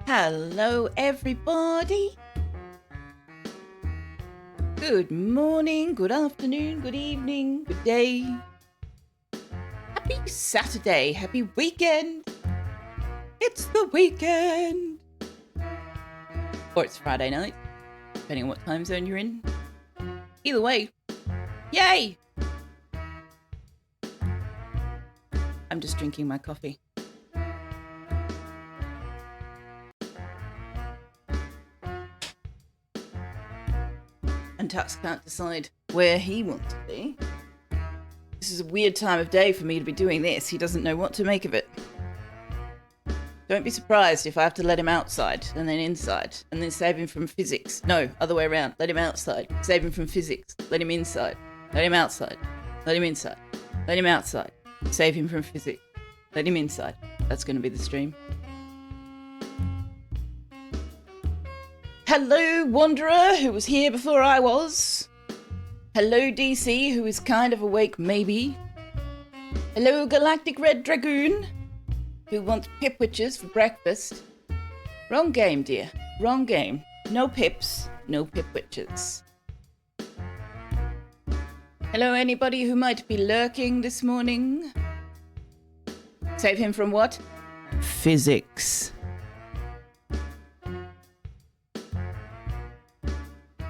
Hello, everybody. Good morning, good afternoon, good evening, good day. Happy Saturday, happy weekend. It's the weekend. Or it's Friday night, depending on what time zone you're in. Either way, yay! I'm just drinking my coffee. And Tux can't decide where he wants to be. This is a weird time of day for me to be doing this. He doesn't know what to make of it. Don't be surprised if I have to let him outside and then inside and then save him from physics. No, other way around. Let him outside. Save him from physics. Let him inside. Let him outside. Let him inside. Let him outside. Save him from physics. Let him inside. That's going to be the stream. Hello, Wanderer, who was here before I was. Hello, DC, who is kind of awake, maybe. Hello, Galactic Red Dragoon, who wants pipwitches for breakfast. Wrong game, dear. Wrong game. No pips, no pipwitches. Hello, anybody who might be lurking this morning. Save him from what? Physics.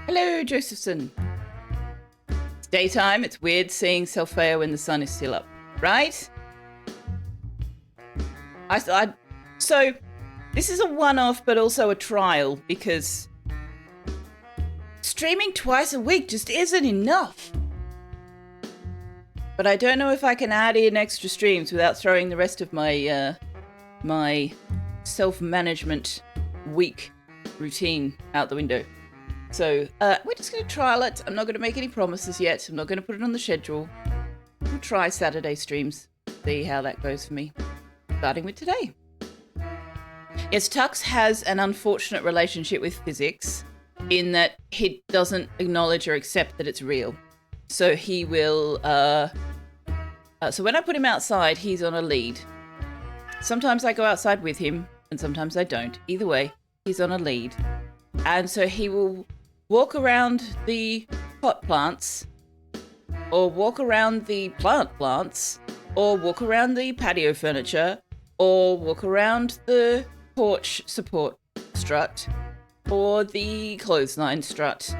Hello, Josephson. It's daytime. It's weird seeing Selfeya when the sun is still up, right? So this is a one-off, but also a trial, because streaming twice a week just isn't enough. But I don't know if I can add in extra streams without throwing the rest of my my self-management week routine out the window. So we're just going to trial it. I'm not going to make any promises yet. I'm not going to put it on the schedule. We'll try Saturday streams. See how that goes for me. Starting with today. Yes, Tux has an unfortunate relationship with physics in that he doesn't acknowledge or accept that it's real. So he will... so when I put him outside, he's on a lead. Sometimes I go outside with him, and sometimes I don't. Either way, he's on a lead. And so he will walk around the pot plants, or walk around the plants, or walk around the patio furniture, or walk around the porch support strut, or the clothesline strut.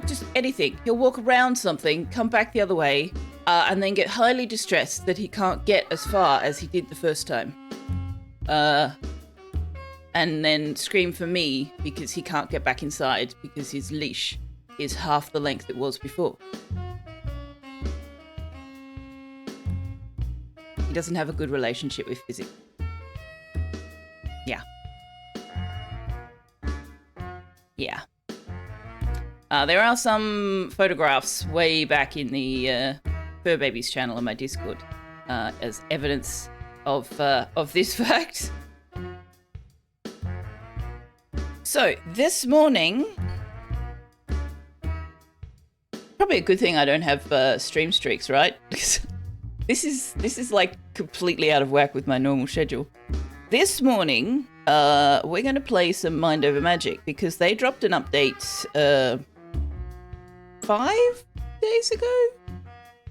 Just anything. He'll walk around something, come back the other way, and then get highly distressed that he can't get as far as he did the first time. And then scream for me because he can't get back inside because his leash is half the length it was before. He doesn't have a good relationship with physics. Yeah. Yeah. There are some photographs way back in the Fur Babies channel on my Discord as evidence of this fact. So, this morning, probably a good thing I don't have stream streaks, right? Because this is like completely out of whack with my normal schedule. This morning, we're going to play some Mind Over Magic because they dropped an update 5 days ago?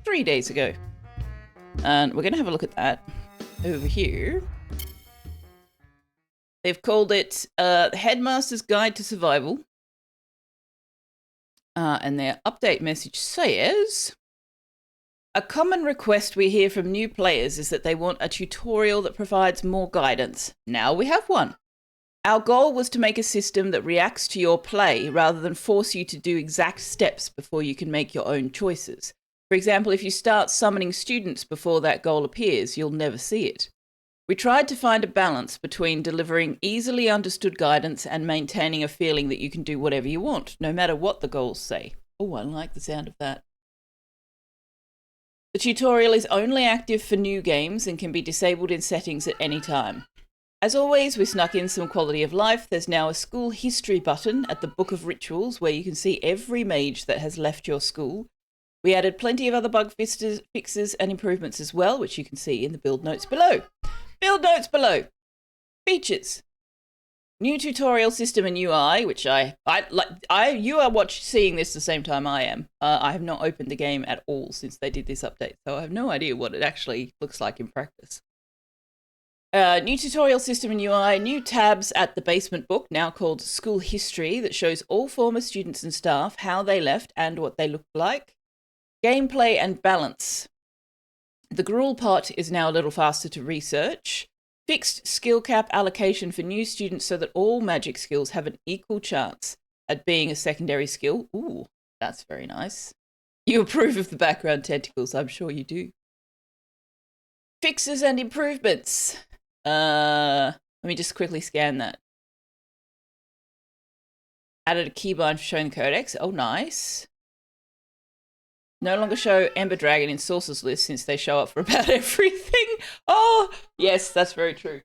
3 days ago. And we're going to have a look at that over here. They've called it The Headmaster's Guide to Survival. And their update message says, a common request we hear from new players is that they want a tutorial that provides more guidance. Now we have one. Our goal was to make a system that reacts to your play rather than force you to do exact steps before you can make your own choices. For example, if you start summoning students before that goal appears, you'll never see it. We tried to find a balance between delivering easily understood guidance and maintaining a feeling that you can do whatever you want, no matter what the goals say. Oh, I like the sound of that. The tutorial is only active for new games and can be disabled in settings at any time. As always, we snuck in some quality of life. There's now a school history button at the Book of Rituals where you can see every mage that has left your school. We added plenty of other bug fixes and improvements as well, which you can see in the build notes below. Build notes below. Features. New tutorial system and UI, which I like. You are seeing this the same time I am. I have not opened the game at all since they did this update, so I have no idea what it actually looks like in practice. New tutorial system and UI, new tabs at the basement book, now called School History, that shows all former students and staff, how they left and what they looked like. Gameplay and balance. The gruel pot is now a little faster to research. Fixed skill cap allocation for new students so that all magic skills have an equal chance at being a secondary skill. Ooh, that's very nice. You approve of the background tentacles, I'm sure you do. Fixes and improvements. Let me just quickly scan that. Added a keybind for showing the codex. Oh, nice. No longer show Ember Dragon in sources list since they show up for about everything. Oh, yes, that's very true.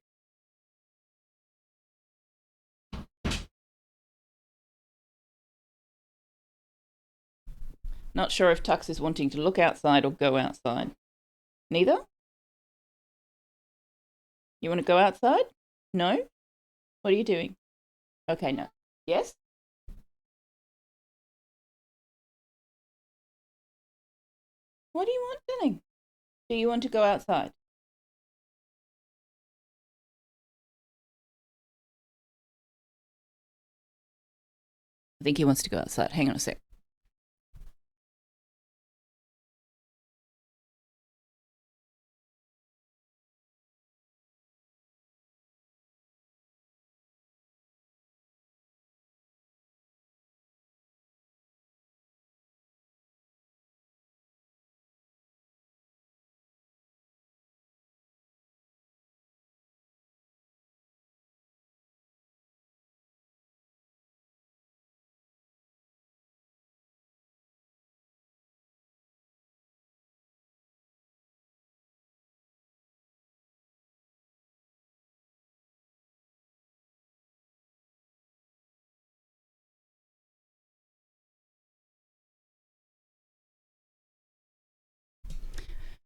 Not sure if Tux is wanting to look outside or go outside. Neither? You want to go outside? No? What are you doing? Okay, no. Yes? What do you want doing? Do you want to go outside? I think he wants to go outside. Hang on a sec.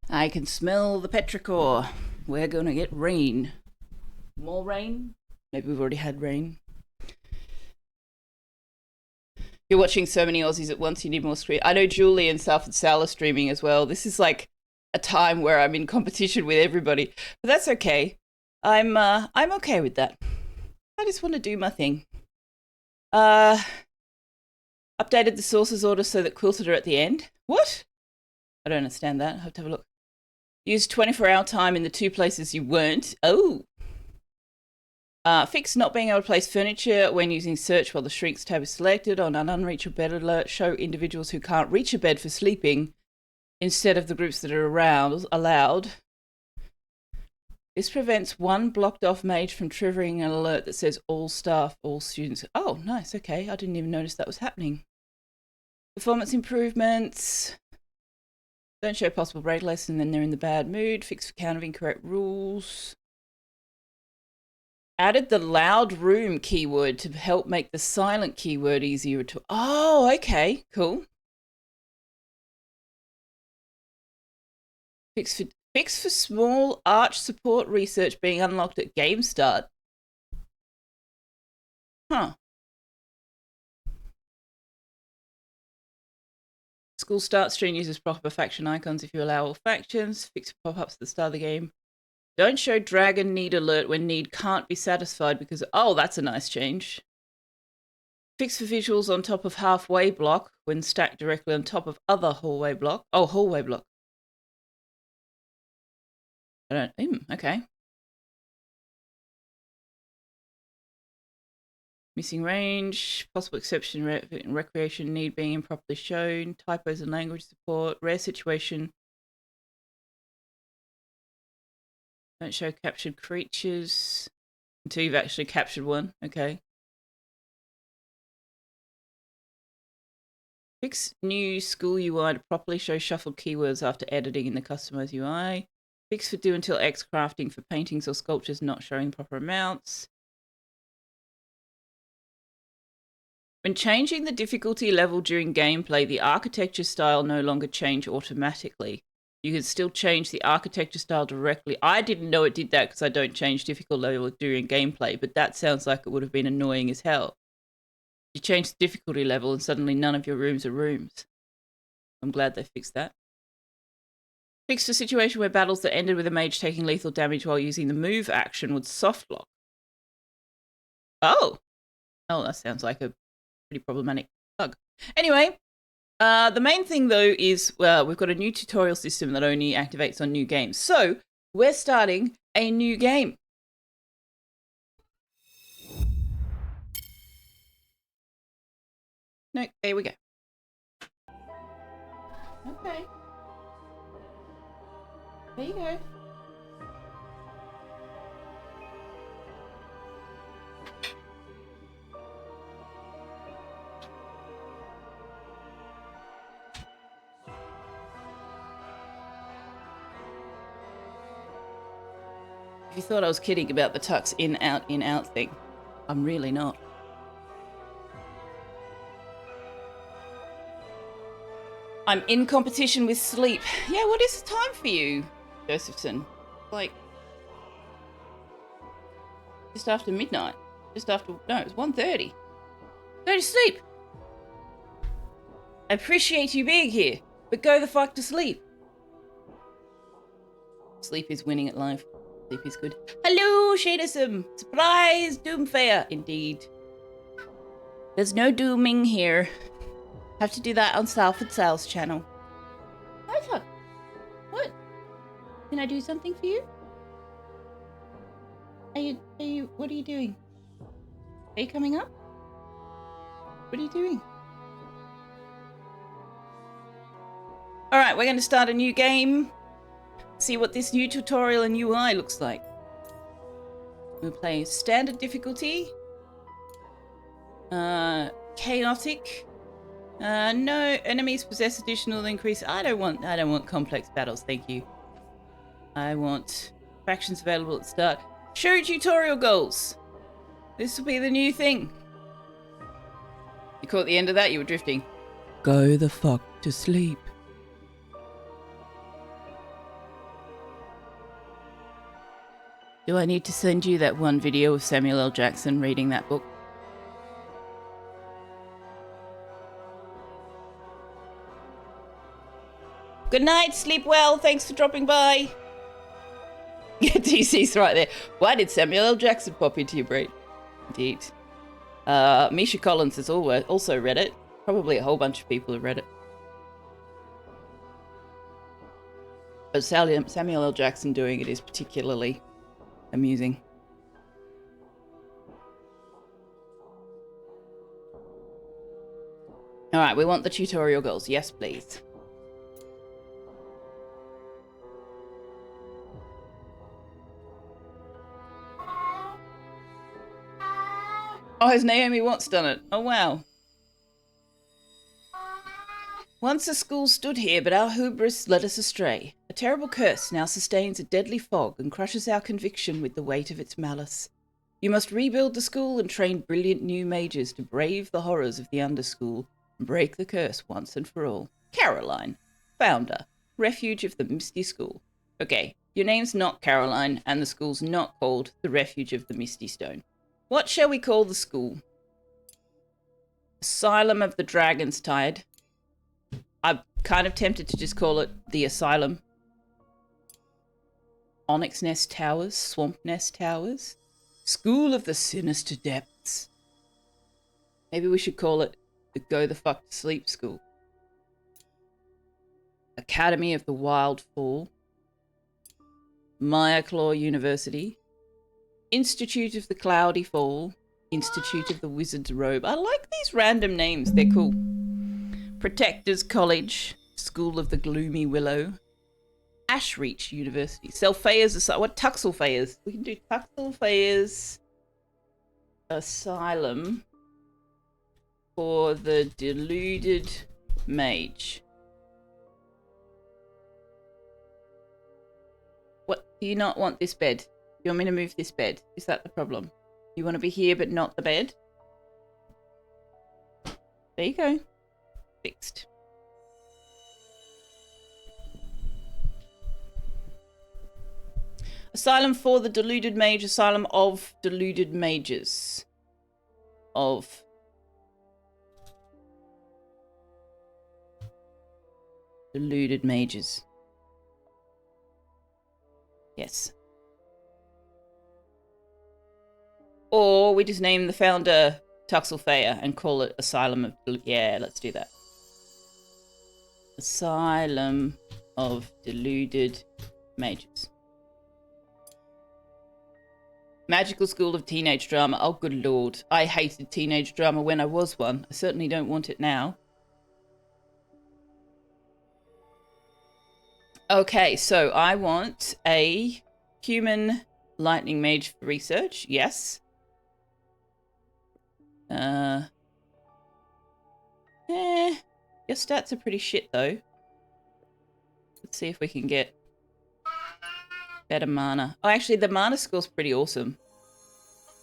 I can smell the petrichor. We're going to get rain. More rain? Maybe we've already had rain. You're watching so many Aussies at once, you need more screen. I know Julie and South and Sal are streaming as well. This is like a time where I'm in competition with everybody. But that's okay. I'm okay with that. I just want to do my thing. Updated the sources order so that quilted are at the end. What? I don't understand that. I have to have a look. Use 24-hour time in the 2 places you weren't. Oh. Fix not being able to place furniture when using search while the shrinks tab is selected. On an unreachable bed alert, show individuals who can't reach a bed for sleeping instead of the groups that are allowed. This prevents one blocked off mage from triggering an alert that says all staff, all students. Oh, nice. Okay. I didn't even notice that was happening. Performance improvements. Don't show possible break lesson, then they're in the bad mood. Fix for count of incorrect rules. Added the loud room keyword to help make the silent keyword easier to... Oh, okay. Cool. Fix for small arch support research being unlocked at game start. Huh. School start screen uses proper faction icons if you allow all factions. Fix pop-ups at the start of the game. Don't show dragon need alert when need can't be satisfied because... Oh, that's a nice change. Fix for visuals on top of halfway block when stacked directly on top of other hallway block. Oh, hallway block. I don't... okay. Missing range, possible exception, recreation need being improperly shown, typos and language support, rare situation. Don't show captured creatures until you've actually captured one. Okay. Fix new school UI to properly show shuffled keywords after editing in the customized UI. Fix for do until X crafting for paintings or sculptures not showing proper amounts. When changing the difficulty level during gameplay, the architecture style no longer change automatically. You can still change the architecture style directly. I didn't know it did that because I don't change difficult level during gameplay, but that sounds like it would have been annoying as hell. You change the difficulty level and suddenly none of your rooms are rooms. I'm glad they fixed that. Fixed a situation where battles that ended with a mage taking lethal damage while using the move action would softlock. Oh, that sounds like a pretty problematic bug. Anyway, the main thing though is we've got a new tutorial system that only activates on new games. So we're starting a new game. No, there we go. Okay. There you go. If you thought I was kidding about the tux in out thing, I'm really not. I'm in competition with sleep. Yeah, what is the time for you, Josephson? Like, just after midnight. Just after, no, it's 1:30. Go to sleep. I appreciate you being here, but go the fuck to sleep. Sleep is winning at life. Sleep is good. Hello, Shadism. Surprise, Doomfaya. Indeed. There's no dooming here. Have to do that on Salford Sales channel. Hi, what? Can I do something for you? What are you doing? Are you coming up? What are you doing? All right, we're going to start a new game. See what this new tutorial and UI looks like. We'll play standard difficulty. Chaotic. No, enemies possess additional increase. I don't want complex battles, thank you. I want factions available at the start. Show tutorial goals. This will be the new thing. You caught the end of that? You were drifting. Go the fuck to sleep. Do I need to send you that one video of Samuel L. Jackson reading that book? Good night, sleep well, thanks for dropping by. DC's right there. Why did Samuel L. Jackson pop into your brain? Indeed. Misha Collins has also read it. Probably a whole bunch of people have read it. But Samuel L. Jackson doing it is particularly amusing. All right, we want the tutorial goals. Yes, please. Oh, has Naomi Watts done it? Oh, wow. Once a school stood here, but our hubris led us astray. A terrible curse now sustains a deadly fog and crushes our conviction with the weight of its malice. You must rebuild the school and train brilliant new mages to brave the horrors of the underschool and break the curse once and for all. Caroline, founder, Refuge of the Misty School. Okay, your name's not Caroline, and the school's not called the Refuge of the Misty Stone. What shall we call the school? Asylum of the Dragon's Tide. I'm kind of tempted to just call it the Asylum. Onyx Nest Towers, Swamp Nest Towers. School of the Sinister Depths. Maybe we should call it the Go the Fuck to Sleep School. Academy of the Wild Fall. Mayaclaw University. Institute of the Cloudy Fall. Institute of the Wizard's Robe. I like these random names. They're cool. Protectors College. School of the Gloomy Willow. Ashreach University. Selfeya's what? Tuxelfeya's. We can do Tuxelfeya's Asylum for the Deluded Mage. What? Do you not want this bed? You want me to move this bed? Is that the problem? You want to be here but not the bed? There you go. Fixed. Asylum for the deluded mage. Asylum of deluded mages. Of. Deluded mages. Yes. Or we just name the founder Selfeya and call it Asylum of... Yeah, let's do that. Asylum of deluded mages. Magical School of Teenage Drama. Oh, good lord. I hated teenage drama when I was one. I certainly don't want it now. Okay, so I want a human lightning mage for research. Yes. Your stats are pretty shit, though. Let's see if we can get better mana. Oh, actually, the mana score's pretty awesome.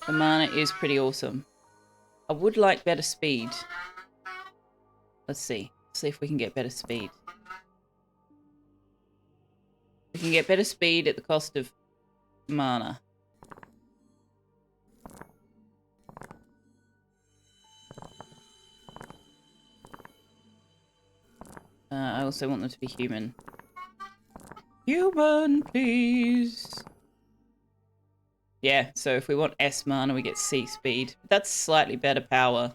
The mana is pretty awesome. I would like better speed. Let's see. Let's see if we can get better speed. We can get better speed at the cost of mana. I also want them to be human. Human, please. Yeah, so if we want S mana, we get C speed. That's slightly better power.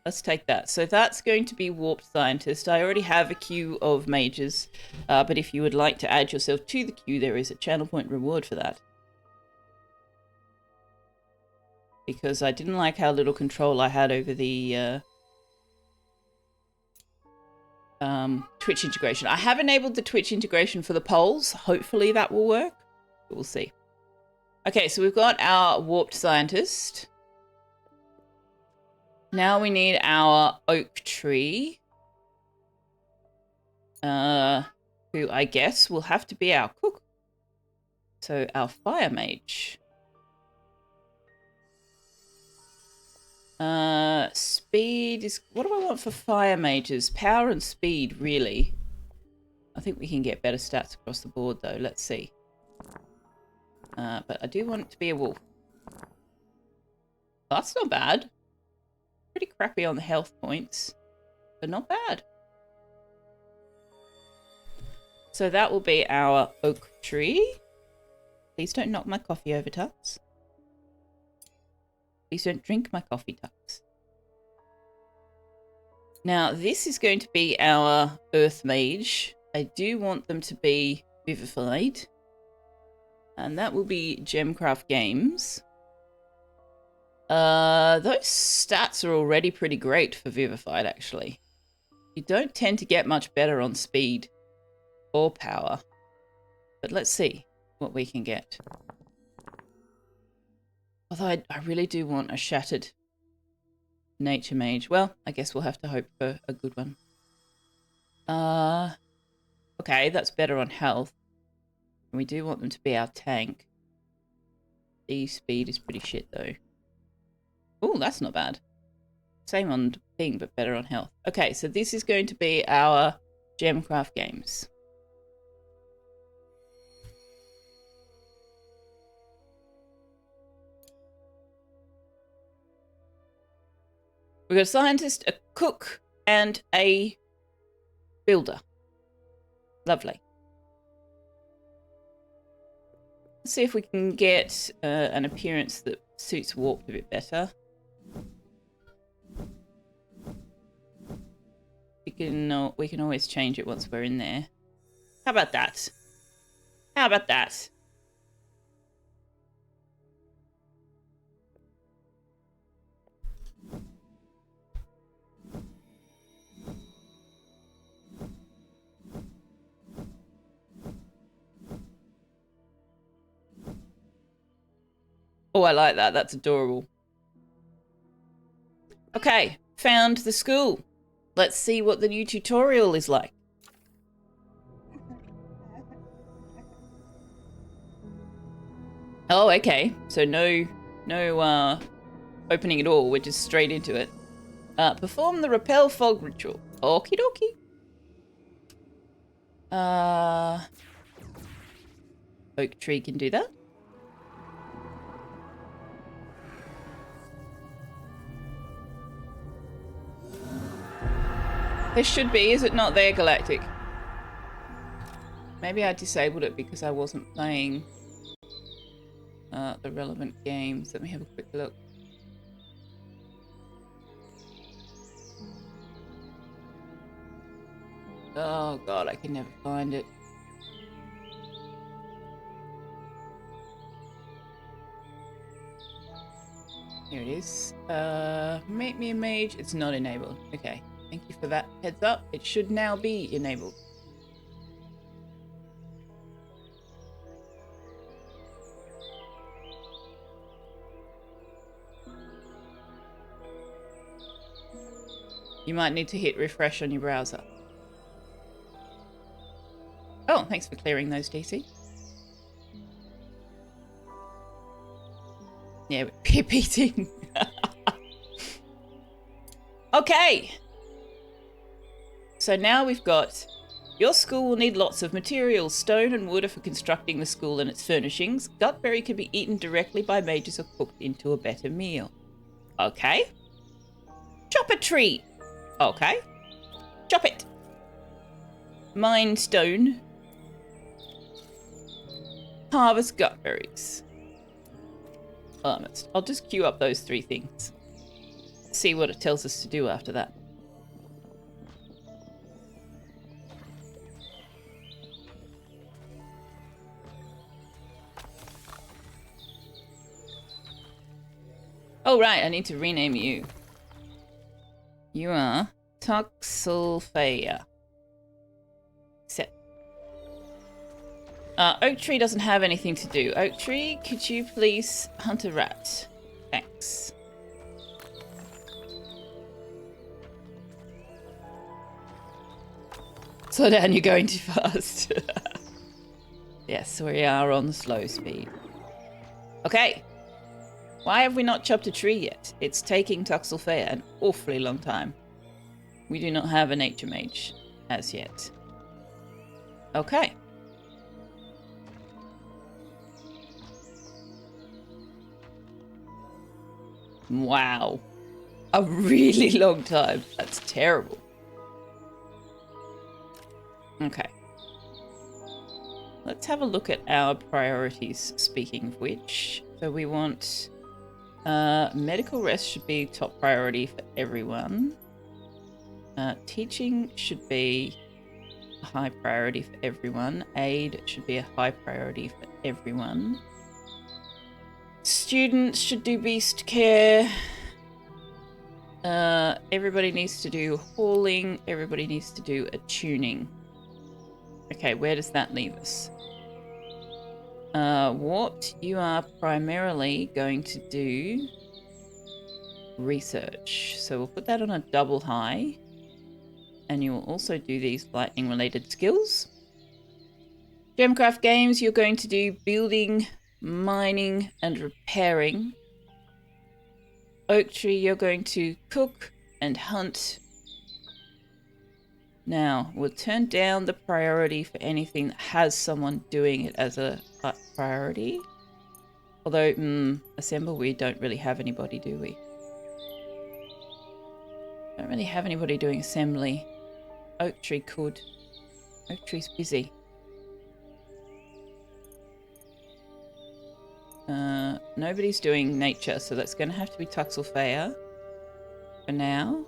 Let's take that. So that's going to be Warped Scientist. I already have a queue of mages, but if you would like to add yourself to the queue, there is a channel point reward for that. Because I didn't like how little control I had over the Twitch integration. I have enabled the Twitch integration for the polls. Hopefully that will work. But we'll see. Okay, so we've got our Warped Scientist. Now we need our Oak Tree. Who I guess will have to be our cook. So our Fire Mage. Speed is... What do I want for Fire Mages? Power and speed, really. I think we can get better stats across the board, though. Let's see. But I do want it to be a wolf. That's not bad. Pretty crappy on the health points, but not bad. So that will be our Oak Tree. Please don't knock my coffee over, Tux. Please don't drink my coffee, Tux. Now, this is going to be our Earth Mage. I do want them to be vivified. And that will be Gemcraft Games. Those stats are already pretty great for vivified, actually. You don't tend to get much better on speed or power. But let's see what we can get. Although I really do want a Shattered Nature Mage. Well, I guess we'll have to hope for a good one. Okay, that's better on health. We do want them to be our tank. The speed is pretty shit, though. Oh, that's not bad. Same on ping, but better on health. Okay, so this is going to be our Gemcraft Games. We've got a scientist, a cook, and a builder. Lovely. Let's see if we can get an appearance that suits Warped a bit better. We can always change it once we're in there. How about that? How about that? Oh, I like that. That's adorable. Okay, found the school. Let's see what the new tutorial is like. Oh, okay. So no opening at all. We're just straight into it. Perform the repel fog ritual. Okie dokie. Oak tree can do that. There should be, is it not there, Galactic? Maybe I disabled it because I wasn't playing the relevant games. Let me have a quick look. Oh god, I can never find it. Here it is. Make me a mage. It's not enabled. Okay. Thank you for that heads up. It should now be enabled. You might need to hit refresh on your browser. Oh, thanks for clearing those, DC. Yeah, pip eating. Okay. So now we've got, your school will need lots of materials. Stone and wood are for constructing the school and its furnishings. Gutberry can be eaten directly by mages or cooked into a better meal. Okay. Chop a tree. Okay. Chop it. Mine stone. Harvest gutberries. I'll just queue up those 3 things. See what it tells us to do after that. Oh, right, I need to rename you. You are Selfeya. Set. Oak tree doesn't have anything to do. Oak tree, could you please hunt a rat? Thanks. Slow down, you're going too fast. Yes, we are on slow speed. Okay. Why have we not chopped a tree yet? It's taking Selfeya an awfully long time. We do not have a nature mage as yet. Okay. Wow. A really long time. That's terrible. Okay. Let's have a look at our priorities, speaking of which. So we want... medical rest should be top priority for everyone. Teaching should be a high priority for everyone. Aid should be a high priority for everyone. Students should do beast care. Everybody needs to do hauling. Everybody needs to do attuning. Okay, where does that leave us? What you are primarily going to do research. So we'll put that on a double high. And you will also do these lightning related skills. Gemcraft games, you're going to do building, mining, and repairing. Oak tree, you're going to cook and hunt. Now, we'll turn down the priority for anything that has someone doing it as a priority. Although, assemble, we don't really have anybody, do we? Don't really have anybody doing assembly. Oak tree could. Oak tree's busy. Nobody's doing nature, so that's going to have to be Selfeya for now.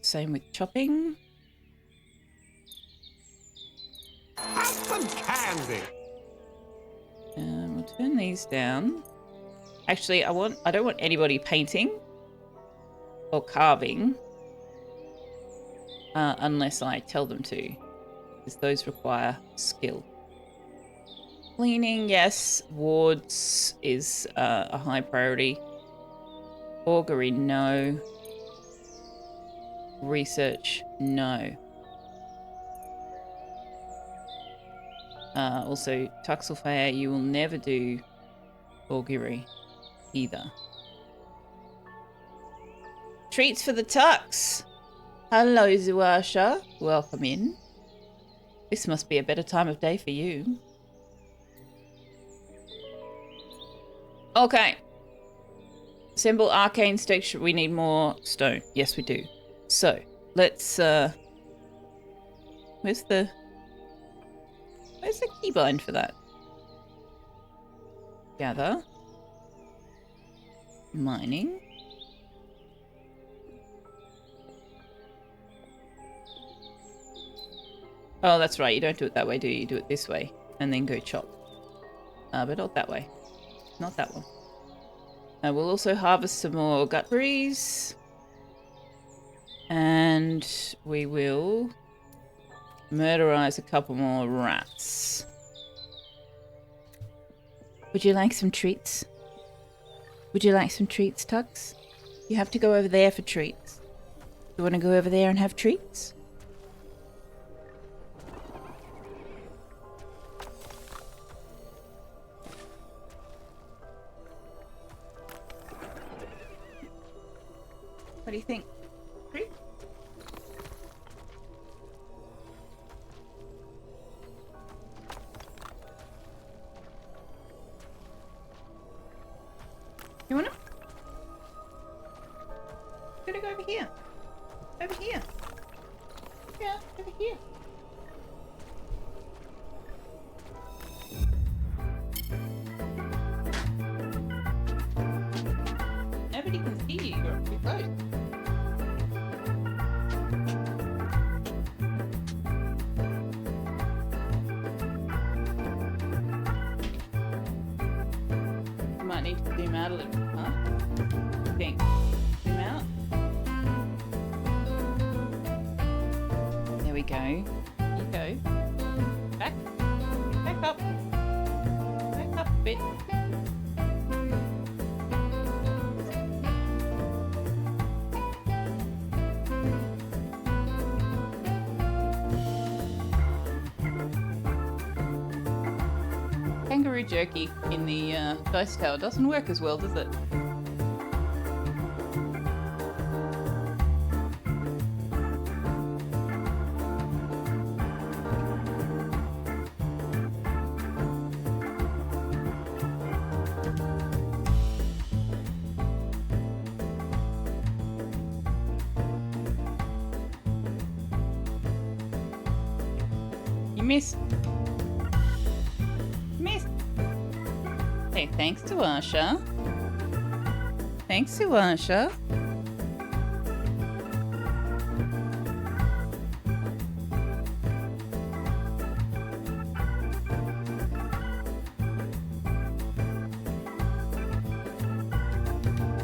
Same with chopping. Have some candy. We'll turn these down. Actually, I don't want anybody painting or carving unless I tell them to, because those require skill. Cleaning, yes. Wards is a high priority. Augury, no. Research, no. Also, Selfeya, you will never do augury either. Treats for the Tux. Hello, Zuasha. Welcome in. This must be a better time of day for you. Okay. Assemble arcane stakes. We need more stone. Yes, we do. So, let's, where's the keybind for that? Gather. Mining. Oh, that's right. You don't do it that way, do you? You do it this way and then go chop. But not that way. Not that one. We'll also harvest some more gutberries. And we will murderize a couple more rats. Would you like some treats? Would you like some treats, Tugs? You have to go over there for treats. You want to go over there and have treats? What do you think? Treat? You wanna? Gotta go over here. Over here. Yeah, over here. Nobody can see you. You're too close. Might need to zoom out a little, huh? Okay. Zoom out. There we go. You go. Back. Back up. Back up a bit. Kangaroo jerky in the dice tower doesn't work as well, does it? You missed. Hey, thanks to Asha. Thanks to Asha.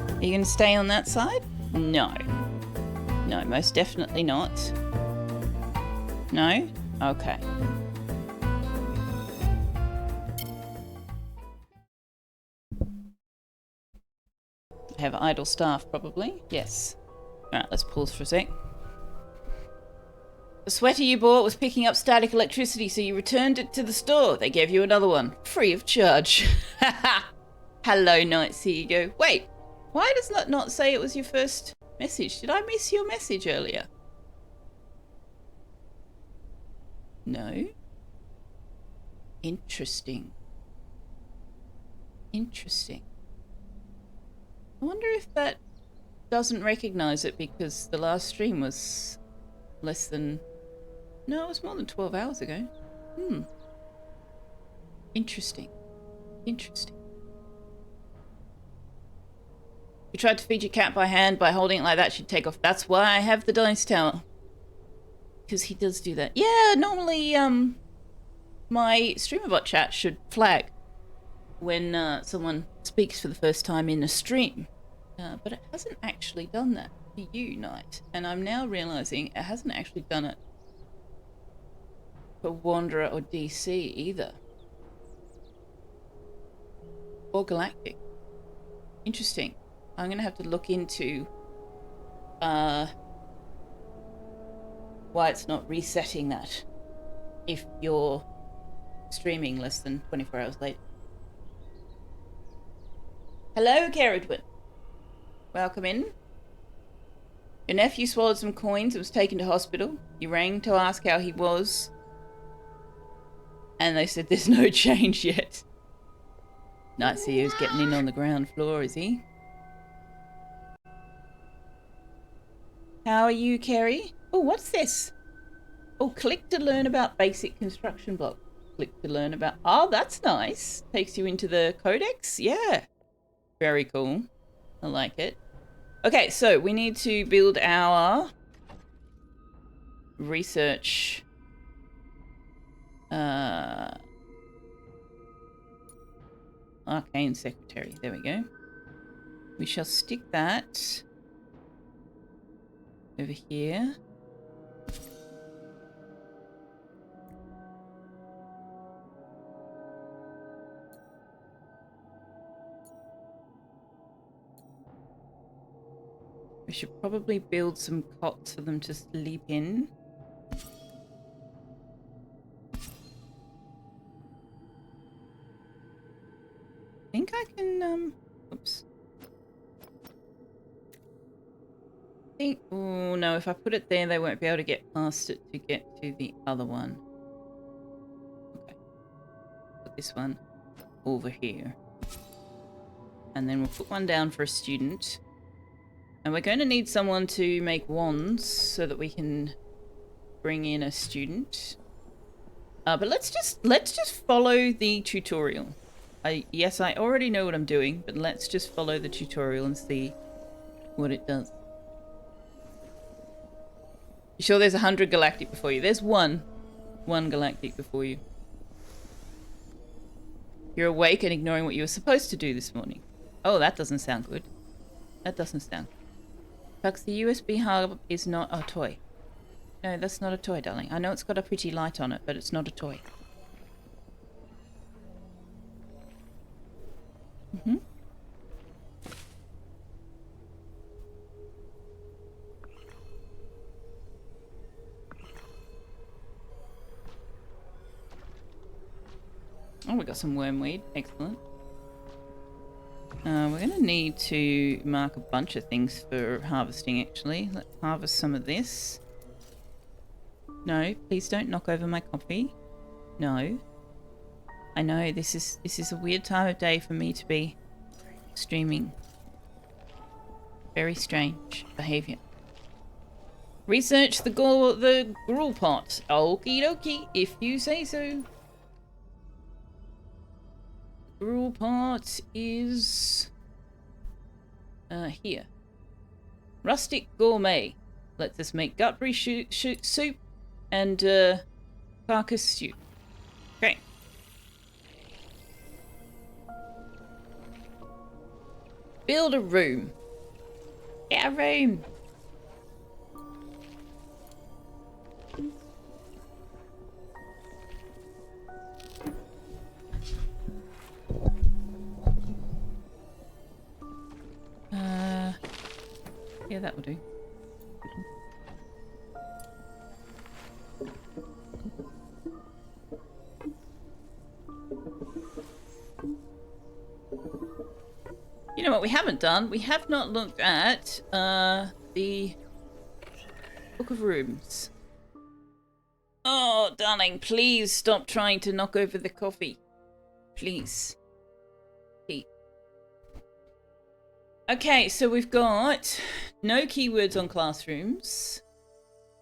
Are you going to stay on that side? No. No, most definitely not. No? Okay. Have idle staff, probably. Yes. Alright, let's pause for a sec. The sweater you bought was picking up static electricity, so you returned it to the store. They gave you another one, free of charge. Hello, Knights. Here you go. Wait, why does that not say it was your first message? Did I miss your message earlier? No? Interesting. Interesting. I wonder if that doesn't recognize it because the last stream was less than... No, it was more than 12 hours ago. Interesting. Interesting. If you tried to feed your cat by hand by holding it like that, she'd take off. That's why I have the dice tower. Because he does do that. Yeah, normally my streamerbot chat should flag when someone speaks for the first time in a stream. But it hasn't actually done that for you, Knight. And I'm now realizing it hasn't actually done it for Wanderer or DC either. Or Galactic. Interesting. I'm going to have to look into why it's not resetting that if you're streaming less than 24 hours late. Hello, Caradwin. Welcome in. Your nephew swallowed some coins and was taken to hospital. You rang to ask how he was. And they said there's no change yet. Nice, he was getting in on the ground floor, is he? How are you, Kerry? Oh, what's this? Oh, click to learn about basic construction blocks. Click to learn about... Oh, that's nice. Takes you into the codex? Yeah. Very cool. I like it. Okay, so we need to build our research... Arcane Secretary. There we go. We shall stick that over here. We should probably build some cots for them to sleep in. I think I can, oops. Oh no, if I put it there, they won't be able to get past it to get to the other one. Okay. Put this one over here. And then we'll put one down for a student. And we're going to need someone to make wands so that we can bring in a student. But let's just follow the tutorial. Yes, I already know what I'm doing, but let's just follow the tutorial and see what it does. You sure there's 100 galactic before you? There's one galactic before you. You're awake and ignoring what you were supposed to do this morning. Oh, that doesn't sound good. That doesn't sound good. Bugs, the USB hub is not a toy. No, that's not a toy, darling. I know it's got a pretty light on it, but it's not a toy. Mm-hmm. Oh, we got some wormweed. Excellent. We're going to need to mark a bunch of things for harvesting, actually. Let's harvest some of this. No, please don't knock over my coffee. No. I know, this is a weird time of day for me to be streaming. Very strange behaviour. Research the gruel pot. Okie dokie, if you say so. Gruel pot is here. Rustic gourmet. Lets us make guttery soup and carcass stew. Okay. Build a room. Get a room. Yeah, that will do. You know what we haven't done? We have not looked at the Book of Rooms. Oh, darling, please stop trying to knock over the coffee. Please. Please. Okay, so we've got no keywords on classrooms.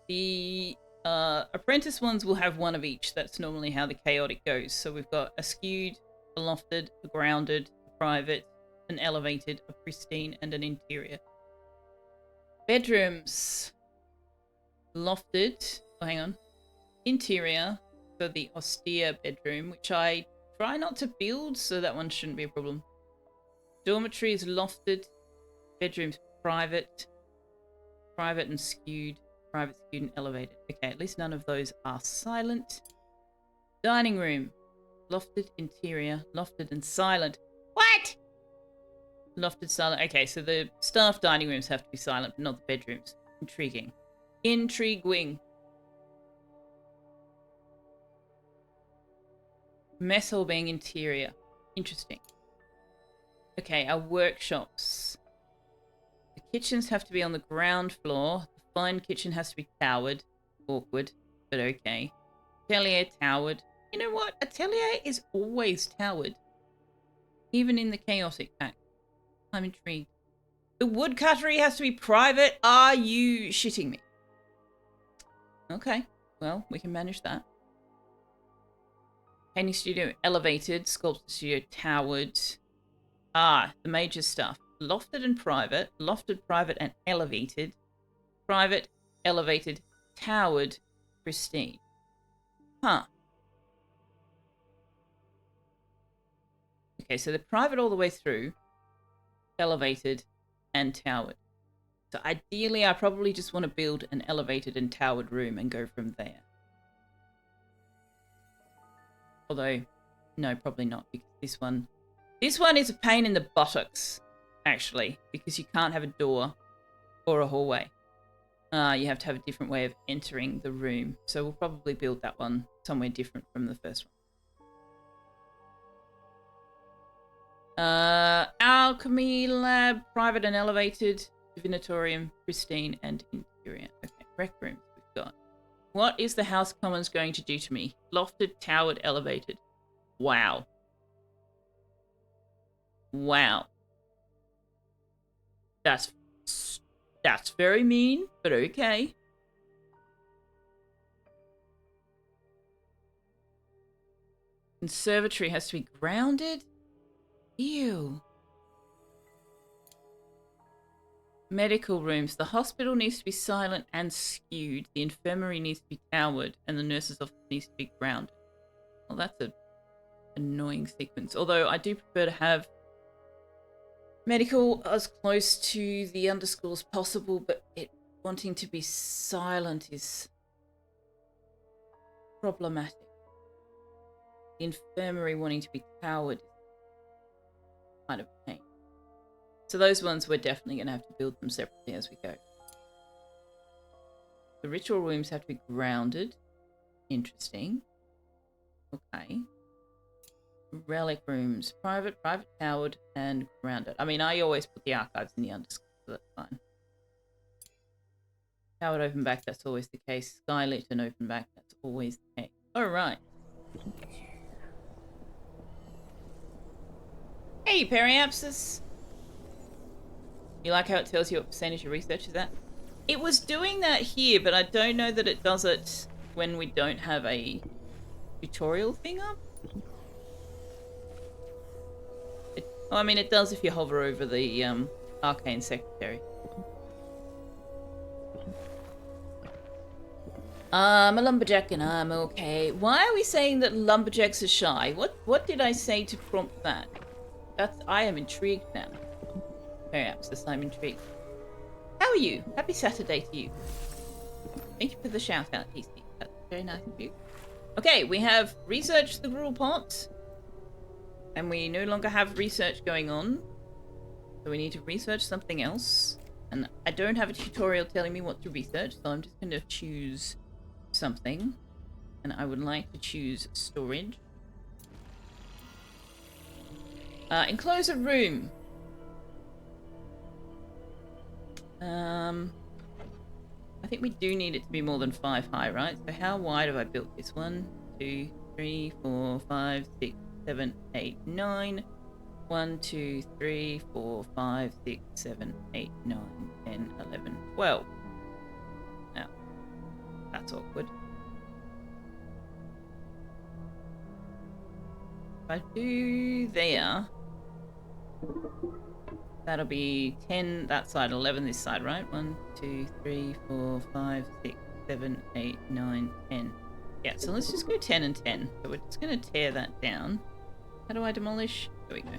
The apprentice ones will have one of each. That's normally how the chaotic goes. So we've got a skewed, a lofted, a grounded, a private, an elevated, a pristine, and an interior. Bedrooms. Lofted. Oh, hang on. Interior. So the austere bedroom, which I try not to build, so that one shouldn't be a problem. Dormitory is lofted. Bedrooms private. Private and skewed. Private, skewed, and elevated. Okay, at least none of those are silent. Dining room. Lofted, interior, lofted, and silent. What? Lofted, silent. Okay, so the staff dining rooms have to be silent, but not the bedrooms. Intriguing. Intriguing. Mess hall being interior. Interesting. Okay, our workshops. The kitchens have to be on the ground floor. The fine kitchen has to be towered. Awkward, but okay. Atelier towered. You know what? Atelier is always towered. Even in the chaotic pack. I'm intrigued. The woodcuttery has to be private? Are you shitting me? Okay. Well, we can manage that. Painting studio elevated. Sculpture studio towered. Ah, the major stuff. Lofted and private. Lofted, private, and elevated. Private, elevated, towered, pristine. Huh. Okay, so the private all the way through, elevated, and towered. So ideally, I probably just want to build an elevated and towered room and go from there. Although, no, probably not, because this one is a pain in the buttocks, actually, because you can't have a door or a hallway. You have to have a different way of entering the room. So we'll probably build that one somewhere different from the first one. Alchemy lab, private and elevated, divinatorium, pristine, and interior. Okay, rec rooms we've got. What is the House Commons going to do to me? Lofted, towered, elevated. Wow. Wow. That's very mean, but okay. Conservatory has to be grounded? Ew. Medical rooms. The hospital needs to be silent and skewed. The infirmary needs to be towered. And the nurse's office needs to be grounded. Well, that's an annoying sequence. Although I do prefer to have medical as close to the underscore as possible, but it wanting to be silent is problematic. The infirmary wanting to be towered is kind of a pain. So those ones we're definitely going to have to build them separately as we go. The ritual rooms have to be grounded. Interesting. Okay. Relic rooms. Private, towered, and grounded. I mean, I always put the archives in the underscore, so that's fine. Towered open back, that's always the case. Skylit and open back, that's always the case. Alright. Hey, Periapsis! You like how it tells you what percentage of research is at? It was doing that here, but I don't know that it does it when we don't have a tutorial thing up. Well, I mean, it does if you hover over the Arcane Secretary. I'm a lumberjack and I'm okay. Why are we saying that lumberjacks are shy? What did I say to prompt that? I am intrigued now. Perhaps I'm intrigued. How are you? Happy Saturday to you. Thank you for the shout out, DC. That's very nice of you. Okay, we have researched the gruel pot. And we no longer have research going on. So we need to research something else. And I don't have a tutorial telling me what to research, so I'm just going to choose something. And I would like to choose storage. Enclose a room. I think we do need it to be more than 5 high, right? So how wide have I built this? 1, 2, 3, 4, 5, 6, 7, 8, 9. 1, 2, 3, 4, 5, 6, 7, 8, 9, 10, 11, 12. Now, that's awkward. If I do there, that'll be 10 that side, 11 this side, right? 1, 2, 3, 4, 5, 6, 7, 8, 9, 10. Yeah, so let's just go 10 and 10. So we're just going to tear that down. How do I demolish? There we go.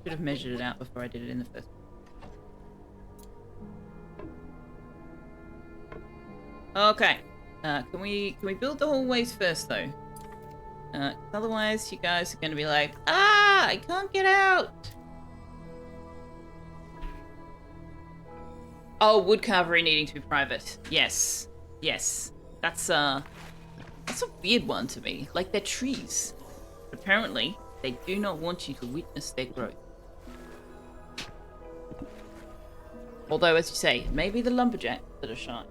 Should have measured it out before I did it in the first place. Okay. Can we build the hallways first though? Otherwise you guys are going to be like, ah, I can't get out. Oh, wood carvery needing to be private. Yes. Yes. That's a weird one to me. Like, they're trees. Apparently, they do not want you to witness their growth. Although, as you say, maybe the lumberjacks that are shy.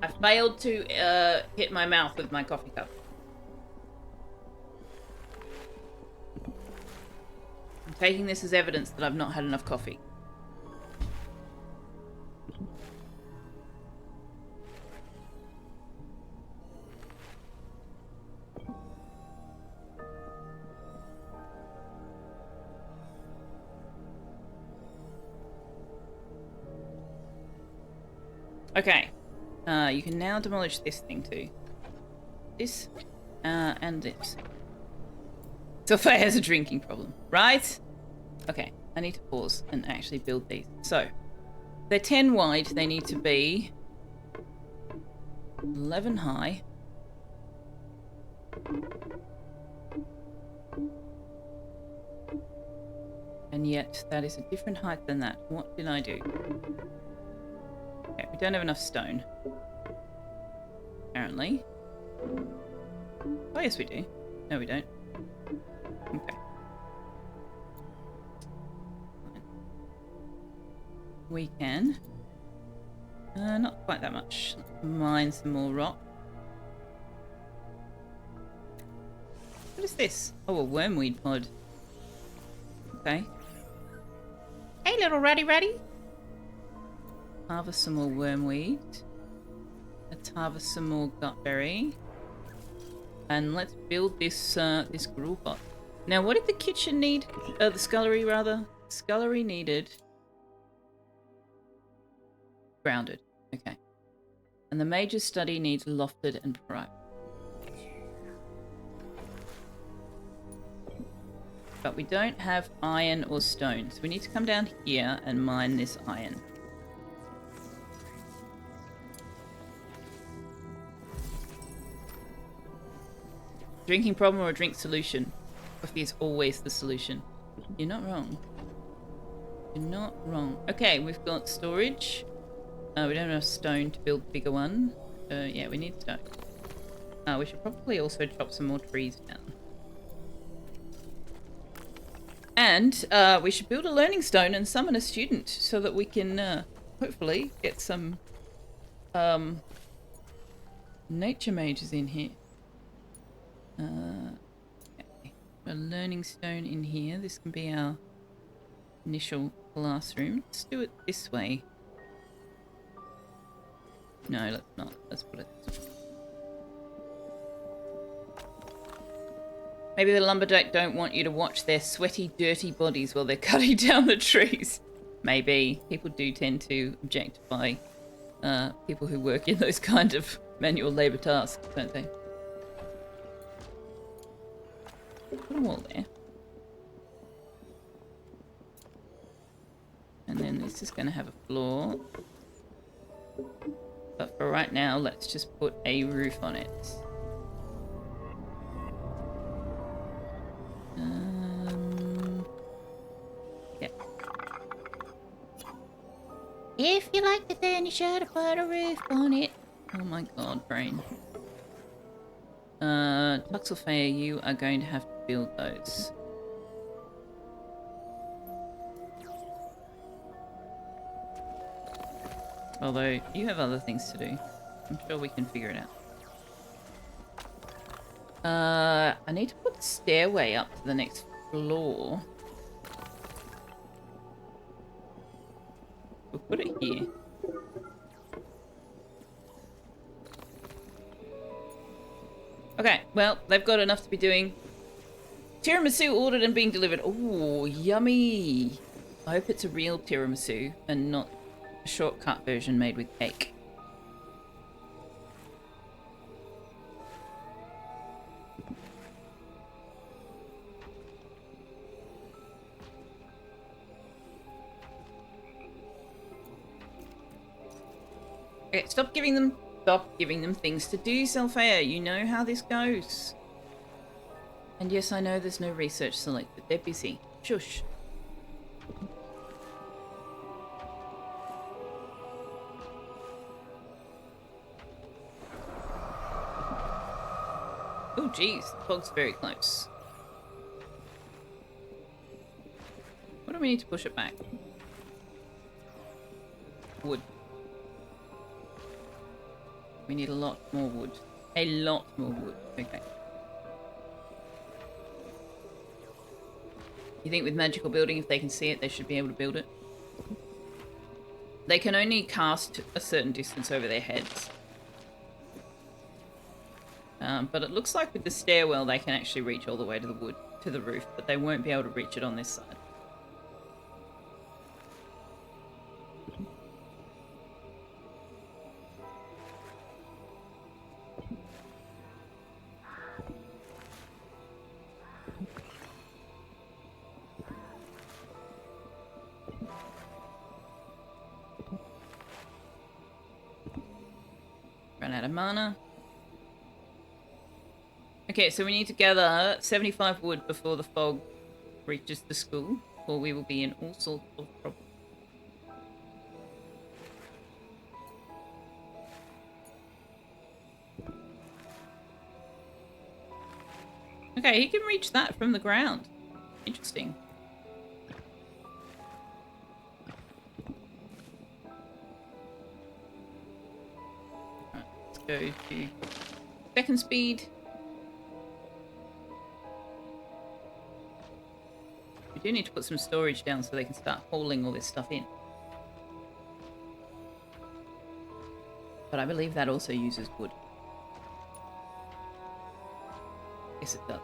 I failed to hit my mouth with my coffee cup. I'm taking this as evidence that I've not had enough coffee. Okay. You can now demolish this thing too. This, and this. Selfeya has a drinking problem, right? Okay, I need to pause and actually build these. So, they're 10 wide, they need to be 11 high. And yet, that is a different height than that. What did I do? Okay, we don't have enough stone. Apparently. Oh, yes, we do. No, we don't. Okay. We can. Not quite that much. Mine some more rock. What is this? Oh, a wormweed pod. Okay. Hey, little ratty. Harvest some more wormweed. Let's harvest some more gutberry. And let's build this this gruel pot. Now, what did the kitchen need? The scullery, rather. Scullery needed... grounded. Okay. And the major study needs lofted and private. But we don't have iron or stone. So we need to come down here and mine this iron. Drinking problem or a drink solution? Coffee is always the solution. You're not wrong. You're not wrong. Okay, we've got storage. We don't have enough stone to build a bigger one. Yeah, we need stone. We should probably also chop some more trees down. And we should build a learning stone and summon a student so that we can hopefully get some nature mages in here. Okay. A learning stone in here. This can be our initial classroom. Let's do it this way. No, let's not. Let's put it this way. Maybe the lumberjack don't want you to watch their sweaty, dirty bodies while they're cutting down the trees. Maybe. People do tend to objectify people who work in those kind of manual labour tasks, don't they? Put a wall there. And then this is going to have a floor. But for right now, let's just put a roof on it. Yeah. If you like it, then you should have put a roof on it. Oh my god, brain. Selfeya, you are going to have to build those. Although, you have other things to do. I'm sure we can figure it out. I need to put the stairway up to the next floor. We'll put it here. Okay, well, they've got enough to be doing. Tiramisu ordered and being delivered. Ooh, yummy. I hope it's a real tiramisu and not a shortcut version made with cake. Okay, stop giving them things to do, Selfeya. You know how this goes. And yes, I know there's no research selected. They're busy. Shush. Oh, geez. The fog's very close. What do we need to push it back? Wood. We need a lot more wood. A lot more wood. Okay. You think with magical building, if they can see it, they should be able to build it? They can only cast a certain distance over their heads. But it looks like with the stairwell, they can actually reach all the way to the wood, to the roof, but they won't be able to reach it on this side. Run out of mana. Okay, so we need to gather 75 wood before the fog reaches the school, or we will be in all sorts of trouble. Okay, he can reach that from the ground. Interesting. Right, let's go to second speed. We do need to put some storage down so they can start hauling all this stuff in. But I believe that also uses wood. Yes, it does.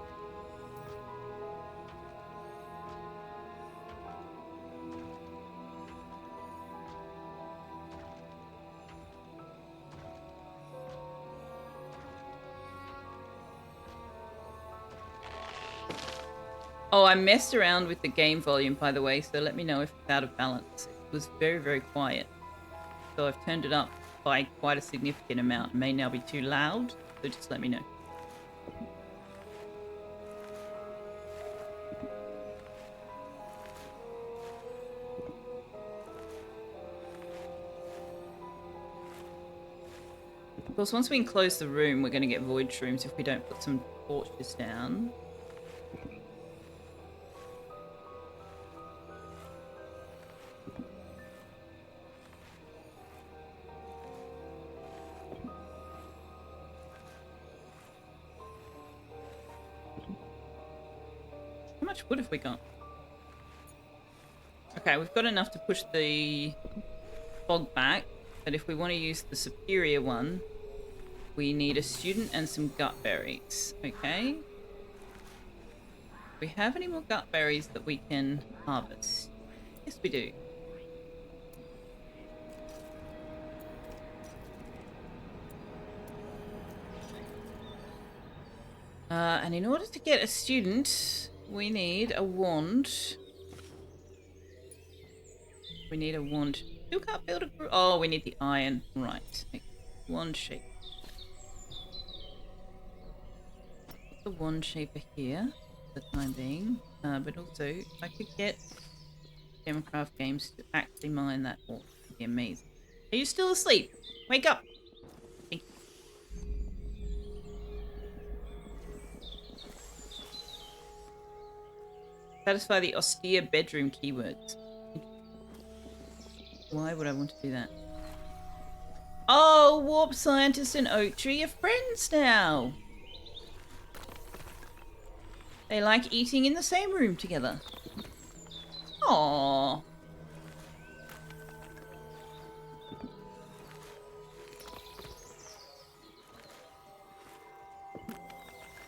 Oh, I messed around with the game volume, by the way, so let me know if it's out of balance. It was very, very quiet. So I've turned it up by quite a significant amount. It may now be too loud, so just let me know. Of course, once we enclose the room, we're going to get void shrooms if we don't put some torches down. How much wood have we got? Okay, we've got enough to push the fog back, but if we want to use the superior one, we need a student and some gut berries. Okay. Do we have any more gut berries that we can harvest? Yes, we do. And in order to get a student, we need a wand. We need a wand. Who can't build a group? Oh, we need the iron. Right. Okay. Wand shape. Put the wand shaper here for the time being. But also, if I could get Democraft Games to actually mine that ore, would be amazing. Are you still asleep? Wake up! Thank you. Satisfy the austere bedroom keywords. Why would I want to do that? Oh, Warp Scientist and Oak Tree are friends now. They like eating in the same room together. Aww.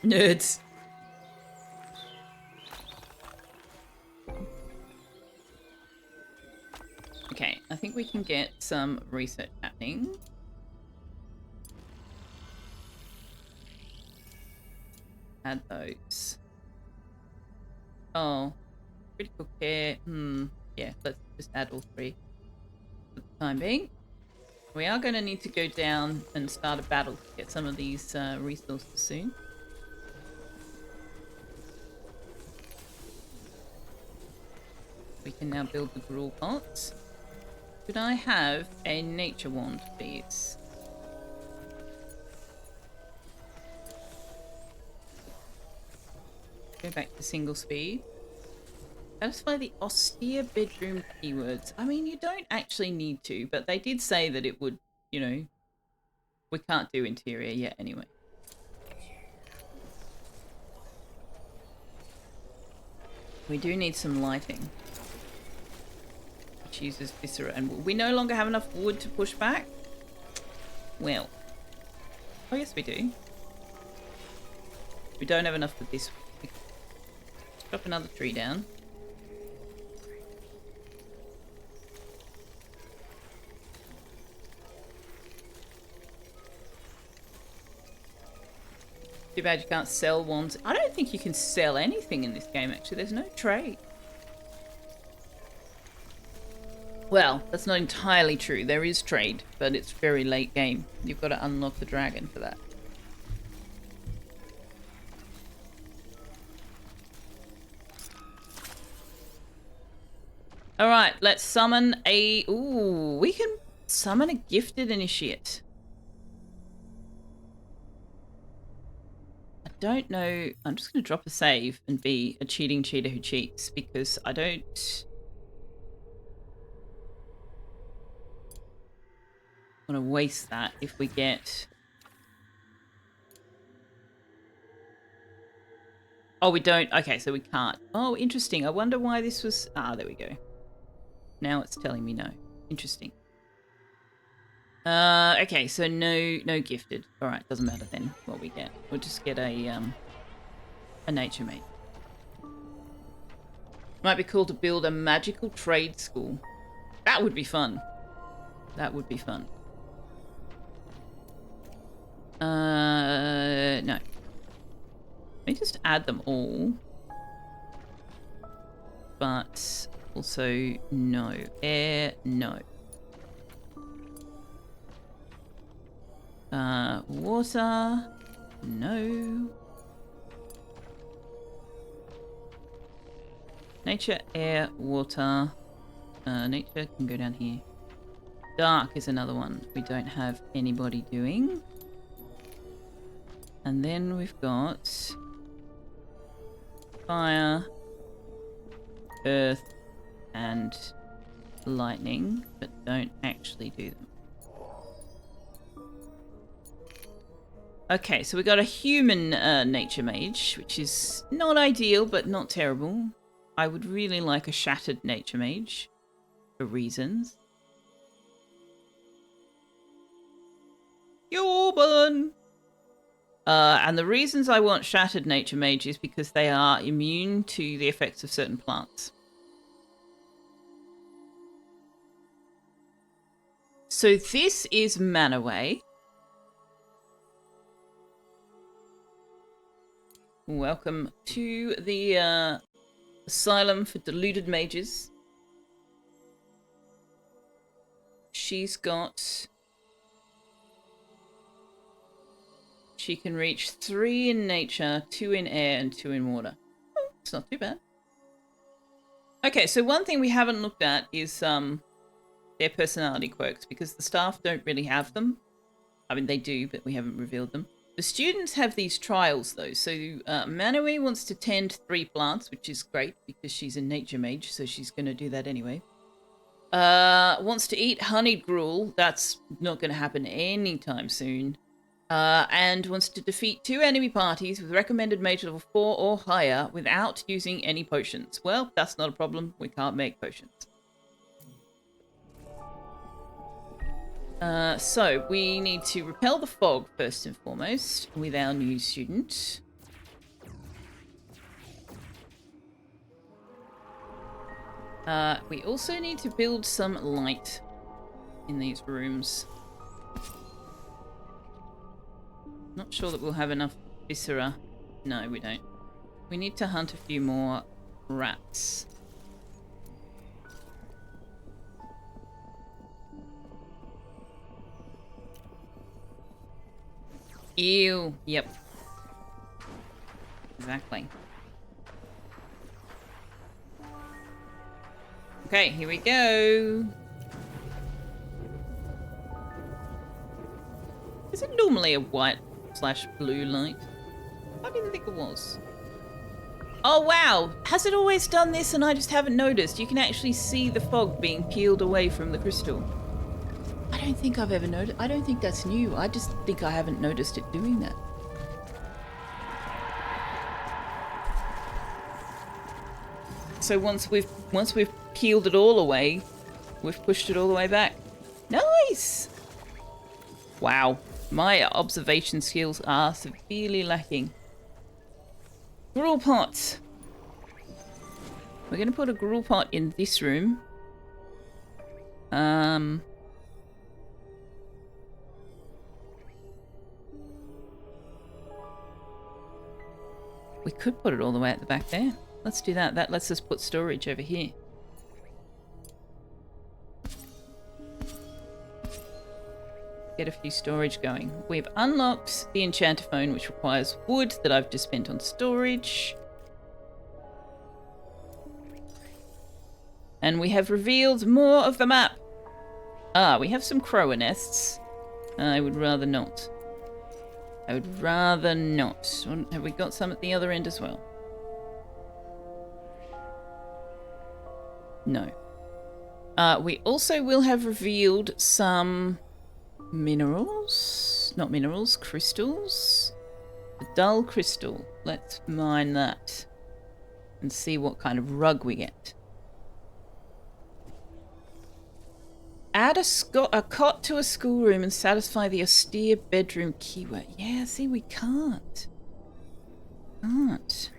Nerds. Okay, I think we can get some research happening. Add those. Oh, critical care. Yeah, let's just add all three for the time being. We are going to need to go down and start a battle to get some of these resources soon. We can now build the gruel pots. Could I have a nature wand, please? Go back to single speed. Satisfy the austere bedroom keywords. I mean, you don't actually need to, but they did say that it would, you know, we can't do interior yet anyway. We do need some lighting, which uses viscera and wood. We no longer have enough wood to push back? Well, oh yes we do. We don't have enough for this. Drop another tree down. Too bad you can't sell wands. I don't think you can sell anything in this game, actually. There's no trade. Well, that's not entirely true. There is trade, but it's very late game. You've got to unlock the dragon for that. Alright, let's summon a... Ooh, we can summon a gifted initiate. I don't know. I'm just going to drop a save and be a cheating cheater who cheats because I don't want to waste that if we get... Oh, we don't. Okay, so we can't. Oh, interesting. I wonder why this was... Ah, there we go. Now it's telling me no. Interesting. Okay, so no gifted. All right, doesn't matter then what we get. We'll just get a nature mate. Might be cool to build a magical trade school. That would be fun. That would be fun. No. Let me just add them all. But also no. Air, no. Water, no. Nature, air, water. Nature can go down here. Dark is another one we don't have anybody doing. And then we've got fire, earth, and lightning, but don't actually do them. Okay, so we got a human nature mage, which is not ideal, but not terrible. I would really like a shattered nature mage for reasons. Human! And the reasons I want shattered nature mage is because they are immune to the effects of certain plants. So this is Manaway. Welcome to the Asylum for Deluded Mages. She's got... She can reach 3 in nature, 2 in air, and 2 in water. Oh, it's not too bad. Okay, so one thing we haven't looked at is their personality quirks, because the staff don't really have them. I mean, they do, but we haven't revealed them. The students have these trials, though. So Manui wants to tend 3 plants, which is great, because she's a nature mage, so she's going to do that anyway. Wants to eat honeyed gruel. That's not going to happen anytime soon. And wants to defeat 2 enemy parties with recommended mage level 4 or higher without using any potions. Well, that's not a problem. We can't make potions. So we need to repel the fog first and foremost with our new student. We also need to build some light in these rooms. Not sure that we'll have enough viscera. No, we don't. We need to hunt a few more rats. Ew. Yep. Exactly. Okay, here we go. Is it normally a white/blue light? I didn't think it was. Oh wow! Has it always done this and I just haven't noticed? You can actually see the fog being peeled away from the crystal. I don't think I've ever noticed. I don't think that's new. I just think I haven't noticed it doing that. So once we've peeled it all away, we've pushed it all the way back. Nice! Wow, my observation skills are severely lacking. Gruel pot. We're going to put a gruel pot in this room. We could put it all the way at the back there. Let's do that. That lets us put storage over here. Get a few storage going. We've unlocked the enchanter phone, which requires wood that I've just spent on storage. And we have revealed more of the map. Ah, we have some crower nests. I would rather not. I would rather not. Have we got some at the other end as well? No. We also will have revealed some minerals. Not minerals, crystals. A dull crystal. Let's mine that. And see what kind of rug we get. Add a cot to a schoolroom and satisfy the austere bedroom keyword. Yeah, see, we can't. Can't.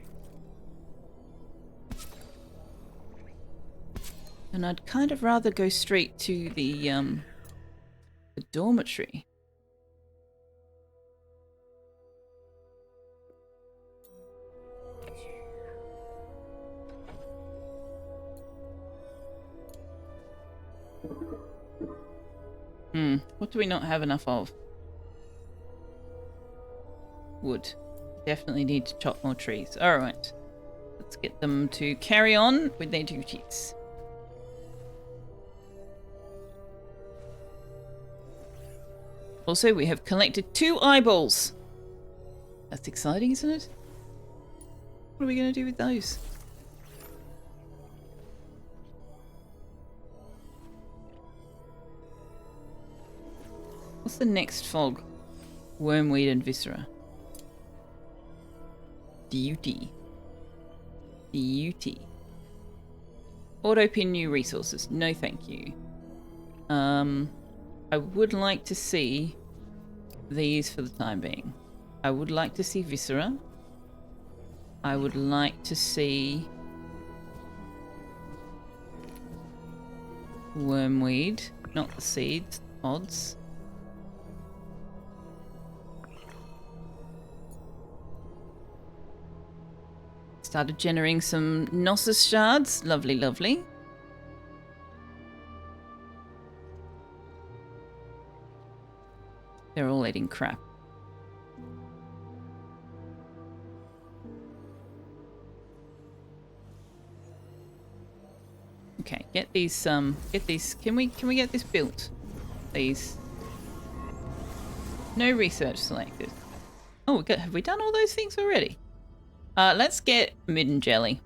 And I'd kind of rather go straight to the dormitory. What do we not have enough of? Wood. Definitely need to chop more trees. Alright. Let's get them to carry on with their duties. Also, we have collected 2 eyeballs. That's exciting, isn't it? What are we going to do with those? What's the next fog? Wormweed and viscera. Duty. Duty. Auto-pin new resources. No thank you. I would like to see these for the time being. I would like to see viscera. I would like to see wormweed. Not the seeds, pods. Started generating some Gnosis shards. Lovely, lovely. They're all eating crap. Okay, get these, can we get this built? Please. No research selected. Oh, have we done all those things already? Let's get midden jelly.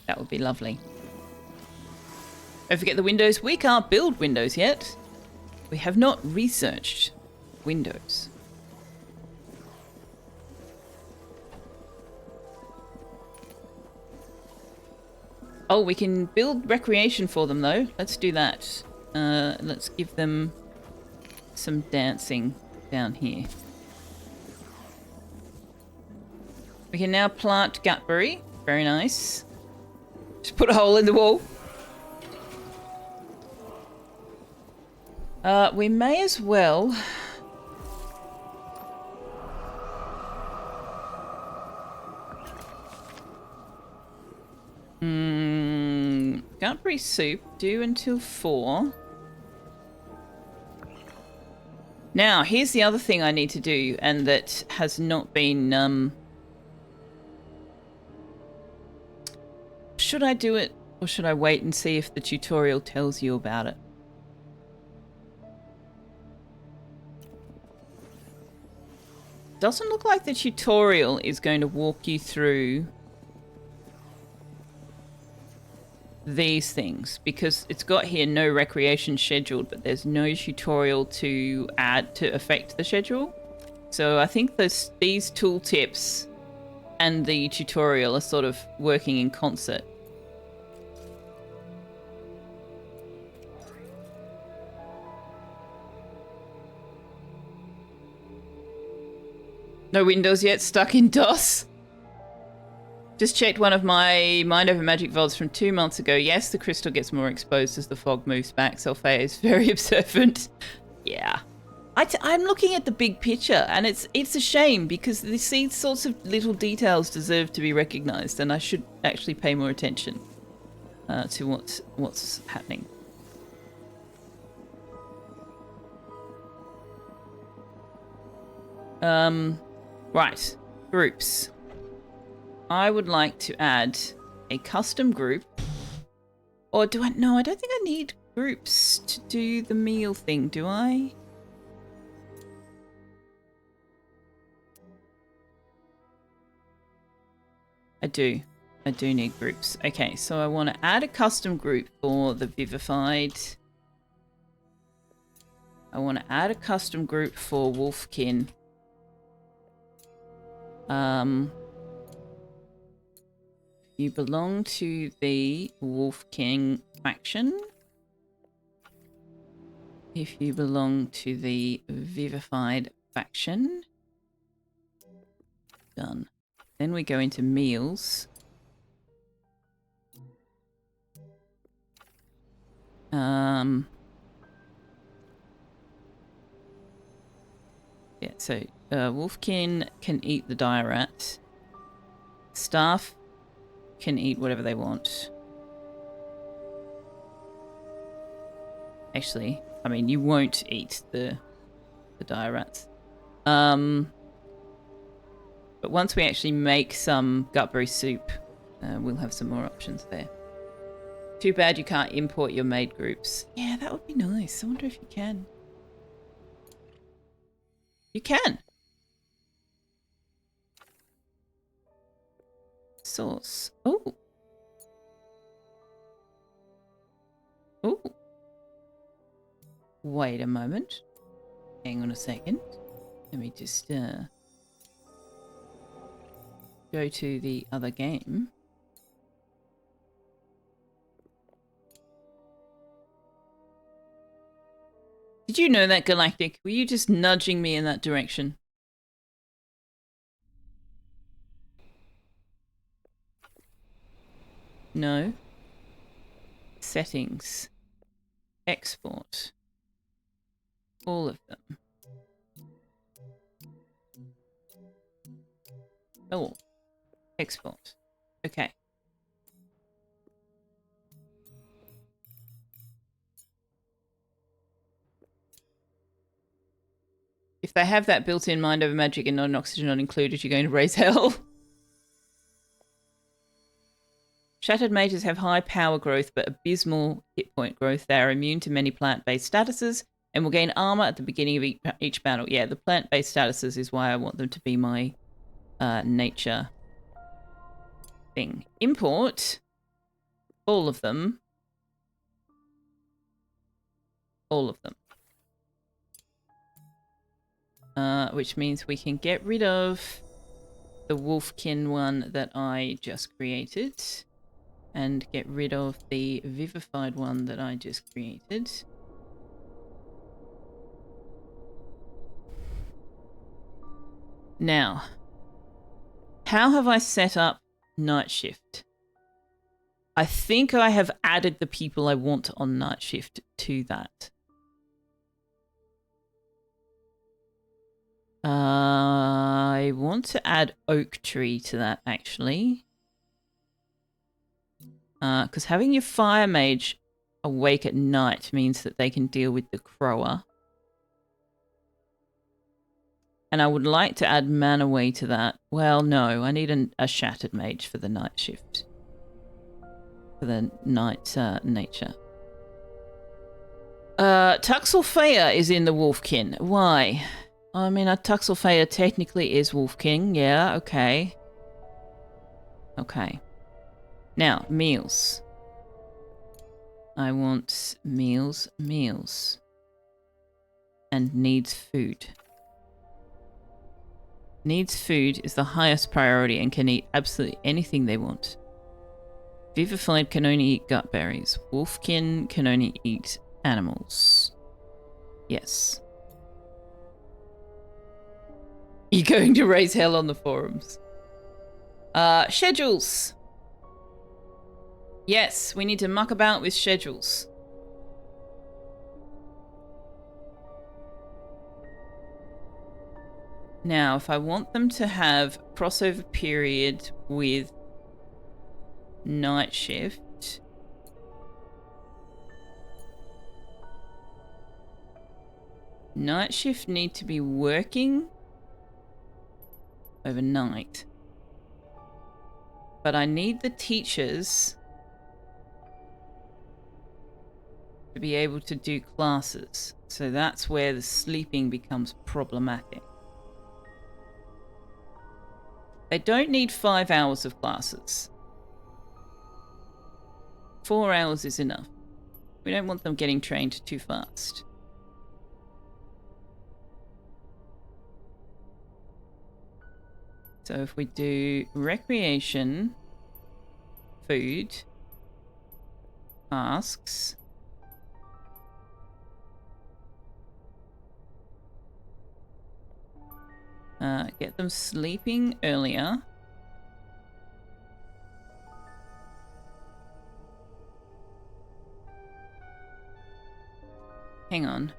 That would be lovely. Don't forget the windows. We can't build windows yet. We have not researched windows. Oh, we can build recreation for them though. Let's do that. Let's give them some dancing down here. We can now plant gutberry. Very nice. Just put a hole in the wall. We may as well... Gutberry soup due until 4. Now, here's the other thing I need to do, and that has not been... Should I do it, or should I wait and see if the tutorial tells you about it? doesn't look like the tutorial is going to walk you through these things, because it's got here no recreation scheduled, but there's no tutorial to add to affect the schedule. So I think these tooltips and the tutorial are sort of working in concert. No Windows yet, stuck in DOS. Just checked one of my Mind Over Magic VODs from 2 months ago. Yes, the crystal gets more exposed as the fog moves back. Selfeya is very observant. Yeah. I'm looking at the big picture, and it's a shame, because these sorts of little details deserve to be recognised, and I should actually pay more attention to what's happening. Right. Groups. I would like to add a custom group. Or do I? No, I don't think I need groups to do the meal thing, do I? I do. I do need groups. Okay, so I want to add a custom group for the Vivified. I want to add a custom group for Wolfkin. You belong to the Wolf King faction. If you belong to the Vivified faction. Done. Then we go into meals. Yeah, so Wolfkin can eat the dire rat. Staff can eat whatever they want. Actually, I mean, you won't eat the dire rats. But once we actually make some gutberry soup, we'll have some more options there. Too bad you can't import your made groups. Yeah, that would be nice. I wonder if you can. You can. Source. Oh. Oh. Wait a moment. Hang on a second. Let me just go to the other game. Did you know that, Galactic? Were you just nudging me in that direction? No. Settings. Export. All of them. Oh. Export. Okay. If they have that built-in Mind Over Magic and non-oxygen not included, you're going to raise hell. Shattered mages have high power growth but abysmal hit point growth. They are immune to many plant-based statuses and will gain armor at the beginning of each battle. Yeah, the plant-based statuses is why I want them to be my nature thing. Import all of them. All of them. Which means we can get rid of the Wolfkin one that I just created and get rid of the Vivified one that I just created. Now, how have I set up night shift? I think I have added the people I want on night shift to that. I want to add Oak Tree to that, actually. Because having your Fire Mage awake at night means that they can deal with the Crower. And I would like to add Manaway to that. Well, no, I need a Shattered Mage for the night shift. For the night nature. Selfeya is in the Wolfkin. Why? I mean, a Selfeya technically is Wolf King. Yeah, okay. Okay. Now, meals. I want meals. And needs food. Needs food is the highest priority and can eat absolutely anything they want. Vivified can only eat gut berries. Wolfkin can only eat animals. Yes. You're going to raise hell on the forums. Schedules. Yes, we need to muck about with schedules. Now, if I want them to have crossover period with night shift, night shift need to be working overnight. But I need the teachers to be able to do classes. So that's where the sleeping becomes problematic. They don't need 5 hours of classes. 4 hours is enough. We don't want them getting trained too fast. So if we do recreation, food, tasks, get them sleeping earlier. Hang on.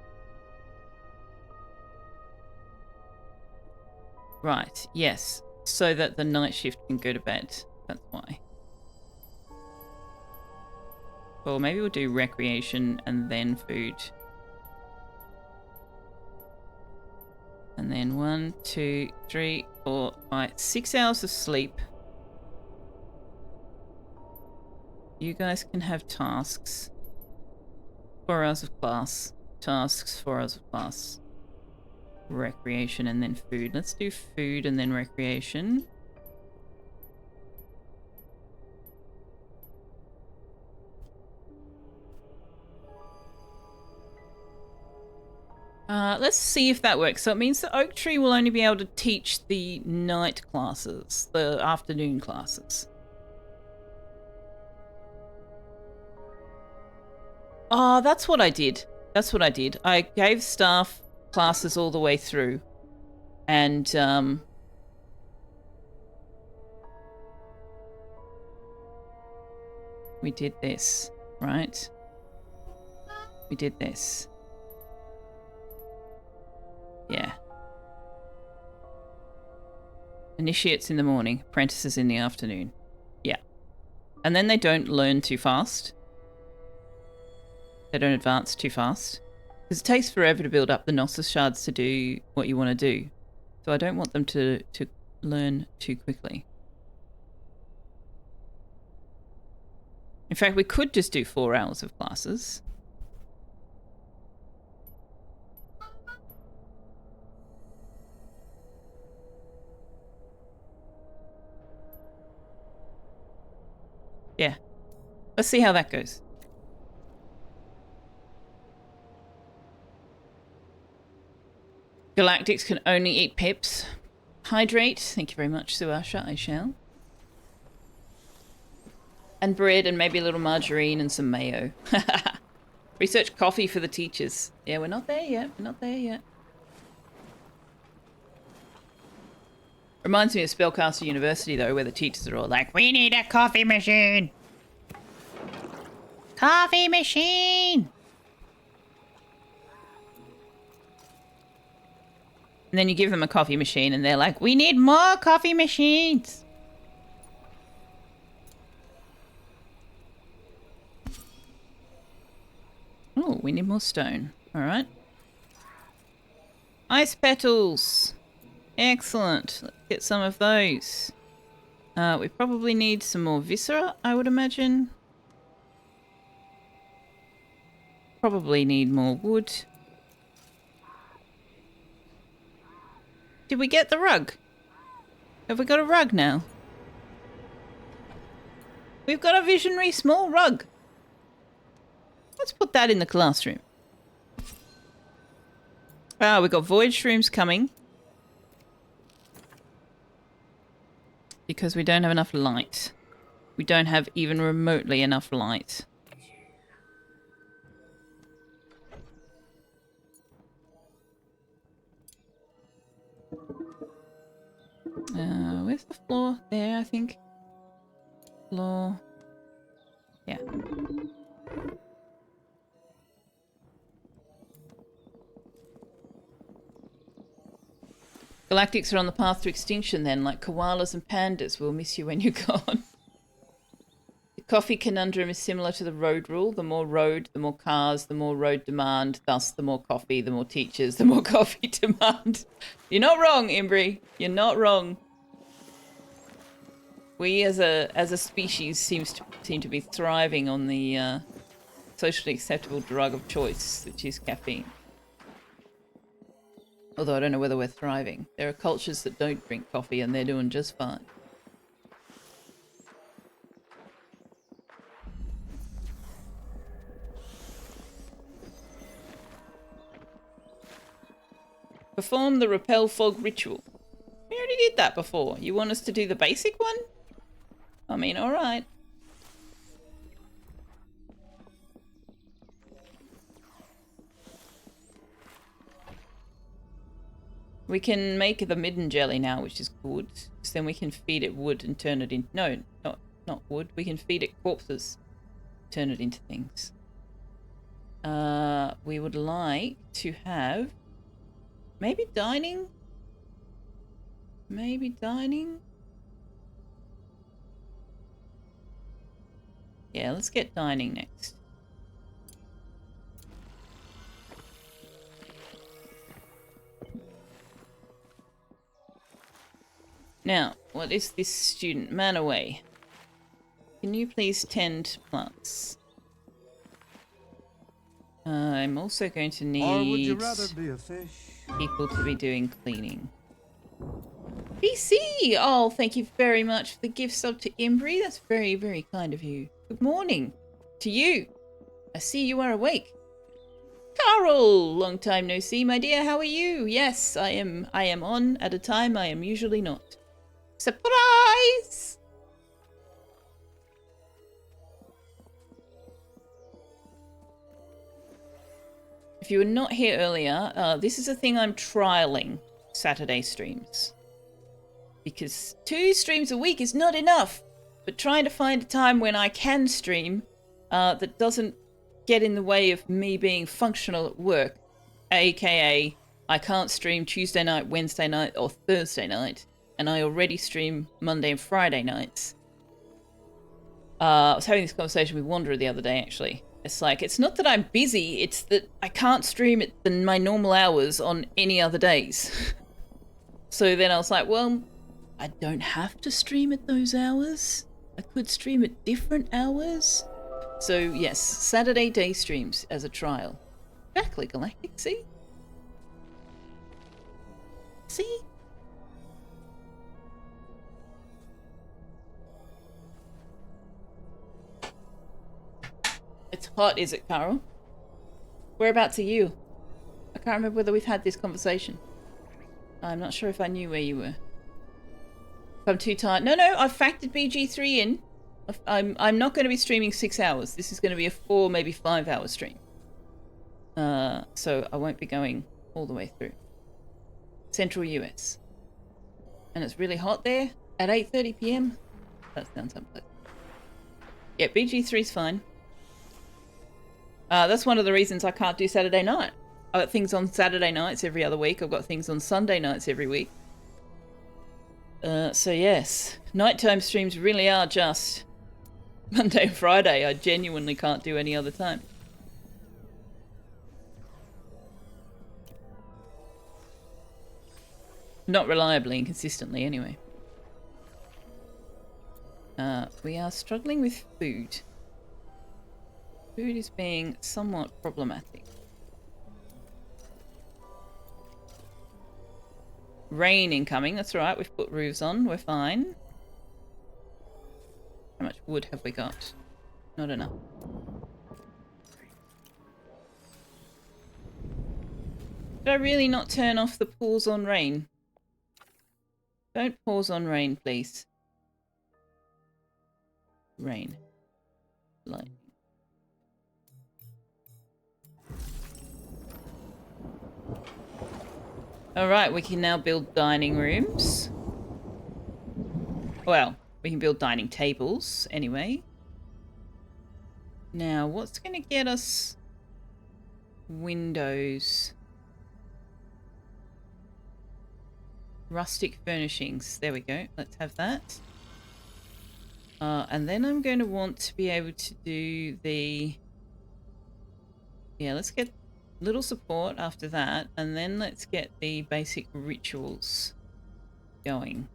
Right, yes. So that the night shift can go to bed. That's why. Or maybe we'll do recreation and then food. And then 1, 2, 3, 4, 5, 6 hours of sleep. You guys can have tasks. 4 hours of class. Tasks, 4 hours of class. Recreation and then food. Let's do food and then recreation. Let's see if that works. So it means the oak tree will only be able to teach the night classes, the afternoon classes. Oh, that's what I did. That's what I did. I gave staff classes all the way through. And, we did this, right? We did this. Yeah. Initiates in the morning, apprentices in the afternoon. Yeah. And then they don't learn too fast. They don't advance too fast. Because it takes forever to build up the Gnosis shards to do what you want to do. So I don't want them to learn too quickly. In fact, we could just do 4 hours of classes. Yeah. Let's see how that goes. Galactics can only eat pips. Hydrate. Thank you very much, Suasha. I shall. And bread and maybe a little margarine and some mayo. Research coffee for the teachers. Yeah, we're not there yet. We're not there yet. Reminds me of Spellcaster University, though, where the teachers are all like, we need a coffee machine. Coffee machine. And then you give them a coffee machine and they're like, we need more coffee machines. Oh, we need more stone. All right. Ice petals. Excellent. Let's get some of those. We probably need some more viscera, I would imagine. Probably need more wood. Did we get the rug? Have we got a rug now? We've got a visionary small rug. Let's put that in the classroom. Ah, we've got void shrooms coming. Because we don't have enough light. We don't have even remotely enough light. Where's the floor? There, I think. Floor. Yeah. Galactics are on the path to extinction then, like koalas and pandas. We'll miss you when you're gone. The coffee conundrum is similar to the road rule. The more road, the more cars, the more road demand. Thus, the more coffee, the more teachers, the more coffee demand. You're not wrong, Imbri. You're not wrong. We as a species seem to be thriving on the socially acceptable drug of choice, which is caffeine. Although I don't know whether we're thriving. There are cultures that don't drink coffee and they're doing just fine. Perform the repel fog ritual. We already did that before. You want us to do the basic one? I mean, alright. We can make the midden jelly now, which is good. So then we can feed it wood and turn it into... No, not wood. We can feed it corpses. Turn it into things. We would like to have... Maybe dining? Maybe dining? Yeah, let's get dining next. Now, what is this student? Manaway. Can you please tend plants? I'm also going to need Or would you rather be a fish? people to be doing cleaning. PC! Oh, thank you very much for the gift sub to Imbri. That's very, very kind of you. Good morning to you. I see you are awake. Carol! Long time no see, my dear. How are you? Yes, I am on at a time I am usually not. Surprise! If you were not here earlier, this is a thing I'm trialing, Saturday streams. Because 2 streams a week is not enough. But trying to find a time when I can stream that doesn't get in the way of me being functional at work. AKA, I can't stream Tuesday night, Wednesday night, or Thursday night. And I already stream Monday and Friday nights. I was having this conversation with Wanderer the other day, actually. It's like, it's not that I'm busy, it's that I can't stream at my normal hours on any other days. So then I was like, well, I don't have to stream at those hours. I could stream at different hours. So yes, Saturday day streams as a trial. Exactly, Galactic, see? See? It's hot, is it, Carol? Whereabouts are you? I can't remember whether we've had this conversation. I'm not sure if I knew where you were. If I'm too tired. No, I've factored BG3 in. I'm not going to be streaming 6 hours. This is going to be a 4, maybe 5 hour stream. So I won't be going all the way through. Central US. And it's really hot there at 8:30 PM. That sounds unpleasant. Yeah, BG3's fine. That's one of the reasons I can't do Saturday night. I've got things on Saturday nights every other week. I've got things on Sunday nights every week. So yes, nighttime streams really are just Monday and Friday. I genuinely can't do any other time. Not reliably and consistently, anyway. We are struggling with food. Food is being somewhat problematic. rain incoming. That's all right. We've put roofs on. We're fine. How much wood have we got? Not enough. Did I really not turn off the pause on rain? Don't pause on rain, please. Rain. Lightning. Alright, we can now build dining rooms. Well, we can build dining tables, anyway. Now, what's going to get us windows? Rustic furnishings. There we go. Let's have that. And then I'm going to want to be able to do the... Yeah, let's get little support after that. And then let's get the basic rituals going.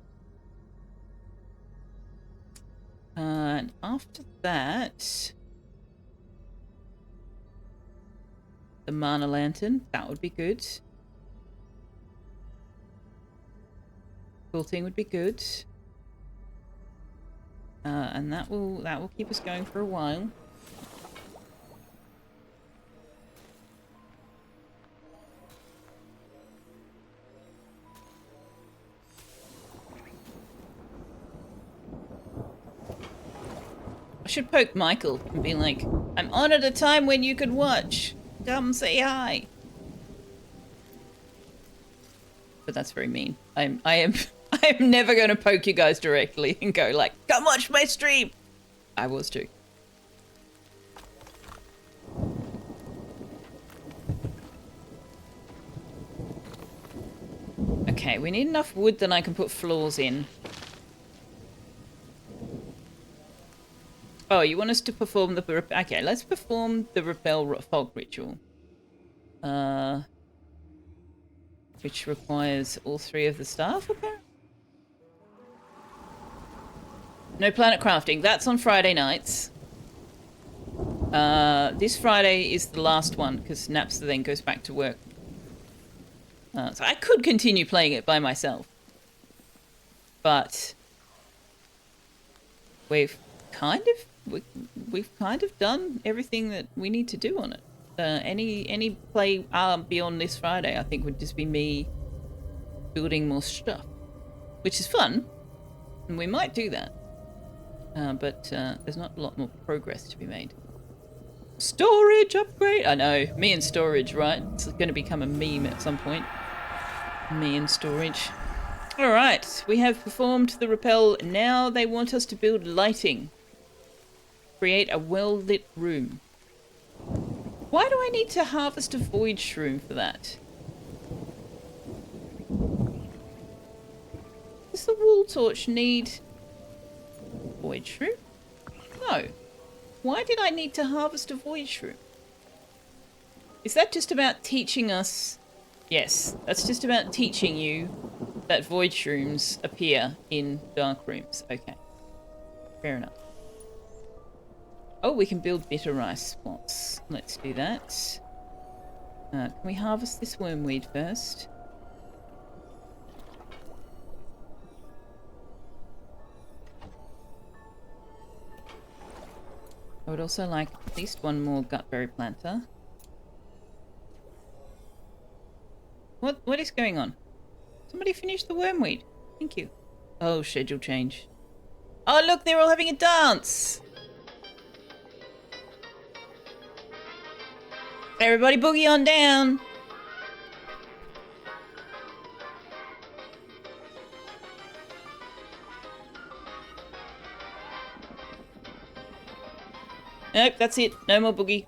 And after that... The mana lantern. That would be good. Quilting would be good. And that will keep us going for a while. I should poke Michael and be like, I'm on at a time when you could watch. Come say hi. But that's very mean. I am never going to poke you guys directly and go like, come watch my stream. I was too. Okay, we need enough wood that I can put floors in. Oh, you want us to perform the... Okay, let's perform the Repel Fog Ritual. Which requires all 3 of the staff, apparently? No planet crafting. That's on Friday nights. This Friday is the last one, because Napster then goes back to work. So I could continue playing it by myself. But... We've kind of done everything that we need to do on it. Any play beyond this Friday, I think, would just be me building more stuff, which is fun, and we might do that. But there's not a lot more progress to be made. Storage upgrade. I know, me and storage, right? It's going to become a meme at some point. Me and storage. All right, we have performed the repel. Now they want us to build lighting. Create a well-lit room. Why do I need to harvest a void shroom for that? Does the wall torch need void shroom? No. Why did I need to harvest a void shroom? Is that just about teaching us? Yes, that's just about teaching you that void shrooms appear in dark rooms. Okay. Fair enough. Oh, we can build bitter rice spots. Let's do that. Can we harvest this wormweed first? I would also like at least one more gutberry planter. What is going on? Somebody finish the wormweed. Thank you. Oh, schedule change. Oh, look, they're all having a dance. Everybody boogie on down. Nope, that's it. No more boogie.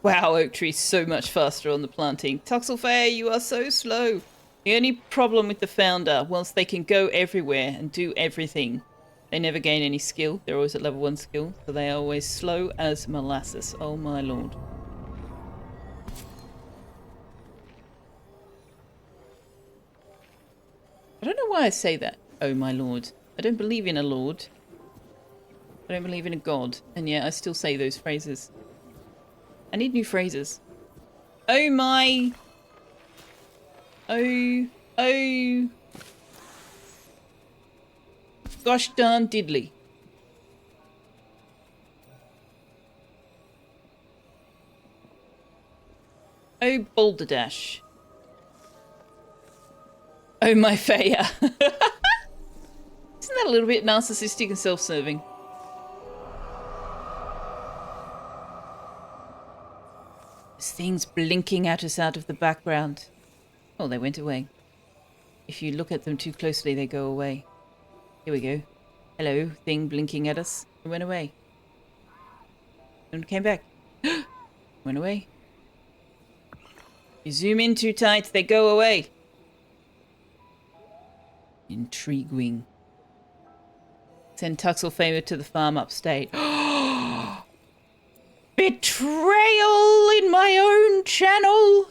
Wow, oak tree's so much faster on the planting. Selfeya, you are so slow. The only problem with the founder, whilst they can go everywhere and do everything, they never gain any skill. They're always at level 1 skill, so they are always slow as molasses. Oh my lord. I don't know why I say that. Oh my lord. I don't believe in a lord. I don't believe in a god, and yet I still say those phrases. I need new phrases. Oh my. Oh. Gosh darn diddly. Oh boulder dash. Oh my Feya. Isn't that a little bit narcissistic and self-serving? There's things blinking at us out of the background. Oh, they went away. If you look at them too closely, they go away. Here we go. Hello, thing blinking at us. It went away. And came back. Went away. You zoom in too tight, they go away. Intriguing. Send Selfeya to the farm upstate. Betrayal in my own channel.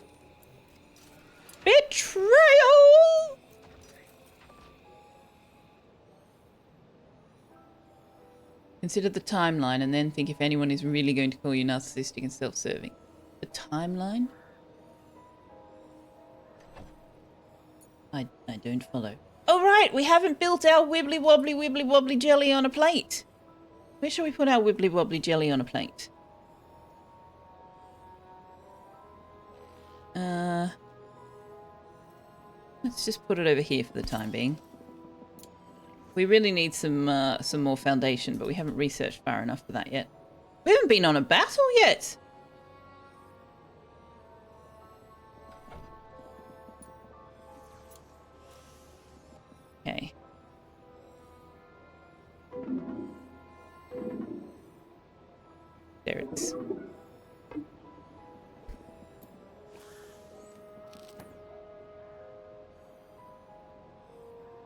Betrayal. Consider the timeline and then think if anyone is really going to call you narcissistic and self-serving. The timeline? I don't follow. Oh right, we haven't built our wibbly wobbly jelly on a plate. Where shall we put our wibbly wobbly jelly on a plate? Let's just put it over here for the time being. We really need some more foundation, but we haven't researched far enough for that yet. We haven't been on a battle yet. Okay. There it is.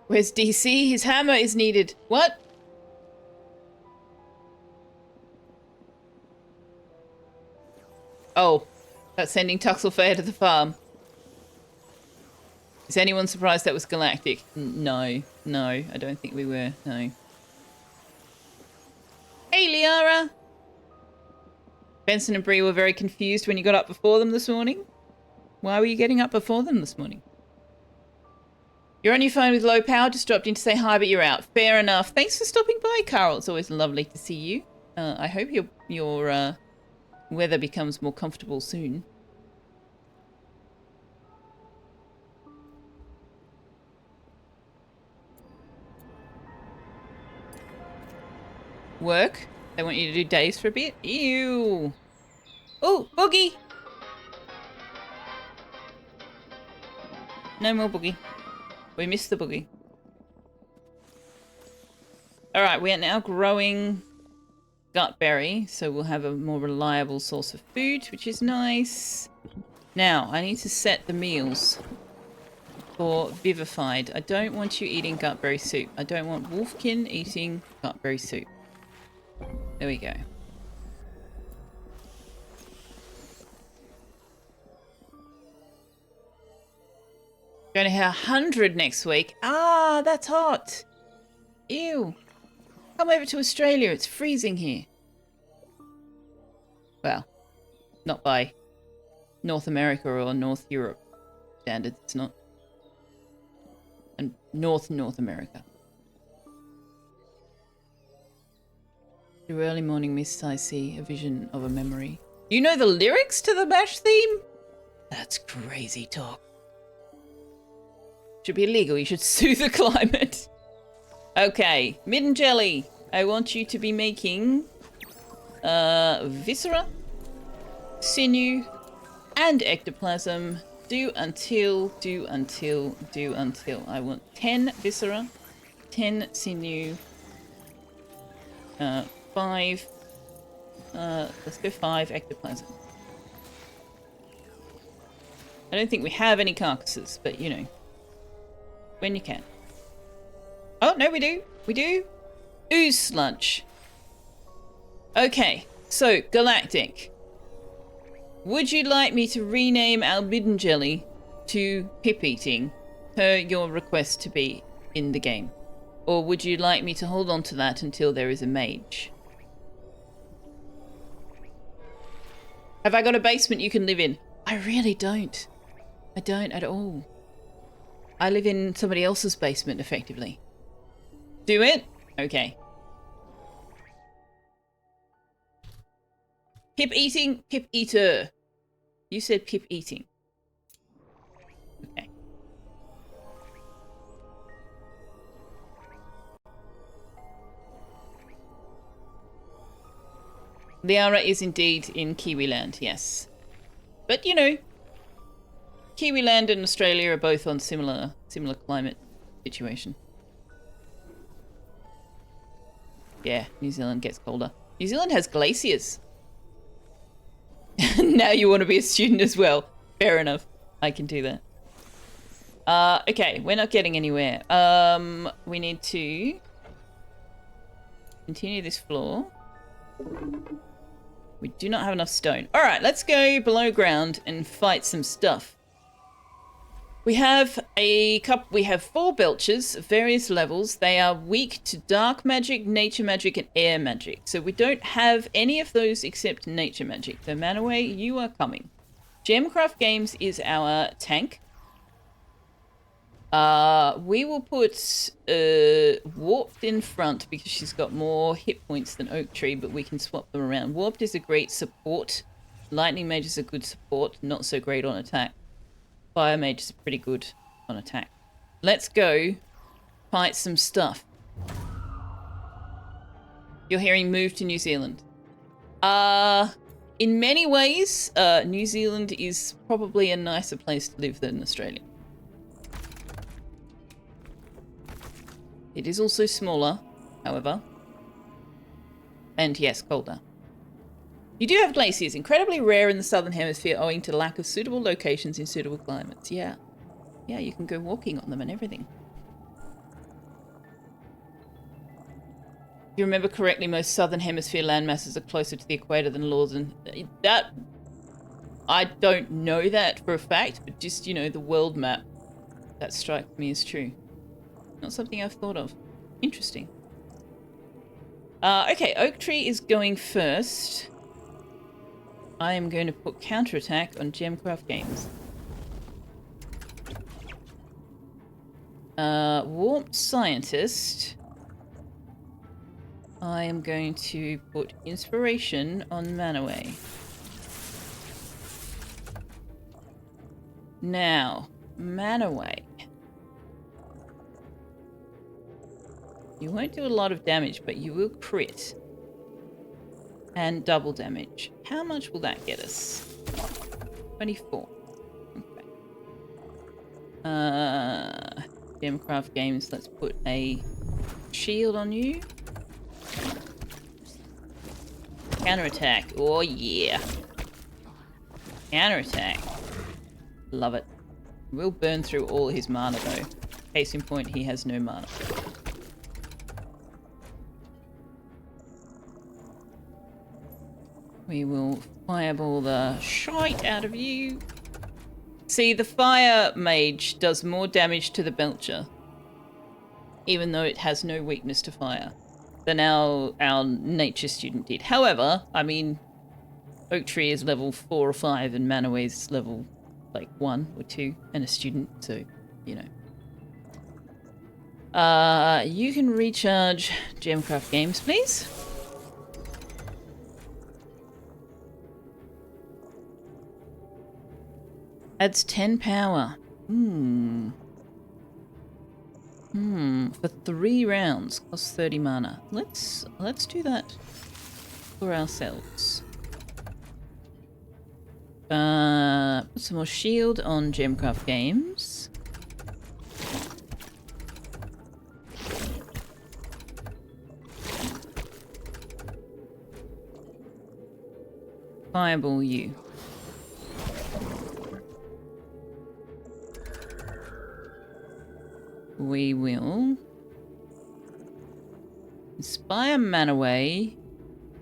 Where's DC? His hammer is needed. What? Oh, that's sending Selfeya to the farm. Is anyone surprised that was galactic? No, I don't think we were. No. Hey, Liara! Benson and Bree were very confused when you got up before them this morning. Why were you getting up before them this morning? You're on your phone with low power, just dropped in to say hi, but you're out. Fair enough. Thanks for stopping by, Carl. It's always lovely to see you. I hope your weather becomes more comfortable soon. Work? They want you to do days for a bit? Ew. Oh, boogie! No more boogie. We missed the boogie. Alright, we are now growing gutberry, so we'll have a more reliable source of food, which is nice. Now, I need to set the meals for Vivified. I don't want you eating gutberry soup. I don't want Wolfkin eating gutberry soup. There we go. Going to hit 100 next week. Ah, that's hot. Ew. Come over to Australia. It's freezing here. Well, not by North America or North Europe standards. It's not. And North America. Through early morning mist, I see a vision of a memory. You know the lyrics to the MASH theme? That's crazy talk. Should be illegal. You should sue the climate. Okay, midden jelly. I want you to be making viscera, sinew, and ectoplasm. Do until. I want 10 viscera, 10 sinew, 5. Let's go 5 ectoplasm. I don't think we have any carcasses, but you know. When you can. Oh, no, we do. We do. Ooze sludge. Okay, so Galactic. Would you like me to rename our midden jelly to pip eating per your request to be in the game? Or would you like me to hold on to that until there is a mage? Have I got a basement you can live in? I really don't. I don't at all. I live in somebody else's basement, effectively. Do it? Okay. Pip eating? Pip eater. You said pip eating. Okay. Liara is indeed in Kiwiland, yes. But, you know, Kiwiland and Australia are both on similar climate situation. Yeah, New Zealand gets colder. New Zealand has glaciers. Now you want to be a student as well. Fair enough. I can do that. Okay, we're not getting anywhere. We need to continue this floor. We do not have enough stone. All right, let's go below ground and fight some stuff. We have 4 belchers of various levels. They are weak to dark magic, nature magic, and air magic. So we don't have any of those except nature magic. So Manaway, you are coming. Gemcraft Games is our tank. We will put Warped in front because she's got more hit points than Oak Tree, but we can swap them around. Warped is a great support. Lightning Mage is a good support, not so great on attack. Fire Mage is pretty good on attack. Let's go fight some stuff. You're hearing move to New Zealand. In many ways, New Zealand is probably a nicer place to live than Australia. It is also smaller, however. And yes, colder. You do have glaciers, incredibly rare in the southern hemisphere owing to lack of suitable locations in suitable climates. Yeah. Yeah, you can go walking on them and everything. If you remember correctly, most southern hemisphere landmasses are closer to the equator than northern. That... I don't know that for a fact, but just, you know, the world map. That strikes me as true. Not something I've thought of. Interesting. Okay, Oak Tree is going first. I am going to put counterattack on Gemcraft Games. Warp Scientist. I am going to put Inspiration on Manaway. Now, Manaway. You won't do a lot of damage, but you will crit. And double damage. How much will that get us? 24. Okay. Gemcraft Games, let's put a shield on you. Counterattack. Oh yeah. Counterattack. Love it. We'll burn through all his mana though. Case in point, he has no mana. We will fireball the shite out of you. See, the fire mage does more damage to the belcher, even though it has no weakness to fire, than our nature student did. However, I mean, Oak Tree is level 4 or 5 and Manaway's level like 1 or 2 and a student, so, you know. You can recharge Gemcraft Games, please. Adds 10 power. For 3 rounds, costs 30 mana. Let's do that for ourselves. Put some more shield on Gemcraft Games. Fireball you. We will inspire Manaway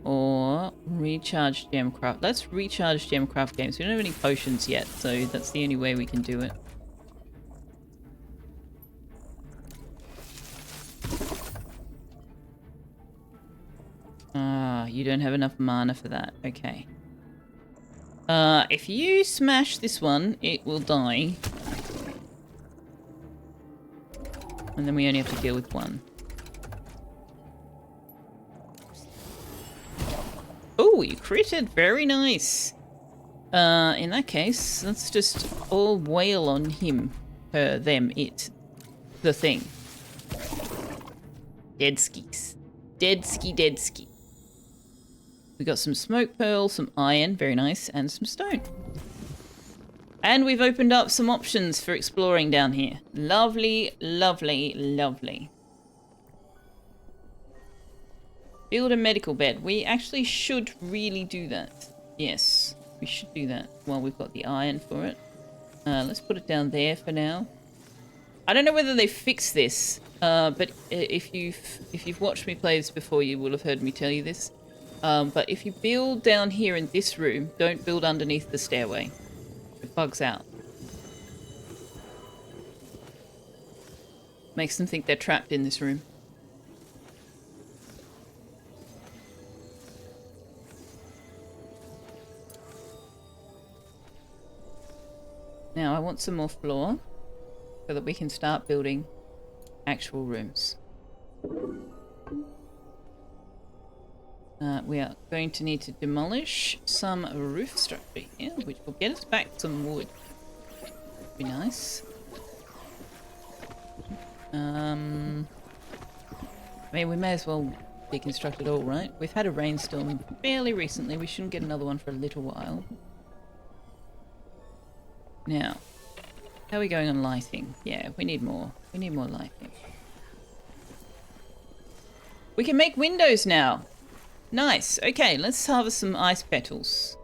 or recharge Gemcraft. Let's recharge Gemcraft Games. We don't have any potions yet, so that's the only way we can do it. Ah, you don't have enough mana for that. Okay. If you smash this one, it will die. And then we only have to deal with one. Oh, you critted. Very nice. In that case, let's just all wail on him. Her, them, it. The thing. Dead skis. Dead ski, dead ski. We got some smoke pearl, some iron, very nice, and some stone. And we've opened up some options for exploring down here. Lovely, lovely, lovely. Build a medical bed. We actually should really do that. Yes, we should do that while we've got the iron for it. Let's put it down there for now. I don't know whether they fixed this, but if you've watched me play this before, you will have heard me tell you this. But if you build down here in this room, don't build underneath the stairway. It bugs out. Makes them think they're trapped in this room. Now I want some more floor so that we can start building actual rooms. We are going to need to demolish some roof structure here, which will get us back some wood. Be nice. I mean, we may as well deconstruct it all, right? We've had a rainstorm fairly recently. We shouldn't get another one for a little while. Now, how are we going on lighting? Yeah, we need more. We need more lighting. We can make windows now. Nice. Okay, let's harvest some ice petals.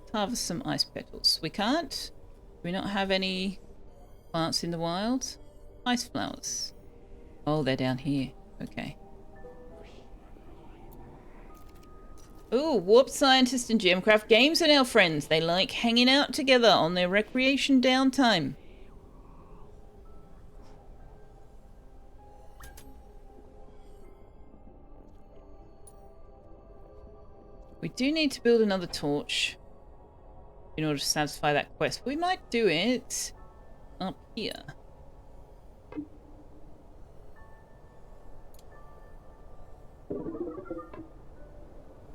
Let's harvest some ice petals. We can't. Do we not have any plants in the wild? Ice flowers. Oh, they're down here. Okay. Ooh, Warp Scientist and Gemcraft Games are now friends. They like hanging out together on their recreation downtime. We do need to build another torch in order to satisfy that quest. We might do it up here.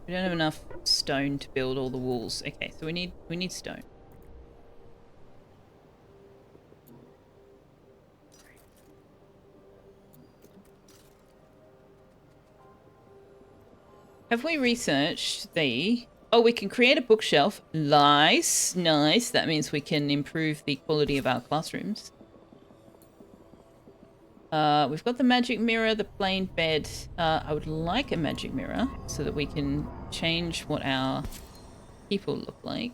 We don't have enough stone to build all the walls. Okay, so we need stone. Have we researched the... Oh, we can create a bookshelf. Nice, nice. That means we can improve the quality of our classrooms. We've got the magic mirror, the plain bed. I would like a magic mirror so that we can change what our people look like.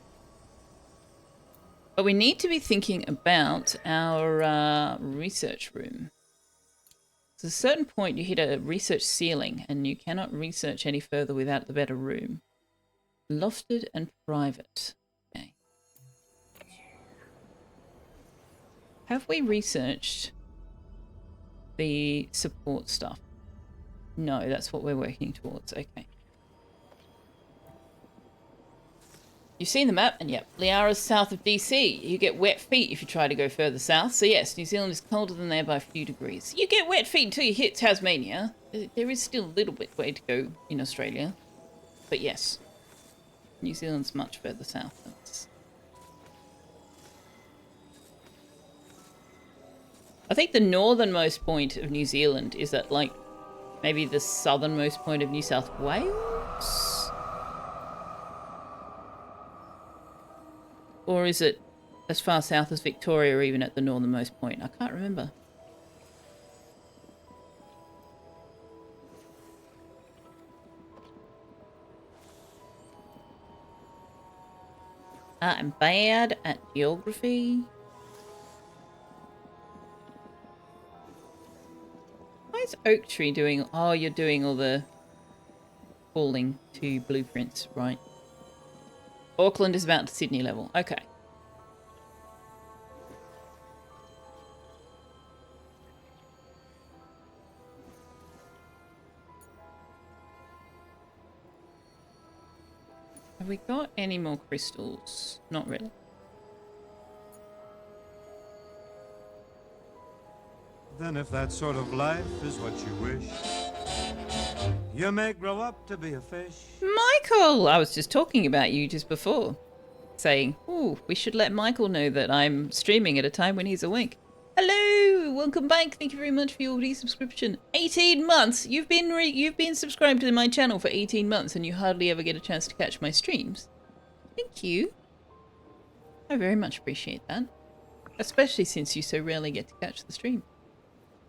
But we need to be thinking about our research room. At a certain point, you hit a research ceiling and you cannot research any further without the better room. Lofted and private. Okay. Have we researched the support stuff? No, that's what we're working towards. Okay. You've seen the map, and yep, Liara's south of DC. You get wet feet if you try to go further south. So yes, New Zealand is colder than there by a few degrees. You get wet feet until you hit Tasmania. There is still a little bit way to go in Australia. But yes, New Zealand's much further south than us. I think the northernmost point of New Zealand is at, like, maybe the southernmost point of New South Wales? Or is it as far south as Victoria or even at the northernmost point? I can't remember. I'm bad at geography. Why is Oak Tree doing... Oh, you're doing all the falling to blueprints, right? Auckland is about Sydney level. Okay. Have we got any more crystals? Not really. Then if that sort of life is what you wish, you may grow up to be a fish. Michael! I was just talking about you just before. Saying, ooh, we should let Michael know that I'm streaming at a time when he's awake. Hello! Welcome back. Thank you very much for your resubscription. 18 months! You've been subscribed to my channel for 18 months and you hardly ever get a chance to catch my streams. Thank you. I very much appreciate that. Especially since you so rarely get to catch the stream.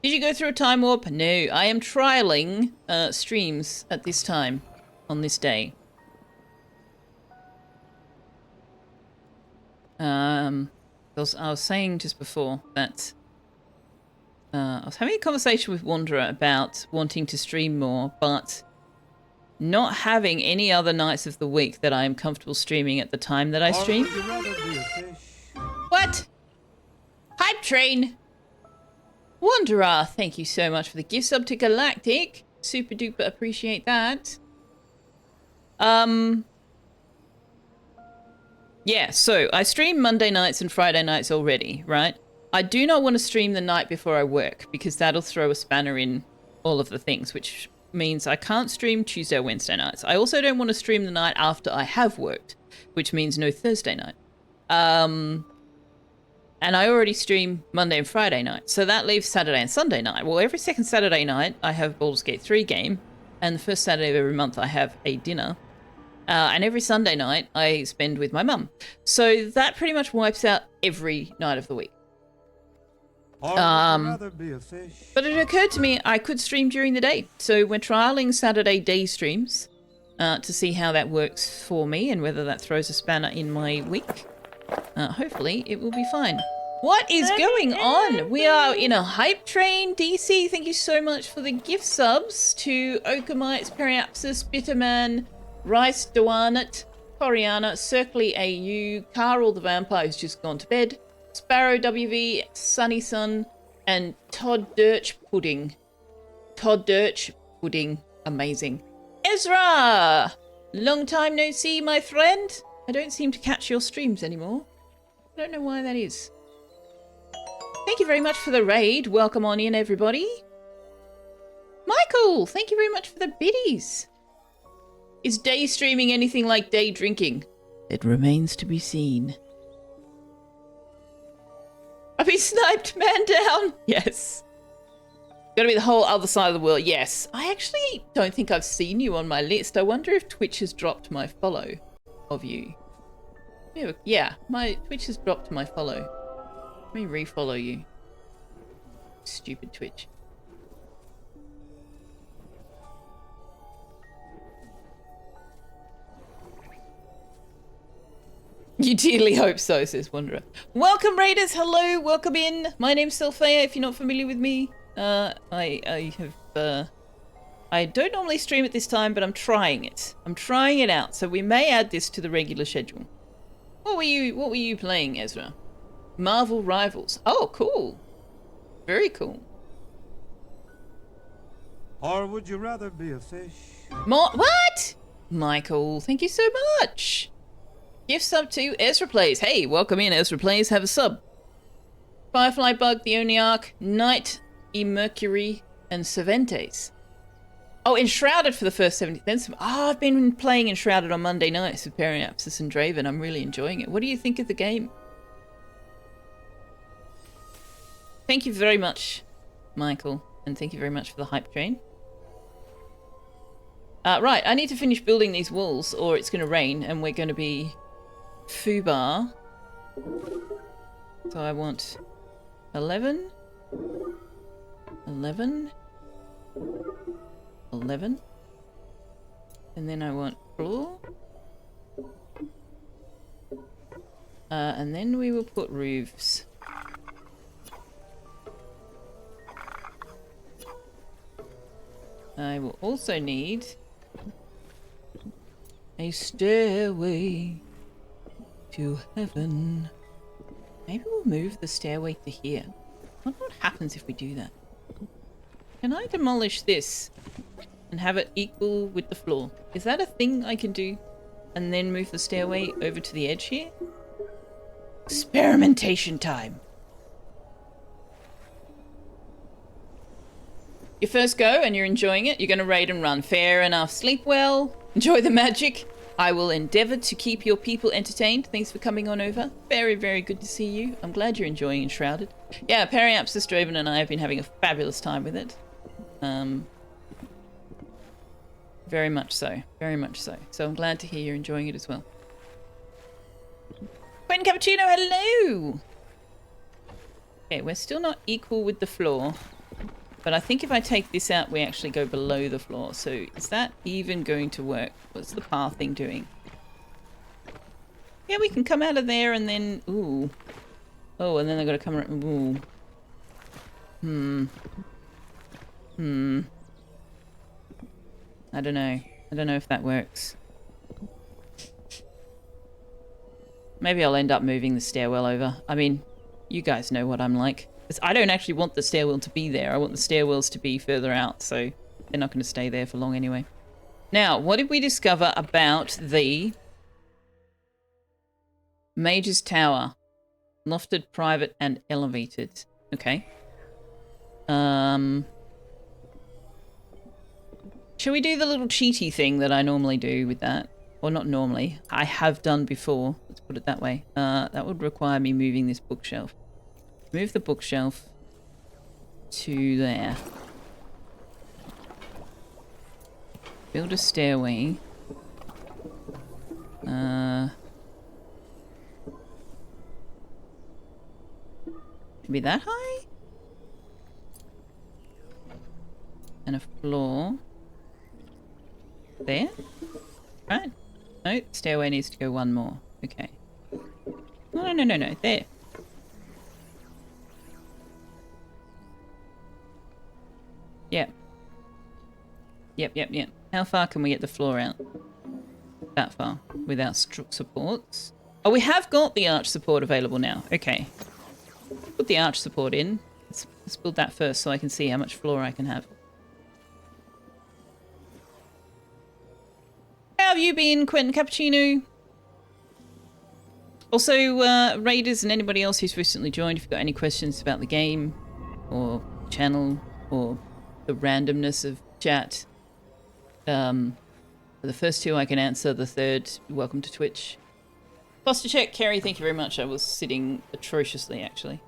Did you go through a time warp? No, I am trialing streams at this time, on this day. I was saying just before that I was having a conversation with Wanderer about wanting to stream more, but not having any other nights of the week that I am comfortable streaming at the time that I stream. Or would you rather be a fish? What? Hype train! Wanderer, thank you so much for the gift sub to Galactic. Super duper appreciate that. Yeah, so I stream Monday nights and Friday nights already, right? I do not want to stream the night before I work because that'll throw a spanner in all of the things, which means I can't stream Tuesday or Wednesday nights. I also don't want to stream the night after I have worked, which means no Thursday night. And I already stream Monday and Friday night, so that leaves Saturday and Sunday night. Well, every second Saturday night, I have Baldur's Gate 3 game, and the first Saturday of every month, I have a dinner. And every Sunday night, I spend with my mum. So that pretty much wipes out every night of the week. Or would you rather be a fish? But it occurred to me I could stream during the day. So we're trialing Saturday day streams to see how that works for me and whether that throws a spanner in my week. Hopefully it will be fine. What is going on? We are in a hype train. DC, thank you so much for the gift subs to Okamites, Periapsis, Bitterman, Rice Dwanit, Coriana, Circly AU, Carl the Vampire who's just gone to bed, Sparrow WV, Sunny Sun, and Todd Dirch Pudding. Todd Dirch Pudding. Amazing. Ezra! Long time no see, my friend. I don't seem to catch your streams anymore. I don't know why that is. Thank you very much for the raid. Welcome on in, everybody. Michael, thank you very much for the biddies. Is day streaming anything like day drinking? It remains to be seen. I've been sniped, man down. Yes. Gotta be the whole other side of the world. Yes. I actually don't think I've seen you on my list. I wonder if Twitch has dropped my follow of you. Yeah, my Twitch has dropped my follow. Let me refollow you. Stupid Twitch. You dearly hope so, says Wanderer. Welcome, Raiders. Hello, welcome in. My name's Selfeya, if you're not familiar with me. I don't normally stream at this time, but I'm trying it. I'm trying it out, so we may add this to the regular schedule. What were you playing, Ezra? Marvel Rivals. Oh, cool. Very cool. Or would you rather be a fish? What? Michael, thank you so much. Gift sub to Ezra Plays. Hey, welcome in, Ezra Plays. Have a sub. Firefly Bug, The Oniarch, Knight, Mercury, and Cervantes. Oh, Enshrouded for the first 70. Then some. Oh, I've been playing Enshrouded on Monday nights with Periapsis and Draven. I'm really enjoying it. What do you think of the game? Thank you very much, Michael, and thank you very much for the hype train. Right, I need to finish building these walls, or it's going to rain, and we're going to be foobar. So I want 11, 11, 11, and then I want floor, and then we will put roofs. I will also need a stairway to heaven. Maybe we'll move the stairway to here. I wonder what happens if we do that. Can I demolish this and have it equal with the floor? Is that a thing I can do? and then move the stairway over to the edge here. Experimentation time. Your first go and you're enjoying it. You're going to raid and run. Fair enough. Sleep well. Enjoy the magic. I will endeavour to keep your people entertained. Thanks for coming on over. Very, very good to see you. I'm glad you're enjoying Enshrouded. Yeah, Periapsis, Draven and I have been having a fabulous time with it. Very much so. Very much so. So I'm glad to hear you're enjoying it as well. Quentin Cappuccino, hello! Okay, we're still not equal with the floor. But I think if I take this out, we actually go below the floor. So is that even going to work? What's the pathing doing? Yeah, we can come out of there and then... Ooh. Oh, and then they've got to come around... Ooh. I don't know. I don't know if that works. Maybe I'll end up moving the stairwell over. I mean, you guys know what I'm like. I don't actually want the stairwell to be there. I want the stairwells to be further out, so they're not going to stay there for long anyway. Now, what did we discover about the Mage's Tower? Lofted, private, and elevated. Okay. Shall we do the little cheaty thing that I normally do with that? Or not normally. I have done before. Let's put it that way. That would require me moving this bookshelf. Move the bookshelf to there. Build a stairway. Maybe that high? And a floor. There? Right. No, stairway needs to go one more. Okay. No. There. Yep. Yep. How far can we get the floor out? That far. Without supports. Oh, we have got the arch support available now. Okay. Put the arch support in. Let's build that first so I can see how much floor I can have. How have you been, Quentin Cappuccino? Also, Raiders and anybody else who's recently joined, if you've got any questions about the game or channel or the randomness of chat, the first two I can answer, the third, welcome to Twitch. Posture check, Kerry, thank you very much. I was sitting atrociously, actually.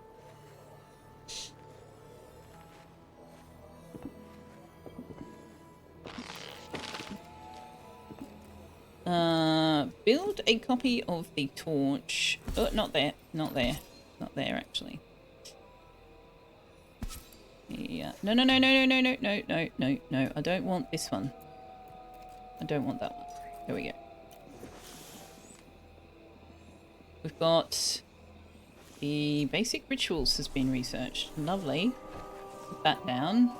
Build a copy of the torch. Oh, not there, actually. Yeah. No. I don't want this one. I don't want that one. There we go. We've got the basic rituals has been researched. Lovely. Put that down.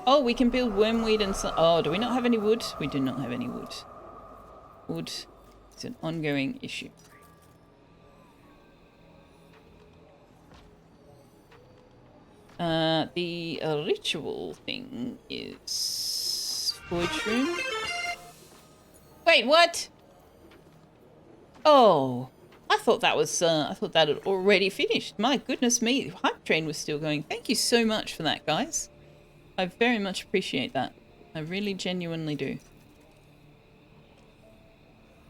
Oh, we can build wormweed and so. Oh, do we not have any wood? We do not have any wood. Wood is an ongoing issue. The ritual thing is Void Room. Wait, what? Oh, I thought that had already finished. My goodness me, the hype train was still going. Thank you so much for that, guys. I very much appreciate that. I really genuinely do.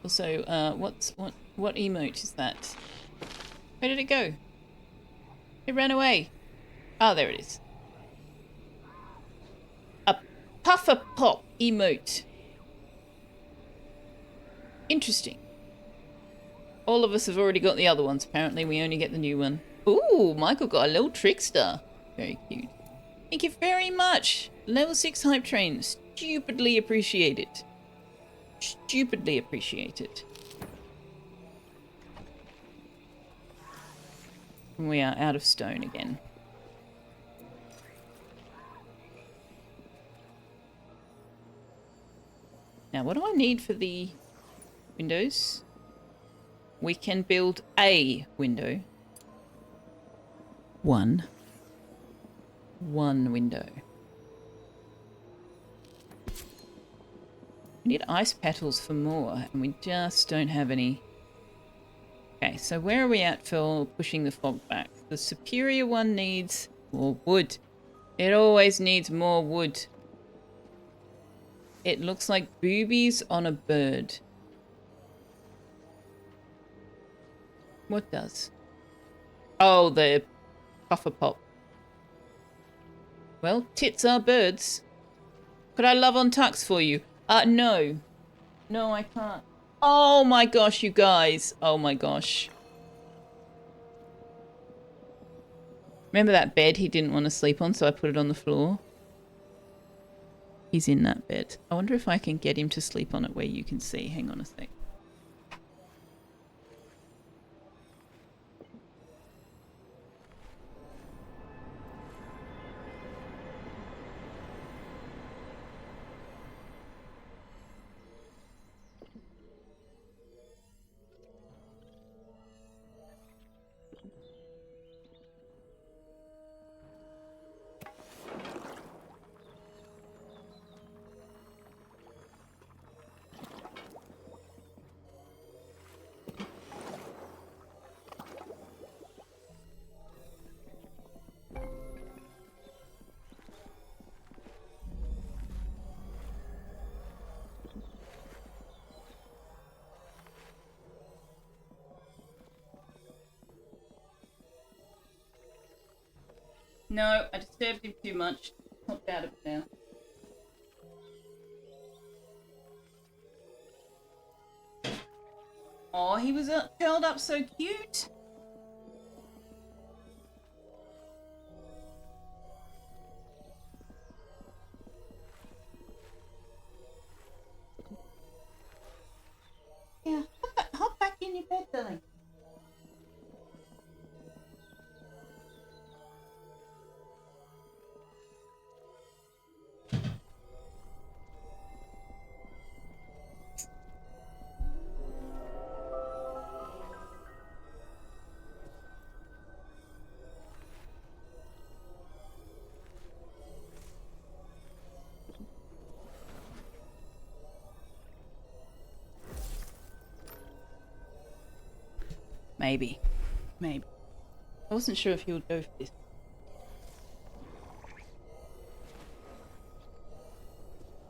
Also, what emote is that? Where did it go? It ran away. Oh, there it is. A puffer pop emote. Interesting. All of us have already got the other ones. Apparently, we only get the new one. Ooh, Michael got a little trickster. Very cute. Thank you very much. Level 6 hype train. Stupidly appreciated. Stupidly appreciated. And we are out of stone again. Now, what do I need for the windows? We can build a window. One window. We need ice petals for more, and we just don't have any. Okay, so where are we at for pushing the fog back? The superior one needs more wood. It always needs more wood. It looks like boobies on a bird. What does? Oh, the puffer pop. Well, tits are birds. Could I love on tux for you? No. No, I can't. Oh my gosh, you guys. Oh my gosh. Remember that bed he didn't want to sleep on, so I put it on the floor? He's in that bed. I wonder if I can get him to sleep on it where you can see. Hang on a sec. No, I disturbed him too much. Popped out of it now. Oh, he was curled up so cute. Yeah, hop back in your bed, darling. Maybe. Maybe. I wasn't sure if he would go for this.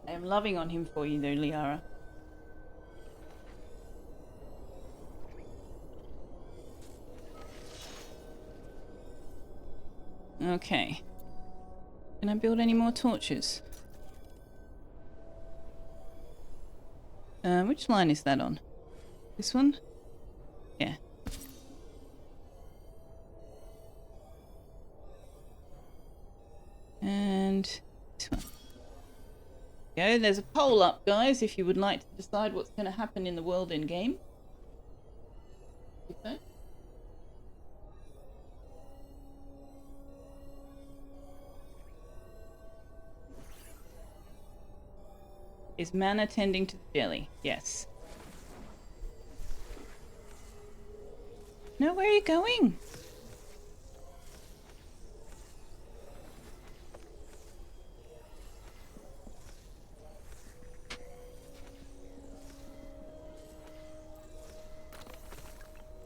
I am loving on him for you though, Liara. Okay. Can I build any more torches? Which line is that on? This one? Yeah. And this one. Go. There's a poll up, guys, if you would like to decide what's going to happen in the world in game. Okay. Is mana tending to the jelly? Yes. No, where are you going?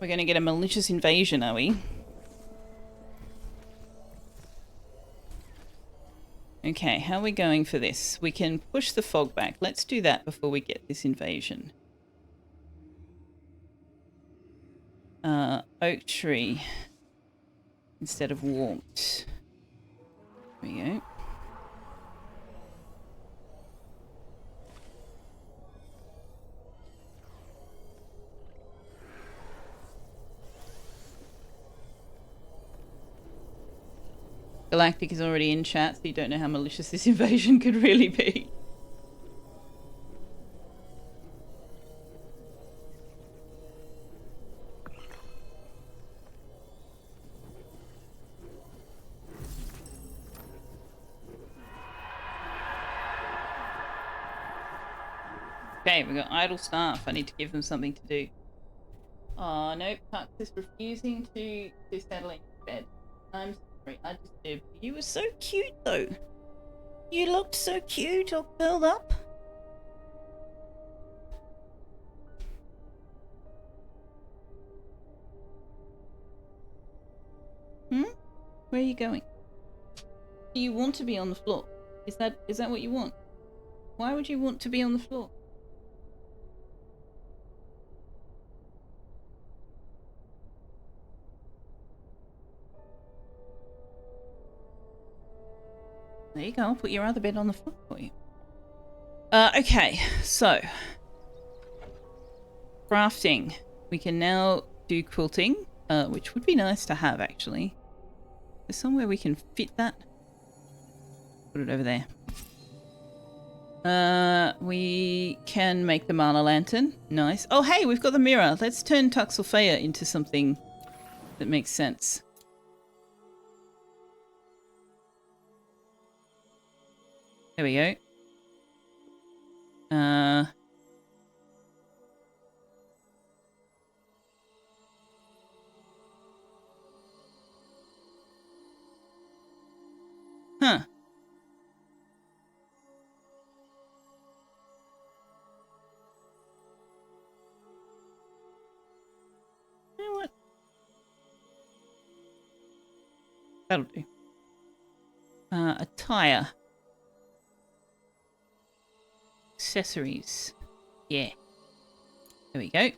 We're going to get a malicious invasion, are we? Okay, how are we going for this? We can push the fog back. Let's do that before we get this invasion. Oak tree instead of warped. There we go. Galactic is already in chat, so you don't know how malicious this invasion could really be. Okay, we've got idle staff. I need to give them something to do. Oh, nope. Tux is refusing to settle in bed. I'm sorry, I disturbed you. You were so cute, though. You looked so cute, all curled up. Hmm? Where are you going? Do you want to be on the floor? Is that what you want? Why would you want to be on the floor? There you go. I'll put your other bed on the floor for you. Okay, so crafting. We can now do quilting, which would be nice to have actually. There's somewhere we can fit that. Put it over there. We can make the mana lantern. Nice. Oh, hey, we've got the mirror. Let's turn Selfeya into something that makes sense. There we go. Huh. You know what? That'll do. Attire. Accessories. Yeah. There we go.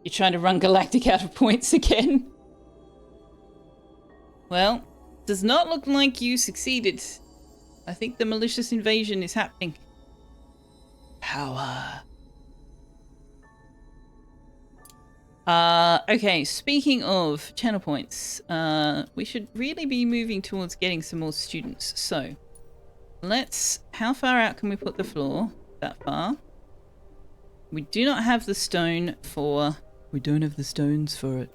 You're trying to run Galactic out of points again? Well, does not look like you succeeded. I think the malicious invasion is happening. Power. Okay, speaking of channel points, we should really be moving towards getting some more students. So, how far out can we put the floor? That far. We do not have the stone for... We don't have the stones for it.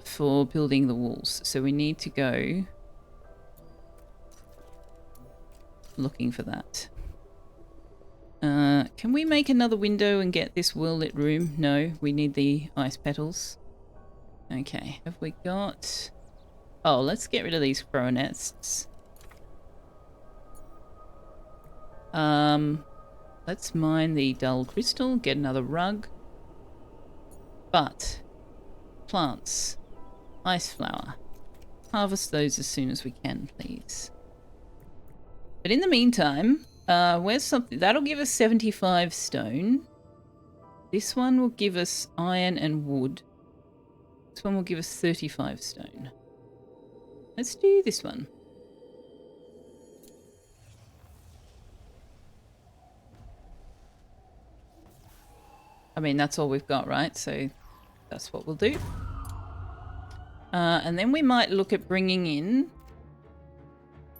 For building the walls. So we need to go looking for that. Can we make another window and get this well-lit room? No, we need the ice petals. Okay, have we got... Oh, let's get rid of these crow nests. Let's mine the dull crystal, get another rug. But, plants, ice flower. Harvest those as soon as we can, please. But in the meantime, where's something... That'll give us 75 stone. This one will give us iron and wood. This one will give us 35 stone. Let's do this one. I mean, that's all we've got, right? So that's what we'll do. And then we might look at bringing in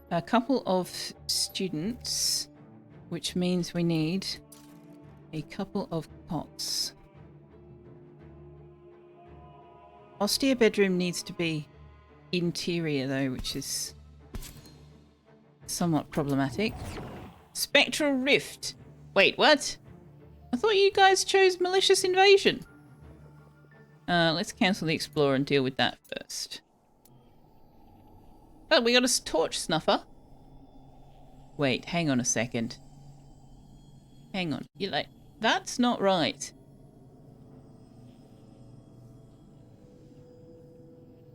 a couple of students, which means we need a couple of cots. Austere bedroom needs to be interior though, which is somewhat problematic. Spectral Rift. Wait, what? I thought you guys chose malicious invasion. Let's cancel the explorer and deal with that first. Oh, we got a torch snuffer. Wait, hang on a second. Hang on. You're like, that's not right.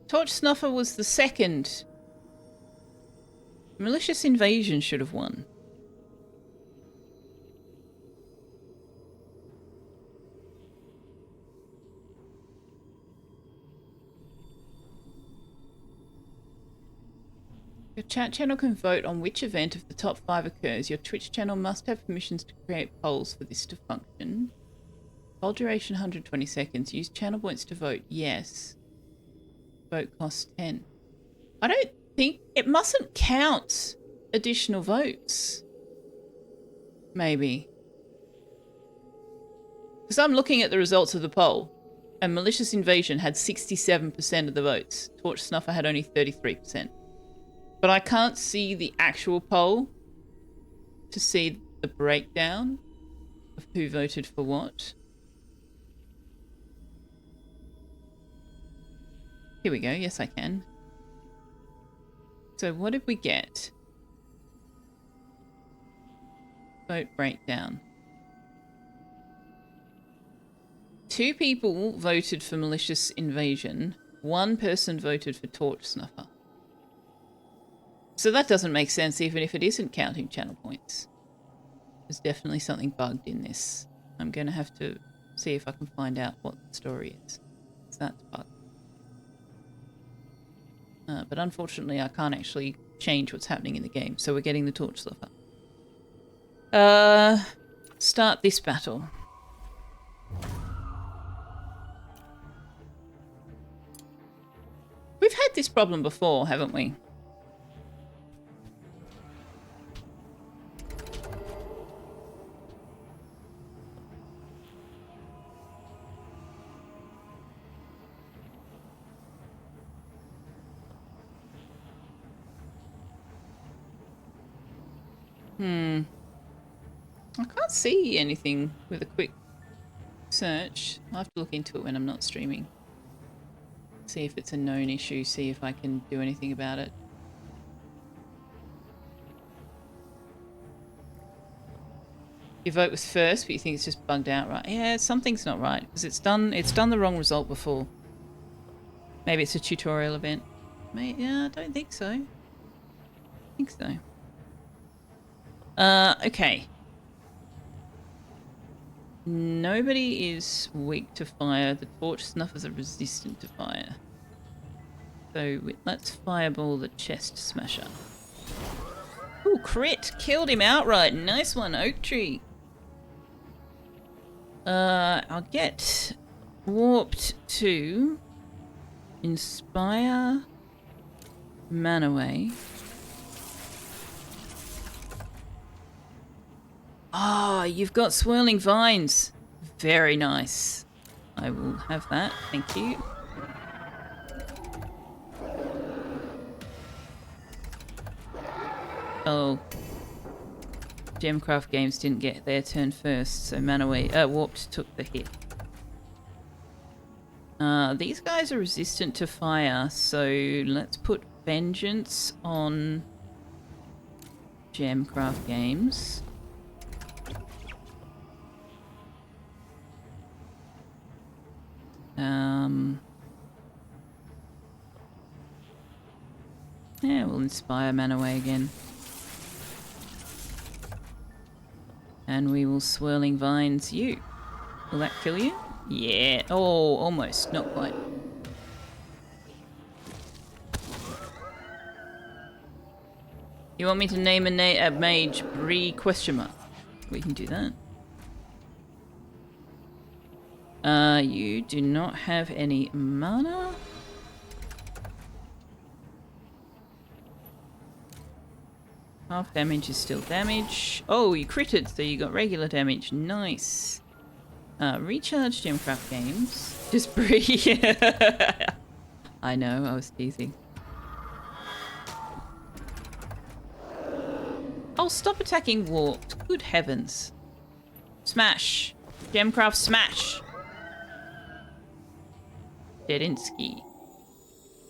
Torch snuffer was the second. Malicious invasion should have won. Your chat channel can vote on which event of the top 5 occurs. Your Twitch channel must have permissions to create polls for this to function. Poll duration 120 seconds. Use channel points to vote. Yes. Vote costs 10. I don't think... It mustn't count additional votes. Maybe. Because I'm looking at the results of the poll. And Malicious Invasion had 67% of the votes. Torch Snuffer had only 33%. But I can't see the actual poll to see the breakdown of who voted for what. Here we go. Yes, I can. So what did we get? Vote breakdown. 2 people voted for malicious invasion. 1 person voted for torch snuffer. So that doesn't make sense even if it isn't counting channel points. There's definitely something bugged in this. I'm going to have to see if I can find out what the story is. So that's bugged. But unfortunately I can't actually change what's happening in the game. So we're getting the torch snuffer. Start this battle. We've had this problem before, haven't we? I can't see anything with a quick search. I'll have to look into it when I'm not streaming. See if it's a known issue, see if I can do anything about it. Your vote was first, but you think it's just bugged out, right? Yeah, something's not right, because it's done the wrong result before. Maybe it's a tutorial event. Yeah, I don't think so. I think so. Okay. Nobody is weak to fire. The torch snuffers are resistant to fire. So let's fireball the chest smasher. Ooh, crit! Killed him outright. Nice one, Oak Tree. I'll get warped to inspire Manaway. Ah, you've got swirling vines. Very nice. I will have that. Thank you. Oh. Gemcraft Games didn't get their turn first, so Manaway, Warped took the hit. These guys are resistant to fire, so let's put Vengeance on Gemcraft Games. Yeah, we'll inspire Manaway again. And we will Swirling Vines you. Will that kill you? Yeah. Oh, almost. Not quite. You want me to name a mage Bree question mark? We can do that. You do not have any mana? Half damage is still damage. Oh, you critted, so you got regular damage. Nice. Recharge Gemcraft Games. Just Bree. I know, I was teasing. Oh, stop attacking Warped. Good heavens. Smash. Gemcraft smash. Dedinsky.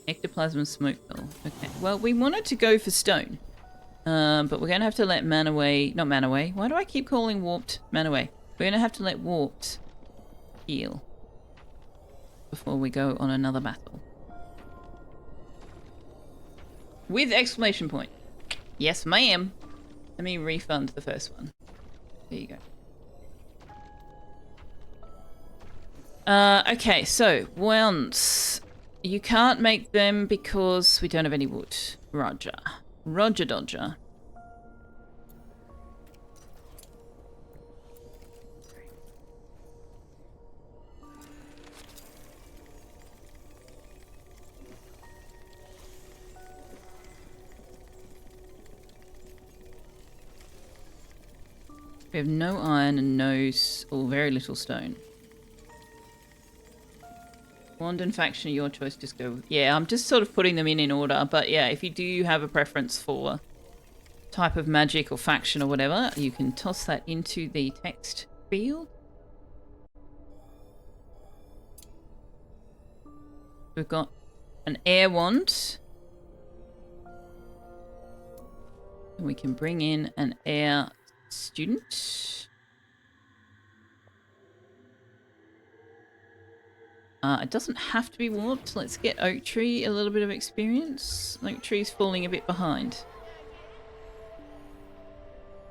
Ectoplasm smoke bell. Okay, well, we wanted to go for stone. But we're going to have to let Manaway... Not Manaway. Why do I keep calling Warped Manaway? We're going to have to let Warped heal before we go on another battle. With exclamation point. Yes, ma'am. Let me refund the first one. There you go. Okay, so wands. You can't make them because we don't have any wood. Roger. Roger Dodger. We have no iron and no, or very little stone. Wand and faction, your choice, just go. Yeah, I'm just sort of putting them in order, but yeah, if you do have a preference for type of magic or faction or whatever, you can toss that into the text field. We've got an air wand. And we can bring in an air student. It doesn't have to be warped. Let's get Oak Tree a little bit of experience. Oak Tree's falling a bit behind.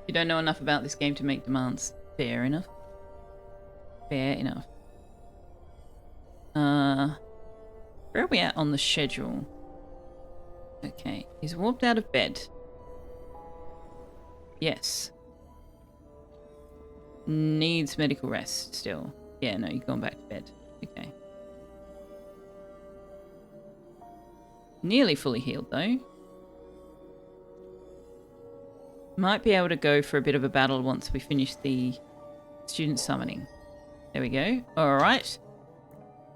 You don't know enough about this game to make demands. Fair enough. Fair enough. Where are we at on the schedule? Okay, he's warped out of bed. Yes. Needs medical rest still. Yeah, no, you've gone back to bed. Okay. Nearly fully healed, though. Might be able to go for a bit of a battle once we finish the student summoning. There we go. Alright.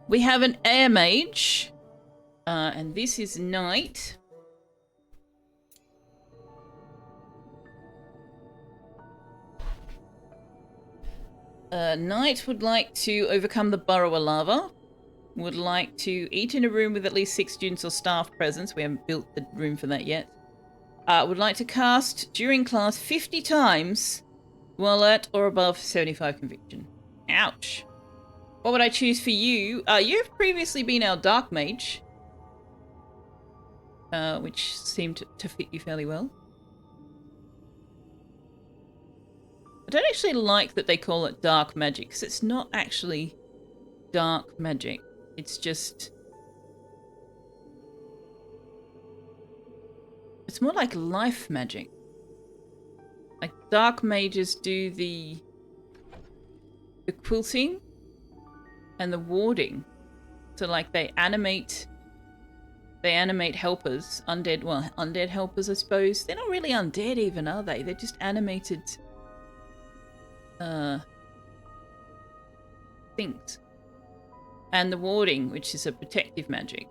We have an air mage. And this is Knight. Knight would like to overcome the burrower lava. Would like to eat in a room with at least 6 students or staff present. We haven't built the room for that yet. Would like to cast during class 50 times while at or above 75 conviction. Ouch. What would I choose for you? You've previously been our dark mage. Which seemed to fit you fairly well. I don't actually like that they call it dark magic, because it's not actually dark magic. It's just... it's more like life magic. Like, dark mages do the quilting and the warding. So, like, they animate helpers. Undead helpers, I suppose. They're not really undead even, are they? They're just animated... things. And the warding, which is a protective magic.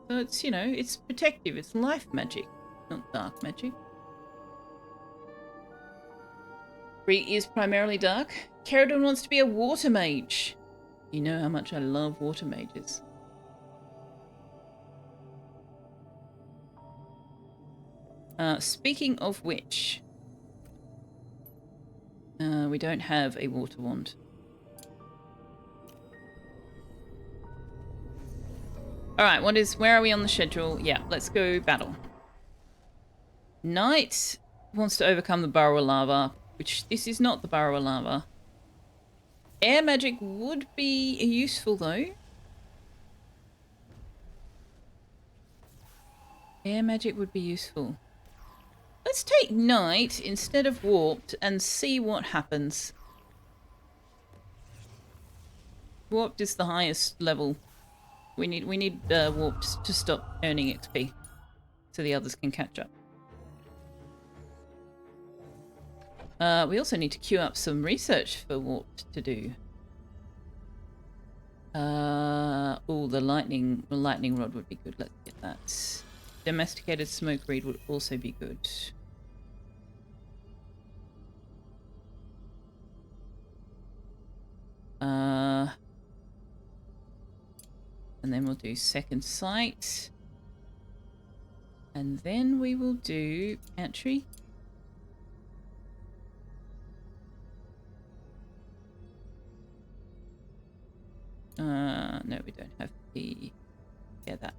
So it's, you know, it's protective. It's life magic, not dark magic. Bree is primarily dark. Caradon wants to be a water mage. You know how much I love water mages. Speaking of which, we don't have a water wand. Alright, where are we on the schedule? Yeah, let's go battle. Knight wants to overcome the burrower lava, which this is not the burrower lava. Air magic would be useful though. Air magic would be useful. Let's take Knight instead of Warped and see what happens. Warped is the highest level. We need Warped to stop earning XP so the others can catch up. We also need to queue up some research for Warped to do. Oh, the lightning rod would be good. Let's get that. Domesticated smoke reed would also be good. And then we'll do second sight. And then we will do pantry. No, we don't have the... yeah, that.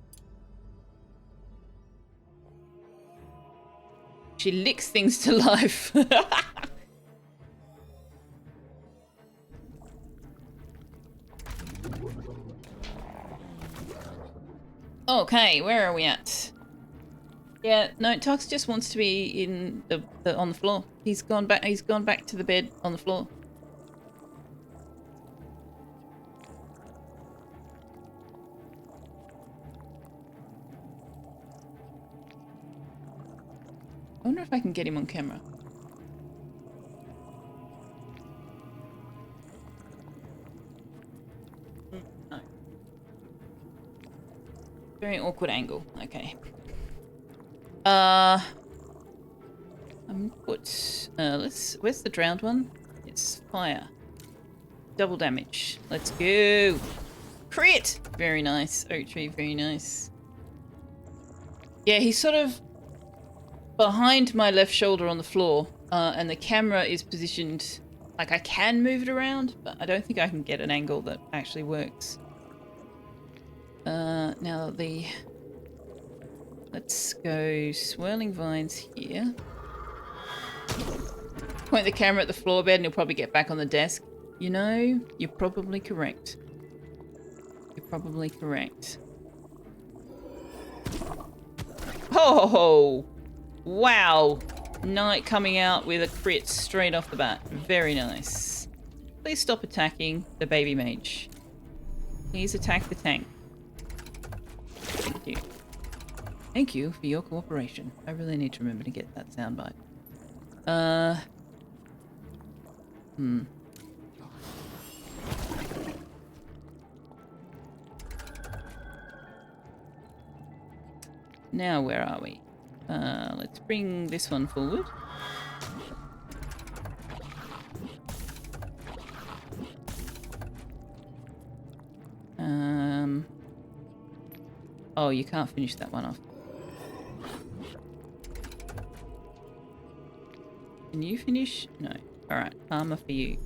She licks things to life. Okay, where are we at? Yeah, no, Tux just wants to be in on the floor. He's gone back to the bed on the floor. I wonder if I can get him on camera. No. Very awkward angle. Okay. Where's the drowned one? It's fire. Double damage. Let's go. Crit! Very nice. Oak tree, very nice. Yeah, he's sort of behind my left shoulder on the floor, and the camera is positioned like I can move it around, but I don't think I can get an angle that actually works. Now the... Let's go swirling vines here. Point the camera at the floor bed and he'll probably get back on the desk. You know, you're probably correct. You're probably correct. Oh! Wow! Knight coming out with a crit straight off the bat. Very nice. Please stop attacking the baby mage. Please attack the tank. Thank you. Thank you for your cooperation. I really need to remember to get that soundbite. Now where are we? Let's bring this one forward. Oh, you can't finish that one off. Can you finish? No. Alright, armor for you.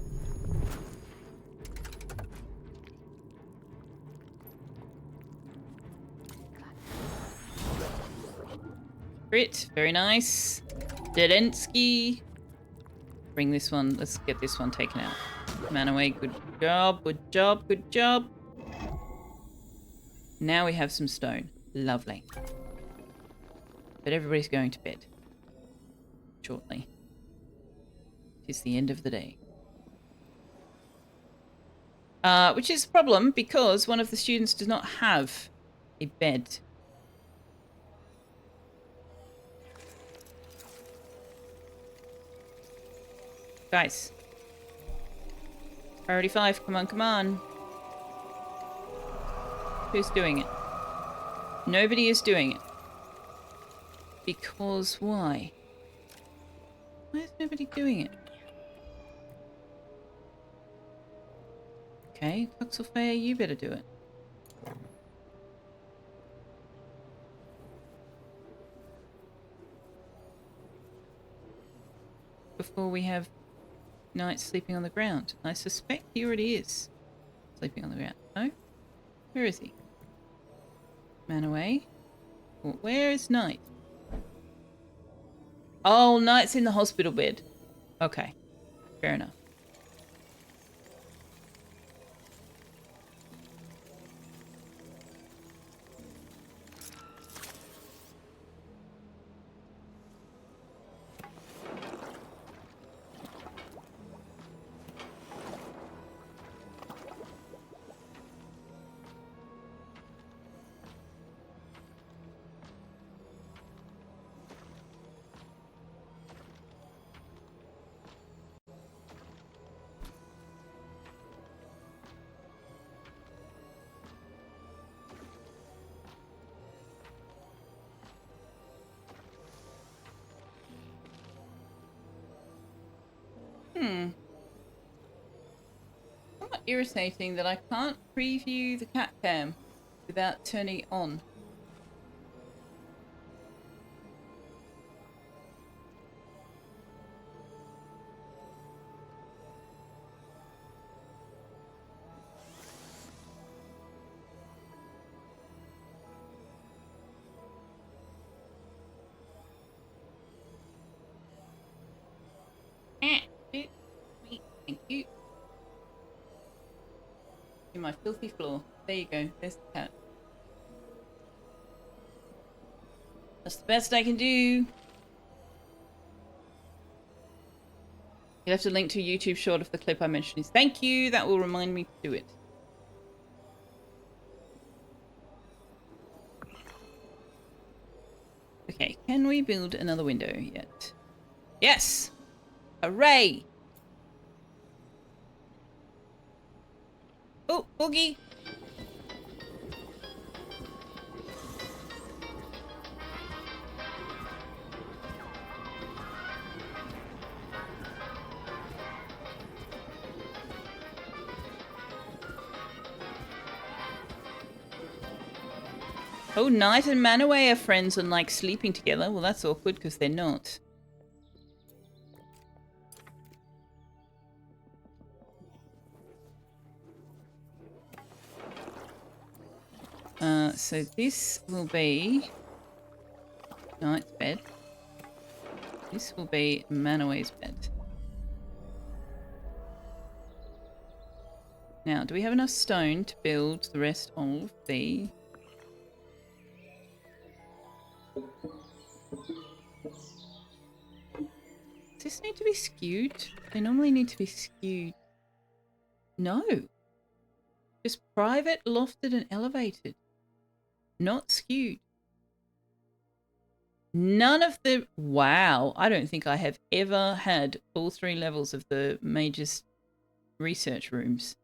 Crit, very nice. Dedensky. Bring this one, let's get this one taken out. Man away, good job, good job, good job. Now we have some stone. Lovely. But everybody's going to bed. Shortly. It's the end of the day. Which is a problem because one of the students does not have a bed. Guys. Priority 5, come on, come on. Who's doing it? Nobody is doing it. Because why? Why is nobody doing it? Okay, Selfeya, you better do it. Before we have Knight sleeping on the ground. I suspect he already is sleeping on the ground. No? Where is he? Man away. Where is Knight? Oh, Knight's in the hospital bed. Okay. Fair enough. Somewhat irritating that I can't preview the cat cam without turning it on. Thank you. In my filthy floor. There you go. There's the cat. That's the best I can do. You'll have to link to a YouTube short of the clip I mentioned. Thank you. That will remind me to do it. Okay, can we build another window yet? Yes! Hooray! Oh, Boogie! Oh, Knight and Manaway are friends and like sleeping together. Well, that's awkward because they're not. So this will be Knight's bed. This will be Manaway's bed. Now, do we have enough stone to build the rest of the... Does this need to be skewed? They normally need to be skewed. No. Just private, lofted, and elevated. Not skewed. None of the... Wow. I don't think I have ever had all 3 levels of the Mage's research rooms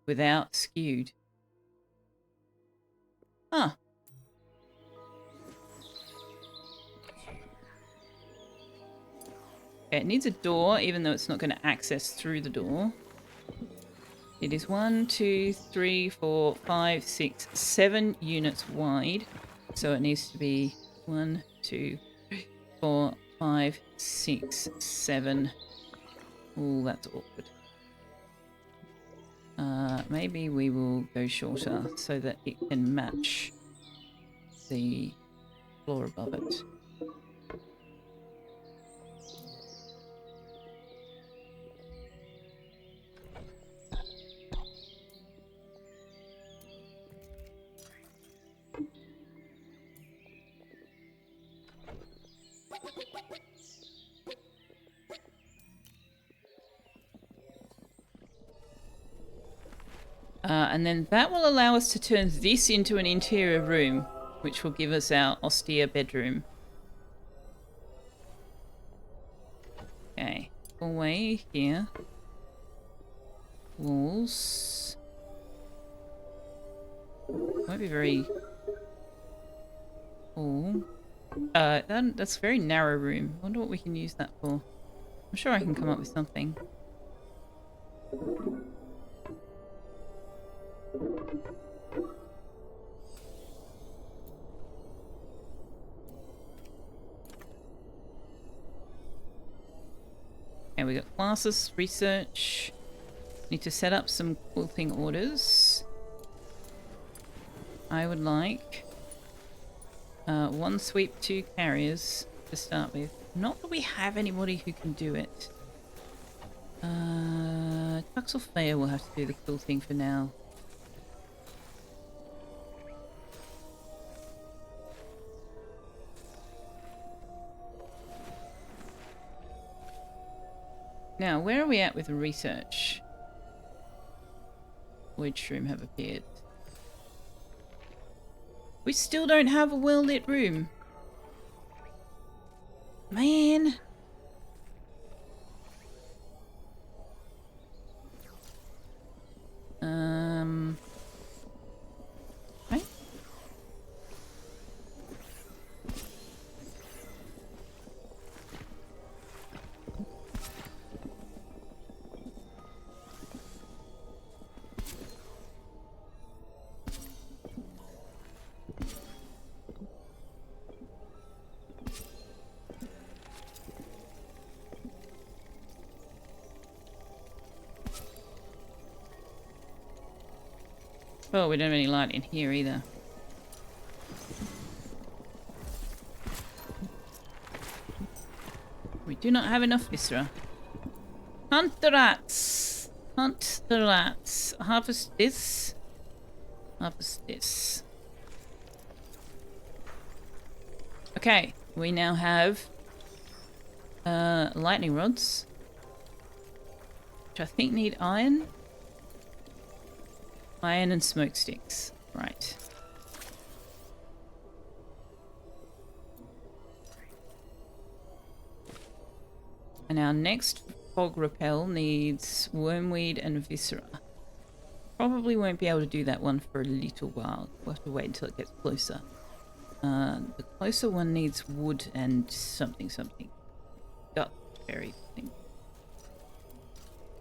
without skewed. Huh. Okay, it needs a door, even though it's not going to access through the door. It is 1, 2, 3, 4, 5, 6, 7 units wide. So it needs to be 1, 2, 3, 4, 5, 6, 7. Oh, that's awkward. Maybe we will go shorter so that it can match the floor above it. And then that will allow us to turn this into an interior room, which will give us our austere bedroom. Okay, hallway here. Walls. Won't be very full. That's a very narrow room. I wonder what we can use that for. I'm sure I can come up with something. Okay, we got classes, research. Need to set up some quilting orders. I would like 1 sweep, 2 carriers to start with. Not that we have anybody who can do it. Selfeya will have to do the quilting for now. Now, where are we at with research? Which room have appeared? We still don't have a well-lit room. Man. Okay. Oh, we don't have any light in here either. We do not have enough viscera. Hunt the rats! Hunt the rats. Harvest this. Harvest this. Okay, we now have lightning rods, which I think need iron. Iron and smoke sticks. Right. And our next fog repel needs wormweed and viscera. Probably won't be able to do that one for a little while. We'll have to wait until it gets closer. The closer one needs wood and something. Gut berry thing.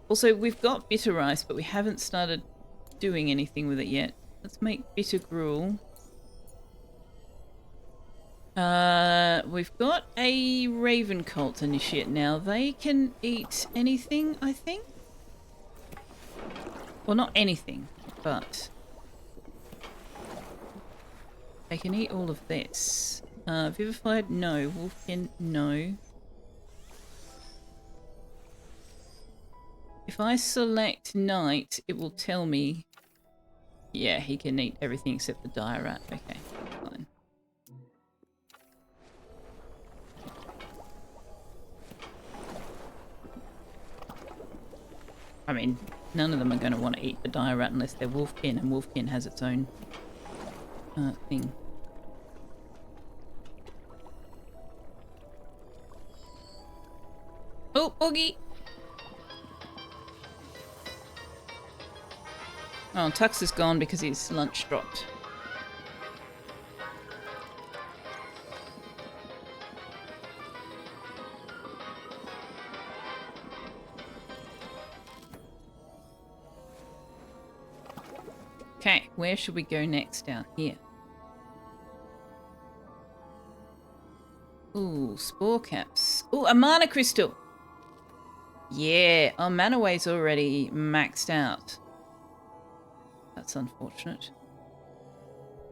Also, we've got bitter rice, but we haven't started doing anything with it yet. Let's make bitter gruel. We've got a raven cult initiate now. They can eat anything, I think. Well, not anything, but They can eat all of this. Vivified? No. Wolfkin? No. If I select night, it will tell me... Yeah, he can eat everything except the dire rat. Okay, fine. I mean, none of them are going to want to eat the dire rat unless they're wolfkin, and wolfkin has its own thing. Oh, Boogie! Oh, Tux is gone because his lunch dropped. Okay, where should we go next? Down here. Ooh, spore caps. Ooh, a mana crystal! Yeah, our mana way's already maxed out. That's unfortunate.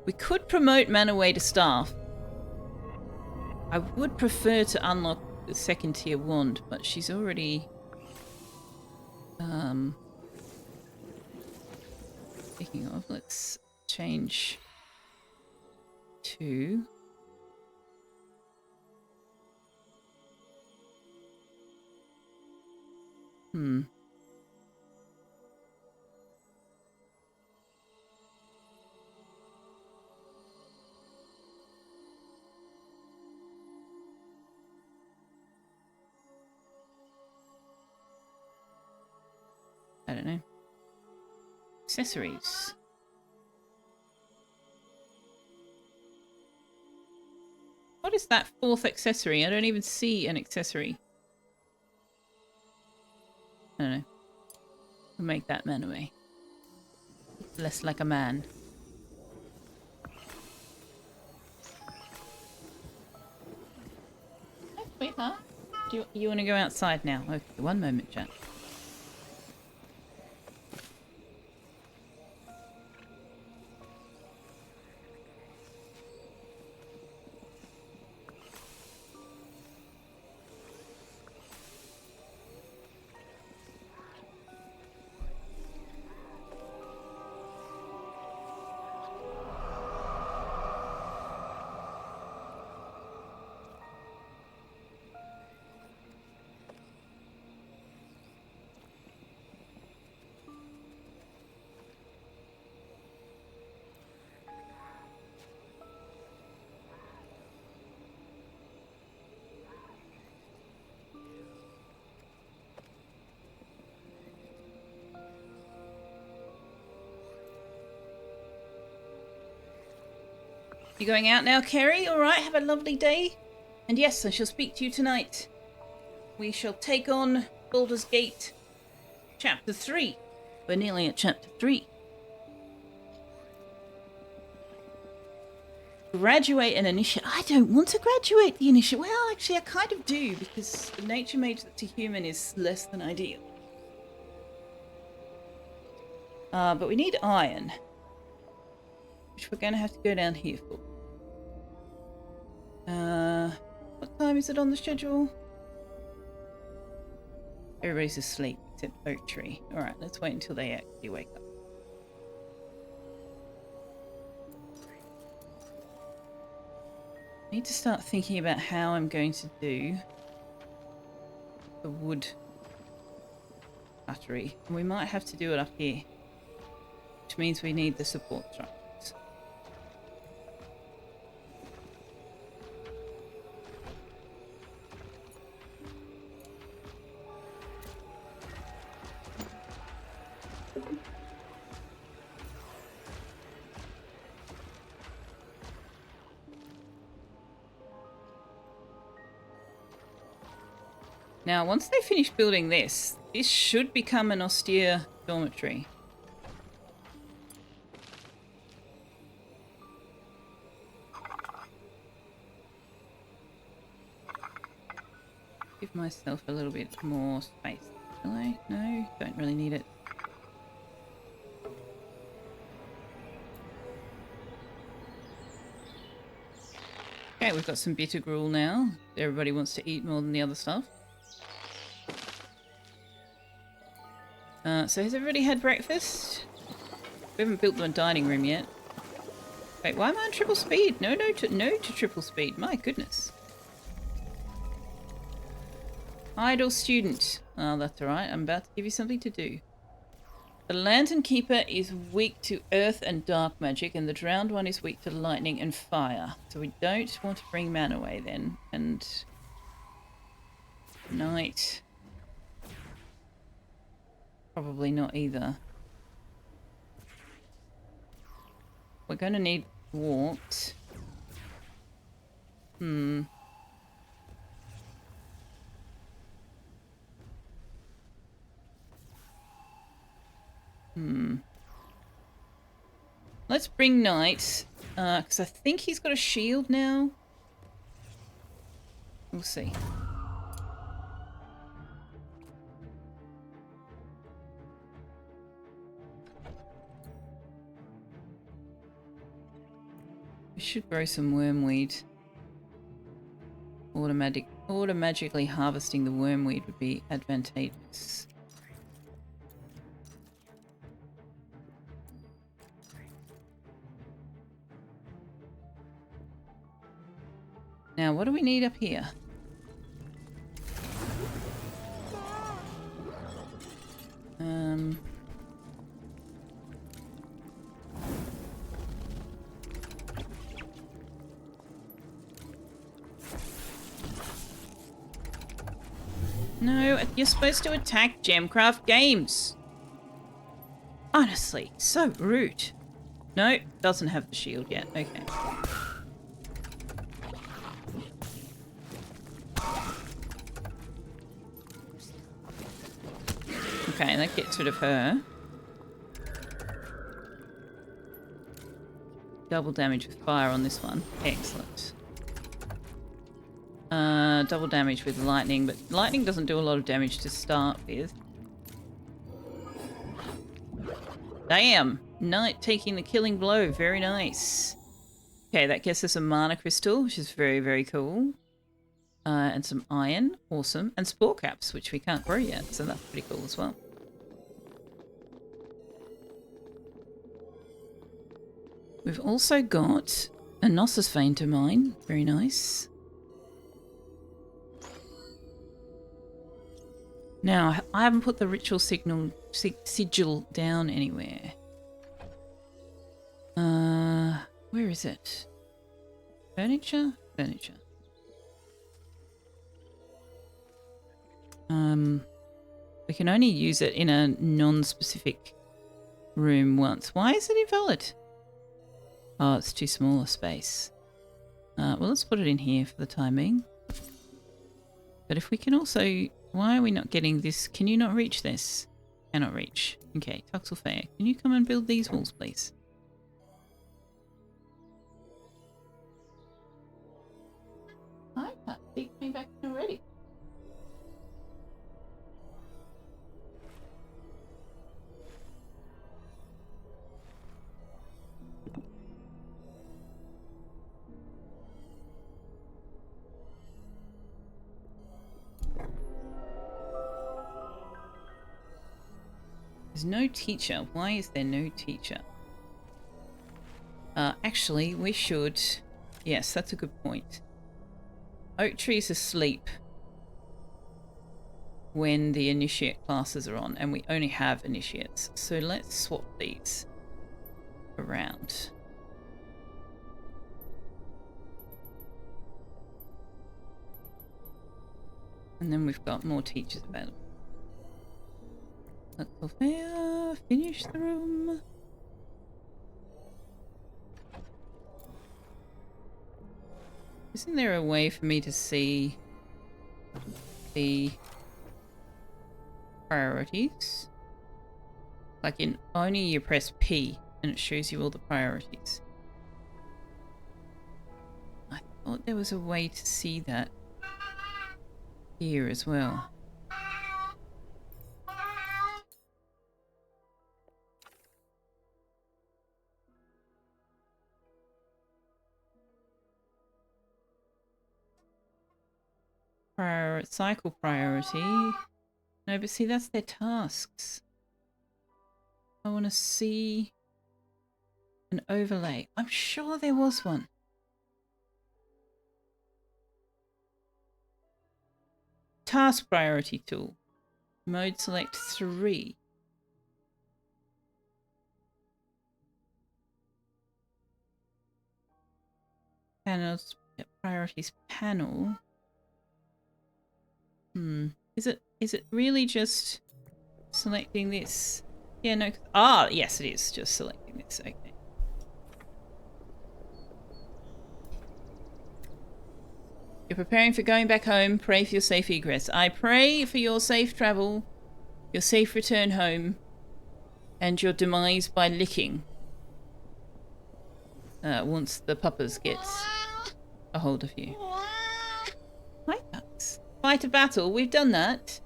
We could promote Manaway to staff. I would prefer to unlock the second tier wand, but she's already... Speaking of, let's change to... I don't know. Accessories. What is that fourth accessory? I don't even see an accessory. I don't know. We'll make that man away. Less like a man. Hi, sweetheart. Do you want to go outside now? Okay, one moment, Jack. You going out now, Kerry? All right, have a lovely day. And yes, I shall speak to you tonight. We shall take on Baldur's Gate Chapter 3. We're nearly at Chapter 3. Graduate an initiate. I don't want to graduate the initiate. Well, actually, I kind of do, because the nature mage to human is less than ideal. But we need iron, which we're going to have to go down here for. What time is it on the schedule? Everybody's asleep except Oak Tree. Alright, let's wait until they actually wake up. I need to start thinking about how I'm going to do the wood battery. And we might have to do it up here, which means we need the support structures. Now, once they finish building this, this should become an austere dormitory. Give myself a little bit more space. Will I? No, don't really need it. Okay, we've got some bitter gruel now. Everybody wants to eat more than the other stuff. So has everybody had breakfast? We haven't built them a dining room yet. Wait, why am I on triple speed? No to triple speed. My goodness. Idle student. Oh, that's alright. I'm about to give you something to do. The Lantern Keeper is weak to earth and dark magic, and the drowned one is weak to lightning and fire. So we don't want to bring man away then. And night. Probably not either. We're going to need walked. Let's bring Knight, because I think he's got a shield now. We'll see. We should grow some wormweed. Automatically harvesting the wormweed would be advantageous. Now, what do we need up here? No, you're supposed to attack Gemcraft Games. Honestly, so rude. No, doesn't have the shield yet. Okay. Okay, that gets rid of her. Double damage with fire on this one. Excellent. Double damage with lightning, but lightning doesn't do a lot of damage to start with. Damn! Knight taking the killing blow. Very nice. Okay, that gets us a mana crystal, which is very, very cool. And some iron. Awesome. And spore caps, which we can't grow yet, so that's pretty cool as well. We've also got a Gnosis vein to mine. Very nice. Now, I haven't put the ritual sigil down anywhere. Where is it? Furniture? Furniture. We can only use it in a non-specific room once. Why is it invalid? Oh, it's too small a space. Well, let's put it in here for the time being. But if we can also... Why are we not getting this? Can you not reach this? Cannot reach. Okay, Selfeya, can you come and build these walls, please? I can't see coming back in already. There's no teacher. Why is there no teacher? Actually, we should... Yes, that's a good point. Oak tree's asleep when the initiate classes are on, and we only have initiates. So let's swap these around. And then we've got more teachers available. Selfeya, finish the room. Isn't there a way for me to see the priorities? Like in only you press P and it shows you all the priorities. I thought there was a way to see that here as well. cycle priority. No, but see, that's their tasks. I want to see an overlay. I'm sure there was one. Task priority tool. Mode select 3. Panels, priorities panel. Is it really just selecting this? Yeah, no. Ah, yes, it is just selecting this. Okay. You're preparing for going back home. Pray for your safe egress. I pray for your safe travel, your safe return home, and your demise by licking. Once the puppers get a hold of you. Hi, pups. Fight a battle. We've done that.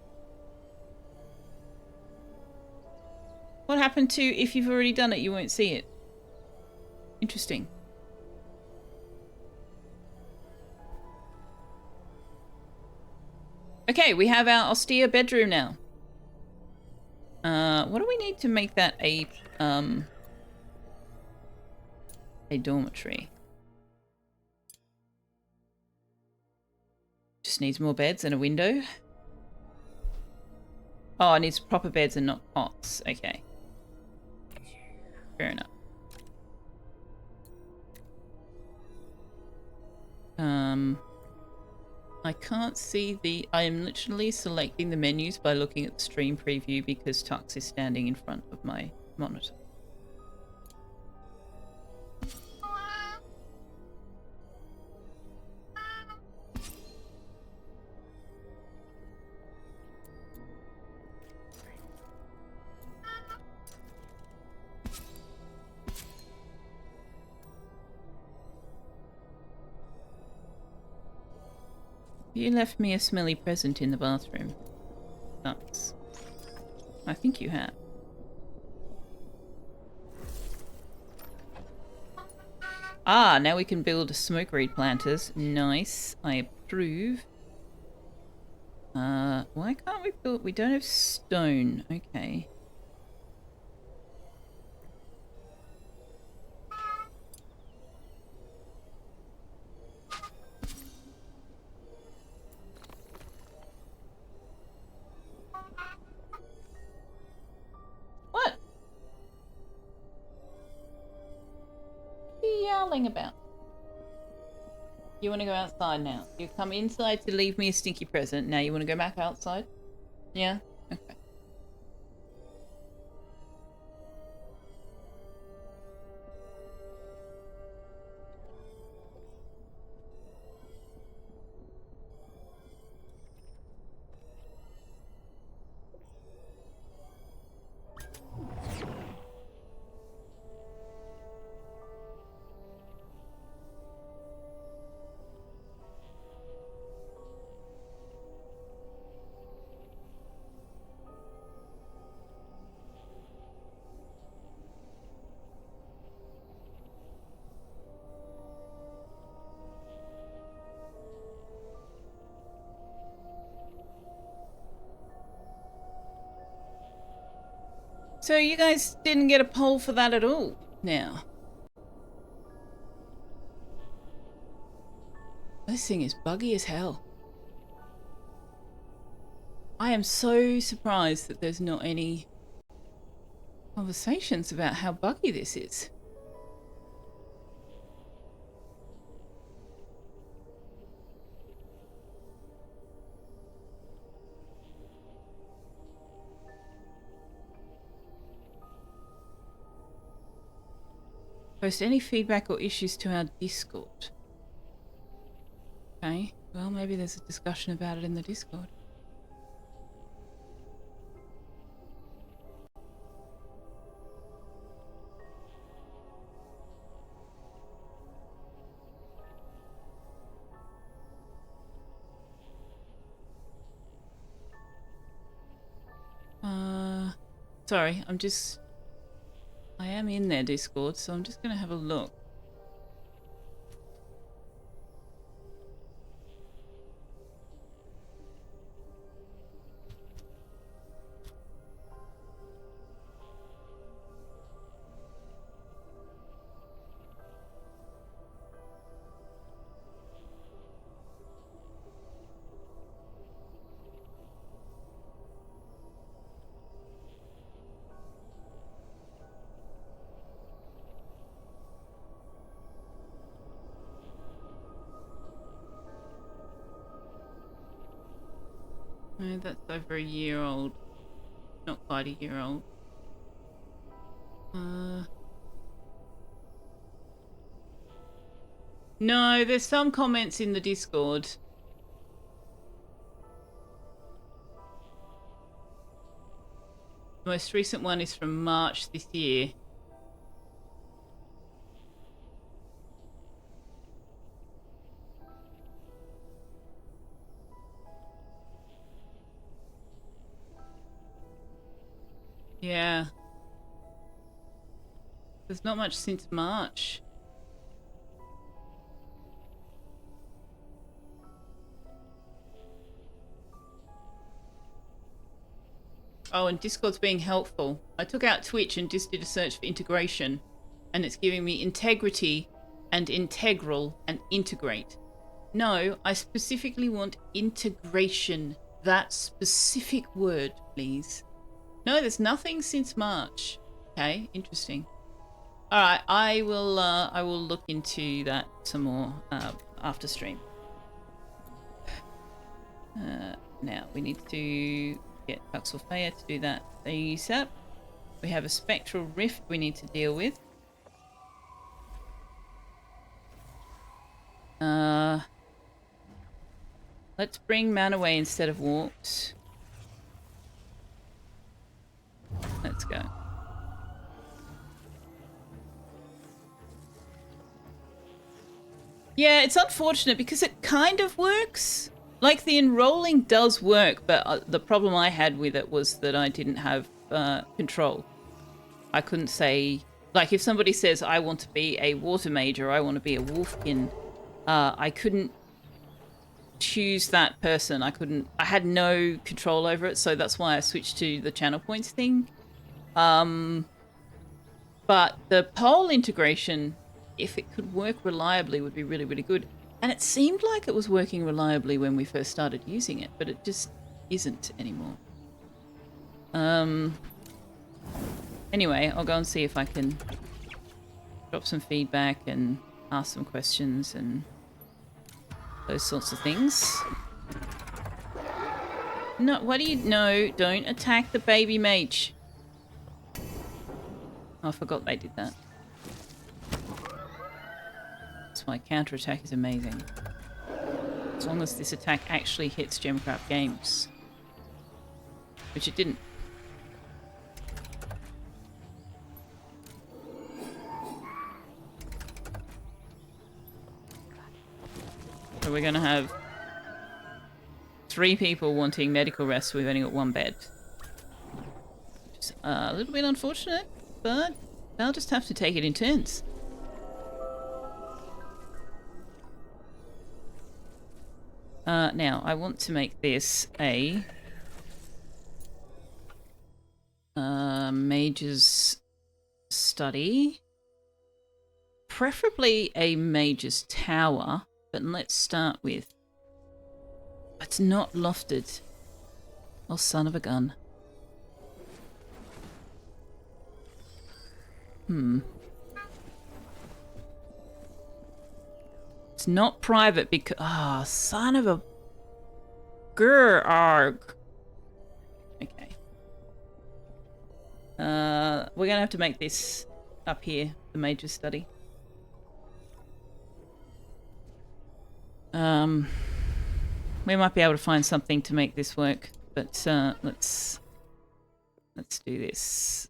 What happened to if you've already done it, you won't see it? Interesting. Okay, we have our austere bedroom now. What do we need to make that a dormitory? Just needs more beds and a window. Oh, it needs proper beds and not cots. Okay. Fair enough. I can't see the... I am literally selecting the menus by looking at the stream preview because Tux is standing in front of my monitor. You left me a smelly present in the bathroom. Tux. I think you have. Ah, now we can build smoke reed planters. Nice. I approve. Why can't we build... We don't have stone. Okay. What? What are you yowling about? You want to go outside now? You come inside to leave me a stinky present. Now you want to go back outside? Yeah? Okay. So you guys didn't get a poll for that at all now. This thing is buggy as hell. I am so surprised that there's not any conversations about how buggy this is. Post any feedback or issues to our Discord. Okay, well maybe there's a discussion about it in the Discord. Sorry, I am in their Discord, so I'm just gonna have a look. No, that's over a year old. Not quite a year old. No, there's some comments in the Discord. The most recent one is from March this year. Yeah. There's not much since March. Oh, and Discord's being helpful. I took out Twitch and just did a search for integration, and it's giving me integrity and integral and integrate. No, I specifically want integration. That specific word, please. No, there's nothing since March. Okay, interesting. All right, I will look into that some more after stream. Now we need to get Selfeya to do that ASAP. We have a spectral rift we need to deal with. Let's bring man away instead of walked. Let's go. Yeah, it's unfortunate because it kind of works. Like, the enrolling does work, but the problem I had with it was that I didn't have control. I couldn't say... Like, if somebody says, I want to be a water mage or I want to be a wolfkin, I couldn't choose that person. I had no control over it, so that's why I switched to the channel points thing. But the pole integration, if it could work reliably, would be really, really good. And it seemed like it was working reliably when we first started using it, but it just isn't anymore. Anyway, I'll go and see if I can drop some feedback and ask some questions and those sorts of things. No, what do you... No, don't attack the baby mage. Oh, I forgot they did that. That's why counterattack is amazing. As long as this attack actually hits Gemcraft Games. Which it didn't. So we're going to have 3 people wanting medical rest. We've only got 1 bed. Which is a little bit unfortunate, but they'll just have to take it in turns. Now, I want to make this a mage's study. Preferably a mage's tower, but let's start with... It's not lofted. Oh, son of a gun. It's not private because... Ah, oh, son of a... Grr, arg. Okay. We're gonna have to make this up here, the major study. We might be able to find something to make this work, but let's do this.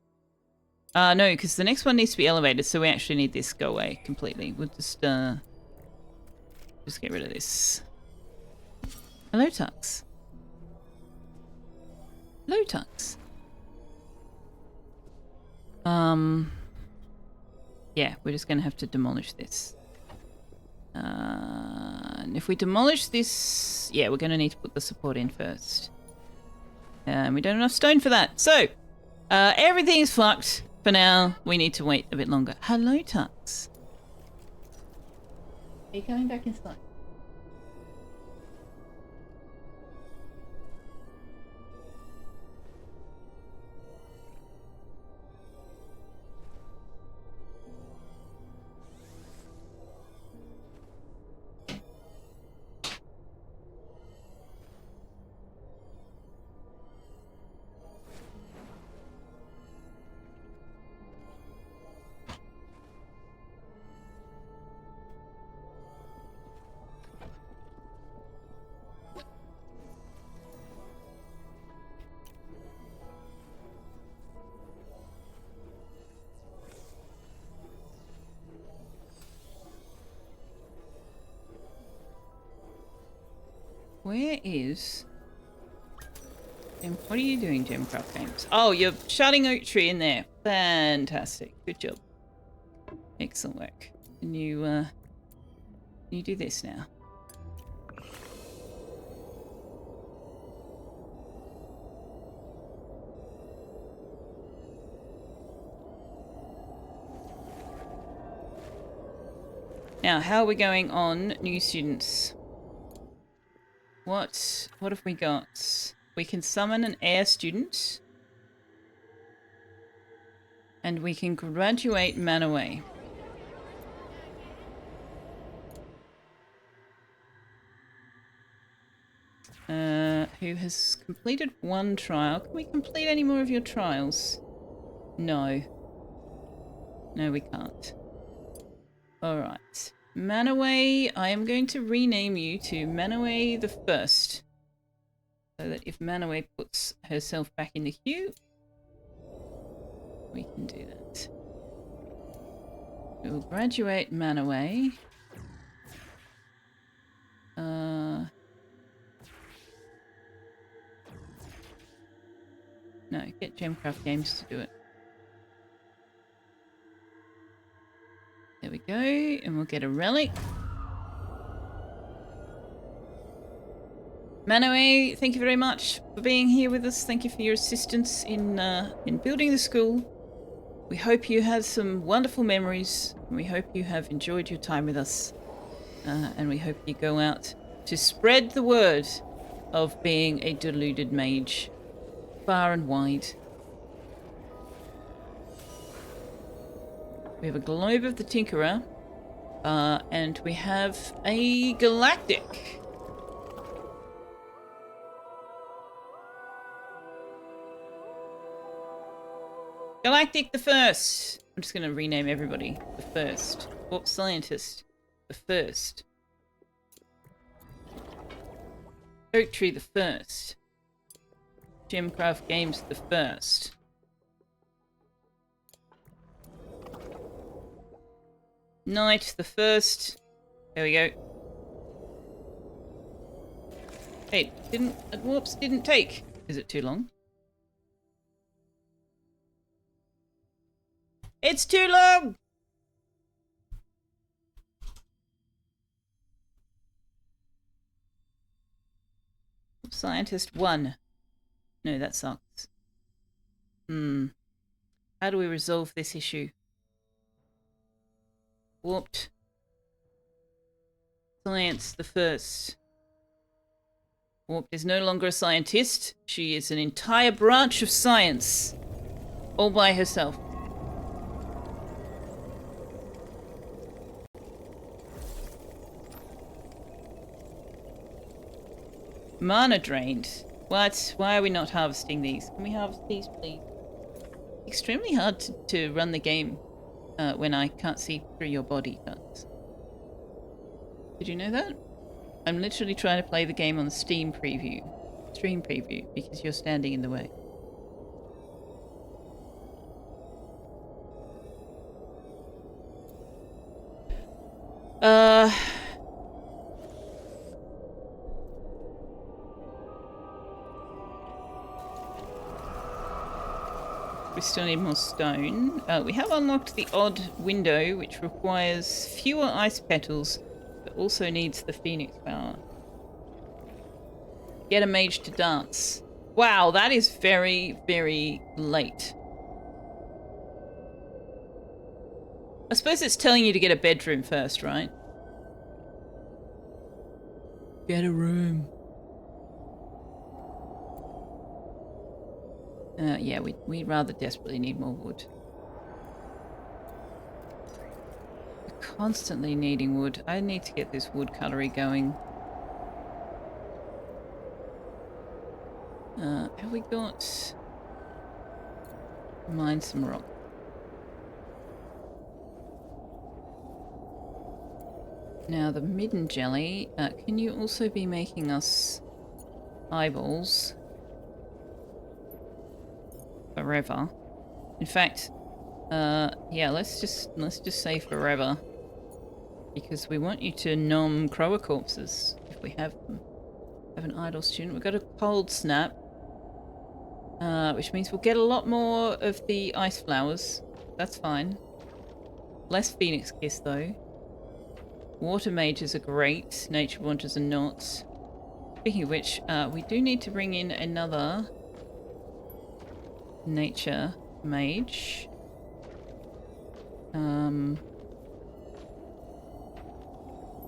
No, because the next one needs to be elevated, so we actually need this go away completely. We'll just get rid of this. Hello, Tux. Hello, Tux. Yeah, we're just gonna have to demolish this. And if we demolish this... Yeah, we're gonna need to put the support in first. And we don't have enough stone for that. So, everything is fucked. For now, we need to wait a bit longer. Hello, Tux. Are you coming back inside? Where is... What are you doing, Gemcraft Games? Oh, you're shutting Oak Tree in there. Fantastic. Good job. Excellent work. Can you do this now? Now, how are we going on new students? What have we got? We can summon an air student. And we can graduate Manaway. Who has completed one trial. Can we complete any more of your trials? No. No, we can't. Alright. Manaway, I am going to rename you to Manaway the First. So that if Manaway puts herself back in the queue, we can do that. We will graduate Manaway. No, get Gemcraft Games to do it. There we go, and we'll get a relic. Manaway, thank you very much for being here with us. Thank you for your assistance in building the school. We hope you had some wonderful memories. We hope you have enjoyed your time with us. And we hope you go out to spread the word of being a deluded mage. Far and wide. We have a Globe of the Tinkerer. And we have a Galactic. Galactic the First. I'm just going to rename everybody. The First. Warp Scientist. The First. Oak Tree the First. Gemcraft Games the First. Knight the First. There we go. Hey, Warps didn't take. Is it too long? It's too long! Scientist 1. No, that sucks. How do we resolve this issue? Warped. Science the First. Warped is no longer a scientist. She is an entire branch of science. All by herself. Mana drained. What? Why are we not harvesting these? Can we harvest these, please? Extremely hard to run the game when I can't see through your body, guys. Did you know that? I'm literally trying to play the game on the stream preview, because you're standing in the way. We still need more stone. We have unlocked the odd window, which requires fewer ice petals, but also needs the phoenix power. Get a mage to dance. Wow, that is very, very late. I suppose it's telling you to get a bedroom first, right? Get a room. Yeah, we rather desperately need more wood. We're constantly needing wood. I need to get this wood cutlery going. Have we got... Mine some rock. Now, the midden jelly, can you also be making us eyeballs? Forever. In fact, yeah, let's just say forever. Because we want you to nom crower corpses, if we have them. Have an idle student. We've got a cold snap. Which means we'll get a lot more of the ice flowers. That's fine. Less Phoenix Kiss, though. Water mages are great. Nature wanters are not. Speaking of which, we do need to bring in another nature mage.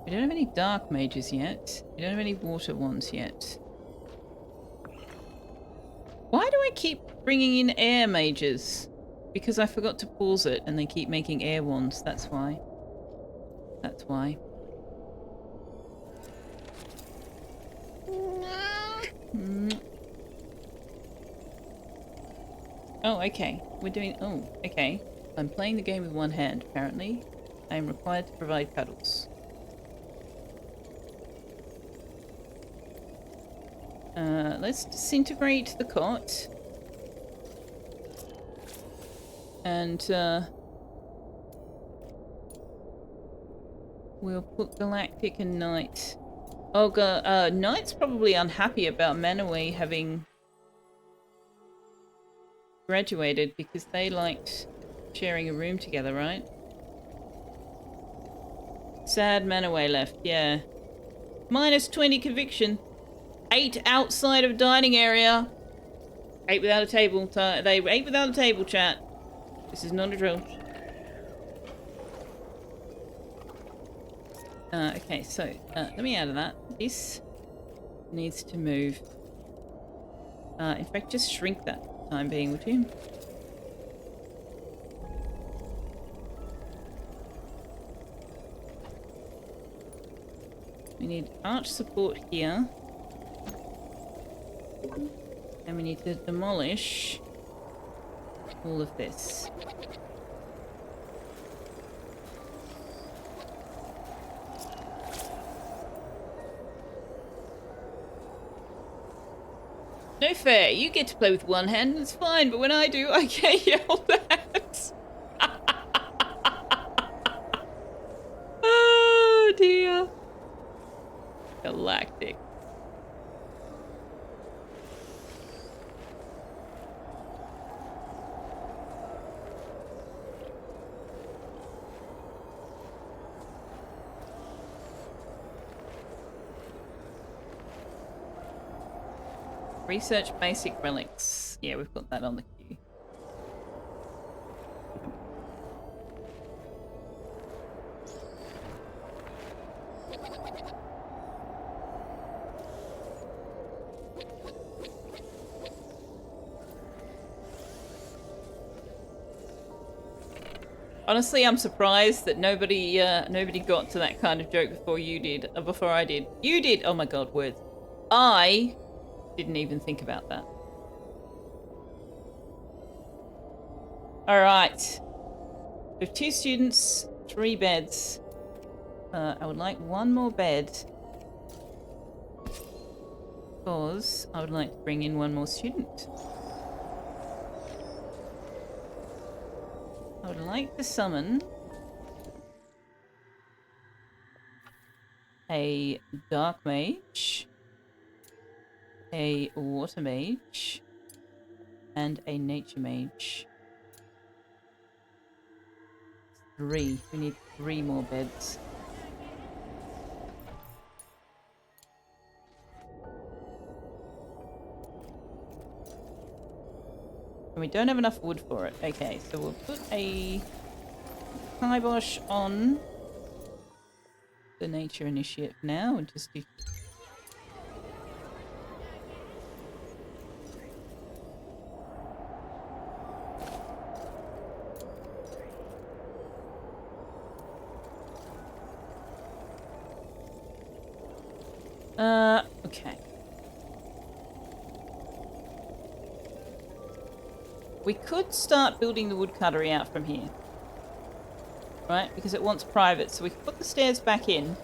We don't have any dark mages yet. We don't have any water ones yet. Why do I keep bringing in air mages? Because I forgot to pause it and they keep making air wands. That's why. That's why. Oh, okay. We're doing... Oh, okay. I'm playing the game with one hand, apparently. I am required to provide cuddles. Let's disintegrate the cot. And, we'll put Galactic and Knight. Oh, Knight's probably unhappy about Manaway having graduated because they liked sharing a room together, right? Sad Manaway left, yeah. Minus 20 conviction. 8 outside of dining area. 8 without a table. They 8 without a table, chat. This is not a drill. Okay, so let me out of that. This needs to move. In fact, just shrink that for the time being, would you? We need arch support here. And we need to demolish all of this. No fair, you get to play with one hand and it's fine, but when I do, I get yelled at. Oh dear. Galactic. Research basic relics. Yeah, we've got that on the queue. Honestly, I'm surprised that nobody got to that kind of joke before you did. Before I did. You did! Oh my god, words. I didn't even think about that. Alright. We have 2 students, 3 beds. I would like 1 more bed. Because I would like to bring in 1 more student. I would like to summon a dark mage, a water mage, and a nature mage. 3. We need 3 more beds. And we don't have enough wood for it. Okay, so we'll put a kibosh on the nature initiate now and just do... Okay. We could start building the woodcuttery out from here. Right? Because it wants private, so we can put the stairs back in.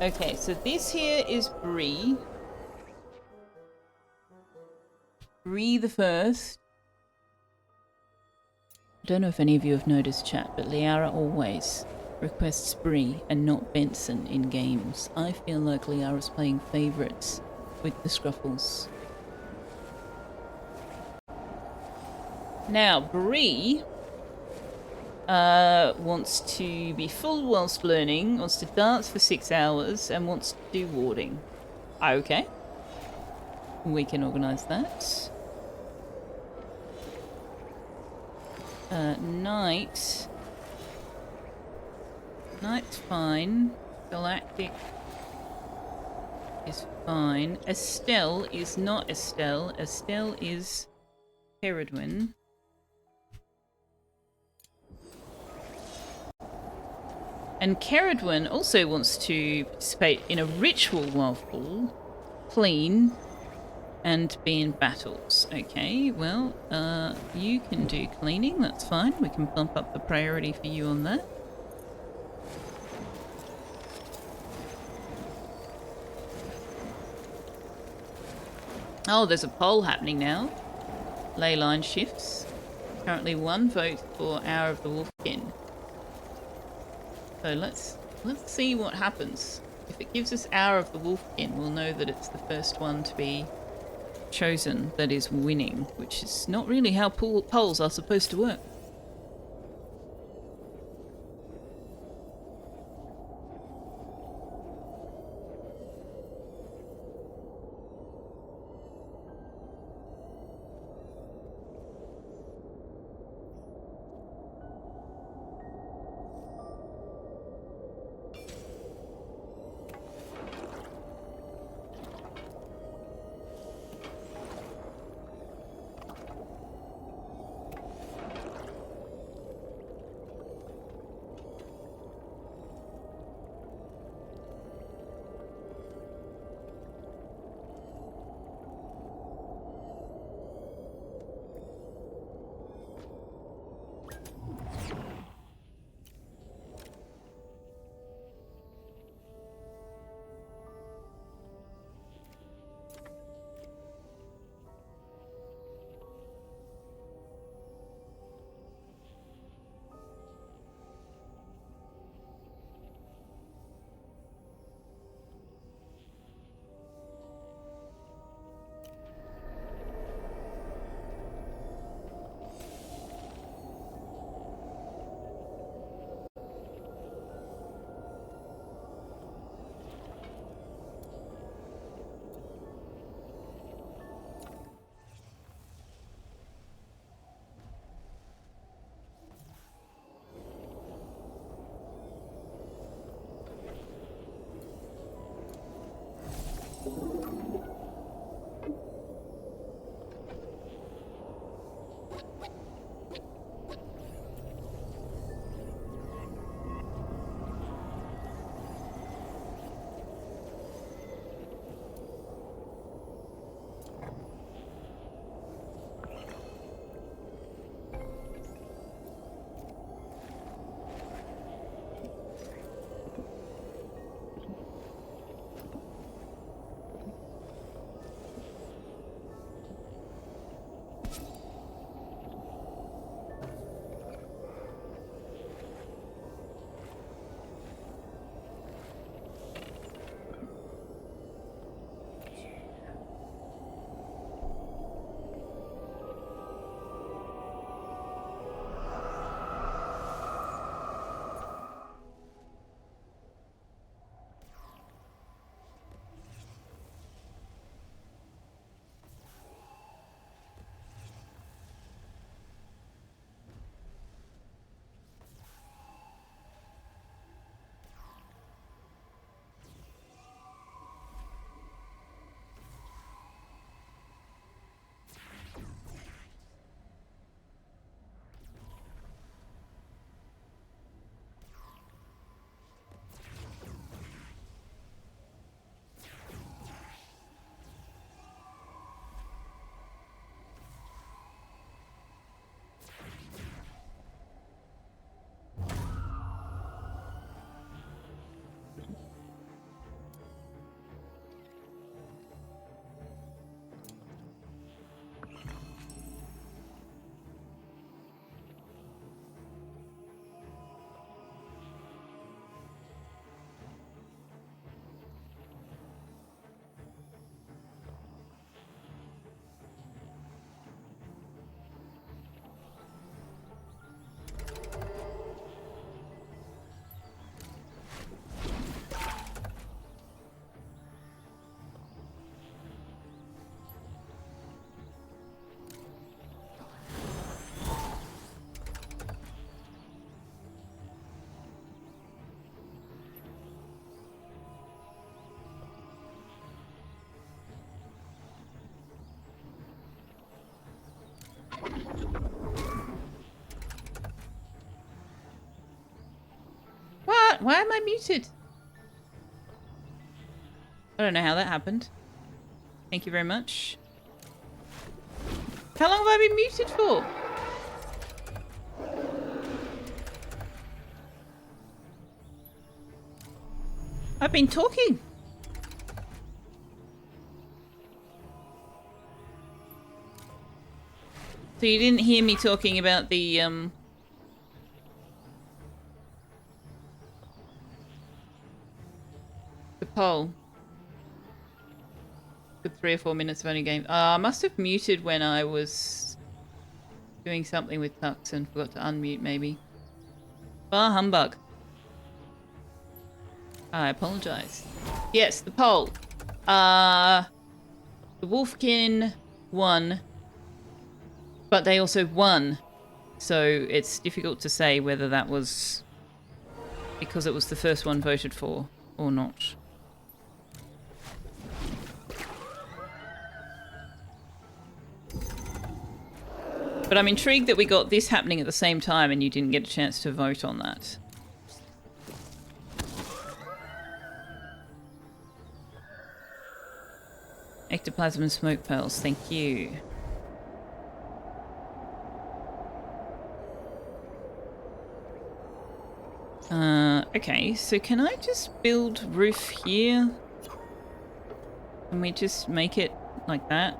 Okay, so this here is Bree. Bree the first. I don't know if any of you have noticed, chat, but Liara always requests Bree and not Benson in games. I feel like Liara's playing favourites with the Scruffles. Now, Bree wants to be full whilst learning, wants to dance for 6 hours, and wants to do warding. Okay. We can organise that. Night. Night's fine. Galactic is fine. Estelle is not Estelle. Estelle is Peridwin. And Ceridwen also wants to participate in a ritual while full, clean, and be in battles. Okay, well, you can do cleaning, that's fine. We can bump up the priority for you on that. Oh, there's a poll happening now. Ley line shifts. Currently 1 vote for Hour of the Wolfkin. So let's see what happens. If it gives us Hour of the Wolfkin, we'll know that it's the first one to be chosen that is winning, which is not really how polls are supposed to work. What? Why am I muted? I don't know how that happened. Thank you very much. How long have I been muted for? I've been talking. So you didn't hear me talking about the poll. Good 3 or 4 minutes of only game. I must have muted when I was doing something with Tux and forgot to unmute maybe. Bah humbug. I apologize. Yes, the poll. The Wolfkin won, but they also won. So it's difficult to say whether that was because it was the first one voted for or not. But I'm intrigued that we got this happening at the same time and you didn't get a chance to vote on that. Ectoplasm and smoke pearls, thank you. Okay, so can I just build roof here? Can we just make it like that?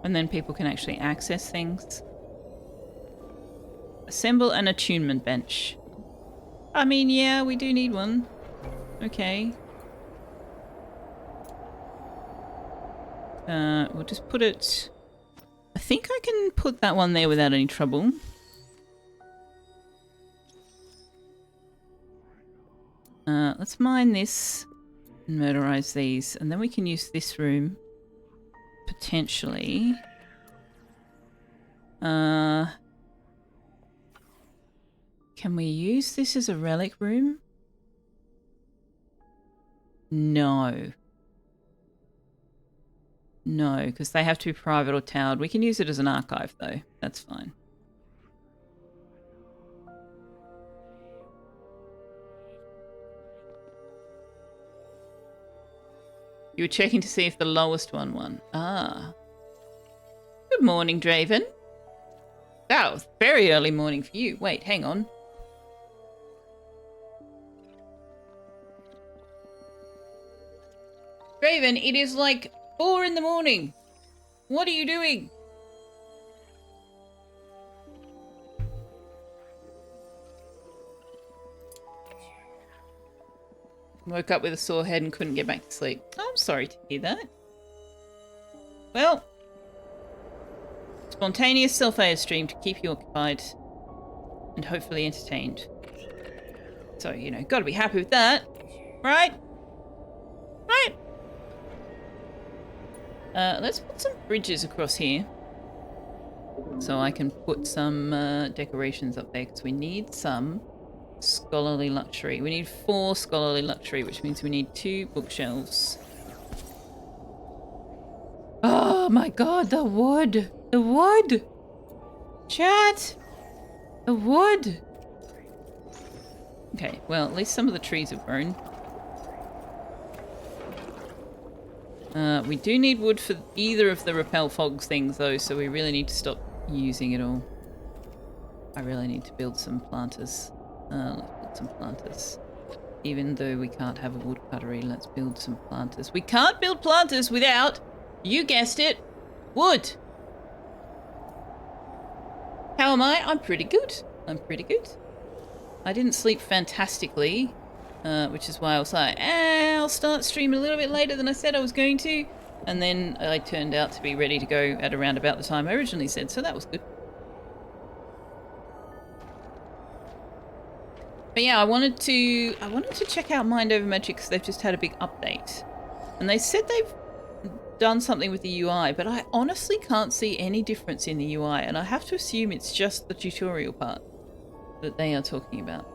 And then people can actually access things. Assemble an attunement bench. I mean, yeah, we do need one. Okay. We'll just put it... I think I can put that one there without any trouble. Let's mine this and murderize these. And then we can use this room. Potentially. Can we use this as a relic room? No. No, because they have to be private or towered. We can use it as an archive, though. That's fine. You were checking to see if the lowest one won. Ah. Good morning, Draven. That was very early morning for you. Wait, hang on. Draven, it is like 4 in the morning. What are you doing? Woke up with a sore head and couldn't get back to sleep. Oh, I'm sorry to hear that. Well, spontaneous Selfeya stream to keep you occupied and hopefully entertained. So, you know, gotta be happy with that. Right? Right? Let's put some bridges across here. So I can put some decorations up there because we need some scholarly luxury. We need 4 scholarly luxury, which means we need 2 bookshelves. Oh my god, the wood! The wood! Chat! The wood! Okay, well, at least some of the trees have grown. We do need wood for either of the repel fogs things, though, so we really need to stop using it all. I really need to build some planters. Let's build some planters. Even though we can't have a wood cuttery, let's build some planters. We can't build planters without, you guessed it, wood! How am I? I'm pretty good. I'm pretty good. I didn't sleep fantastically, which is why I was like, I'll start streaming a little bit later than I said I was going to. And then I turned out to be ready to go at around about the time I originally said, so that was good. But yeah, I wanted to check out Mind Over Magic because they've just had a big update. And they said they've done something with the UI, but I honestly can't see any difference in the UI, and I have to assume it's just the tutorial part that they are talking about.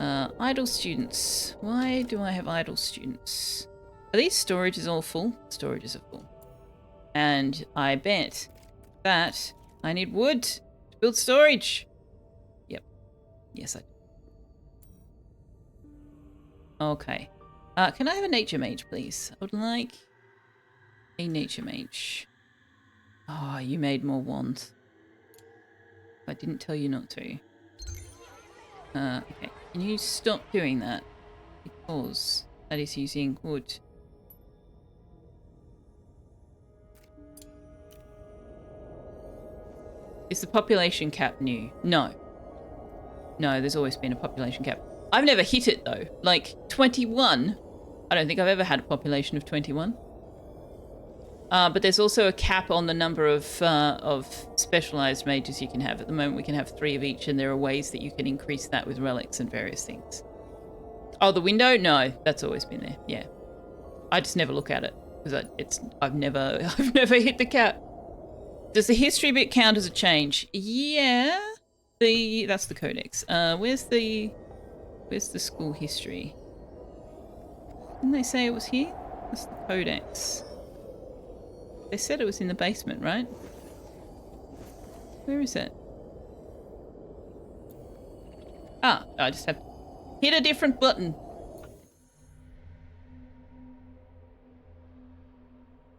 Idle students. Why do I have idle students? Are these storages all full? Storages are full. And I bet that I need wood to build storage. Yep. Yes, I do. Okay. Can I have a nature mage, please? I would like a nature mage. Oh, you made more wands. I didn't tell you not to. Okay. Can you stop doing that? Because that is using wood. Is the population cap new? No. No, there's always been a population cap. I've never hit it though. Like 21. I don't think I've ever had a population of 21. But there's also a cap on the number of specialized mages you can have. At the moment we can have 3 of each, and there are ways that you can increase that with relics and various things. Oh, the window? No, that's always been there. Yeah. I just never look at it because I've never hit the cap. Does the history bit count as a change? Yeah. That's the codex. Where's the school history? Didn't they say it was here? That's the codex. They said it was in the basement, right? Where is it? Ah, I just have to hit a different button.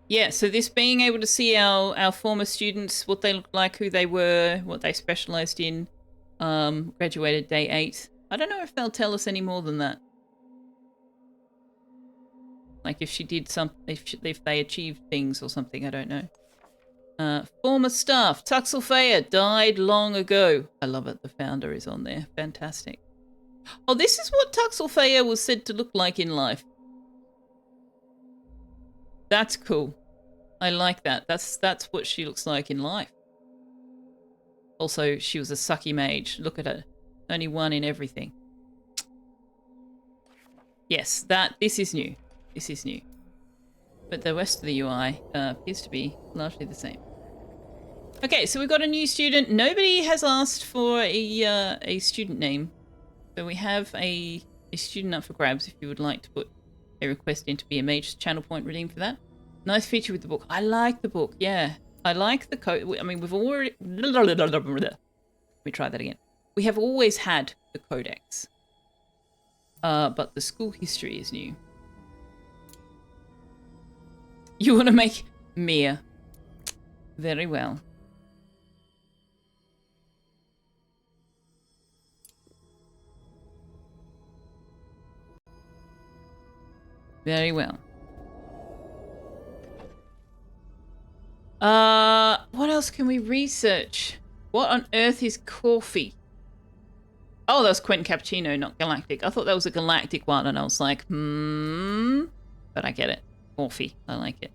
Yeah, so this being able to see our former students, what they looked like, who they were, what they specialized in, graduated day 8. I don't know if they'll tell us any more than that. Like if she did if they achieved things or something, I don't know. Former staff, Selfeya died long ago. I love it. The founder is on there. Fantastic. Oh, this is what Selfeya was said to look like in life. That's cool. I like that. That's what she looks like in life. Also, she was a sucky mage. Look at her. Only 1 in everything. Yes, this is new. This is new. But the rest of the UI appears to be largely the same. Okay, so we've got a new student. Nobody has asked for a student name. So we have a student up for grabs if you would like to put a request in to be a mage. Channel point redeemed for that. Nice feature with the book. I like the book, yeah. I like the code. I mean, we've already... Let me try that again. We have always had the codex. But the school history is new. You want to make Mia. Very well. Very well. What else can we research? What on earth is coffee? Oh, that was Quentin Cappuccino, not Galactic. I thought that was a Galactic one, and I was like, But I get it. Coffee. I like it.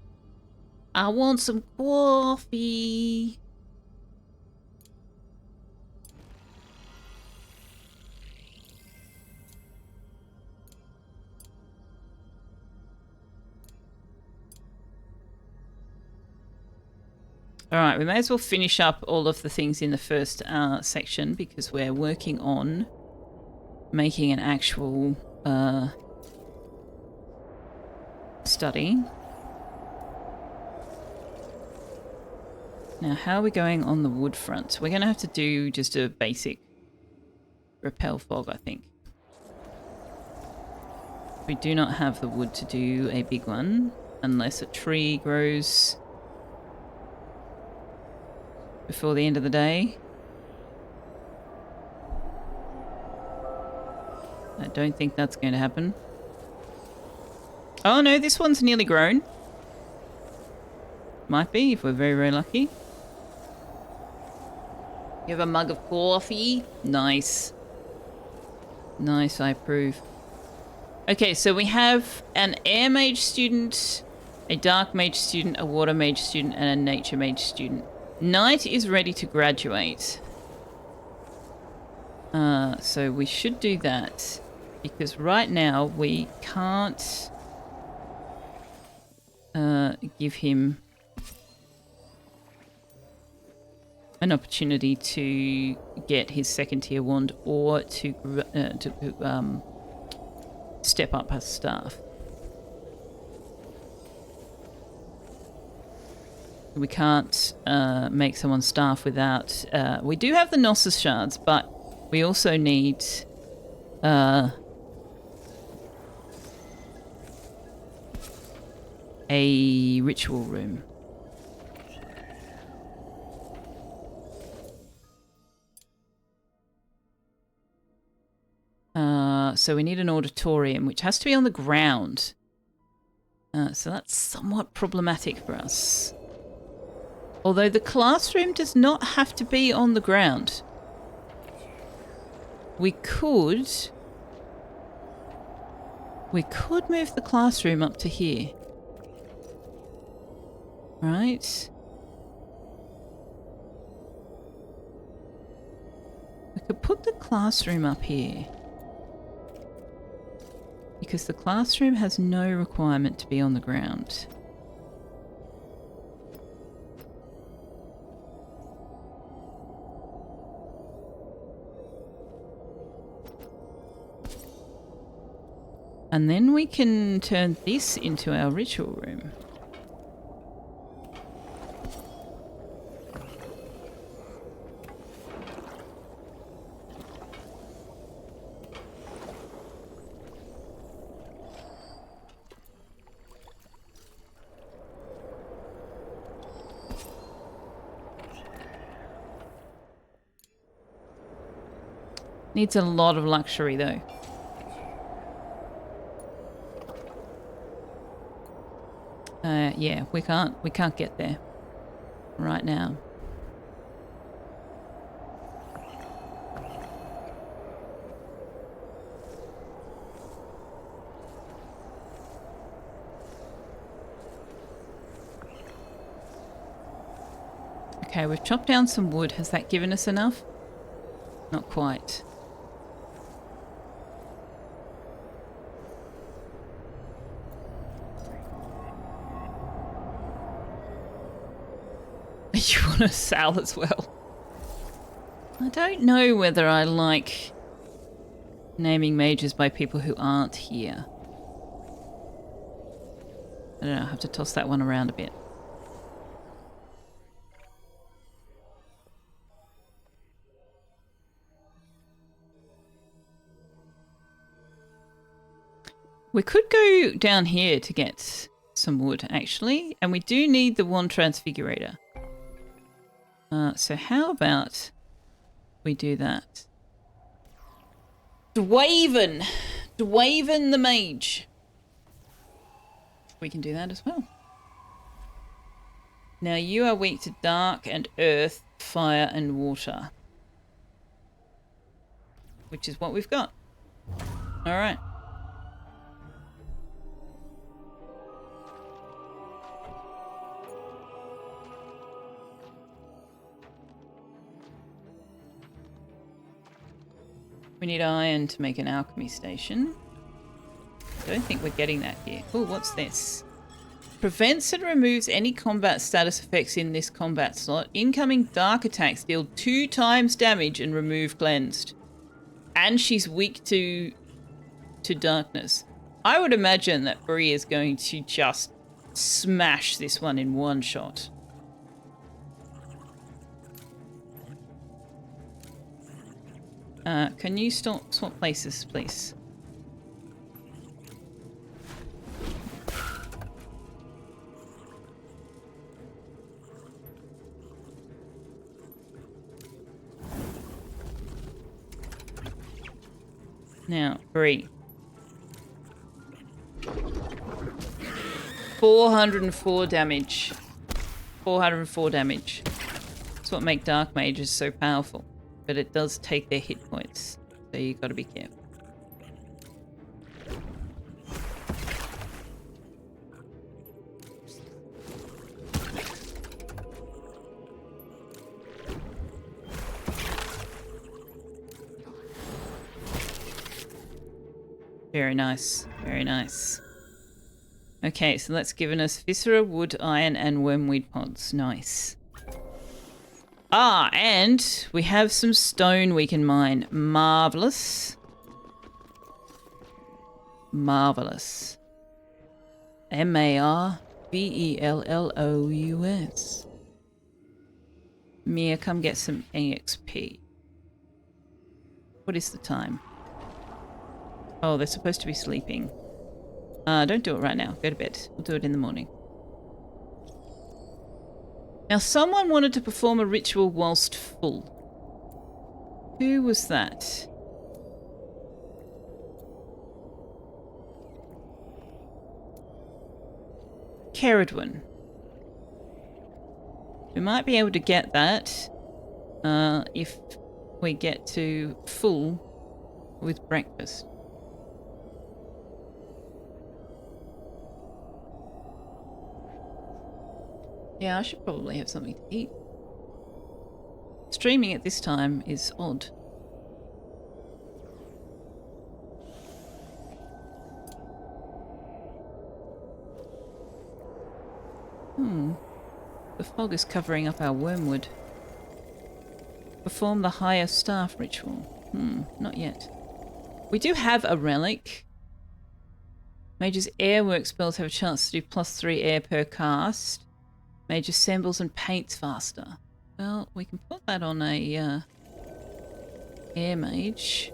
I want some coffee. All right, we may as well finish up all of the things in the first section because we're working on making an actual study. Now, how are we going on the wood front? We're going to have to do just a basic repel fog, I think. We do not have the wood to do a big one unless a tree grows before the end of the day. I don't think that's going to happen. Oh no, this one's nearly grown. Might be, if we're very, very lucky. You have a mug of coffee? Nice. Nice, I approve. Okay, so we have an air mage student, a dark mage student, a water mage student, and a nature mage student. Knight is ready to graduate. So we should do that. Because right now we can't give him... an opportunity to get his second tier wand or to step up his staff. We can't make someone staff without... we do have the Gnosis shards, but we also need... a ritual room. So we need an auditorium, which has to be on the ground. So that's somewhat problematic for us. Although the classroom does not have to be on the ground. We could move the classroom up to here. Right. We could put the classroom up here. Because the classroom has no requirement to be on the ground. And then we can turn this into our ritual room. Needs a lot of luxury though. Yeah, we can't get there right now. Okay, we've chopped down some wood. Has that given us enough? Not quite. You want a Sal as well? I don't know whether I like naming mages by people who aren't here. I don't know, I have to toss that one around a bit. We could go down here to get some wood, actually. And we do need the wand transfigurator. So how about we do that? Dwaven! Dwaven the mage. We can do that as well. Now you are weak to dark and earth, fire and water. Which is what we've got. Alright. We need iron to make an alchemy station. I don't think we're getting that here. Oh, what's this? Prevents and removes any combat status effects in this combat slot. Incoming dark attacks deal 2 times damage and remove cleansed. And she's weak to darkness. I would imagine that Bree is going to just smash this one in one shot. Can you swap places, please? Now, Bree. 404 damage. 404 damage. That's what makes dark mages so powerful. But it does take their hit points, so you got to be careful. Very nice, very nice. Okay, so that's given us viscera, wood, iron, and wormweed pods. Nice. Ah, and we have some stone we can mine. Marvelous. Marvelous. Marvellous. Mia, come get some EXP. What is the time? Oh, they're supposed to be sleeping. Don't do it right now. Go to bed. We'll do it in the morning. Now, someone wanted to perform a ritual whilst full. Who was that? Caradwin. We might be able to get that if we get to full with breakfast. Yeah, I should probably have something to eat. Streaming at this time is odd. The fog is covering up our wormwood. Perform the higher staff ritual. Not yet. We do have a relic. Mage's airwork spells have a chance to do +3 air per cast. Mage assembles and paints faster. Well, we can put that on a air mage.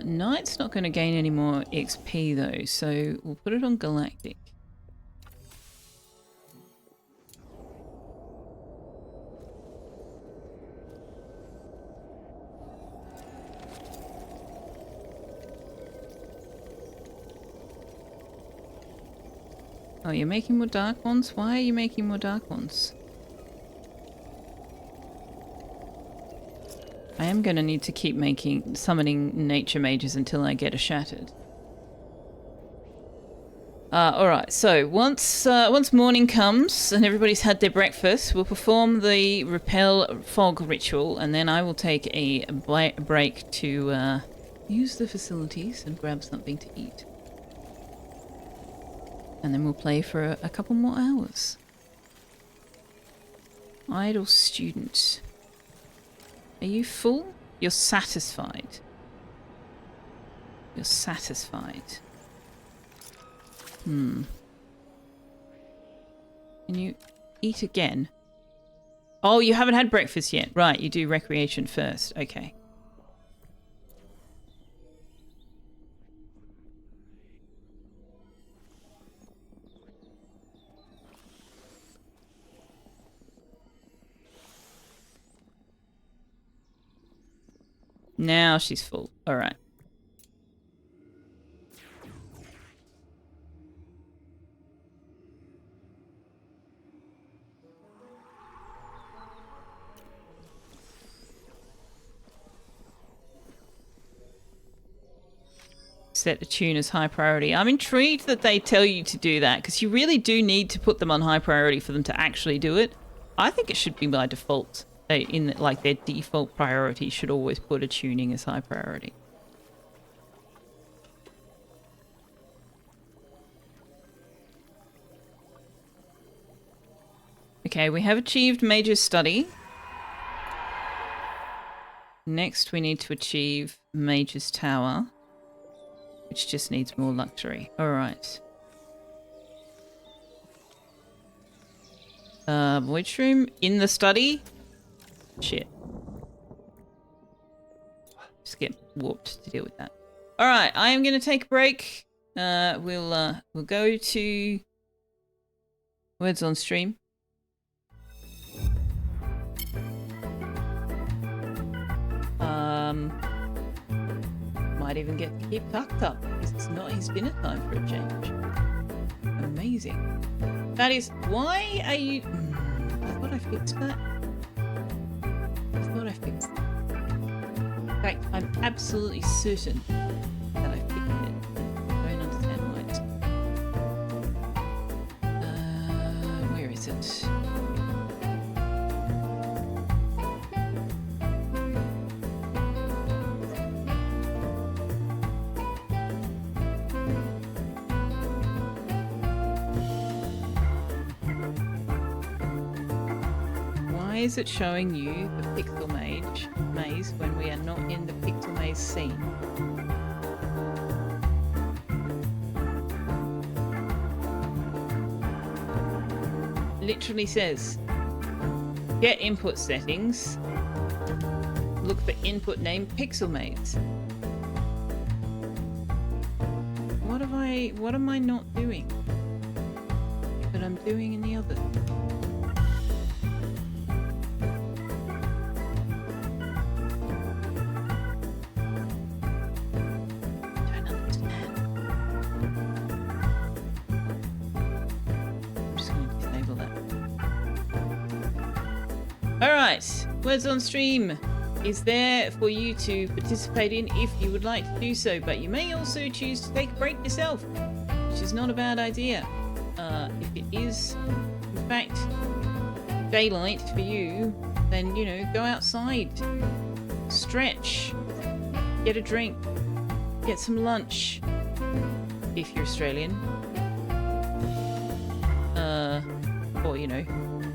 Knight's not going to gain any more XP though, so we'll put it on Galactic. Oh, you're making more dark ones? Why are you making more dark ones? I am going to need to keep summoning nature mages until I get a shattered. Alright, so once morning comes and everybody's had their breakfast, we'll perform the repel fog ritual, and then I will take a break to use the facilities and grab something to eat. And then we'll play for a couple more hours. Idle student. Are you full? You're satisfied. You're satisfied. Can you eat again? Oh, you haven't had breakfast yet. Right, you do recreation first. Okay. Now she's full. All right. Set a tune as high priority. I'm intrigued that they tell you to do that, because you really do need to put them on high priority for them to actually do it. I think it should be by default. Their default priority should always put a tuning as high priority. Okay, we have achieved Major Study. Next we need to achieve Major's Tower, which just needs more luxury. Alright. Void room in the study? Shit. Just get warped to deal with that. Alright, I am going to take a break. We'll go to Words on Stream. Might even get to keep tucked up because it's not his dinner time for a change. Amazing. That is, why are you... I thought I fixed that. In fact, I'm absolutely certain that I fixed it. I don't understand why it's... where is it? is it showing you the pixel maze when we are not in the pixel maze scene? Literally says, get input settings, look for input name pixel maze. What am I not doing that I'm doing in the other? Don't understand. I'm just going to disable that. Alright, words on stream is there for you to participate in if you would like to do so, but you may also choose to take a break yourself, which is not a bad idea. If it is, in fact, daylight for you, then, you know, go outside, stretch, get a drink, get some lunch, if you're Australian. Or, you know,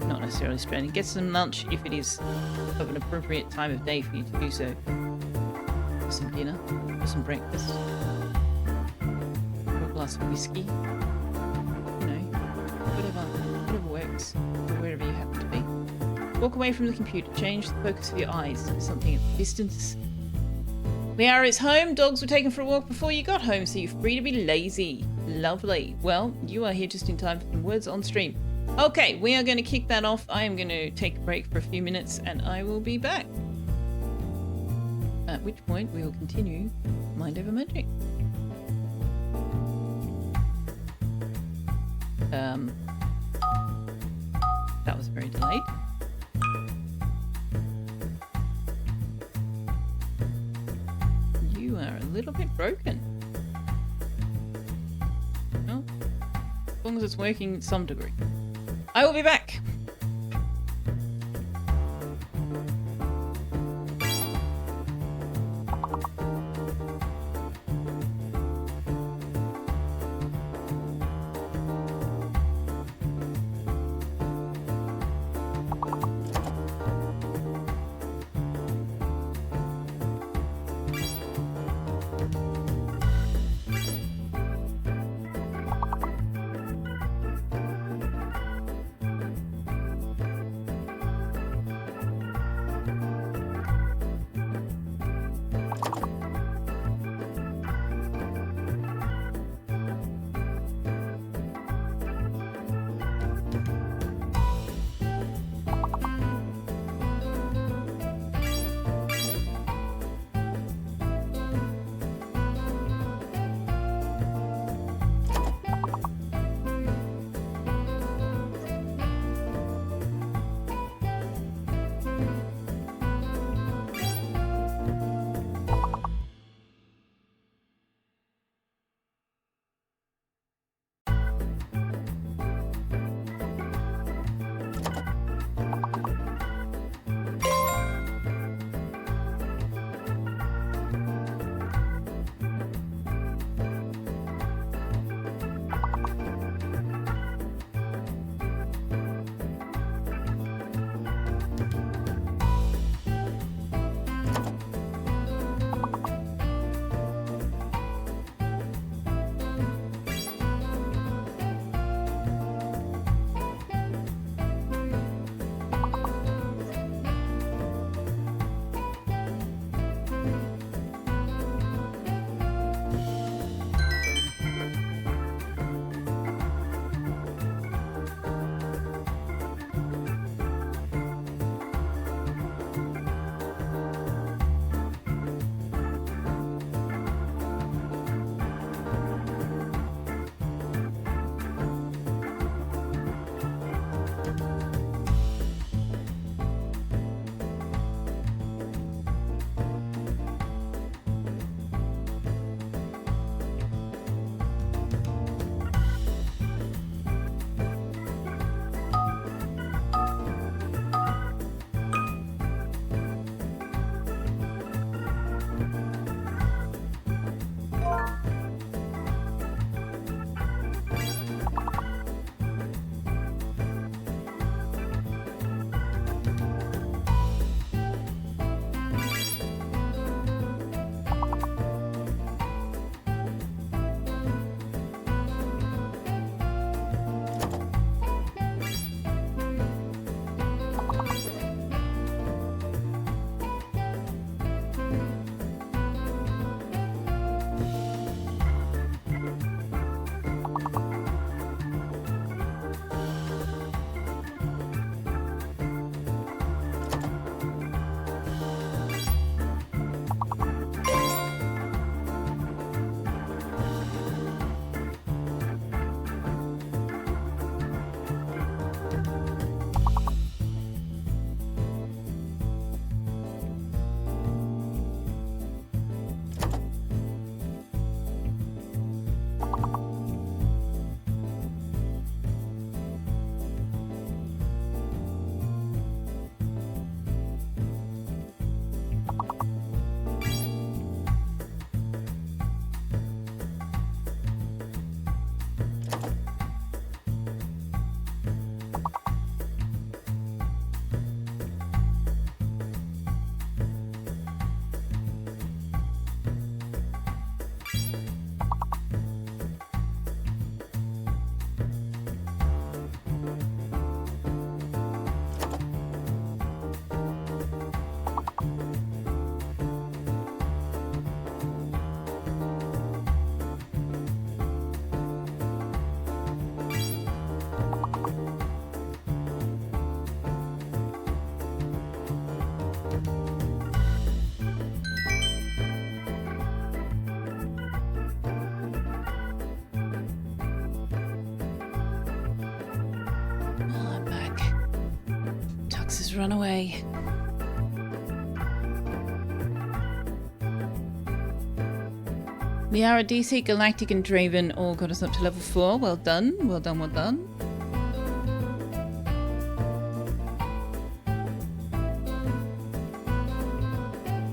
not necessarily Australian. Get some lunch if it is of an appropriate time of day for you to do so. Or some dinner, or some breakfast, or a glass of whiskey. You know, whatever works, or wherever you happen to be. Walk away from the computer. Change the focus of your eyes to something at a distance. Liara is home. Dogs were taken for a walk before you got home, so you're free to be lazy. Lovely. Well, you are here just in time for some words on stream. Okay, we are going to kick that off. I am going to take a break for a few minutes and I will be back. At which point we will continue Mind Over Magic. That was very delayed. You are a little bit broken. Well, as long as it's working to some degree. I will be back. run away. Liara, DC, Galactic, and Draven all got us up to level 4. Well done, well done, well done.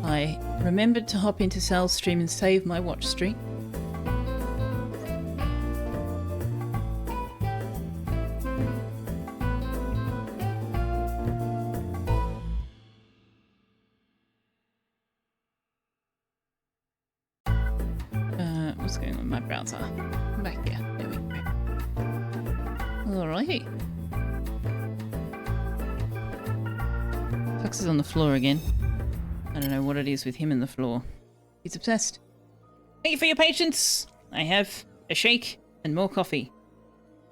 I remembered to hop into Sal's stream and save my watch stream. What's going on with my browser? Back here. There we go. Alrighty. Tux is on the floor again. I don't know what it is with him and the floor. He's obsessed. Thank you for your patience. I have a shake and more coffee.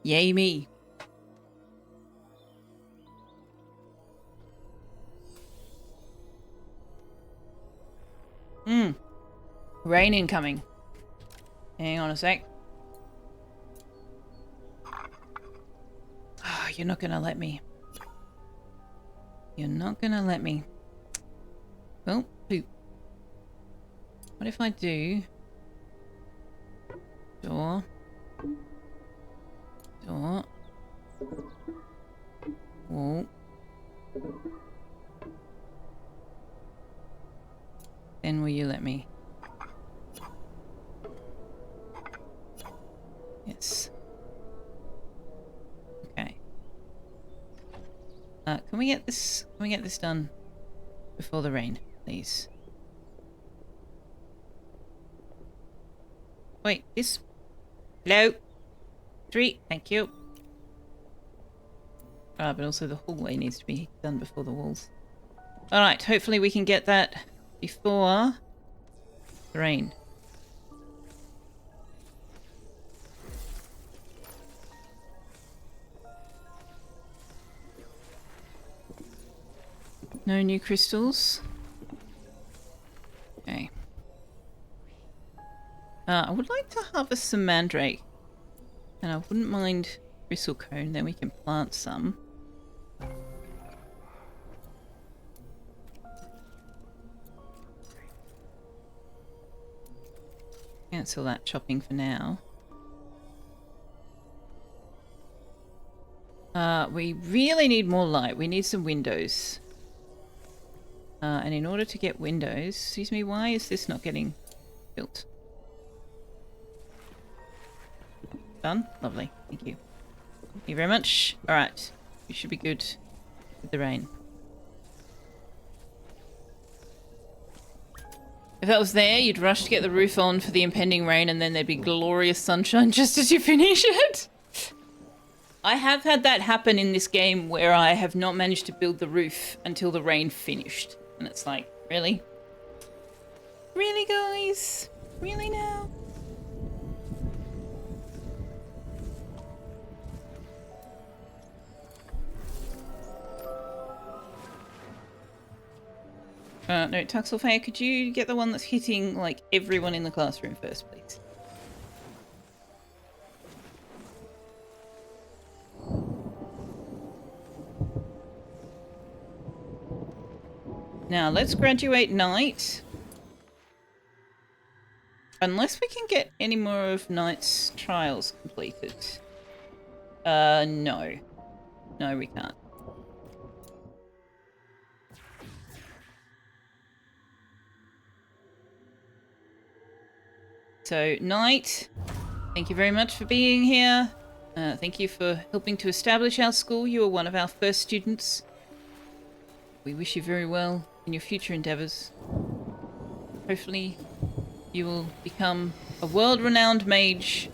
Yay me. Rain incoming. Hang on a sec. Oh, you're not gonna let me. You're not gonna let me. Well, poop. What if I do... Door. Door. Wall. Then will you let me? Yes. Okay. Can we get this? Can we get this done before the rain, please? Wait, this. Hello. 3. Thank you. But also the hallway needs to be done before the walls. All right. Hopefully we can get that before the rain. No new crystals. Okay. I would like to harvest some mandrake. And I wouldn't mind crystal cone, then we can plant some. Cancel that chopping for now. We really need more light. We need some windows. And in order to get windows... Excuse me, why is this not getting built? Done? Lovely. Thank you. Thank you very much. Alright. We should be good with the rain. If that was there, you'd rush to get the roof on for the impending rain and then there'd be glorious sunshine just as you finish it. I have had that happen in this game where I have not managed to build the roof until the rain finished. And it's like, really? Really, guys? Really now? No, Selfeya, could you get the one that's hitting, like, everyone in the classroom first, please? Now, let's graduate night. Unless we can get any more of night's trials completed. No. No, we can't. So, Night, thank you very much for being here. Thank you for helping to establish our school. You are one of our first students. We wish you very well in your future endeavours. Hopefully, you will become a world-renowned mage.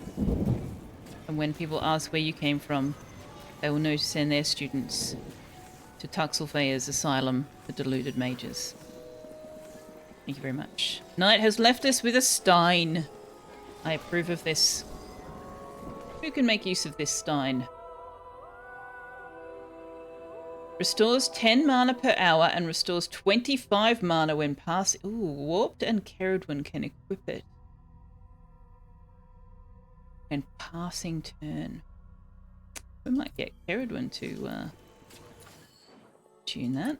And when people ask where you came from, they will know to send their students to Selfeya's Asylum for Deluded Mages. Thank you very much. Night has left us with a stein. I approve of this. Who can make use of this stein? Restores 10 mana per hour and restores 25 mana when passing. Ooh, Warped and Kerodwin can equip it. And passing turn. We might get Kerodwin to tune that.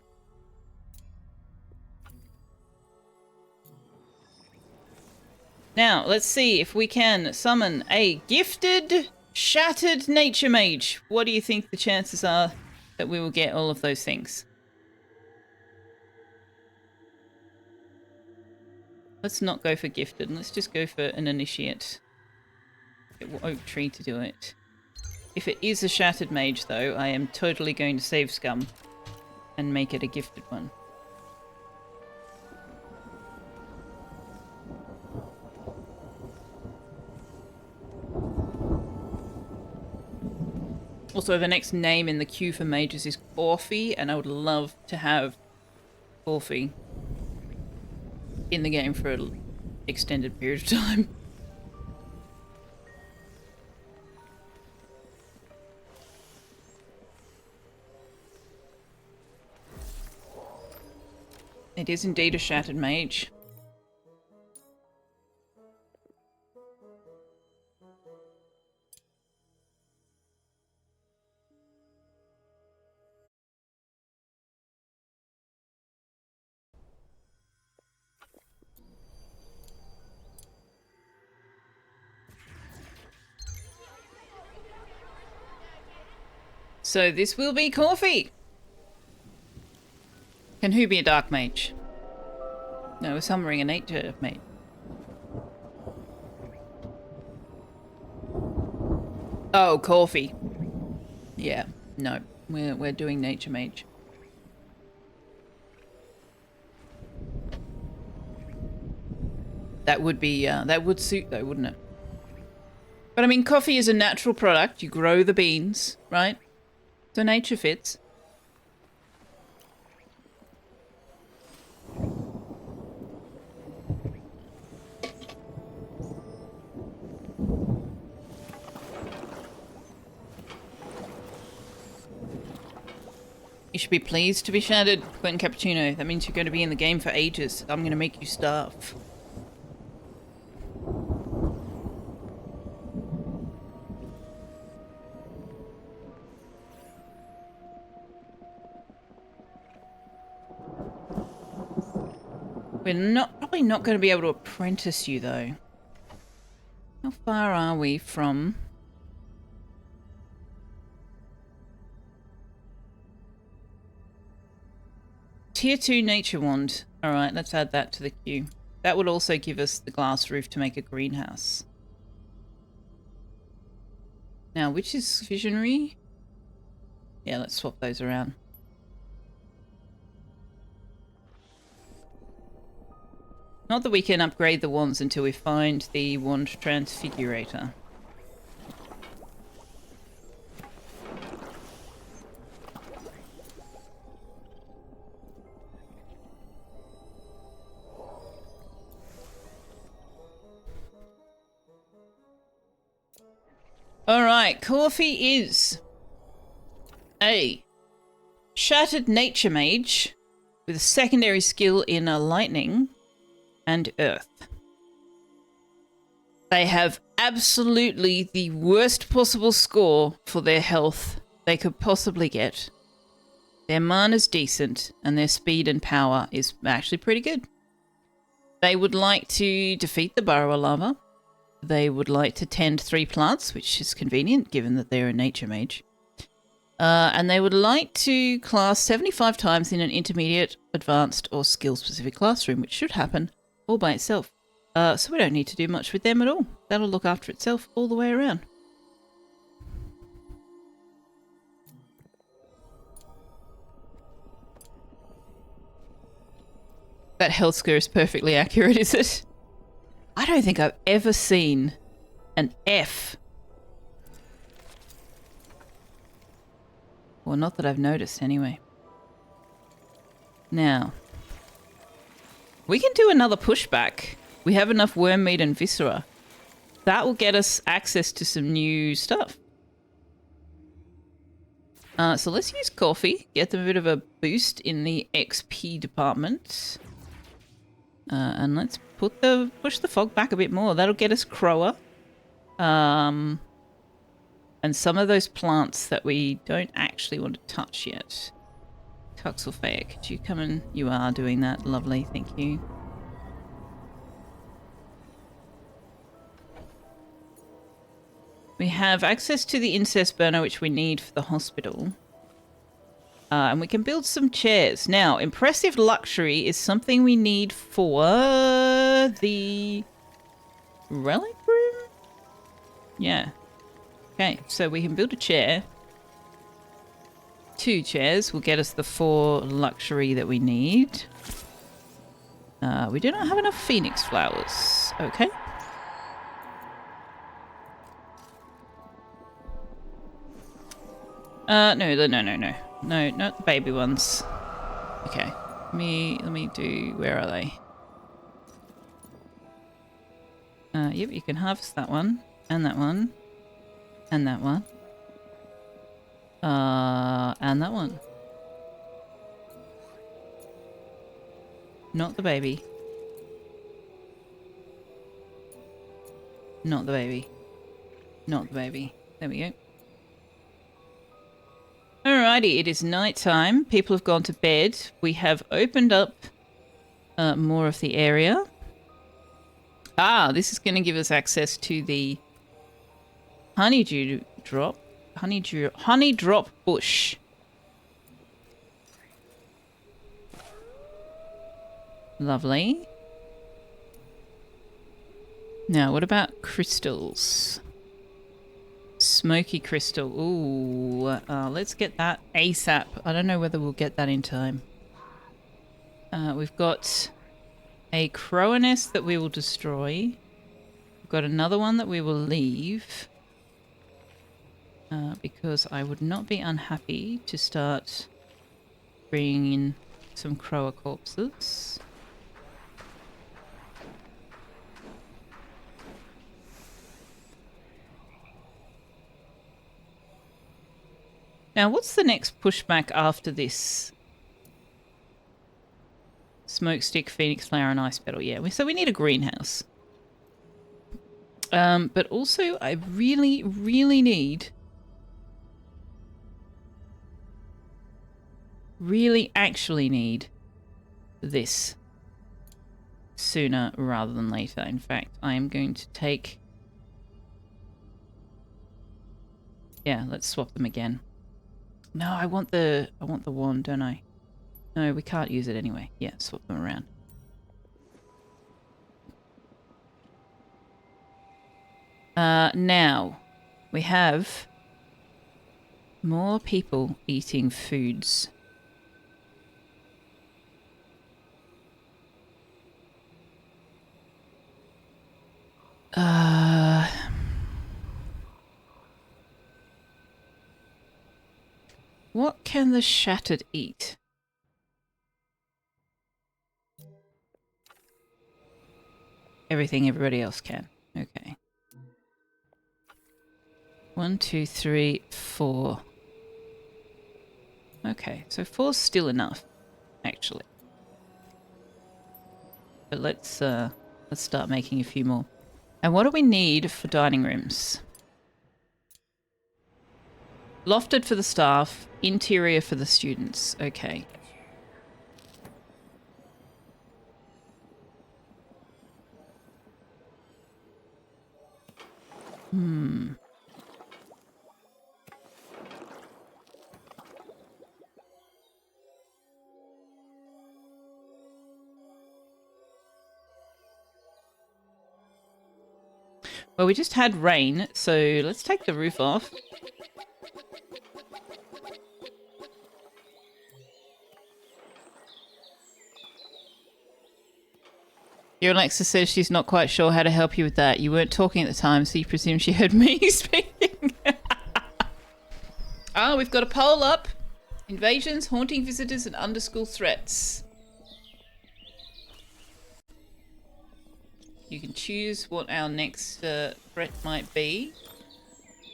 Now, let's see if we can summon a gifted, shattered nature mage. What do you think the chances are that we will get all of those things? Let's not go for gifted. Let's just go for an initiate. Get oak tree to do it. If it is a shattered mage, though, I am totally going to save scum and make it a gifted one. Also, the next name in the queue for mages is Coffee, and I would love to have Coffee in the game for an extended period of time. It is indeed a shattered mage. So this will be Coffee. Can who be a dark mage? No, we're summoning a nature mage. Oh, Coffee. Yeah, no, we're doing nature mage. That would be that would suit though, wouldn't it? But I mean, coffee is a natural product. You grow the beans, right? So nature fits. You should be pleased to be shattered, Quentin Cappuccino. That means you're going to be in the game for ages. I'm going to make you starve. We're probably not going to be able to apprentice you, though. How far are we from... Tier 2 Nature Wand. Alright, let's add that to the queue. That would also give us the glass roof to make a greenhouse. Now, which is Visionary? Yeah, let's swap those around. Not that we can upgrade the wands until we find the wand transfigurator. Alright, Coffee is a shattered nature mage with a secondary skill in lightning and earth. They have absolutely the worst possible score for their health they could possibly get. Their mana's decent, and their speed and power is actually pretty good. They would like to defeat the Burrower Lava. They would like to tend 3 plants, which is convenient given that they're a nature mage. And they would like to class 75 times in an intermediate, advanced, or skill-specific classroom, which should happen all by itself. So we don't need to do much with them at all. That'll look after itself all the way around. That health score is perfectly accurate, is it? I don't think I've ever seen an F. Well, not that I've noticed anyway. Now, we can do another pushback. We have enough worm meat and viscera. That will get us access to some new stuff. So let's use coffee. Get them a bit of a boost in the XP department. And let's push the fog back a bit more. That'll get us Crower. And some of those plants that we don't actually want to touch yet. Selfeya, could you come and... You are doing that. Lovely, thank you. We have access to the incest burner, which we need for the hospital. And we can build some chairs. Now, impressive luxury is something we need for the relic room? Yeah. Okay, so we can build a chair. 2 chairs will get us the 4 luxury that we need. We do not have enough phoenix flowers. Okay. No, not the baby ones. Okay. Let me do... Where are they? Yep, you can harvest that one. And that one. And that one. And that one. Not the baby. Not the baby. Not the baby. There we go. Alrighty, it is night time. People have gone to bed. We have opened up more of the area. Ah, this is going to give us access to the honey drop bush. Lovely. Now, what about crystals? Smoky crystal. Ooh, let's get that ASAP. I don't know whether we'll get that in time. We've got a crow nest that we will destroy. We've got another one that we will leave. Because I would not be unhappy to start bringing in some crower corpses. Now, what's the next pushback after this? Smokestick, phoenix flower, and ice petal. Yeah, so we need a greenhouse. But also, I really, really need... Really actually need this sooner rather than later. In fact, I am going to take... Yeah, let's swap them again. No, I want the wand, don't I? No, we can't use it anyway. Yeah, swap them around. Now, we have more people eating foods. What can the shattered eat? Everything everybody else can. Okay. 1, 2, 3, 4. Okay, so 4's still enough, actually. But let's start making a few more. And what do we need for dining rooms? Lofted for the staff, interior for the students. Okay. Well, we just had rain, so let's take the roof off. Your Alexa says she's not quite sure how to help you with that. You weren't talking at the time, so you presume she heard me speaking. Ah, we've got a poll up. Invasions, haunting visitors, and under-school threats. You can choose what our next threat might be.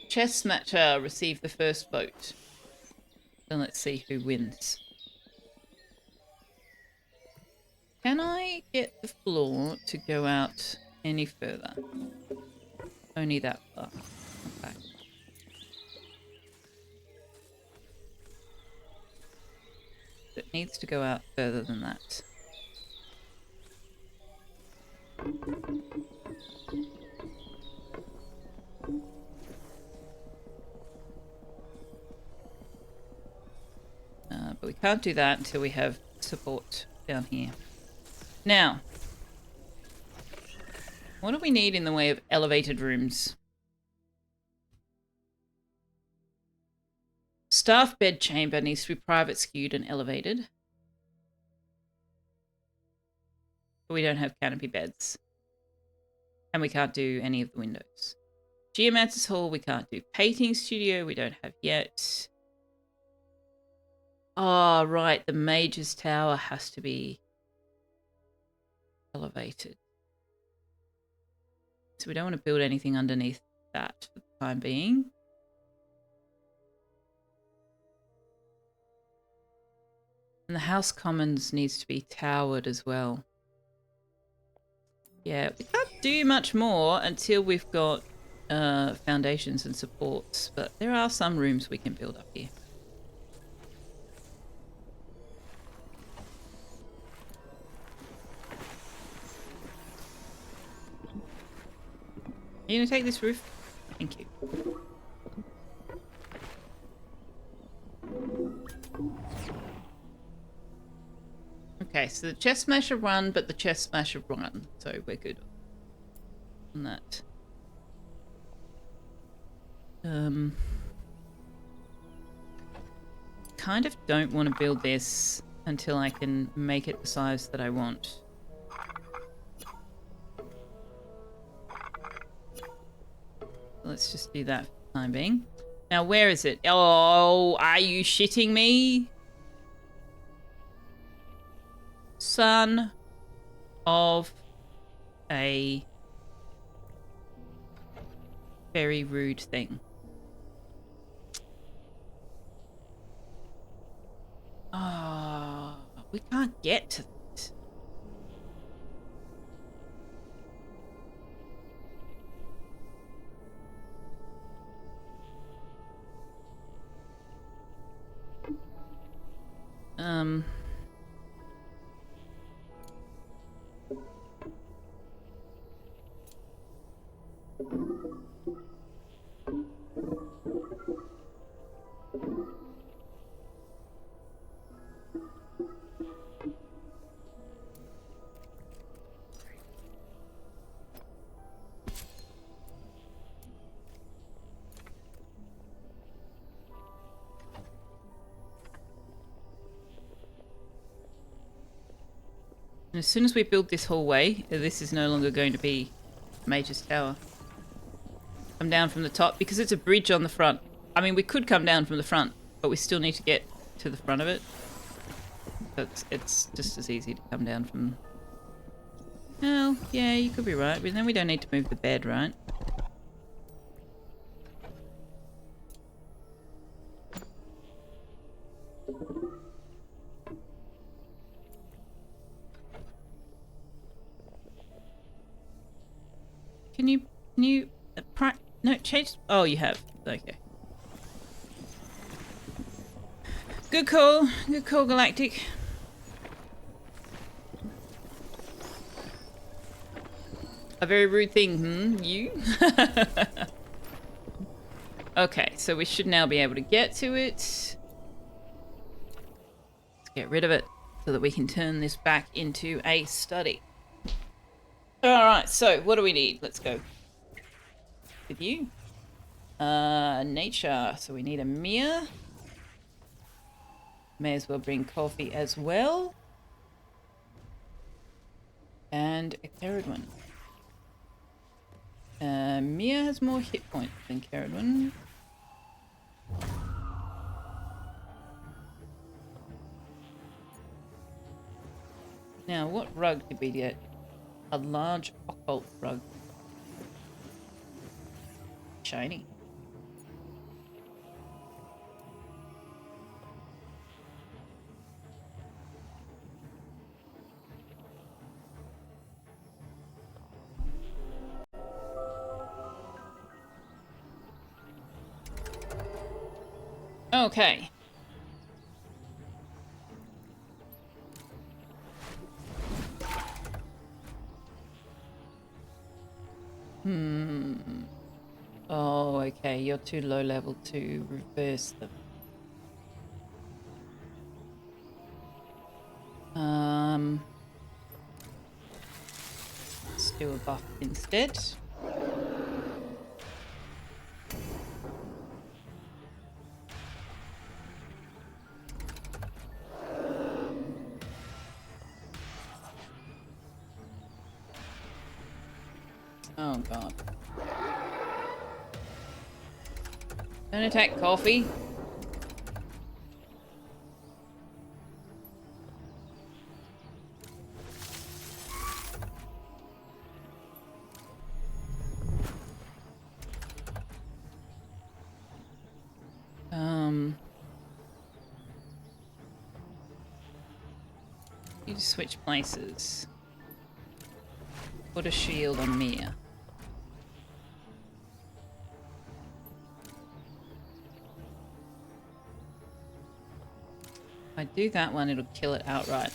Chess matcher received the first vote. Then let's see who wins. Can I get the floor to go out any further? Only that far. Okay. needs to go out further than that. But we can't do that until we have support down here. Now, what do we need in the way of elevated rooms? Staff bed chamber needs to be private, skewed, and elevated. But we don't have canopy beds. And we can't do any of the windows. Geomancer's hall we can't do. Painting studio we don't have yet. Oh, right. The mage's tower has to be elevated. So we don't want to build anything underneath that for the time being. And the house commons needs to be towered as well. Yeah, we can't do much more until we've got foundations and supports, but there are some rooms we can build up here. Are you gonna take this roof? Thank you. Okay, so the chest smasher run, but the chest smasher run, so we're good on that. Kind of don't want to build this until I can make it the size that I want. Let's just do that for the time being. Now, where is it? Oh, are you shitting me? Son of a very rude thing. Oh, we can't get to that. And as soon as we build this hallway, this is no longer going to be Mage's Tower. Come down from the top, because it's a bridge on the front. I mean, we could come down from the front, but we still need to get to the front of it. So it's just as easy to come down from... Oh, yeah, you could be right. But then we don't need to move the bed, right? Can you no, change. Oh, you have. Okay. Good call, Galactic. A very rude thing, you? Okay, so we should now be able to get to it. Let's get rid of it so that we can turn this back into a study. Alright, so what do we need? Let's go with you. Nature. So we need a mirror. May as well bring coffee as well. And a Caradwin. Mia has more hit points than Caradwin. Now, what rug did we get? A large occult rug. Shiny. Okay. Oh, okay. You're too low level to reverse them. Let's do a buff instead. Oh god. Don't attack coffee. You just switch places. Put a shield on Mia. If I do that one, it'll kill it outright.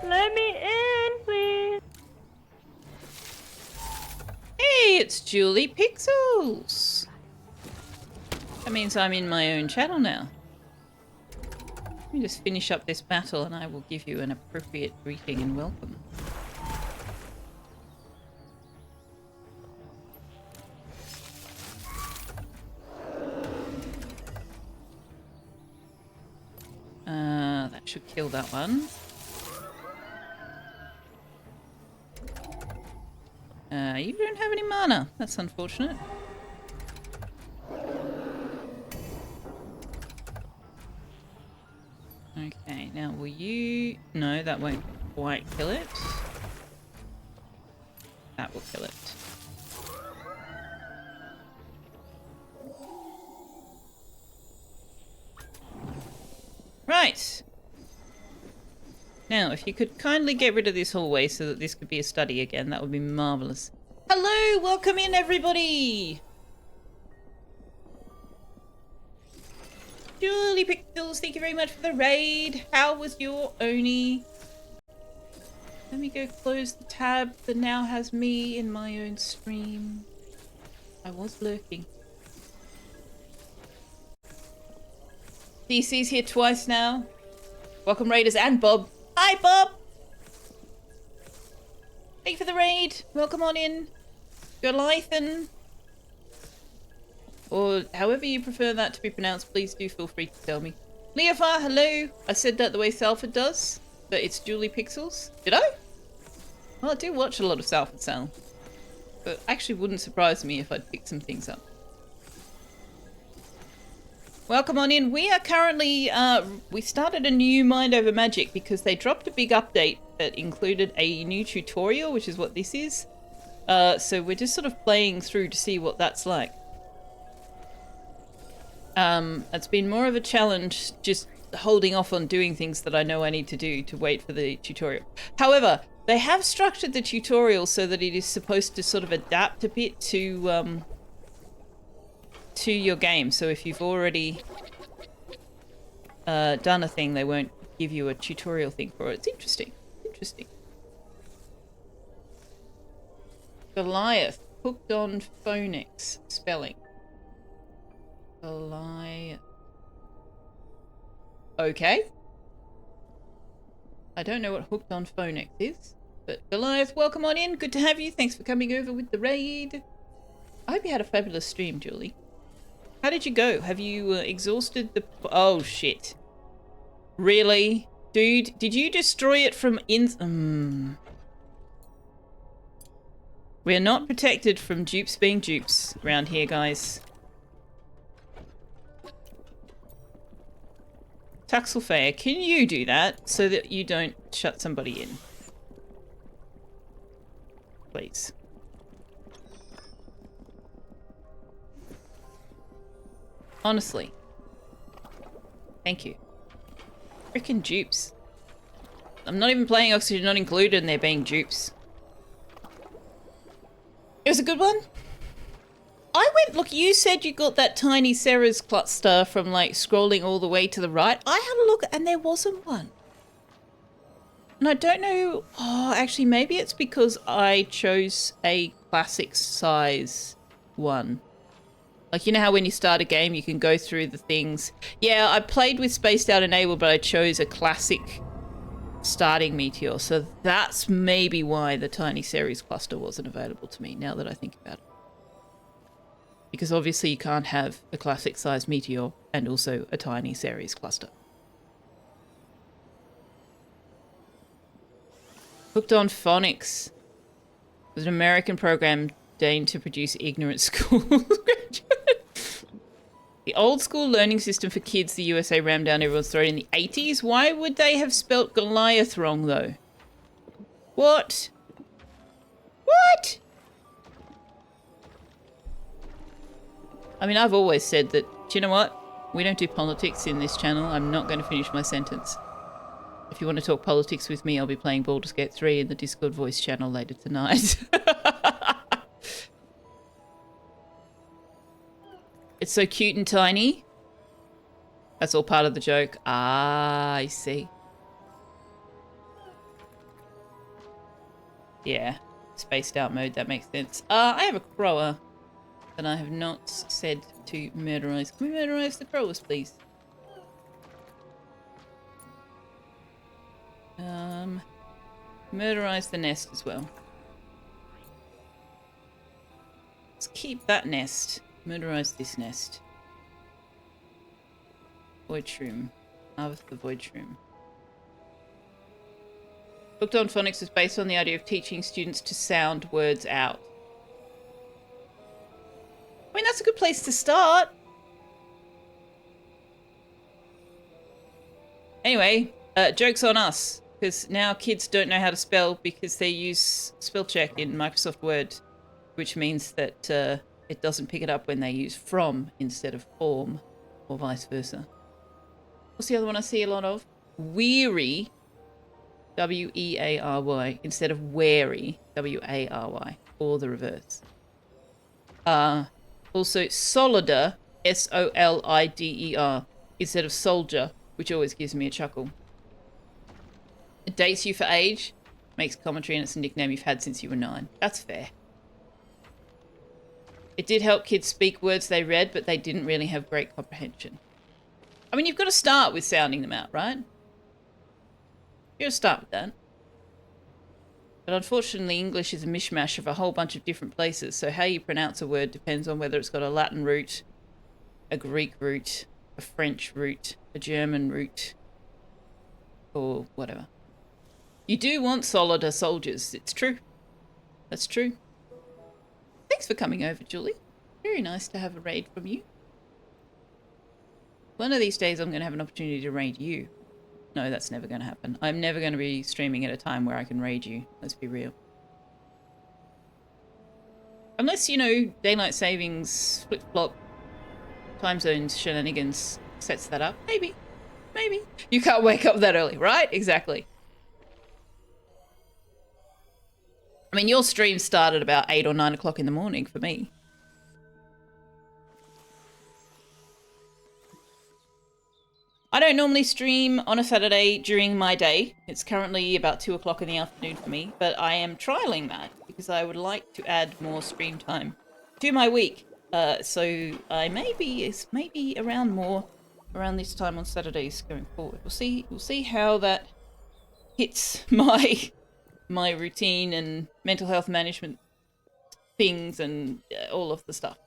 Let me in, please. Hey, it's Julie Pixels! That means I'm in my own channel now. Let me just finish up this battle and I will give you an appropriate greeting and welcome. That should kill that one. You don't have any mana. That's unfortunate. Okay, now will you... No, that won't quite kill it. That will kill it. Right. Now, if you could kindly get rid of this hallway so that this could be a study again, that would be marvellous. Hello! Welcome in, everybody! Julie Pixels, thank you very much for the raid. How was your Oni? Let me go close the tab that now has me in my own stream. I was lurking. DC's here twice now. Welcome, raiders, and Bob. Hi, Bob! Thank you for the raid. Welcome on in. Goliathan. Or however you prefer that to be pronounced, please do feel free to tell me. Leofar, hello. I said that the way Salford does, but it's Julie Pixels. Did I? Well, I do watch a lot of Salford Sound. But actually wouldn't surprise me if I'd pick some things up. Welcome on in. We are currently, we started a new Mind Over Magic because they dropped a big update that included a new tutorial, which is what this is. So we're just sort of playing through to see what that's like. It's been more of a challenge just holding off on doing things that I know I need to do to wait for the tutorial. However, they have structured the tutorial so that it is supposed to sort of adapt a bit to your game. So if you've already done a thing, they won't give you a tutorial thing for it. It's interesting. Interesting. Goliath, hooked on phonics spelling. Goliath. Okay. I don't know what hooked on phonics is, but Goliath, welcome on in. Good to have you. Thanks for coming over with the raid. I hope you had a fabulous stream, Julie. How did you go? Have you exhausted the... Oh, shit. Really? Dude, did you destroy it from in... We're not protected from dupes being dupes around here, guys. Selfeya, can you do that so that you don't shut somebody in? Please. Honestly. Thank you. Frickin' dupes. I'm not even playing Oxygen Not Included and they're being dupes. It was a good one. I look, you said you got that tiny Sarah's cluster from like scrolling all the way to the right. I had a look and there wasn't one. And I don't know, oh, actually maybe it's because I chose a classic size one. Like, you know how when you start a game you can go through the things. Yeah, I played with Spaced Out Enabled, but I chose a classic starting meteor. So that's maybe why the tiny Ceres cluster wasn't available to me, now that I think about it. Because obviously you can't have a classic size meteor and also a tiny Ceres cluster. Hooked on Phonics. It was an American program designed to produce ignorant school graduates. The old school learning system for kids the USA rammed down everyone's throat in the 80s? Why would they have spelt Goliath wrong, though? What? What? I mean, I've always said that, do you know what? We don't do politics in this channel. I'm not going to finish my sentence. If you want to talk politics with me, I'll be playing Baldur's Gate 3 in the Discord voice channel later tonight. It's so cute and tiny. That's all part of the joke. Ah, I see. Yeah, spaced out mode, that makes sense. I have a crower that I have not said to murderize. Can we murderize the crowers, please? Murderize the nest as well. Let's keep that nest. Murderize this nest. Void shroom. Harvest the void shroom. Hooked on Phonics was based on the idea of teaching students to sound words out. I mean, that's a good place to start. Anyway, joke's on us. Because now kids don't know how to spell because they use spell check in Microsoft Word. Which means that it doesn't pick it up when they use from instead of form. Or vice versa. What's the other one I see a lot of? Weary. W-E-A-R-Y. Instead of wary. W-A-R-Y. Or the reverse. Also, solider. S-O-L-I-D-E-R. Instead of soldier. Which always gives me a chuckle. It dates you for age. Makes commentary and it's a nickname you've had since you were 9. That's fair. It did help kids speak words they read, but they didn't really have great comprehension. I mean, you've got to start with sounding them out, right? You've got to start with that. But unfortunately, English is a mishmash of a whole bunch of different places, so how you pronounce a word depends on whether it's got a Latin root, a Greek root, a French root, a German root, or whatever. You do want solider soldiers, it's true. That's true. Thanks for coming over, Julie. Very nice to have a raid from you. One of these days I'm going to have an opportunity to raid you. No, that's never going to happen. I'm never going to be streaming at a time where I can raid you. Let's be real. Unless, you know, daylight savings, flip-flop, time zones, shenanigans sets that up. Maybe. Maybe. You can't wake up that early, right? Exactly. I mean, your stream started about 8 or 9 o'clock in the morning for me. I don't normally stream on a Saturday during my day. It's currently about 2 o'clock in the afternoon for me, but I am trialing that because I would like to add more stream time to my week. So I may be around this time on Saturdays going forward. We'll see how that hits my routine and mental health management things and all of the stuff.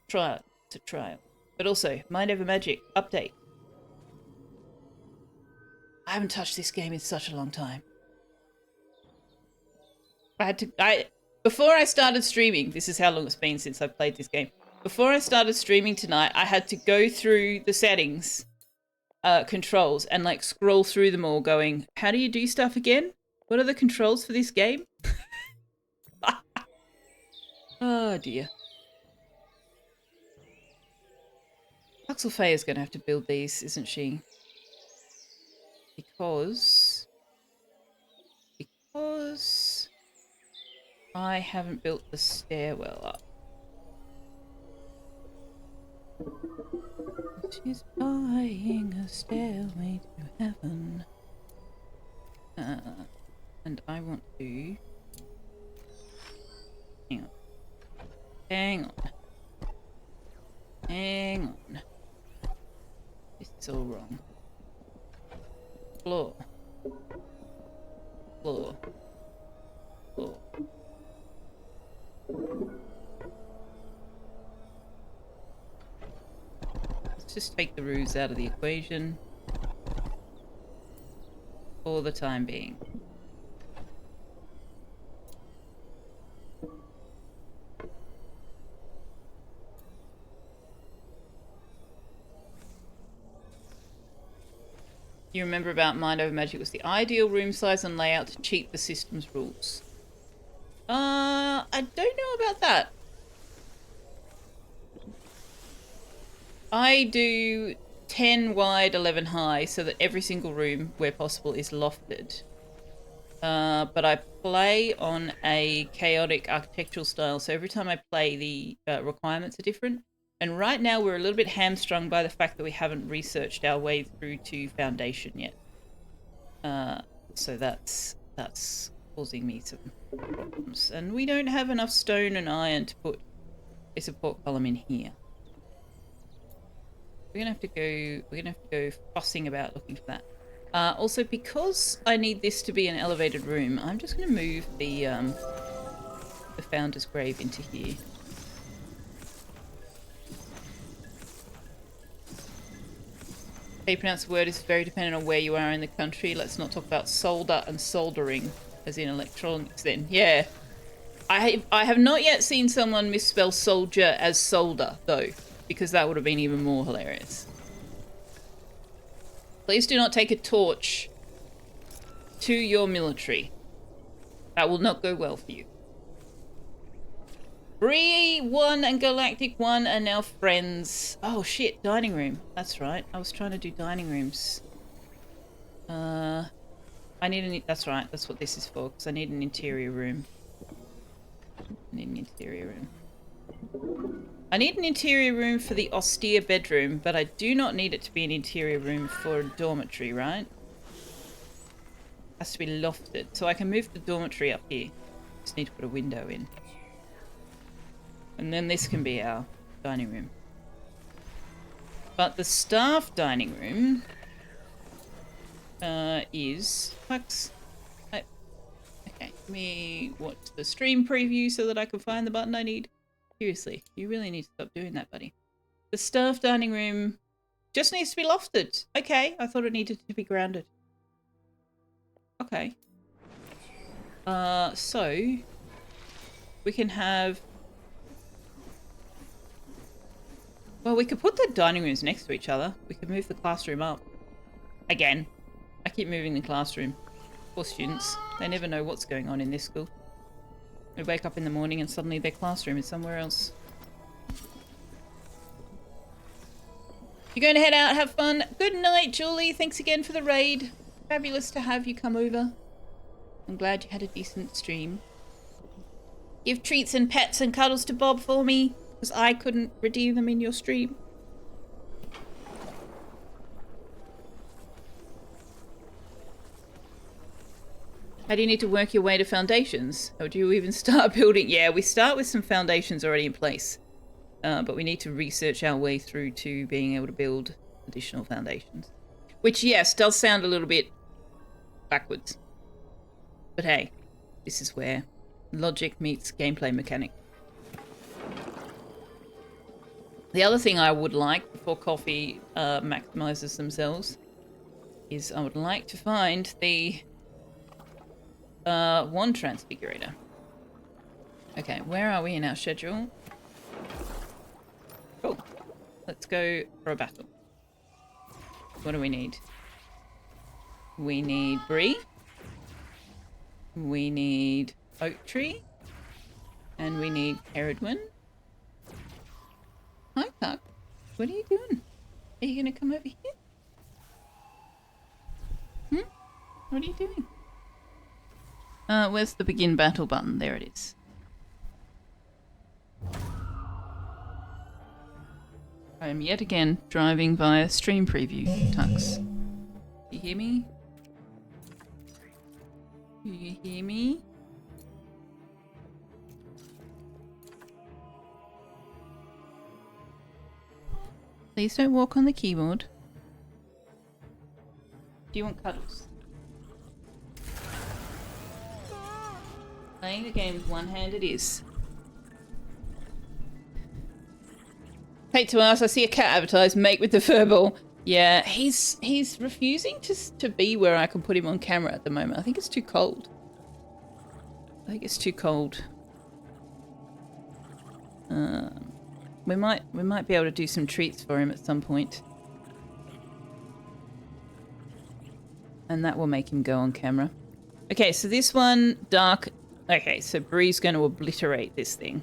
Trial to trial. But also, Mind Over Magic update. I haven't touched this game in such a long time. Before I started streaming, this is how long it's been since I've played this game. Before I started streaming tonight, I had to go through the settings, controls, and like scroll through them all going, how do you do stuff again? What are the controls for this game? Oh dear. Selfeya is going to have to build these, isn't she? Because I haven't built the stairwell up. She's buying a stairway to heaven. And I want to... Hang on. Hang on. Hang on. This is all wrong. Floor. Floor. Floor. Let's just take the roofs out of the equation. For the time being. You remember about Mind Over Magic was the ideal room size and layout to cheat the system's rules. I don't know about that. I do 10 wide, 11 high, so that every single room, where possible, is lofted. But I play on a chaotic architectural style, so every time I play, the requirements are different. And right now we're a little bit hamstrung by the fact that we haven't researched our way through to Foundation yet. So that's causing me some problems. And we don't have enough stone and iron to put a support column in here. We're gonna have to go fussing about looking for that. Also, because I need this to be an elevated room, I'm just gonna move the founder's grave into here. How you pronounce the word is very dependent on where you are in the country. Let's not talk about solder and soldering, as in electronics then. Yeah. I have not yet seen someone misspell soldier as solder, though, because that would have been even more hilarious. Please do not take a torch to your military. That will not go well for you. Bree 1 and Galactic 1 are now friends. Oh shit, dining room. That's right. I was trying to do dining rooms. I need an... That's right. That's what this is for, because I need an interior room. I need an interior room. I need an interior room for the austere bedroom, but I do not need it to be an interior room for a dormitory, right? It has to be lofted. So I can move the dormitory up here. Just need to put a window in. And then this can be our dining room. But the staff dining room is... Flex. Okay, let me watch the stream preview so that I can find the button I need. Seriously, you really need to stop doing that, buddy. The staff dining room just needs to be lofted. Okay, I thought it needed to be grounded. Okay. So we can have... Well, we could put the dining rooms next to each other. We could move the classroom up. Again, I keep moving the classroom. Poor students. They never know what's going on in this school. They wake up in the morning and suddenly their classroom is somewhere else. You're going to head out, have fun. Good night, Julie. Thanks again for the raid. Fabulous to have you come over. I'm glad you had a decent stream. Give treats and pets and cuddles to Bob for me, because I couldn't redeem them in your stream. How do you need to work your way to foundations? How do you even start building? Yeah, we start with some foundations already in place. But we need to research our way through to being able to build additional foundations. Which, yes, does sound a little bit backwards. But hey, this is where logic meets gameplay mechanic. The other thing I would like before coffee maximizes themselves is I would like to find the wand transfigurator. Okay, where are we in our schedule? Cool. Let's go for a battle. What do we need? We need Bree. We need Oak Tree. And we need Peridwin. Hi, Puck. What are you doing? Are you going to come over here? What are you doing? Where's the begin battle button? There it is. I am yet again driving via stream preview, Tux. You hear me? You hear me? Please don't walk on the keyboard. Do you want cuddles? Playing the game with one hand it is. Hate to ask, I see a cat advertised, mate with the furball. Yeah, he's refusing to be where I can put him on camera at the moment. I think it's too cold. I think it's too cold. We might be able to do some treats for him at some point. And that will make him go on camera. Okay, so this one, dark. Okay, so Bree's going to obliterate this thing.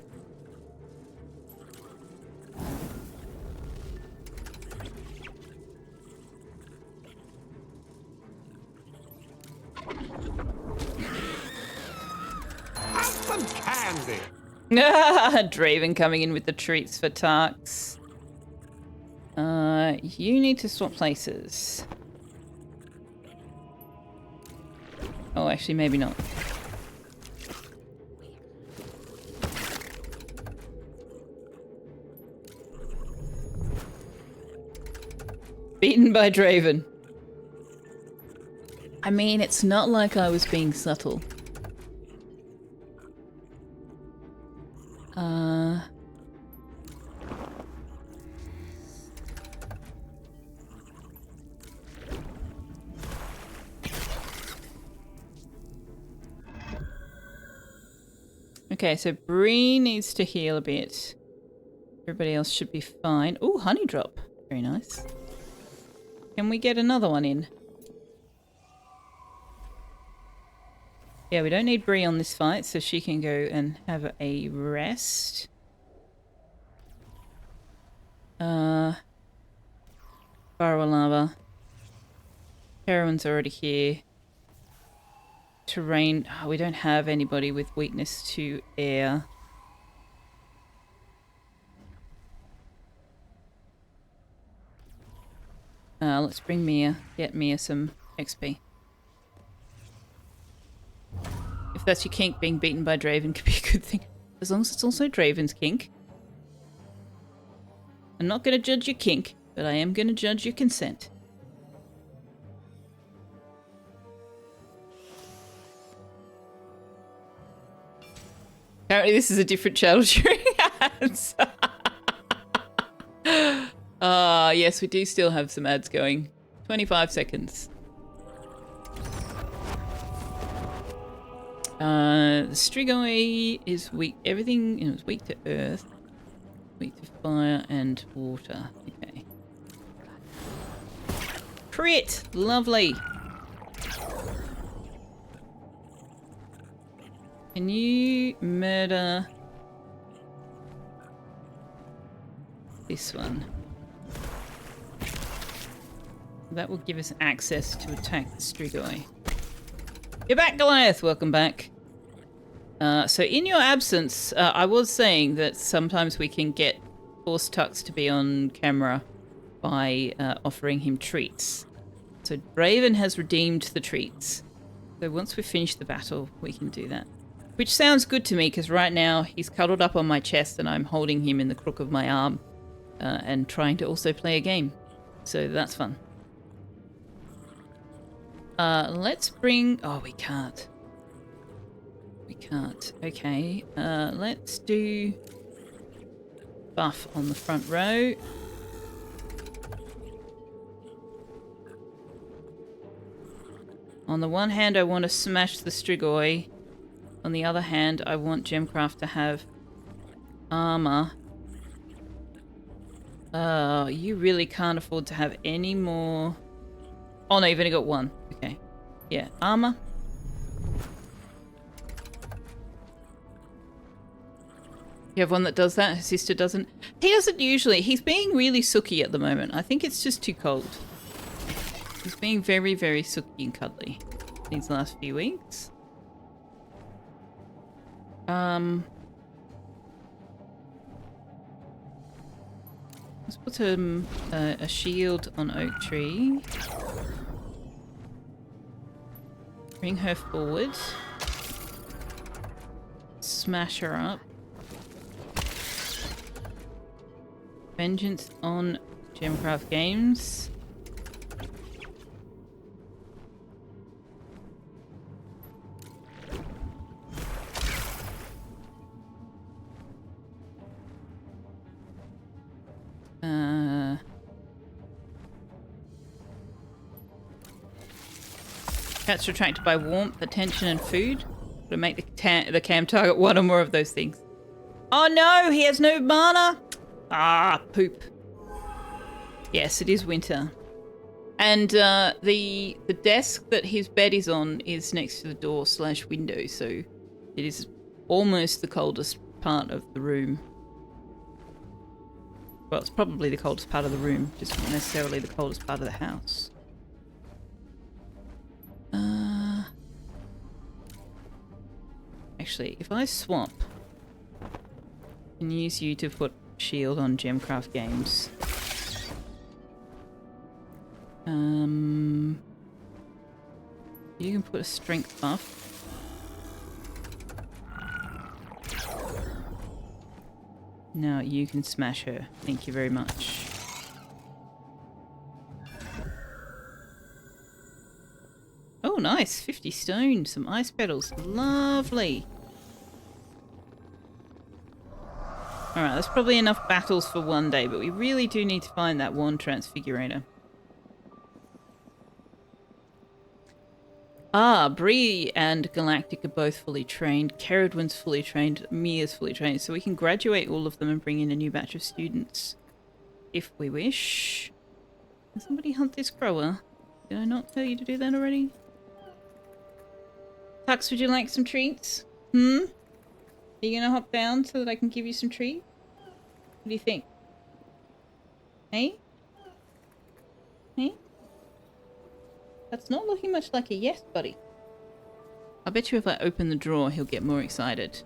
Have some candy. Draven coming in with the treats for Tarks. You need to swap places. Oh, actually, maybe not. Beaten by Draven. I mean, it's not like I was being subtle. Okay, so Bree needs to heal a bit. Everybody else should be fine. Oh, honey drop. Very nice. Can we get another one in? Yeah, we don't need Bree on this fight, so she can go and have a rest. Burrow lava. Heroine's already here. Terrain. Oh, we don't have anybody with weakness to air. Let's bring Mia. Get Mia some XP. If that's your kink, being beaten by Draven could be a good thing. As long as it's also Draven's kink. I'm not going to judge your kink, but I am going to judge your consent. Apparently this is a different channel during ads. Yes, we do still have some ads going. 25 seconds. The Strigoi is weak. Everything is weak to earth, weak to fire and water. Okay. Crit! Lovely. Can you murder this one? That will give us access to attack the Strigoi. You're back, Goliath! Welcome back. So in your absence, I was saying that sometimes we can get Force Tux to be on camera by offering him treats. So Draven has redeemed the treats. So once we finish the battle, we can do that. Which sounds good to me, because right now he's cuddled up on my chest and I'm holding him in the crook of my arm and trying to also play a game. So that's fun. Let's bring... Oh, we can't. We can't. Okay. Let's do buff on the front row. On the one hand, I want to smash the Strigoi. On the other hand, I want Gemcraft to have armor. You really can't afford to have any more... Oh no, you've only got one. Okay. Yeah, armor. You have one that does that? His sister doesn't? He doesn't usually. He's being really sooky at the moment. I think it's just too cold. He's being very, very sooky and cuddly these last few weeks. Let's put a shield on Oak Tree. Bring her forward. Smash her up. Vengeance on Gemcraft Games. Cats are attracted by warmth, attention, and food. To make the cam target one or more of those things. Oh no, he has no mana. Ah, poop. Yes, it is winter, and the desk that his bed is on is next to the door / window, so it is almost the coldest part of the room. Well, it's probably the coldest part of the room, just not necessarily the coldest part of the house. Actually, if I swap and use you to put shield on Gemcraft Games. You can put a strength buff. Now you can smash her. Thank you very much. Oh, nice. 50 stone. Some ice petals. Lovely. Alright, that's probably enough battles for one day, but we really do need to find that one transfigurator. Ah, Bree and Galactic are both fully trained. Caradwin's fully trained. Mia's fully trained. So we can graduate all of them and bring in a new batch of students. If we wish. Can somebody hunt this grower? Did I not tell you to do that already? Tux, would you like some treats? Are you gonna hop down so that I can give you some treats? What do you think? Hey? Hey? That's not looking much like a yes, buddy. I bet you if I open the drawer, he'll get more excited.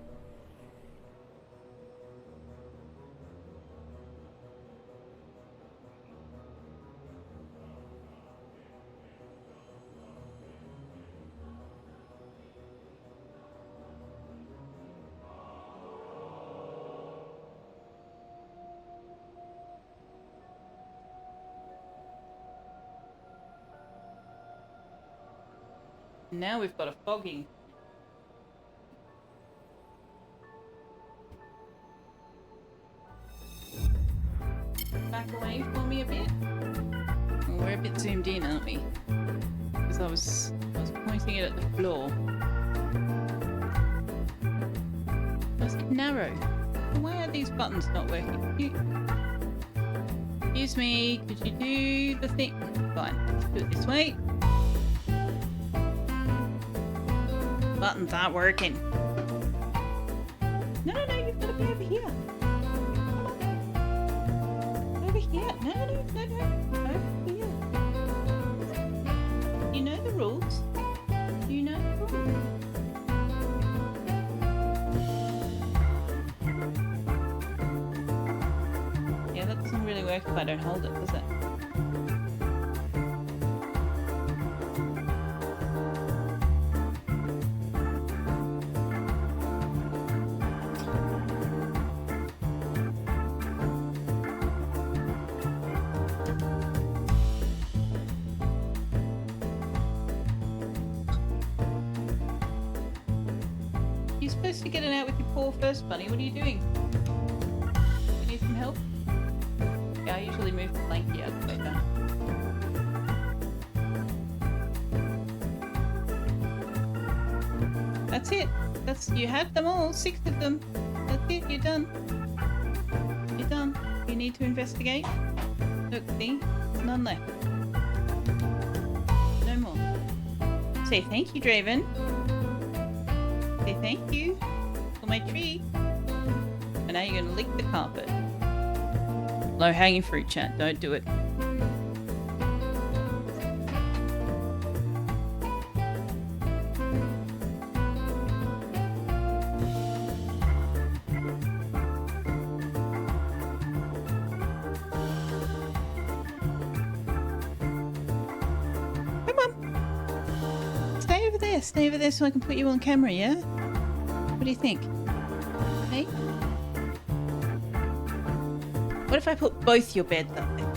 Now we've got a fogging. Back away for me a bit. Well, we're a bit zoomed in, aren't we? Because I was pointing it at the floor. Was it narrow? Why are these buttons not working? Excuse me, could you do the thing? Fine, let's do it this way. Buttons aren't working. No, you've got to be over here. Over here. No. Over here. You know the rules. You know the rules. Yeah, that doesn't really work if I don't hold it, does it? You're supposed to get it out with your paw first, Bunny. What are you doing? You need some help? Yeah, I usually move the blankie out of the way down. That's it. You had them all, 6 of them. That's it, you're done. You're done. You need to investigate. Look, see? There's none left. No more. Say thank you, Draven. Say thank you for my tree. And now you're going to lick the carpet. Low hanging fruit, chat. Don't do it. there. Stay over there so I can put you on camera, yeah? What do you think? Hey? What if I put both your beds up there?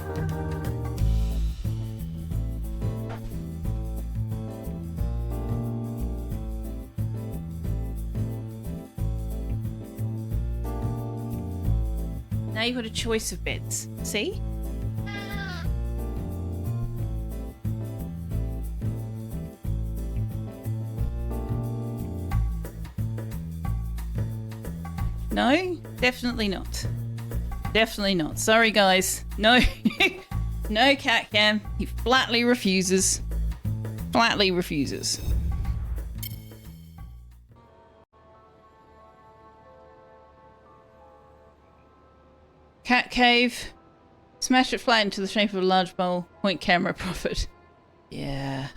Now you've got a choice of beds. See? No, definitely not. Definitely not. Sorry, guys. No, no cat cam. He flatly refuses. Flatly refuses. Cat cave. Smash it flat into the shape of a large bowl. Point camera profit. Yeah.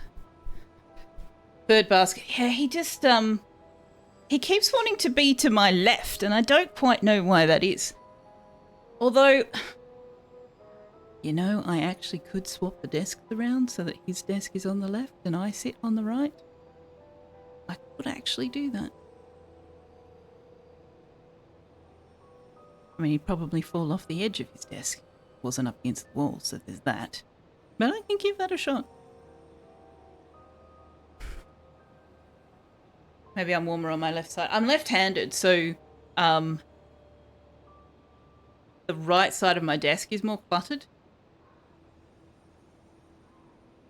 Bird basket. Yeah, he just he keeps wanting to be to my left, and I don't quite know why that is. Although, you know, I actually could swap the desks around so that his desk is on the left and I sit on the right. I could actually do that. I mean, he'd probably fall off the edge of his desk. Wasn't up against the wall, so there's that. But I can give that a shot. Maybe I'm warmer on my left side. I'm left-handed, so the right side of my desk is more cluttered.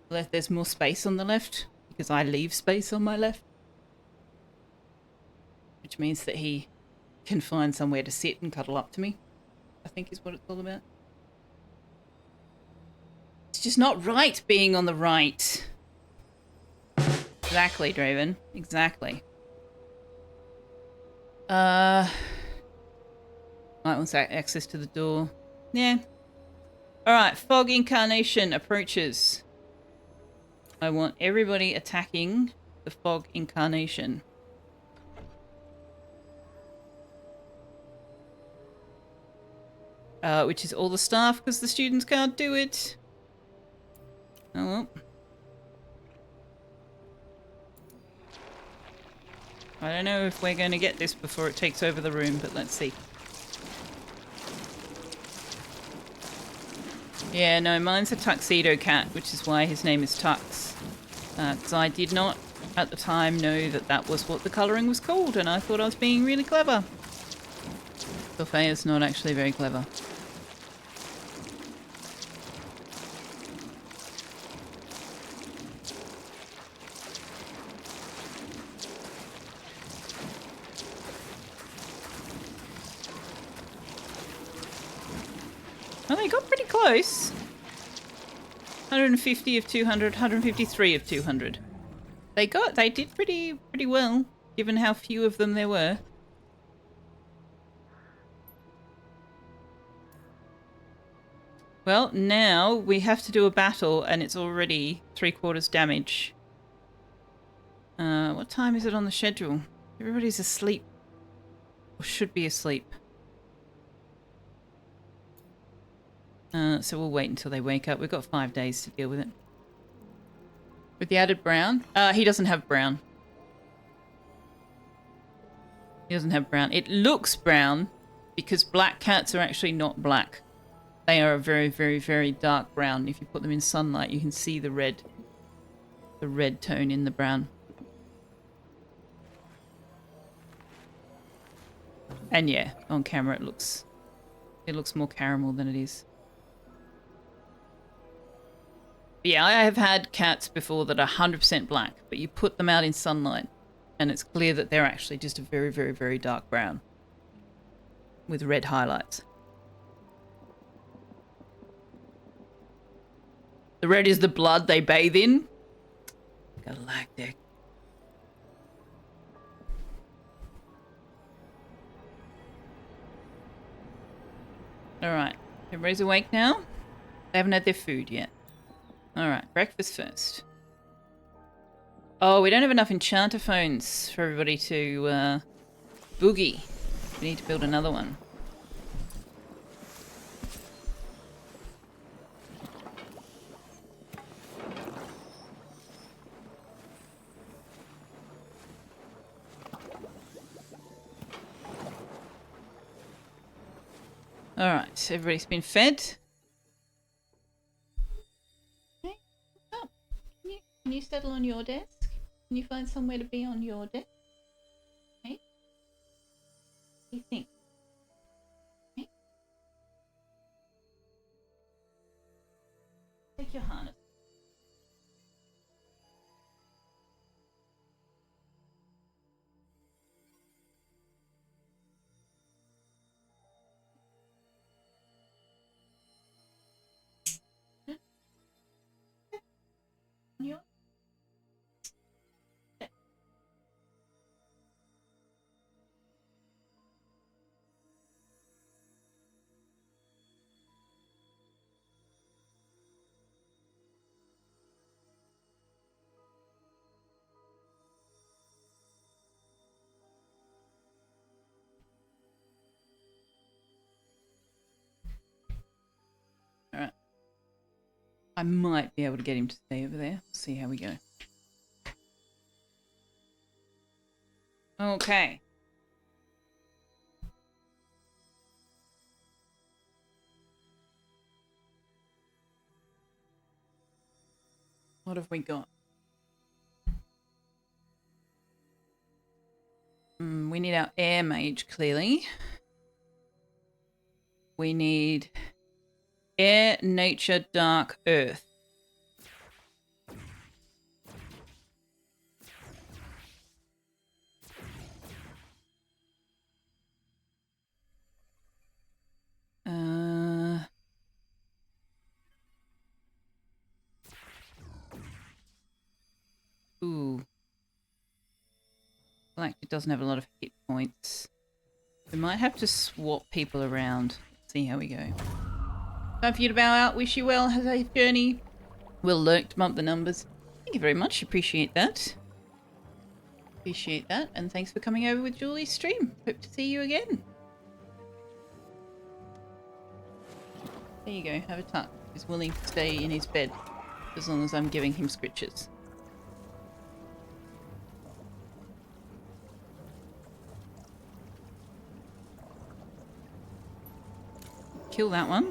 There's more space on the left because I leave space on my left. Which means that he can find somewhere to sit and cuddle up to me, I think is what it's all about. It's just not right being on the right. Exactly, Draven. Exactly. Might want access to the door. Yeah. Alright, Fog Incarnation approaches. I want everybody attacking the Fog Incarnation. Which is all the staff because the students can't do it. Oh well. I don't know if we're going to get this before it takes over the room, but let's see. Yeah, no, mine's a tuxedo cat, which is why his name is Tux. Because I did not, at the time, know that that was what the colouring was called, and I thought I was being really clever. Selfeya's not actually very clever. Well, they got pretty close. 150 of 200, 153 of 200. They did pretty well, given how few of them there were. Well, now we have to do a battle, and it's already 3/4 damage. What time is it on the schedule? Everybody's asleep. Or should be asleep. So we'll wait until they wake up. We've got 5 days to deal with it. With the added brown? He doesn't have brown. He doesn't have brown. It looks brown because black cats are actually not black. They are a very, very, very dark brown. If you put them in sunlight, you can see the red tone in the brown. And yeah, on camera it looks more caramel than it is. Yeah, I have had cats before that are 100% black, but you put them out in sunlight and it's clear that they're actually just a very, very, very dark brown with red highlights. The red is the blood they bathe in. Galactic. Alright, everybody's awake now? They haven't had their food yet. Alright, breakfast first. Oh, we don't have enough enchanter phones for everybody to boogie. We need to build another one. Alright, everybody's been fed. Okay. Oh, can you settle on your desk? Can you find somewhere to be on your desk? Okay. What do you think? Okay. Take your harness. On your desk. Alright. I might be able to get him to stay over there. See how we go. Okay. What have we got? We need our air mage, clearly. We need air, nature, dark, earth. Ooh. Galactic doesn't have a lot of hit points. We might have to swap people around. See how we go. Time for you to bow out. Wish you well. Have a safe journey. We'll lurk to bump the numbers. Thank you very much. Appreciate that. Appreciate that. And thanks for coming over with Julie's stream. Hope to see you again. There you go. Have a tuck. He's willing to stay in his bed as long as I'm giving him scritches. Kill that one.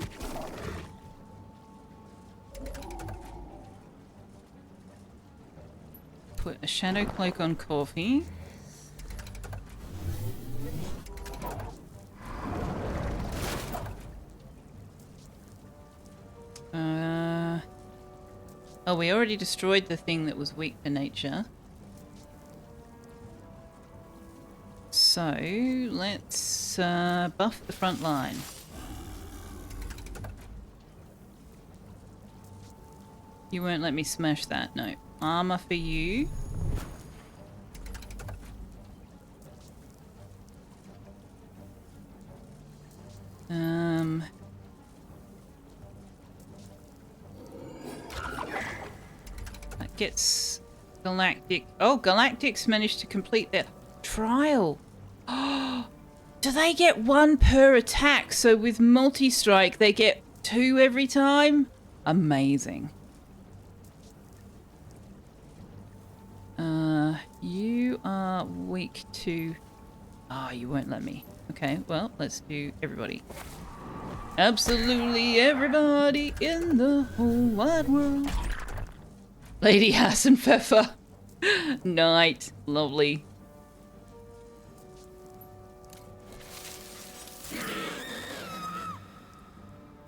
Put a shadow cloak on Coffee. Oh, we already destroyed the thing that was weak to nature. So, let's buff the front line. You won't let me smash that, no. Armor for you. That gets Galactic. Oh, Galactic's managed to complete their trial. Do they get one per attack? So with multi-strike, they get 2 every time? Amazing. You are weak to... Ah, you won't let me. Okay, well, let's do everybody. Absolutely everybody in the whole wide world. Lady Hassenpfeffer. Night. Lovely.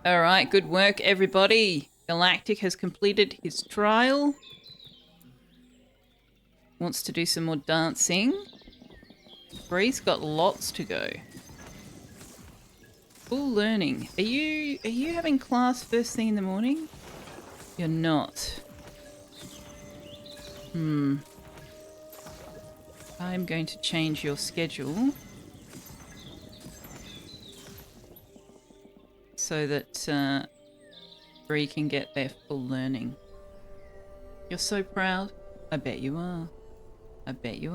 Alright, good work, everybody. Galactic has completed his trial. Wants to do some more dancing. Bree's got lots to go. Full learning. Are you having class first thing in the morning? You're not. I'm going to change your schedule so that Bree can get their full learning. You're so proud. I bet you are. I bet you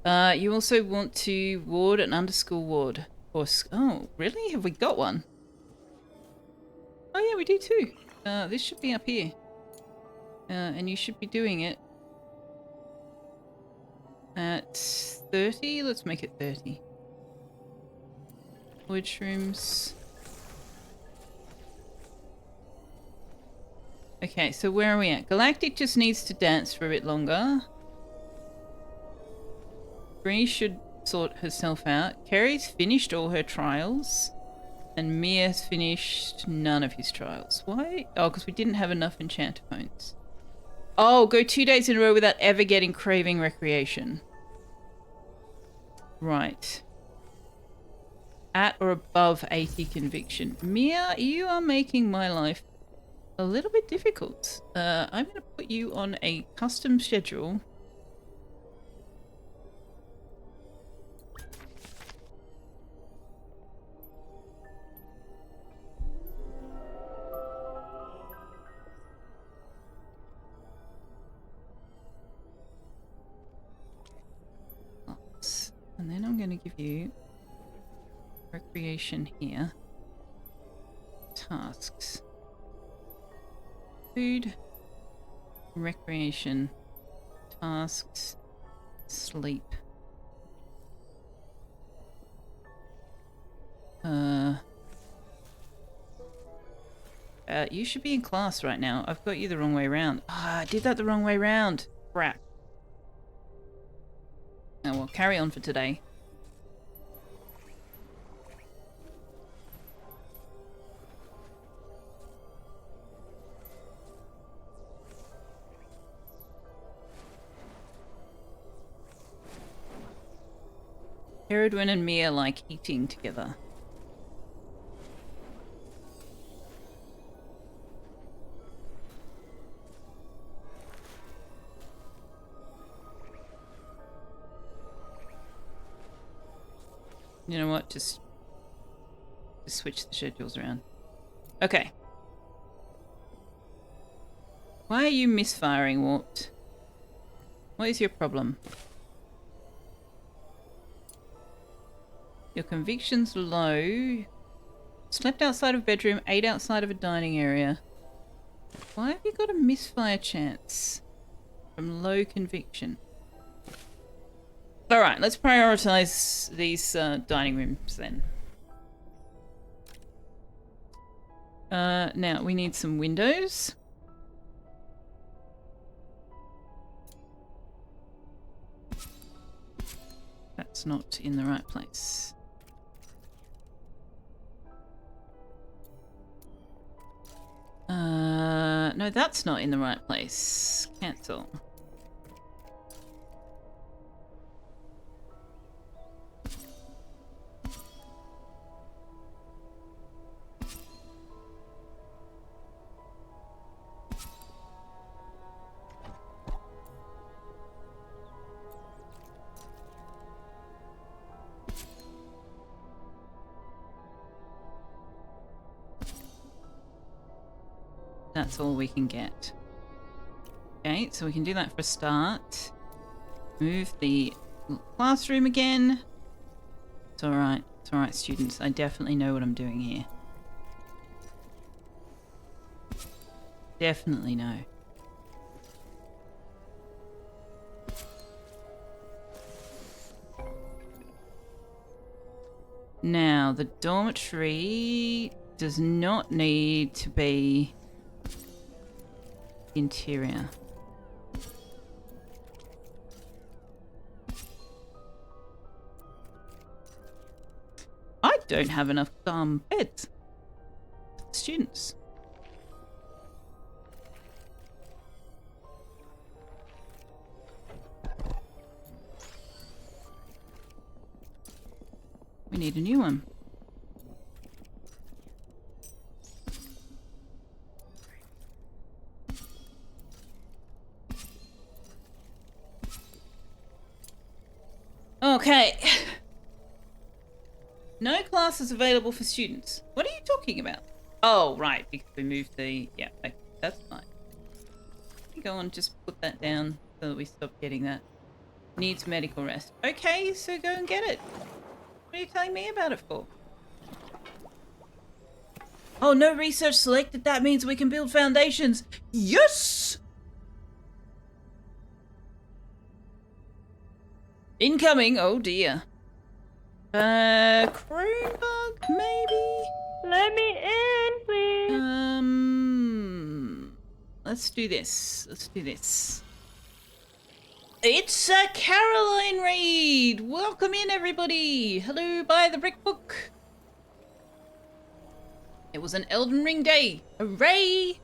are. You also want to ward an underschool ward. Or oh, really? Have we got one? Oh yeah, we do too. This should be up here. And you should be doing it at 30. Let's make it 30. Void shrooms. Okay, so where are we at? Galactic just needs to dance for a bit longer. Bree should sort herself out. Kerry's finished all her trials. And Mia's finished none of his trials. Why? Oh, because we didn't have enough enchanter points. Oh, go 2 days in a row without ever getting craving recreation. Right. At or above 80 conviction. Mia, you are making my life a little bit difficult. I'm going to put you on a custom schedule. And then I'm going to give you recreation here. Tasks. Food. Recreation. Tasks. Sleep. You should be in class right now. I've got you the wrong way around. Ah, I did that the wrong way around. Crap. Oh, well, carry on for today. Herodwin and Mia like eating together. You know what? Just switch the schedules around. Okay. Why are you misfiring, Warped? What is your problem? Your conviction's low. Slept outside of bedroom, ate outside of a dining area. Why have you got a misfire chance from low conviction? Alright, let's prioritize these dining rooms then. Now, we need some windows. That's not in the right place. No, that's not in the right place. Cancel. That's all we can get. Okay, so we can do that for a start. Move the classroom again. It's alright. It's alright, students. I definitely know what I'm doing here. Definitely know. Now, the dormitory does not need to be interior. I don't have enough beds for students. We need a new one. Okay. No classes available for students. What are you talking about? Oh, right, because we moved the... Yeah, okay, that's fine. Go on, just put that down so that we stop getting that. Needs medical rest. Okay, so go and get it. What are you telling me about it for? Oh, no research selected. That means we can build foundations. Yes! Incoming. Oh, dear. Chromebug, maybe? Let me in, please. Let's do this. Let's do this. It's Caroline Reed! Welcome in, everybody! Hello by the Brick Book. It was an Elden Ring day. Hooray!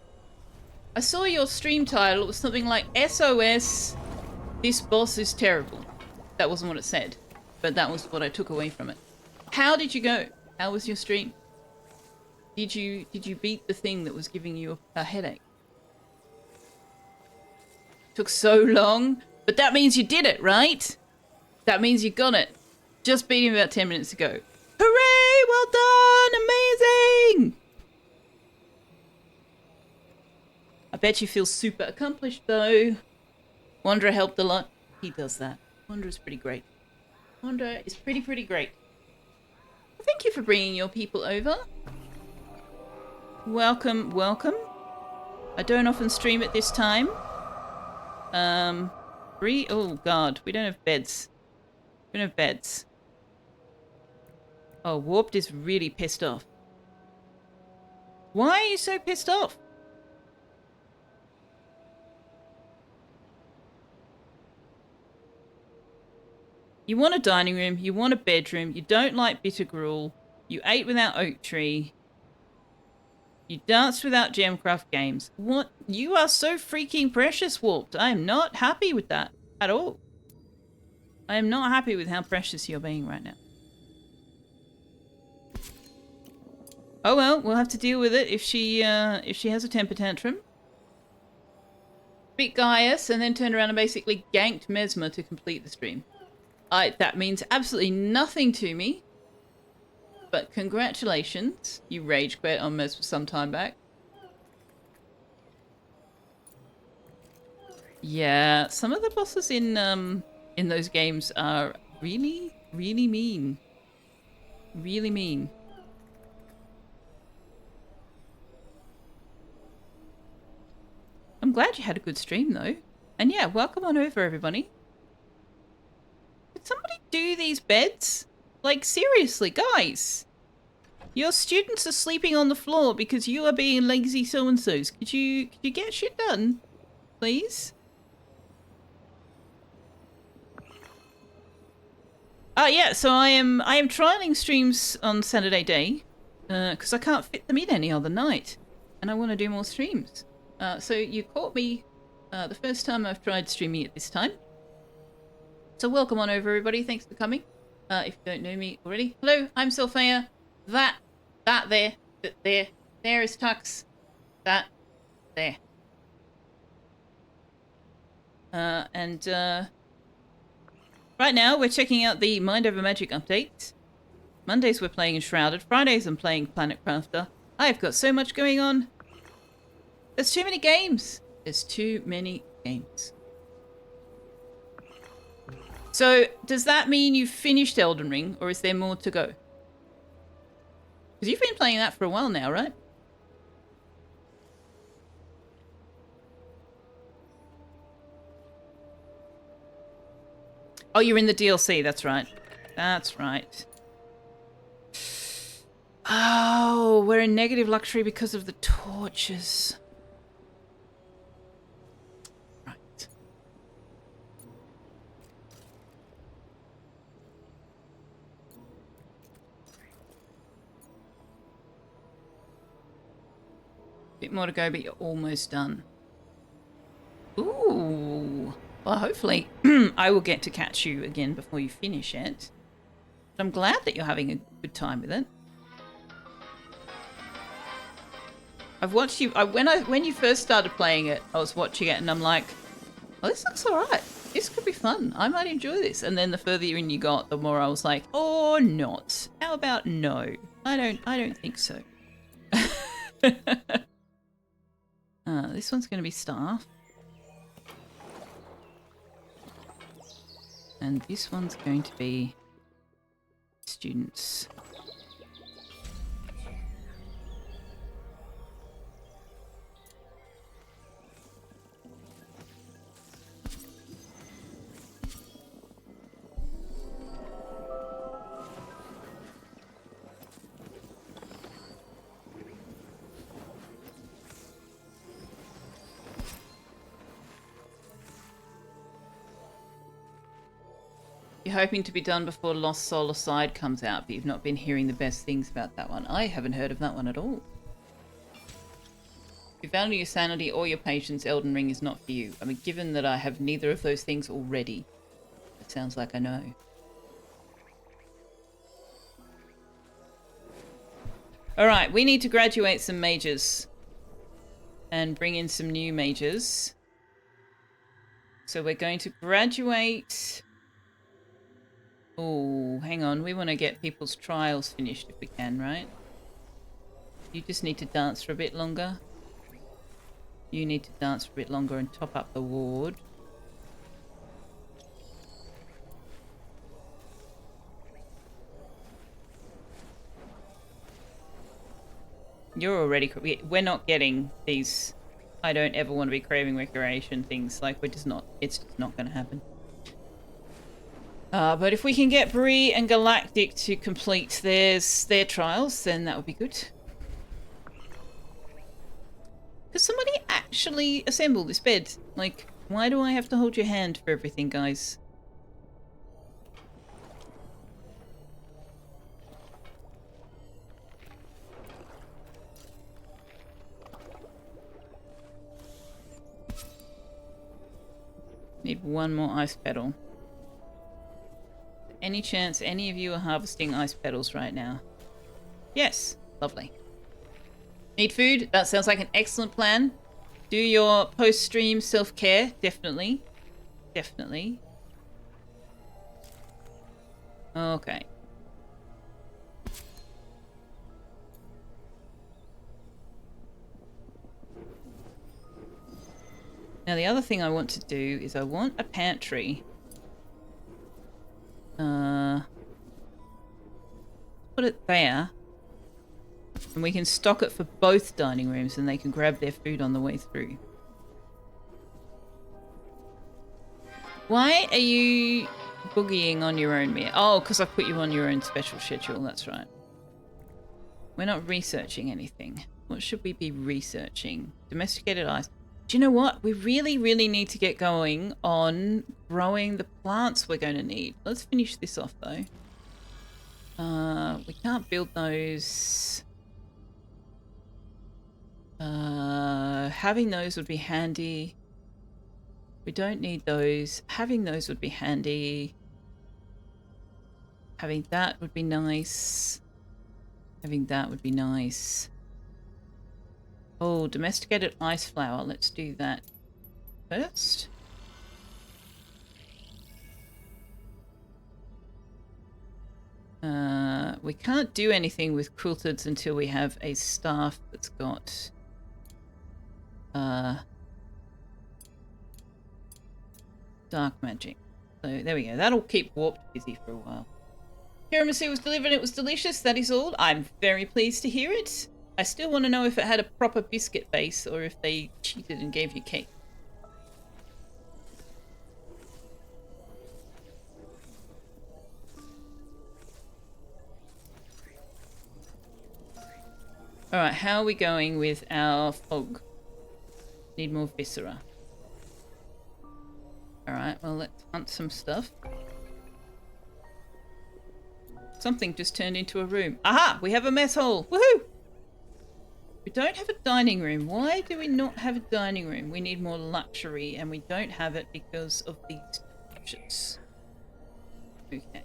I saw your stream title. It was something like SOS, this boss is terrible. That wasn't what it said, but that was what I took away from it. How did you go? How was your stream? Did you beat the thing that was giving you a headache? Took so long, but that means you did it, right? That means you got it. Just beat him about 10 minutes ago. Hooray! Well done! Amazing! I bet you feel super accomplished though. Wanderer helped a lot. He does that. Wanderer's pretty great. Wanderer is pretty great. Thank you for bringing your people over. Welcome, welcome. I don't often stream at this time. Oh god, we don't have beds. We don't have beds. Oh, Warped is really pissed off. Why are you so pissed off? You want a dining room, you want a bedroom, you don't like bitter gruel, you ate without oak tree, you danced without Gemcraft games. What? You are so freaking precious, Warped. I am not happy with that at all. I am not happy with how precious you're being right now. Oh well, we'll have to deal with it if she has a temper tantrum. Beat Gaius and then turned around and basically ganked Mesmer to complete the stream. That means absolutely nothing to me. But congratulations. You rage quit on Mesmer some time back. Yeah, some of the bosses in those games are really mean. Really mean. I'm glad you had a good stream though. And yeah, welcome on over everybody. Did somebody do these beds? Like seriously, guys. Your students are sleeping on the floor because you are being lazy so-and-sos. Could you get shit done? Please? Yeah, so I am trialing streams on Saturday day. Because I can't fit them in any other night. And I want to do more streams. So you caught me the first time I've tried streaming at this time. So welcome on over, everybody. Thanks for coming. If you don't know me already. Hello, I'm Selfeya. There is Tux. There. Right now we're checking out the Mind Over Magic update. Mondays we're playing Enshrouded. Fridays I'm playing Planet Crafter. I've got so much going on. There's too many games. There's too many games. So, does that mean you've finished Elden Ring, or is there more to go? Because you've been playing that for a while now, right? Oh, you're in the DLC, that's right. That's right. Oh, we're in negative luxury because of the torches. Right. Bit more to go, but you're almost done. Ooh. Well, hopefully I will get to catch you again before you finish it. But I'm glad that you're having a good time with it. I've watched you when you first started playing it, I was watching it and I'm like, oh, this looks alright. This could be fun. I might enjoy this. And then the further in you got, the more I was like, or not. How about no? I don't think so. This one's gonna be staff. And this one's going to be students. You're hoping to be done before Lost Soul Aside comes out, but you've not been hearing the best things about that one. I haven't heard of that one at all. If you value your sanity or your patience, Elden Ring is not for you. I mean, given that I have neither of those things already, it sounds like I know. Alright, we need to graduate some mages. And bring in some new mages. So we're going to graduate... Oh, hang on. We want to get people's trials finished if we can, right? You just need to dance for a bit longer. You need to dance for a bit longer and top up the ward. You're already... We're not getting these... I don't ever want to be craving recreation things. Like, we're just not... It's just not going to happen. But if we can get Bree and Galactic to complete their trials, then that would be good. Could somebody actually assemble this bed? Like, why do I have to hold your hand for everything, guys? Need one more ice petal. Any chance any of you are harvesting ice petals right now? Yes. Lovely. Need food? That sounds like an excellent plan. Do your post-stream self-care. Definitely. Definitely. Okay. Now the other thing I want to do is I want a pantry. Put it there. And we can stock it for both dining rooms and they can grab their food on the way through. Why are you boogieing on your own, Mia? Oh, because I put you on your own special schedule, that's right. We're not researching anything. What should we be researching? Domesticated ice. Do you know what? We really, really need to get going on growing the plants we're going to need. Let's finish this off, though. We can't build those. Having those would be handy. We don't need those. Having those would be handy. Having that would be nice. Having that would be nice. Oh, domesticated ice flower. Let's do that first. We can't do anything with quilteds until we have a staff that's got dark magic. So there we go. That'll keep Warped busy for a while. Tiramisu was delivered. It was delicious. That is all. I'm very pleased to hear it. I still want to know if it had a proper biscuit base or if they cheated and gave you cake. Alright, how are we going with our fog? Need more viscera. Alright, well let's hunt some stuff. Something just turned into a room. Aha! We have a mess hall! Woohoo! We don't have a dining room. Why do we not have a dining room? We need more luxury and we don't have it because of these torches. Okay.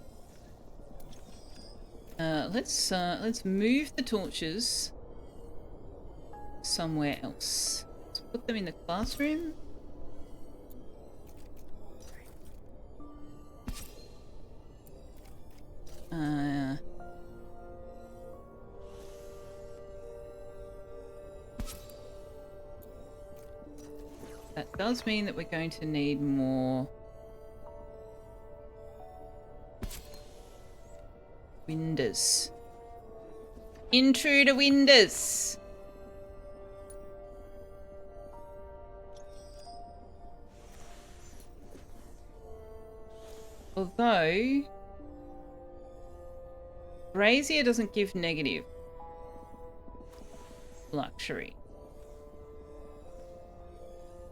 Let's move the torches somewhere else. Let's put them in the classroom. That does mean that we're going to need more windows. Intruder windows. Although Brazier doesn't give negative luxury.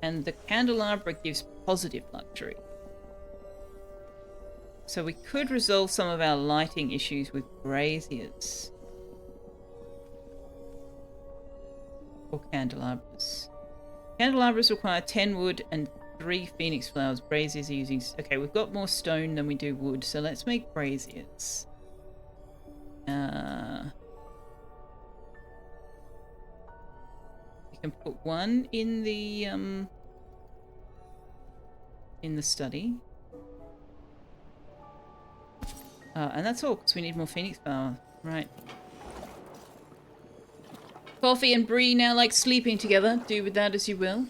And the candelabra gives positive luxury. So we could resolve some of our lighting issues with braziers. Or candelabras. Candelabras require 10 wood and 3 phoenix flowers. Braziers are using... Okay, we've got more stone than we do wood, so let's make braziers. You can put one in the study. And that's all, because we need more phoenix flower. Right. Coffee and Bree now like sleeping together. Do with that as you will.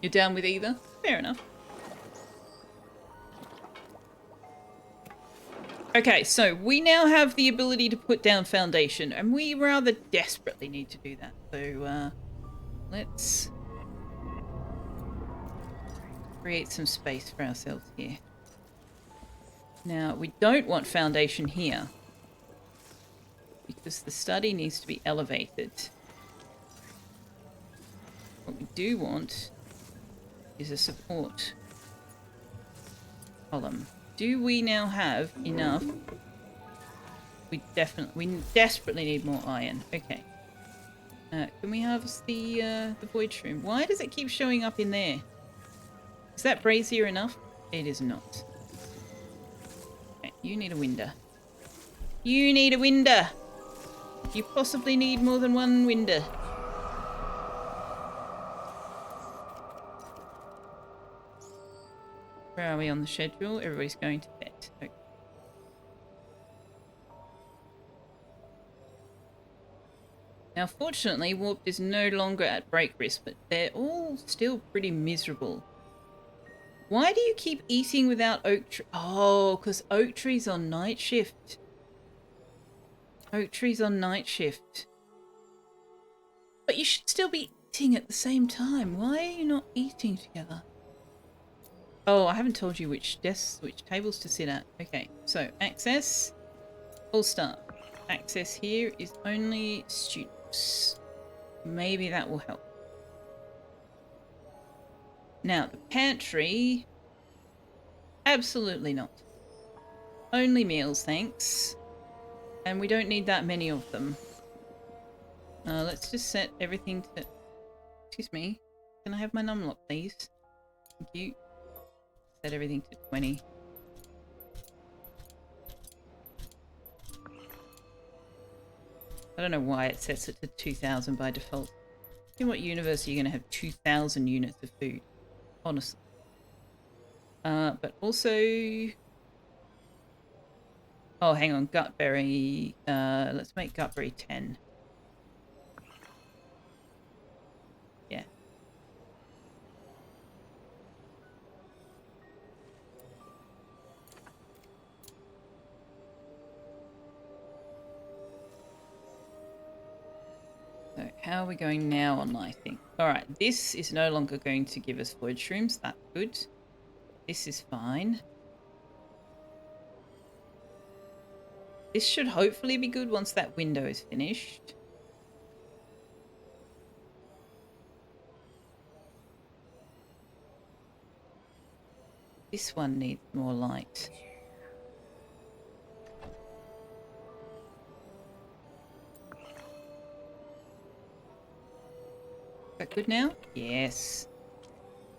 You're down with either? Fair enough. Okay, so we now have the ability to put down foundation, and we rather desperately need to do that. So, let's create some space for ourselves here. Now, we don't want foundation here, because the study needs to be elevated. What we do want is a support column. Do we now have enough? We desperately need more iron. Okay. Can we harvest the void shroom? Why does it keep showing up in there? Is that brazier enough? It is not. Okay, you need a window. You need a window. You possibly need more than one window. Where are we on the schedule? Everybody's going to bed. Okay. Now, fortunately, Warped is no longer at break risk, but they're all still pretty miserable. Why do you keep eating without oak tree? Oh, because oak tree's on night shift. Oak tree's on night shift. But you should still be eating at the same time. Why are you not eating together? Oh, I haven't told you which desks, which tables to sit at. Okay, so access, all start. Access here is only students. Maybe that will help. Now, the pantry, absolutely not. Only meals, thanks. And we don't need that many of them. Let's just set everything to... Excuse me. Can I have my numlock, please? Thank you. Set everything to 20. I don't know why it sets it to 2,000 by default. In what universe are you going to have 2,000 units of food? Honestly. But also... Oh, hang on. Gutberry. Let's make Gutberry 10. Yeah. So how are we going now on lighting? Alright, this is no longer going to give us void shrooms. That's good. This is fine. This should hopefully be good once that window is finished. This one needs more light. Is that good now? Yes.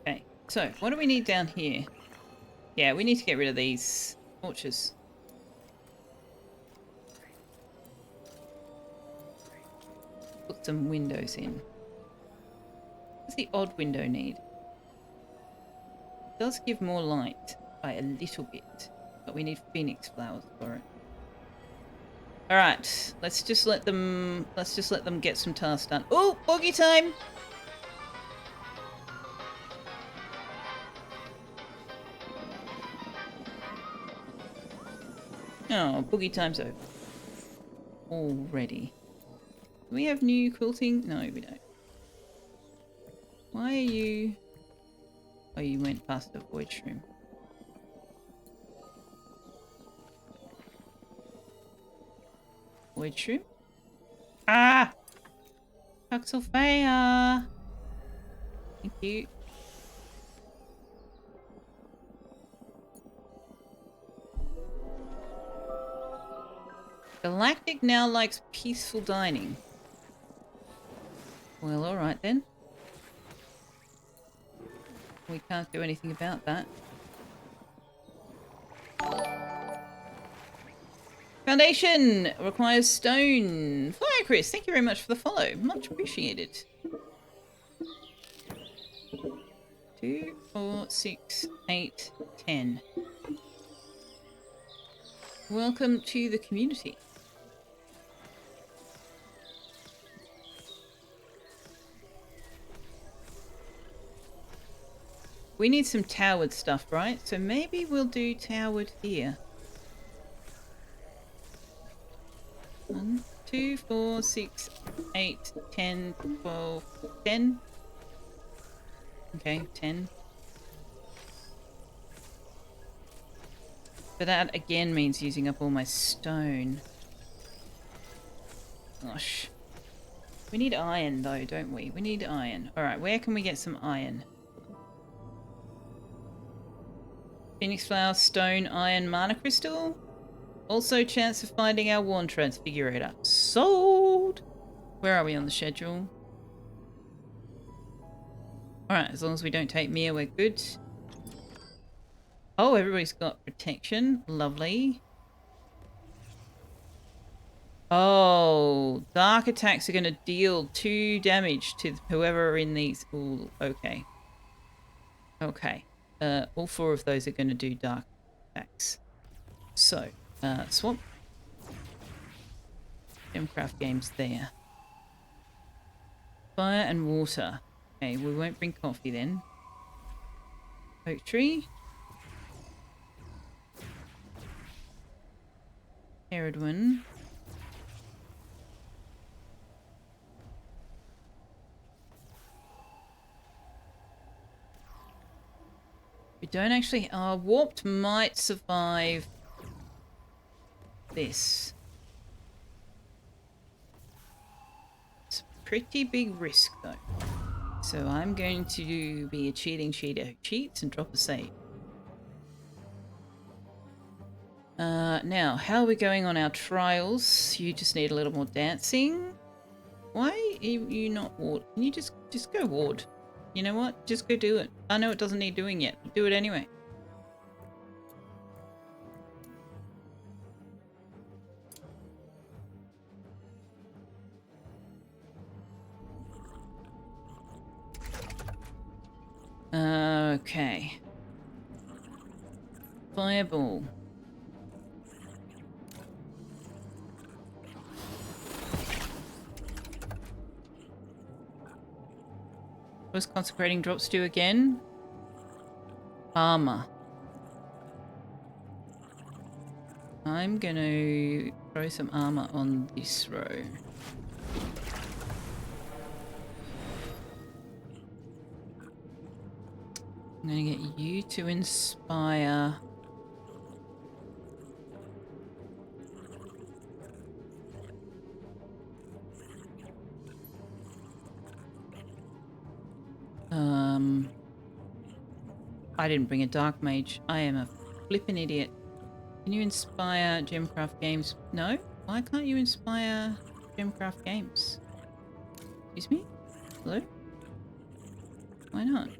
Okay, so what do we need down here? Yeah, we need to get rid of these torches. Put some windows in. What does the odd window need? It does give more light by a little bit, but we need phoenix flowers for it. Alright, let's just let them get some tasks done. Oh, boogie time! Oh, boogie time's over. Already. Do we have new quilting? No, we don't. Why are you... Oh, you went past the void shroom. Void shroom? Ah! Selfeya! Thank you. Galactic now likes peaceful dining. Well, alright then. We can't do anything about that. Foundation requires stone. Fire Chris, thank you very much for the follow. Much appreciated. 2, 4, 6, 8, 10. Welcome to the community. We need some towered stuff, right? So maybe we'll do towered here. 1, 2, 4, 6, 8, 10, 12, 10. Okay, 10. But that again means using up all my stone. Gosh. We need iron though, don't we? We need iron. Alright, where can we get some iron? Phoenix flower, stone, iron, mana crystal. Also chance of finding our Worn Transfigurator. Sold! Where are we on the schedule? Alright, as long as we don't take Mia, we're good. Oh, everybody's got protection. Lovely. Oh, dark attacks are going to deal 2 damage to whoever are in these. Ooh, okay. Okay. All 4 of those are going to do dark attacks. So, swap. Gemcraft games there. Fire and water. Okay, we won't bring coffee then. Oak tree. Herodwin. We don't actually... Warped might survive this. It's a pretty big risk, though. So I'm going to be a cheating cheater who cheats and drop a save. Now, how are we going on our trials? You just need a little more dancing. Why are you not ward? Can you just go ward? You know what? Just go do it. I know it doesn't need doing yet, but do it anyway. Okay. Fireball. What's consecrating drops do again? Armor. I'm gonna throw some armor on this row. I'm gonna get you to inspire. I didn't bring a dark mage. I am a flippin' idiot. Can you inspire Gemcraft Games? No? Why can't you inspire Gemcraft Games? Excuse me? Hello? Why not?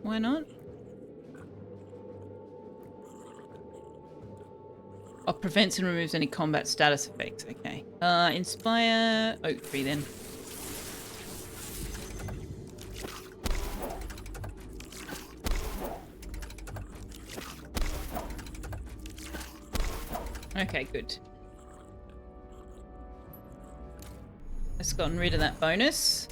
Why not? Oh, prevents and removes any combat status effects. Okay. Inspire Oak Tree then. Okay, good. It's gotten rid of that bonus.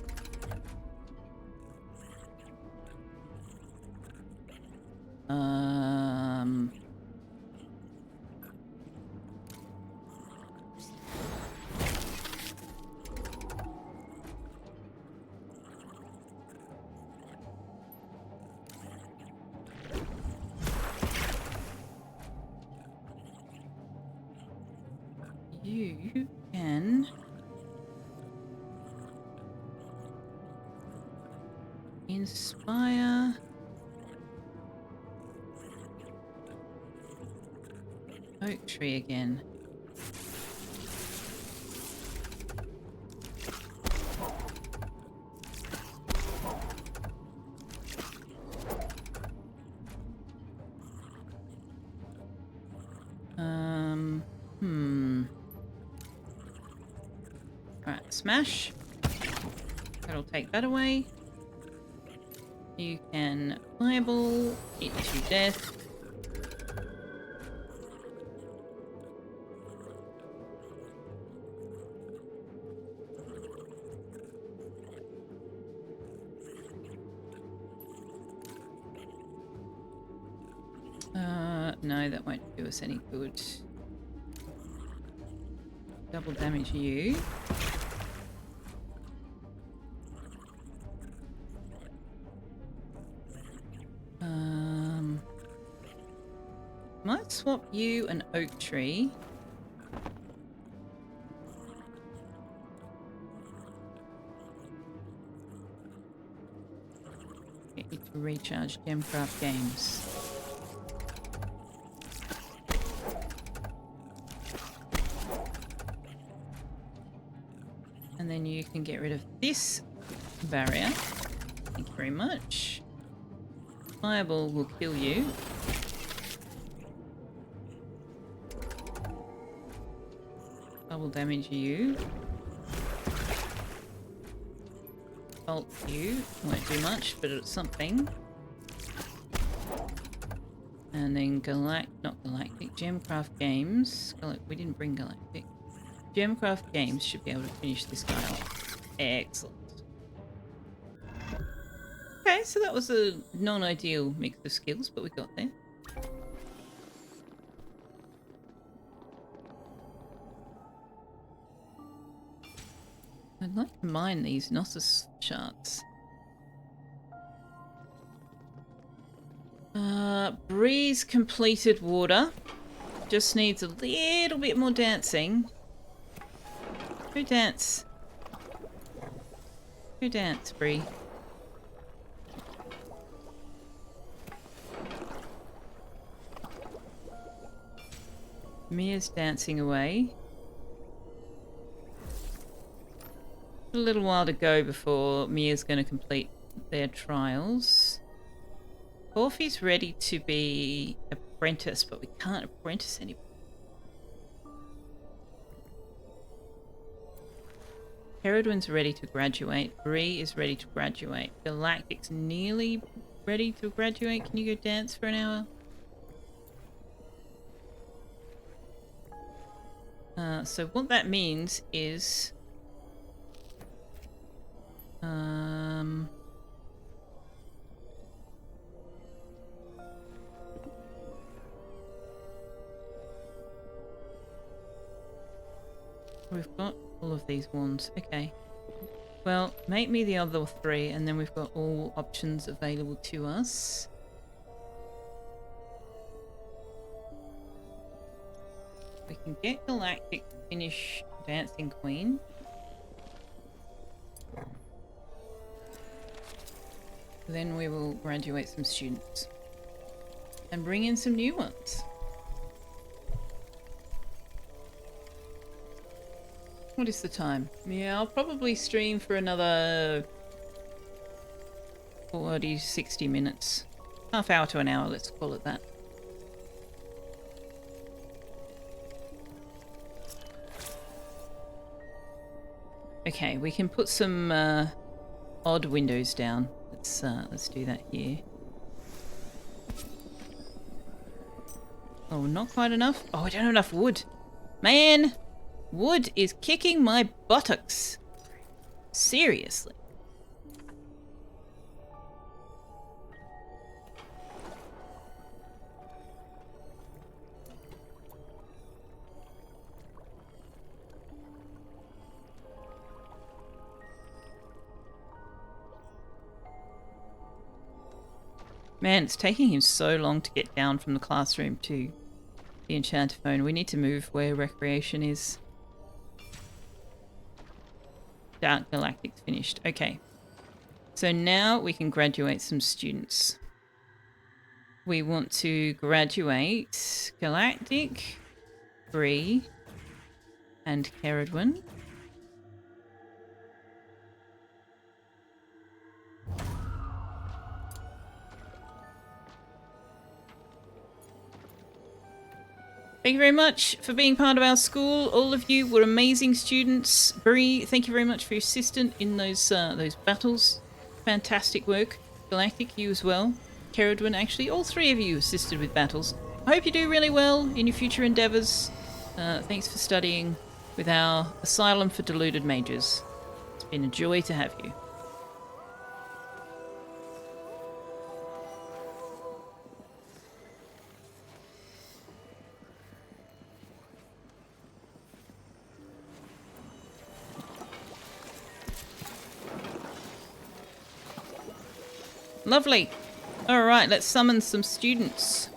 You can inspire Oak tree again. Right, smash. That'll take that away. You can fireball it to death. No, that won't do us any good. Double damage you. Might swap you an oak tree. Get you to recharge Gemcraft Games. And then you can get rid of this barrier. Thank you very much. Fireball will kill you. Double damage you. Bolt you. Won't do much, but it's something. And then not Galactic, Gemcraft Games. We didn't bring Galactic. Gemcraft Games should be able to finish this guy off. Excellent. Okay, so that was a non-ideal mix of skills, but we got there. I'd like to mine these Gnosis shards. Breeze completed water. Just needs a little bit more dancing. Go dance. Go dance, Bree. Mia's dancing away. A little while to go before Mia's going to complete their trials. Orphe's ready to be apprentice, but we can't apprentice anybody. Herodwin's ready to graduate. Bree is ready to graduate. Galactic's nearly ready to graduate. Can you go dance for an hour? So what that means is... we've got all of these wands. Okay. Well, make me the other three, and then we've got all options available to us. We can get Galactic to finish Dancing Queen. Then we will graduate some students. And bring in some new ones. What is the time? Yeah, I'll probably stream for another 40, 60 minutes. Half hour to an hour, let's call it that. Okay, we can put some odd windows down. Let's do that here. Oh, not quite enough? Oh, I don't have enough wood. Man! Wood is kicking my buttocks. Seriously. Man, it's taking him so long to get down from the classroom to the enchanter phone. We need to move where recreation is. Dark Galactic's finished. Okay. So now we can graduate some students. We want to graduate Galactic, Bree and Keridwen. Thank you very much for being part of our school. All of you were amazing students. Bree, thank you very much for your assistant in those battles. Fantastic work. Galactic, you as well. Keridwen, actually, all three of you assisted with battles. I hope you do really well in your future endeavours. Thanks for studying with our Asylum for Deluded Mages. It's been a joy to have you. Lovely. All right, let's summon some students.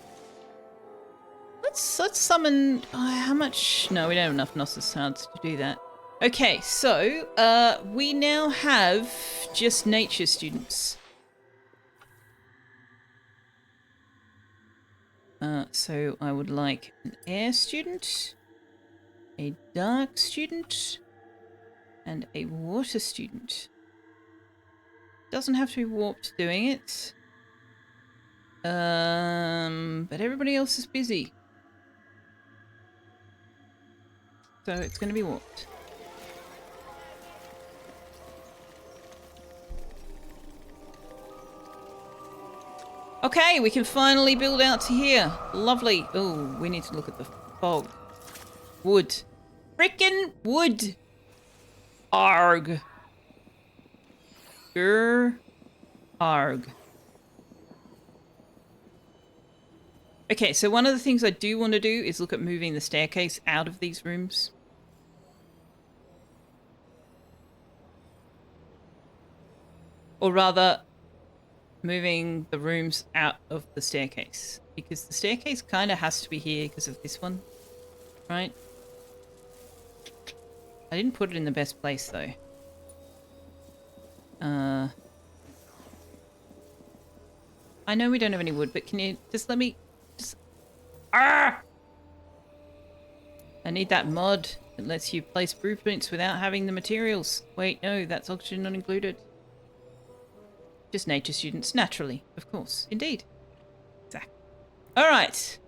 Let's summon. How much? No, we don't have enough Gnosis cards to do that. Okay, so we now have just nature students. So I would like an air student, a dark student, and a water student. Doesn't have to be warped doing it. But everybody else is busy. So it's going to be warped. Okay, we can finally build out to here. Lovely. Oh, we need to look at the fog. Wood. Frickin' wood! Arg. Arg. Okay, so one of the things I do want to do is look at moving the staircase out of these rooms. Or rather, moving the rooms out of the staircase. Because the staircase kind of has to be here because of this one. Right? I didn't put it in the best place, though. I know we don't have any wood, but can you just let me... I need that mod that lets you place blueprints without having the materials. Wait, no, that's oxygen not included. Just nature students, naturally, of course. Indeed. Exactly. Alright.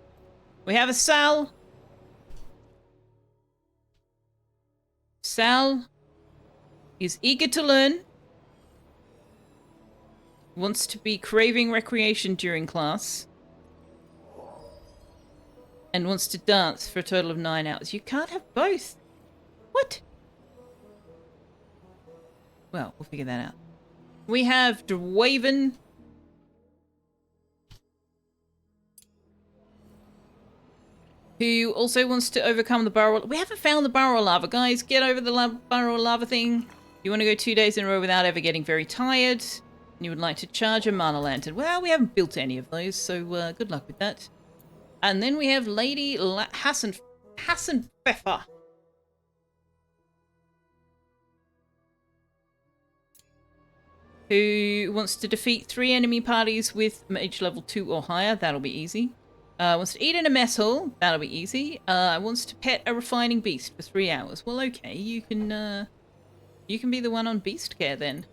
We have a Sal. Sal is eager to learn. Wants to be craving recreation during class. And wants to dance for a total of 9 hours. You can't have both. What? Well, we'll figure that out. We have Dwaven. Who also wants to overcome the barrel. We haven't found the barrel lava, guys. Get over the barrel lava thing. You want to go 2 days in a row without ever getting very tired. And you would like to charge a mana lantern. Well, we haven't built any of those, so good luck with that. And then we have Lady Hassenpfeffer. Who wants to defeat 3 enemy parties with mage level 2 or higher. That'll be easy. Wants to eat in a mess hall. That'll be easy. Wants to pet a refining beast for 3 hours. Well, okay, you can be the one on beast care then.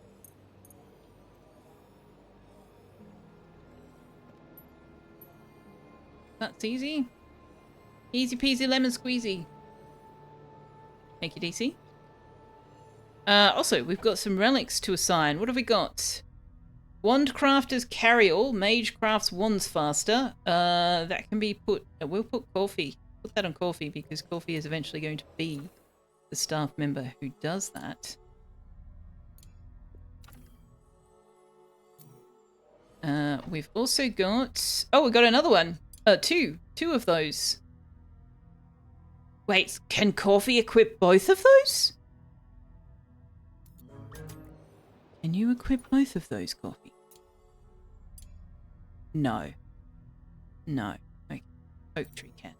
That's easy. Easy peasy lemon squeezy. Thank you, DC. Also, we've got some relics to assign. What have we got? Wand crafter's carry-all. Mage crafts wands faster. That can be put... we'll put Coffee. Put that on Coffee because Coffee is eventually going to be the staff member who does that. We've also got... oh, we've got another one. Two of those. Wait, can Coffee equip both of those? Can you equip both of those, Coffee? No. No. Okay. Oak Tree can.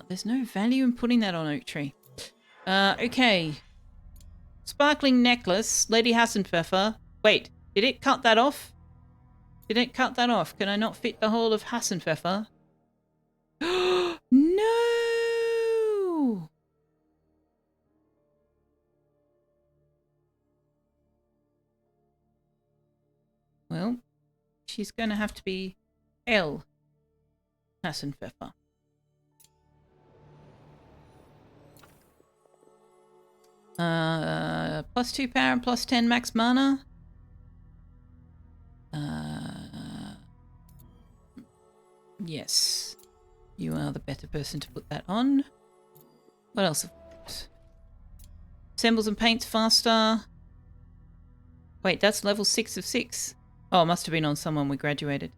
There's no value in putting that on Oak Tree. Okay. Sparkling necklace. Lady Hassenpfeffer. Wait, did it cut that off? Did it cut that off? Can I not fit the whole of Hassenpfeffer? No! Well, she's going to have to be L. Hassenpfeffer. +2 power and +10 max mana. Yes. You are the better person to put that on. What else? Assembles and paints faster. Wait, that's level 6 of 6. Oh, it must have been on someone we graduated.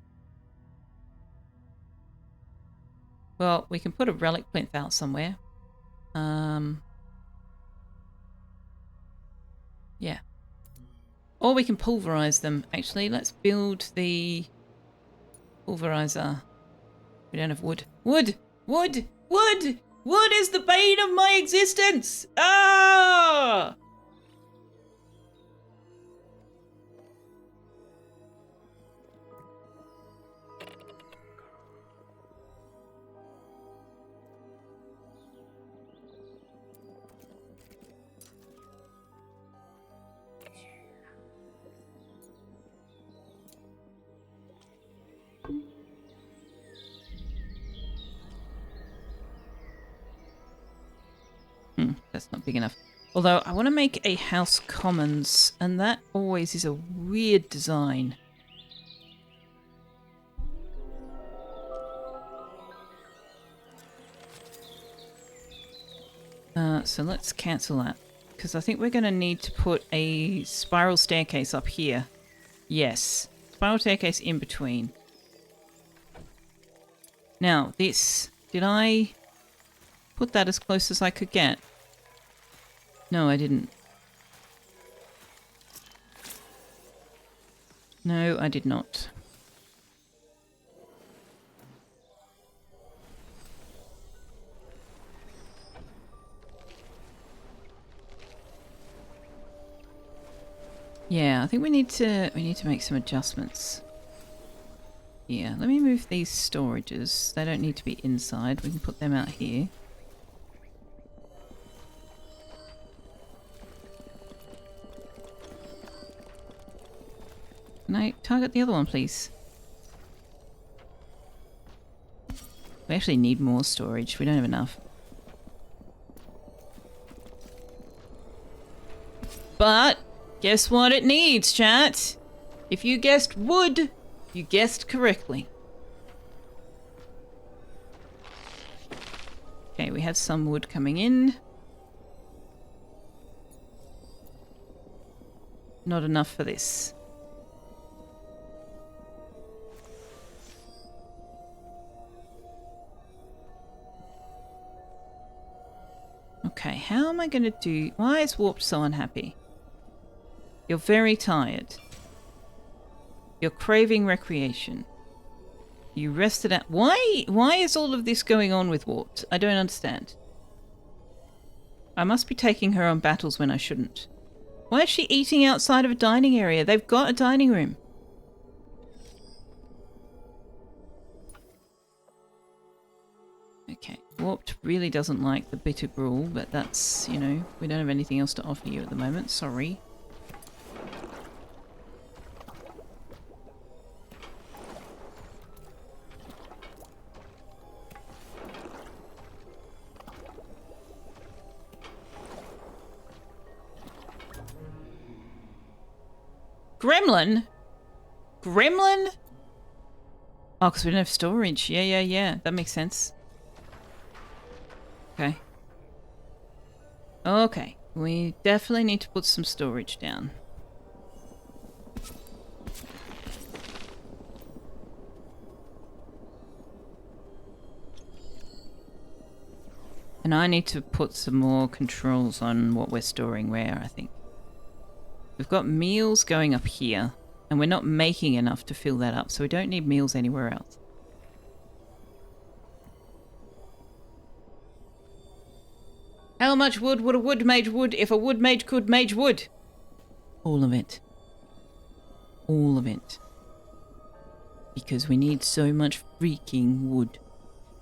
Well, we can put a relic plinth out somewhere. Yeah. Or we can pulverize them. Actually, let's build the pulverizer. We don't have wood. Wood! Wood! Wood! Wood is the bane of my existence! Ah! That's not big enough. Although I want to make a house commons, and that always is a weird design. So let's cancel that, because I think we're going to need to put a spiral staircase up here. Yes, spiral staircase in between. Now this, did I put that as close as I could get? No, I didn't. No, I did not. Yeah, I think we need to make some adjustments. Yeah, let me move these storages. They don't need to be inside. We can put them out here. Can I target the other one, please? We actually need more storage. We don't have enough. But guess what it needs, chat? If you guessed wood, you guessed correctly. Okay, we have some wood coming in. Not enough for this. Okay, how am I going to do... Why is Warped so unhappy? You're very tired. You're craving recreation. You rested at... Why is all of this going on with Warped? I don't understand. I must be taking her on battles when I shouldn't. Why is she eating outside of a dining area? They've got a dining room. Okay, Warped really doesn't like the bitter gruel, but that's, you know, we don't have anything else to offer you at the moment. Sorry. Gremlin? Gremlin? Oh, because we don't have storage. Yeah. That makes sense. Okay. Okay. We definitely need to put some storage down. And I need to put some more controls on what we're storing where, I think. We've got meals going up here, and we're not making enough to fill that up, so we don't need meals anywhere else. How much wood would a wood mage wood if a wood mage could mage wood? All of it. All of it. Because we need so much freaking wood.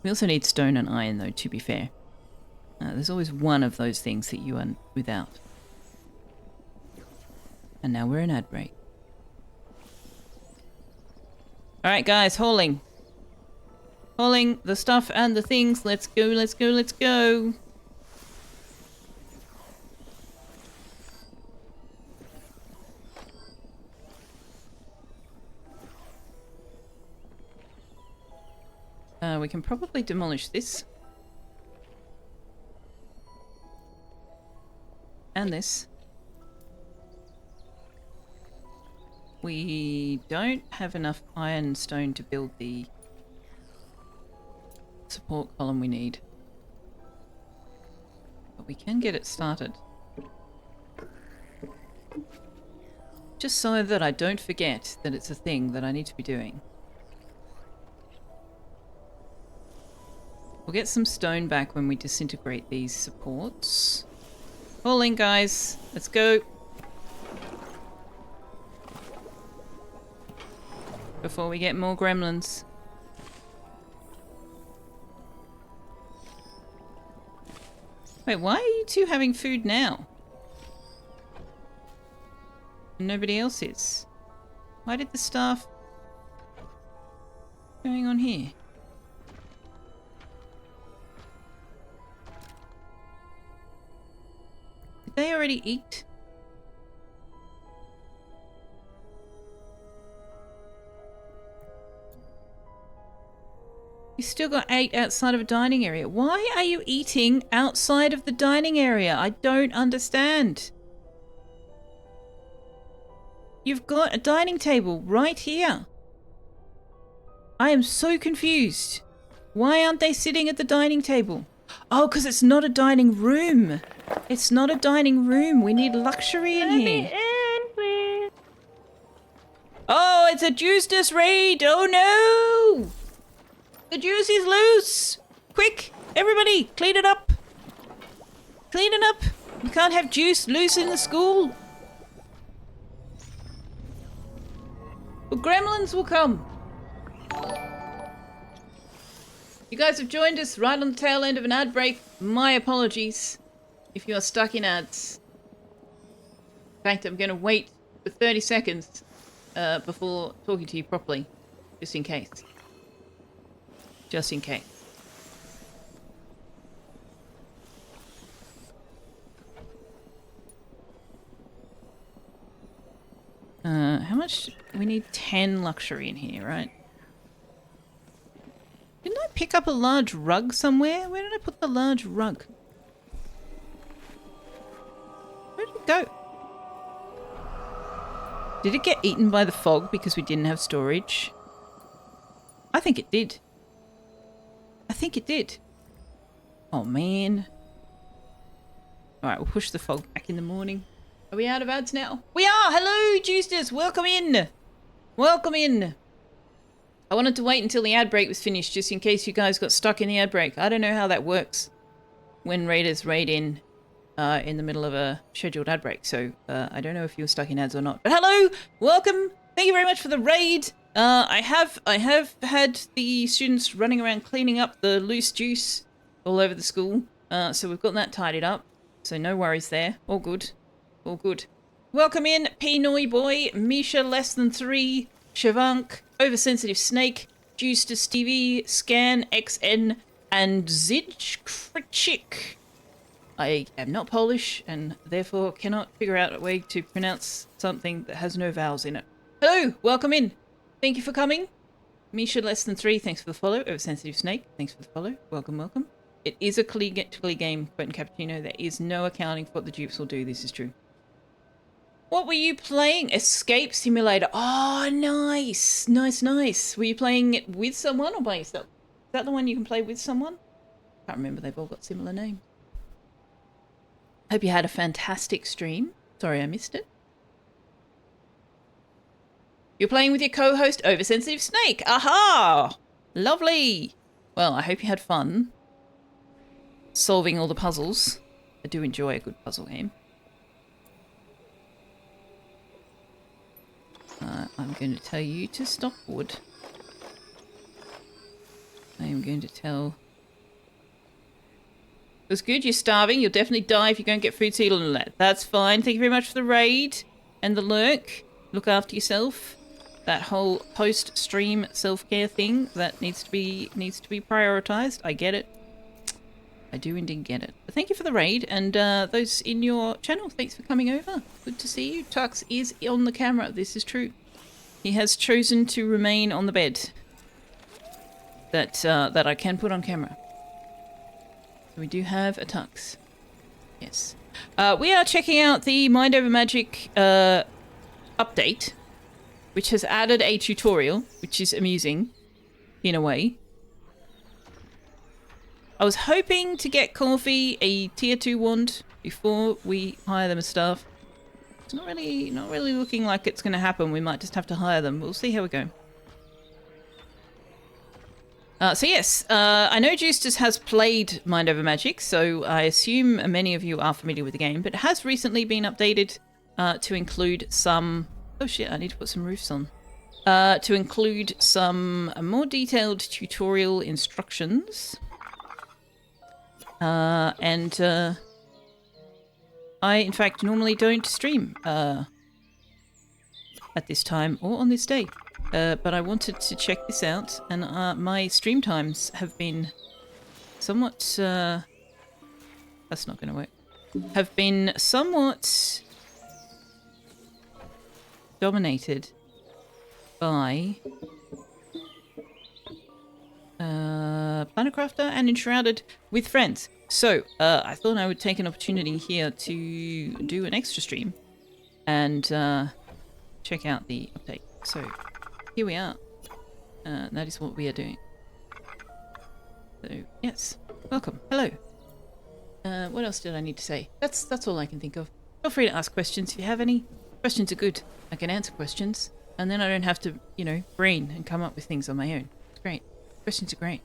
We also need stone and iron, though, to be fair. There's always one of those things that you are without. And now we're in ad break. Alright, guys, hauling. Hauling the stuff and the things. Let's go, let's go, let's go. We can probably demolish this. And this. We don't have enough iron and stone to build the support column we need. But we can get it started. Just so that I don't forget that it's a thing that I need to be doing. We'll get some stone back when we disintegrate these supports. Hauling, guys. Let's go. Before we get more gremlins. Wait, why are you two having food now? Nobody else is. Why did the staff... What's going on here? Did they already eat? You still got 8 outside of a dining area. Why are you eating outside of the dining area? I don't understand. You've got a dining table right here. I am so confused. Why aren't they sitting at the dining table? Oh, because it's not a dining room. It's not a dining room. We need luxury in Let here. me in, please. Oh, it's a juice raid. Oh no! The juice is loose. Quick, everybody, clean it up. Clean it up. We can't have juice loose in the school. The gremlins will come. You guys have joined us right on the tail end of an ad break. My apologies if you are stuck in ads. In fact, I'm going to wait for 30 seconds before talking to you properly, just in case. Just in case. How much? We need 10 luxury in here, right? Didn't I pick up a large rug somewhere? Where did I put the large rug? Where did it go? Did it get eaten by the fog because we didn't have storage? I think it did. I think it did. Oh, man. Alright, we'll push the fog back in the morning. Are we out of ads now? We are! Hello, Juicers! Welcome in! Welcome in! I wanted to wait until the ad break was finished just in case you guys got stuck in the ad break. I don't know how that works when raiders raid in the middle of a scheduled ad break. So I don't know if you were stuck in ads or not. But hello! Welcome! Thank you very much for the raid! I have had the students running around cleaning up the loose juice all over the school. So we've got that tidied up. So no worries there. All good. All good. Welcome in, Pinoy Boy, Misha Less Than 3, Shavank, Oversensitive Snake, Juice to Stevie, Scan XN, and Zij Kritchik. I am not Polish and therefore cannot figure out a way to pronounce something that has no vowels in it. Hello, welcome in. Thank you for coming. Misha Less Than 3, thanks for the follow. Oversensitive Snake, thanks for the follow. Welcome, welcome. It is a clear game, Quentin Cappuccino. There is no accounting for what the dupes will do. This is true. What were you playing? Escape Simulator. Oh, nice. Nice, nice. Were you playing it with someone or by yourself? Is that the one you can play with someone? Can't remember. They've all got similar names. Hope you had a fantastic stream. Sorry I missed it. You're playing with your co-host, Oversensitive Snake. Aha! Lovely. Well, I hope you had fun solving all the puzzles. I do enjoy a good puzzle game. I'm going to tell you to stop wood. I am going to tell... It was good, you're starving. You'll definitely die if you don't get food, so you'll let. That's fine. Thank you very much for the raid and the lurk. Look after yourself. That whole post-stream self-care thing, that needs to be prioritized. I get it. I do indeed get it. But thank you for the raid, and those in your channel, thanks for coming over. Good to see you. Tux is on the camera. This is true. He has chosen to remain on the bed. That I can put on camera. So we do have a Tux. Yes. We are checking out the Mind Over Magic update, which has added a tutorial, which is amusing, in a way. I was hoping to get Coffee a tier 2 wand before we hire them as staff. It's not really looking like it's going to happen. We might just have to hire them. We'll see how we go. So yes, I know Justus has played Mind Over Magic, so I assume many of you are familiar with the game, but it has recently been updated to include some... Oh shit, I need to put some roofs on. To include some more detailed tutorial instructions. I, in fact, normally don't stream at this time or on this day. But I wanted to check this out, and my stream times have been somewhat... that's not going to work. Have been somewhat dominated by Planetcrafter and Enshrouded with friends. So, I thought I would take an opportunity here to do an extra stream and check out the update. So, here we are. That is what we are doing. So, yes. Welcome. Hello. What else did I need to say? That's all I can think of. Feel free to ask questions if you have any. Questions are good. I can answer questions. And then I don't have to, you know, brain and come up with things on my own. It's great. Questions are great.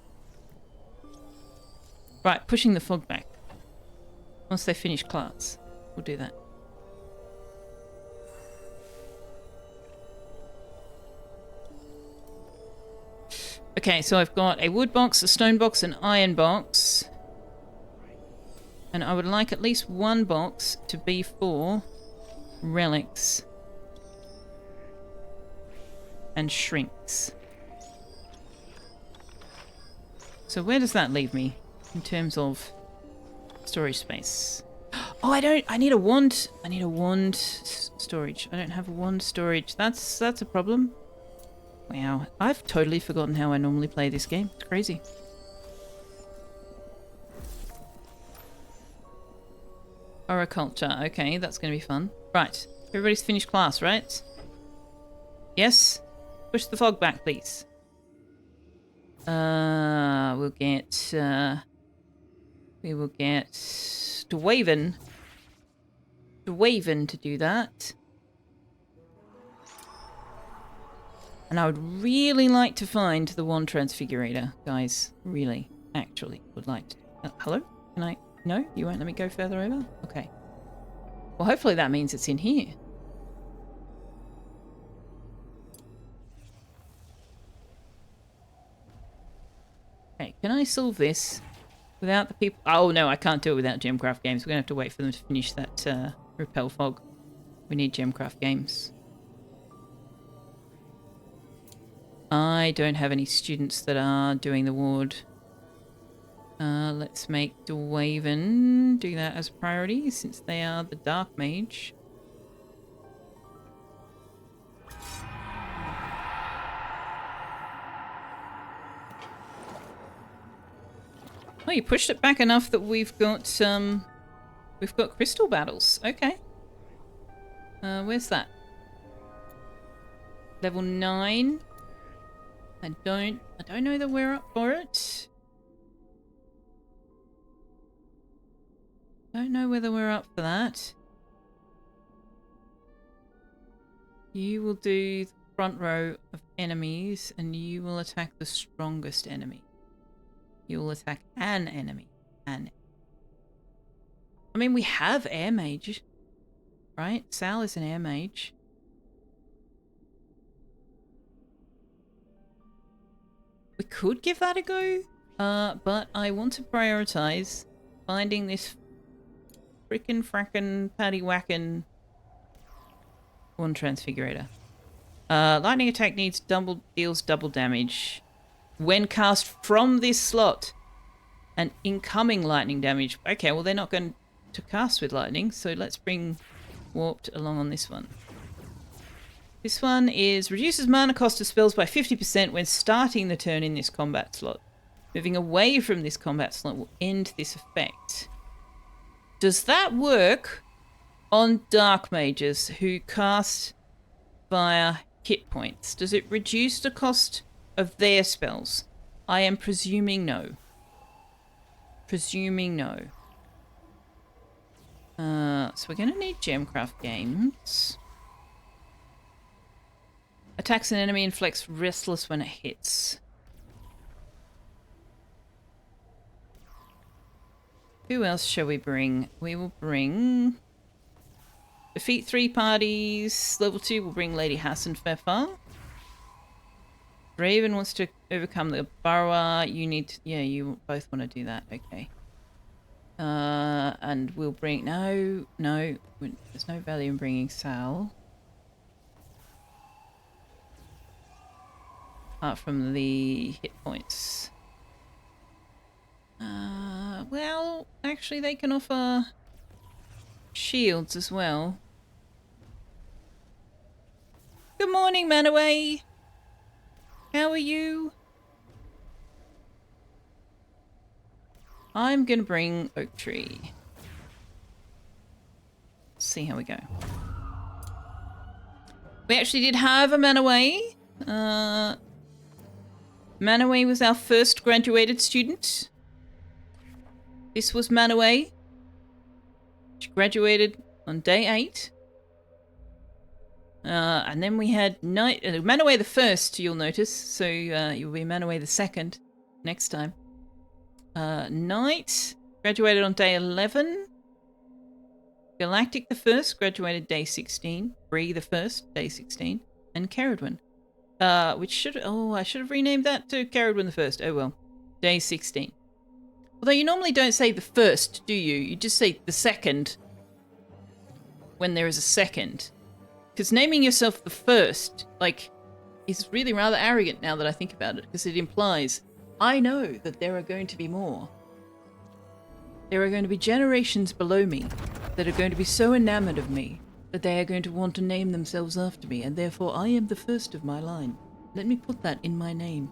Right, pushing the fog back. Once they finish class, we'll do that. Okay, so I've got a wood box, a stone box, an iron box. And I would like at least one box to be for relics and shrinks. So where does that leave me in terms of storage space? Oh, I need a wand. I need a wand storage. I don't have a wand storage. That's a problem. Wow, I've totally forgotten how I normally play this game. It's crazy. Horticulture. Okay, that's going to be fun. Right, everybody's finished class, right? Yes? Push the fog back, please. We'll get... we will get... Dwaven to do that. And I would really like to find the wand transfigurator, guys. Really, actually would like to. Hello? Can I? No? You won't let me go further over? Okay. Well, hopefully that means it's in here. Okay, can I solve this without the people? Oh no, I can't do it without Gemcraft Games. We're going to have to wait for them to finish that Repel Fog. We need Gemcraft Games. I don't have any students that are doing the ward. Let's make Dwaven do that as priority since they are the Dark Mage. Oh, you pushed it back enough that we've got crystal battles. Okay. Where's that? Level 9. I don't know that we're up for it. Don't know whether we're up for that. You will do the front row of enemies and you will attack the strongest enemy. You will attack an enemy. I mean, we have Air Mage, right? Sal is an Air Mage. We could give that a go, but I want to prioritize finding this frackin' patty whackin' one transfigurator. Lightning attack deals double damage when cast from this slot, and incoming lightning damage. Okay, well they're not going to cast with lightning, so let's bring Warped along on this one. This one is reduces mana cost of spells by 50% when starting the turn in this combat slot. Moving away from this combat slot will end this effect. Does that work on Dark Mages who cast via hit points? Does it reduce the cost of their spells? I am presuming no. Presuming no. So we're going to need Gemcraft Games. Attacks an enemy, inflicts Restless when it hits. Who else shall we bring? We will bring... Defeat 3 parties. Level 2 will bring Lady Hassenpfeffer. Raven wants to overcome the Burrower. You need to... Yeah, you both want to do that. Okay. And we'll bring... No. There's no value in bringing Sal. Apart from the hit points. Well, actually they can offer shields as well. Good morning, Manaway. How are you? I'm gonna bring Oak Tree. See how we go. We actually did have a Manaway. Manaway was our first graduated student. This was Manaway. She graduated on day 8. And then we had Manaway the first, you'll notice. So you'll be Manaway the second next time. Knight graduated on day 11. Galactic the first graduated day 16. Bree the first, day 16. And Caradwin. Which should... Oh, I should have renamed that to Caradwin the first. Oh well. Day 16. Although you normally don't say the first, do you? You just say the second when there is a second. Because naming yourself the first, like, is really rather arrogant now that I think about it. Because it implies, I know that there are going to be more. There are going to be generations below me that are going to be so enamored of me that they are going to want to name themselves after me, and therefore I am the first of my line. Let me put that in my name.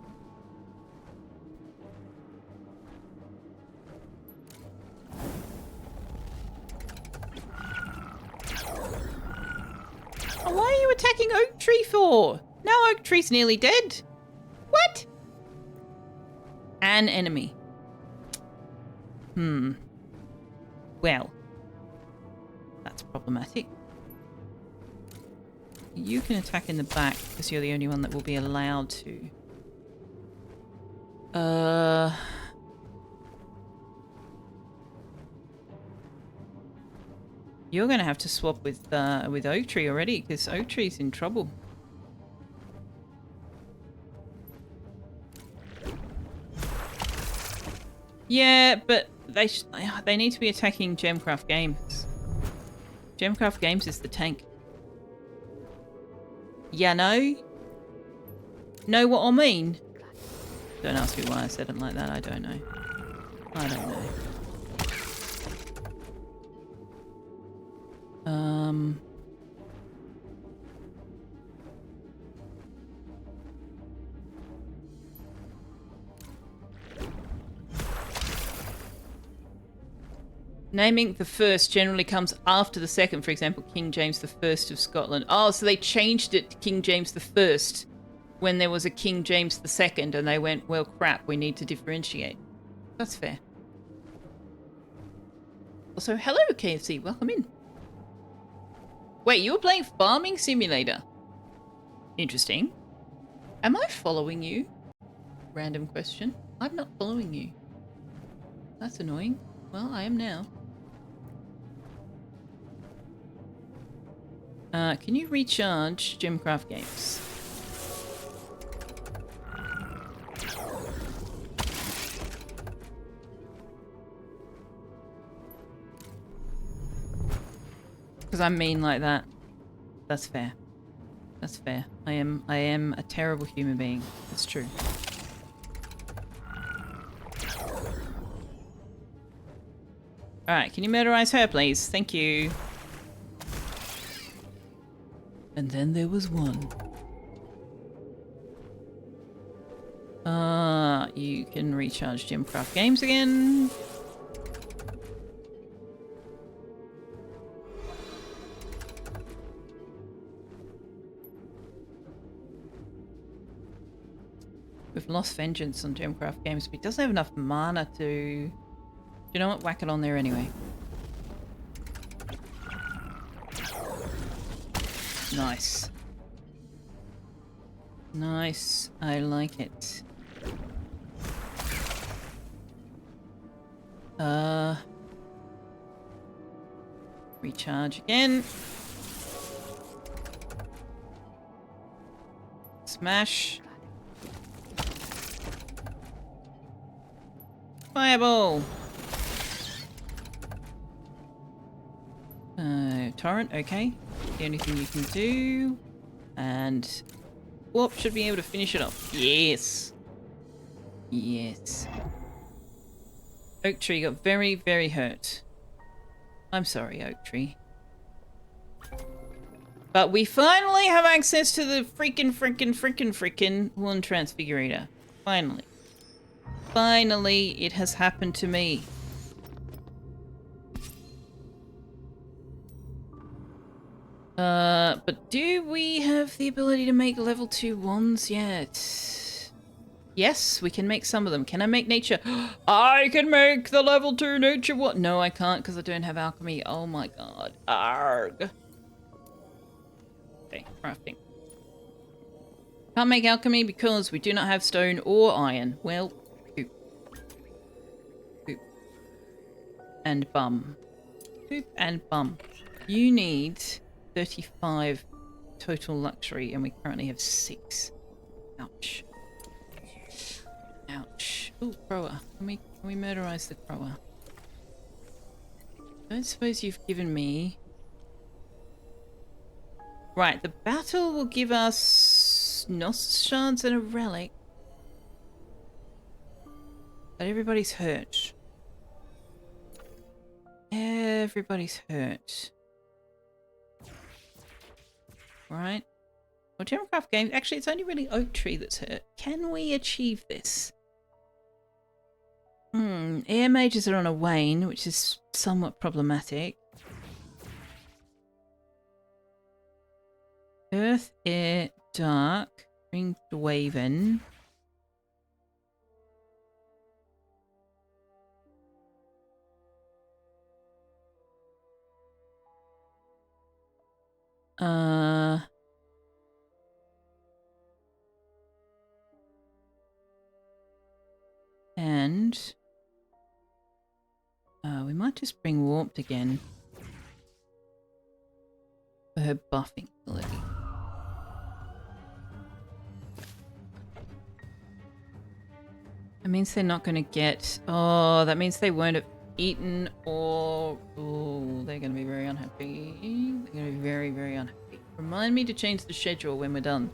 Oh, why are you attacking Oak Tree for? Now Oak Tree's nearly dead. What? An enemy. Well, that's problematic. You can attack in the back because you're the only one that will be allowed to. You're going to have to swap with Oak Tree already because Oak Tree's in trouble. Yeah, but they need to be attacking Gemcraft Games. Gemcraft Games is the tank. Yeah, no? Know what I mean? Don't ask me why I said it like that. I don't know. I don't know. Naming the first generally comes after the second. For example, King James the First of Scotland. Oh, so they changed it to King James the First when there was a King James the Second, and they went, well, crap, we need to differentiate. That's fair. Also, hello, KFC. Welcome in. Wait, you were playing Farming Simulator? Interesting. Am I following you? Random question. I'm not following you. That's annoying. Well, I am now. Can you recharge Gemcraft Games? I'm mean like that. That's fair. That's fair. I am a terrible human being. That's true. Alright, can you murderize her, please? Thank you. And then there was one. You can recharge Gemcraft Games again. We've lost Vengeance on Gemcraft Games, but he doesn't have enough mana to... You know what? Whack it on there anyway. Nice. Nice. I like it. Recharge again. Smash. Fireball. Torrent, okay. The only thing you can do. And Warp should be able to finish it off. Yes. Yes. Oak Tree got very, very hurt. I'm sorry, Oak Tree. But we finally have access to the freaking one Transfigurator. Finally. Finally, it has happened to me. But do we have the ability to make level 2 wands yet? Yes, we can make some of them. Can I make nature? I can make the level 2 nature wand. No, I can't because I don't have alchemy. Oh my god. Arg. Okay, crafting. Can't make alchemy because we do not have stone or iron. Well, poop. Poop. And bum. Poop and bum. You need 35 total luxury and we currently have 6. Ouch. Ouch. Ooh, Crower. Can we murderize the Crower? I don't suppose you've given me... Right, the battle will give us Gnosis shards and a relic. But everybody's hurt. Everybody's hurt. Right. Well, Gemcraft Games... Actually, it's only really Oak Tree that's hurt. Can we achieve this? Air mages are on a wane, which is somewhat problematic. Earth, air, dark, ring, Dwaven. And we might just bring Warped again for her buffing ability. That means they're not going to get... Oh, that means they won't have eaten or... Oh, they're going to be very unhappy. They're going to be very, very unhappy. Remind me to change the schedule when we're done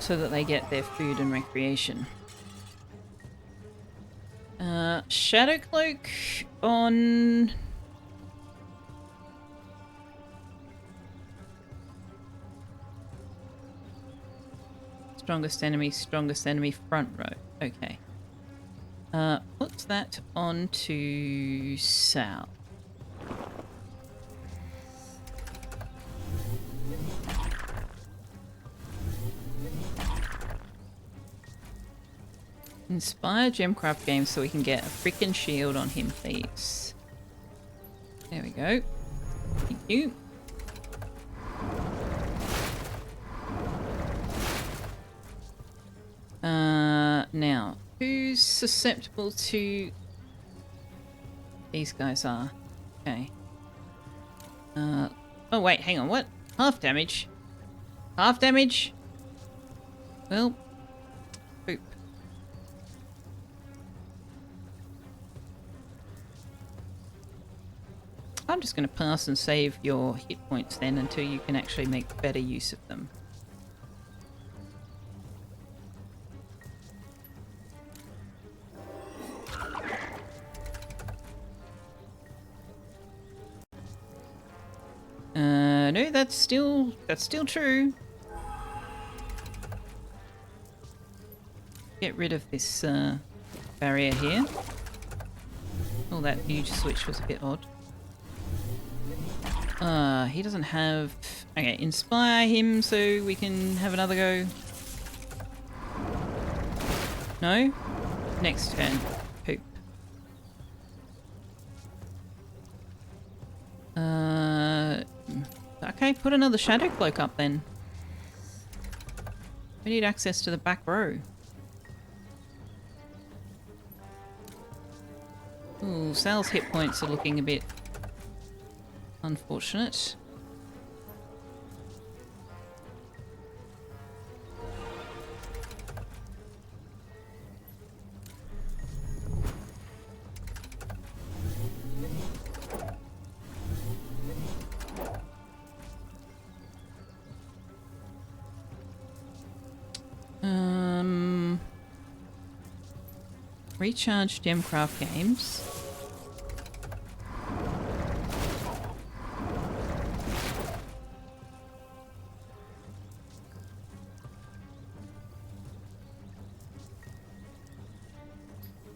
so that they get their food and recreation. Shadow Cloak on... Strongest enemy, front row. Okay. Put that onto Sal. Inspire Gemcraft Games so we can get a freaking shield on him, please. There we go. Thank you. Now, who's susceptible to... These guys are. Okay. Oh wait, hang on, what? Half damage? Half damage? Well, poop. I'm just going to pass and save your hit points then until you can actually make better use of them. No, that's still true. Get rid of this barrier here. Oh, that huge switch was a bit odd. He doesn't have... Okay, inspire him so we can have another go. No? Next turn. Poop. Okay, put another shadow cloak up then. We need access to the back row. Ooh, Sal's hit points are looking a bit unfortunate. Recharge Gemcraft games.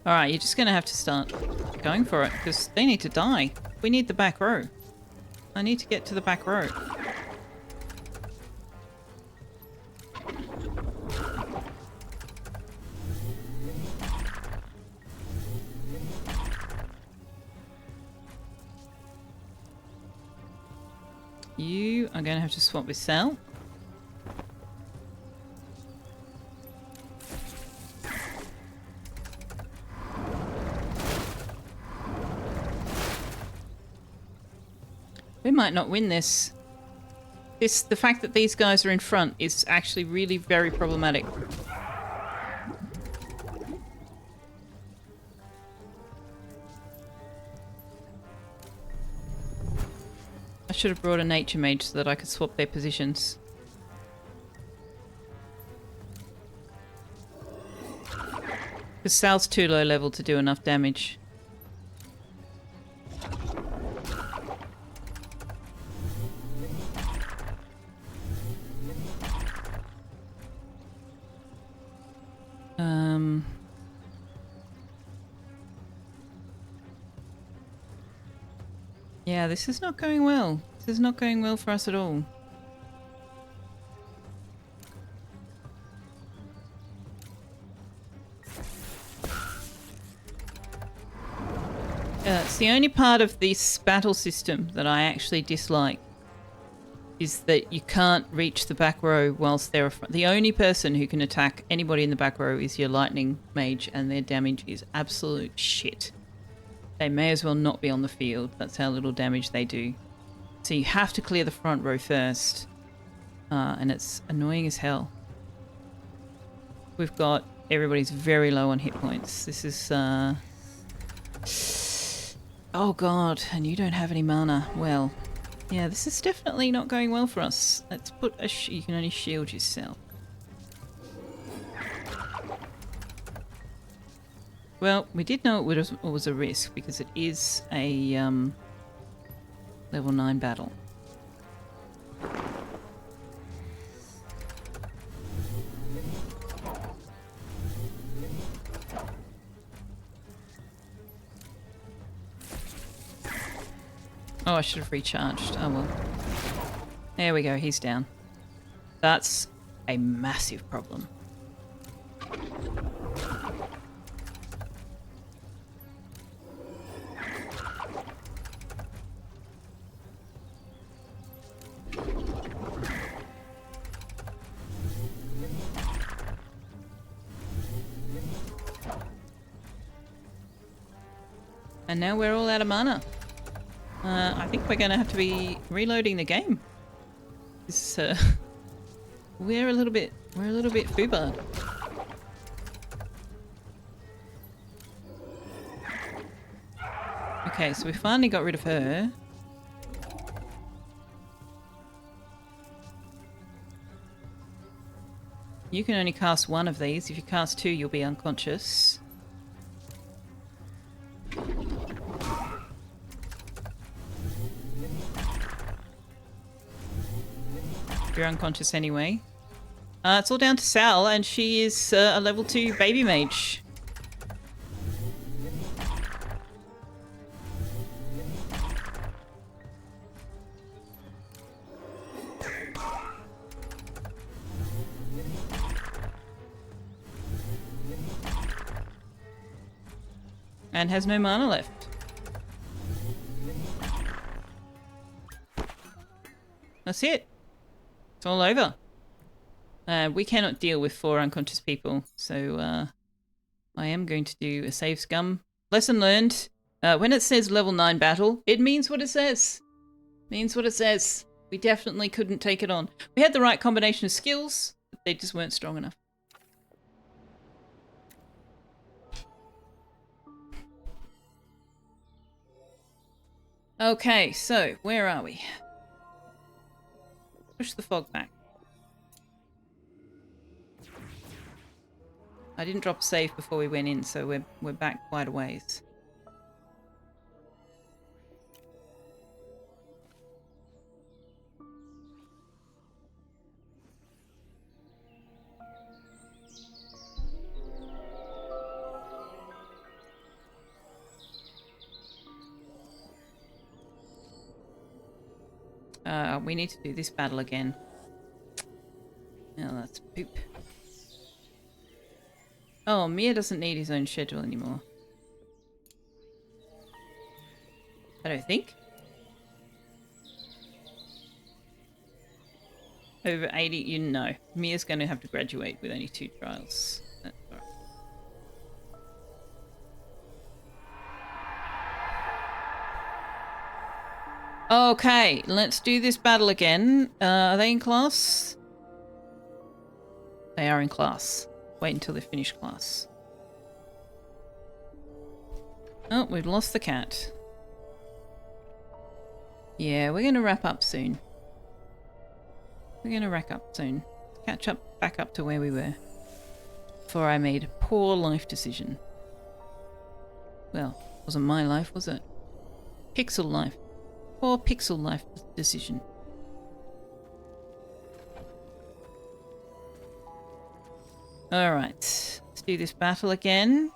Alright, you're just gonna have to start going for it, because they need to die. We need the back row. I need to get to the back row. You are going to have to swap with Sal. We might not win this. The fact that these guys are in front is actually really very problematic. I should have brought a nature mage so that I could swap their positions. Because Sal's too low level to do enough damage. Yeah, this is not going well. This is not going well for us at all. It's the only part of this battle system that I actually dislike. Is that you can't reach the back row whilst they're front. The only person who can attack anybody in the back row is your lightning mage, and their damage is absolute shit. They may as well not be on the field. That's how little damage they do. So you have to clear the front row first. And it's annoying as hell. We've got... Everybody's very low on hit points. This is... Oh god, and you don't have any mana. Well, yeah, this is definitely not going well for us. Let's put a... You can only shield yourself. Well, we did know it was a risk because it is a level 9 battle. Oh, I should have recharged. Oh well. There we go, he's down. That's a massive problem. And now we're all out of mana. I think we're going to have to be reloading the game. This, we're a little bit foobarred. Okay, so we finally got rid of her. You can only cast one of these. If you cast two, you'll be unconscious. You're unconscious anyway. It's all down to Sal, and she is a level 2 baby mage. And has no mana left. That's it. It's all over. We cannot deal with 4 unconscious people, so I am going to do a save scum. Lesson learned. When it says level 9 battle, it means what it says. Means what it says. We definitely couldn't take it on. We had the right combination of skills, but they just weren't strong enough. Okay, so where are we? Push the fog back. I didn't drop a save before we went in, so we're back quite a ways. We need to do this battle again. Oh, that's poop. Oh, Mia doesn't need his own schedule anymore. I don't think. Over 80, you know. Mia's going to have to graduate with only 2 trials. That's all right. Okay, let's do this battle again. Are they in class? They are in class. Wait until they finish class. Oh, we've lost the cat. Yeah, we're going to wrap up soon. We're going to wrap up soon. Catch up, back up to where we were. Before I made a poor life decision. Well, it wasn't my life, was it? Pixel life. Poor pixel life decision. Alright, let's do this battle again.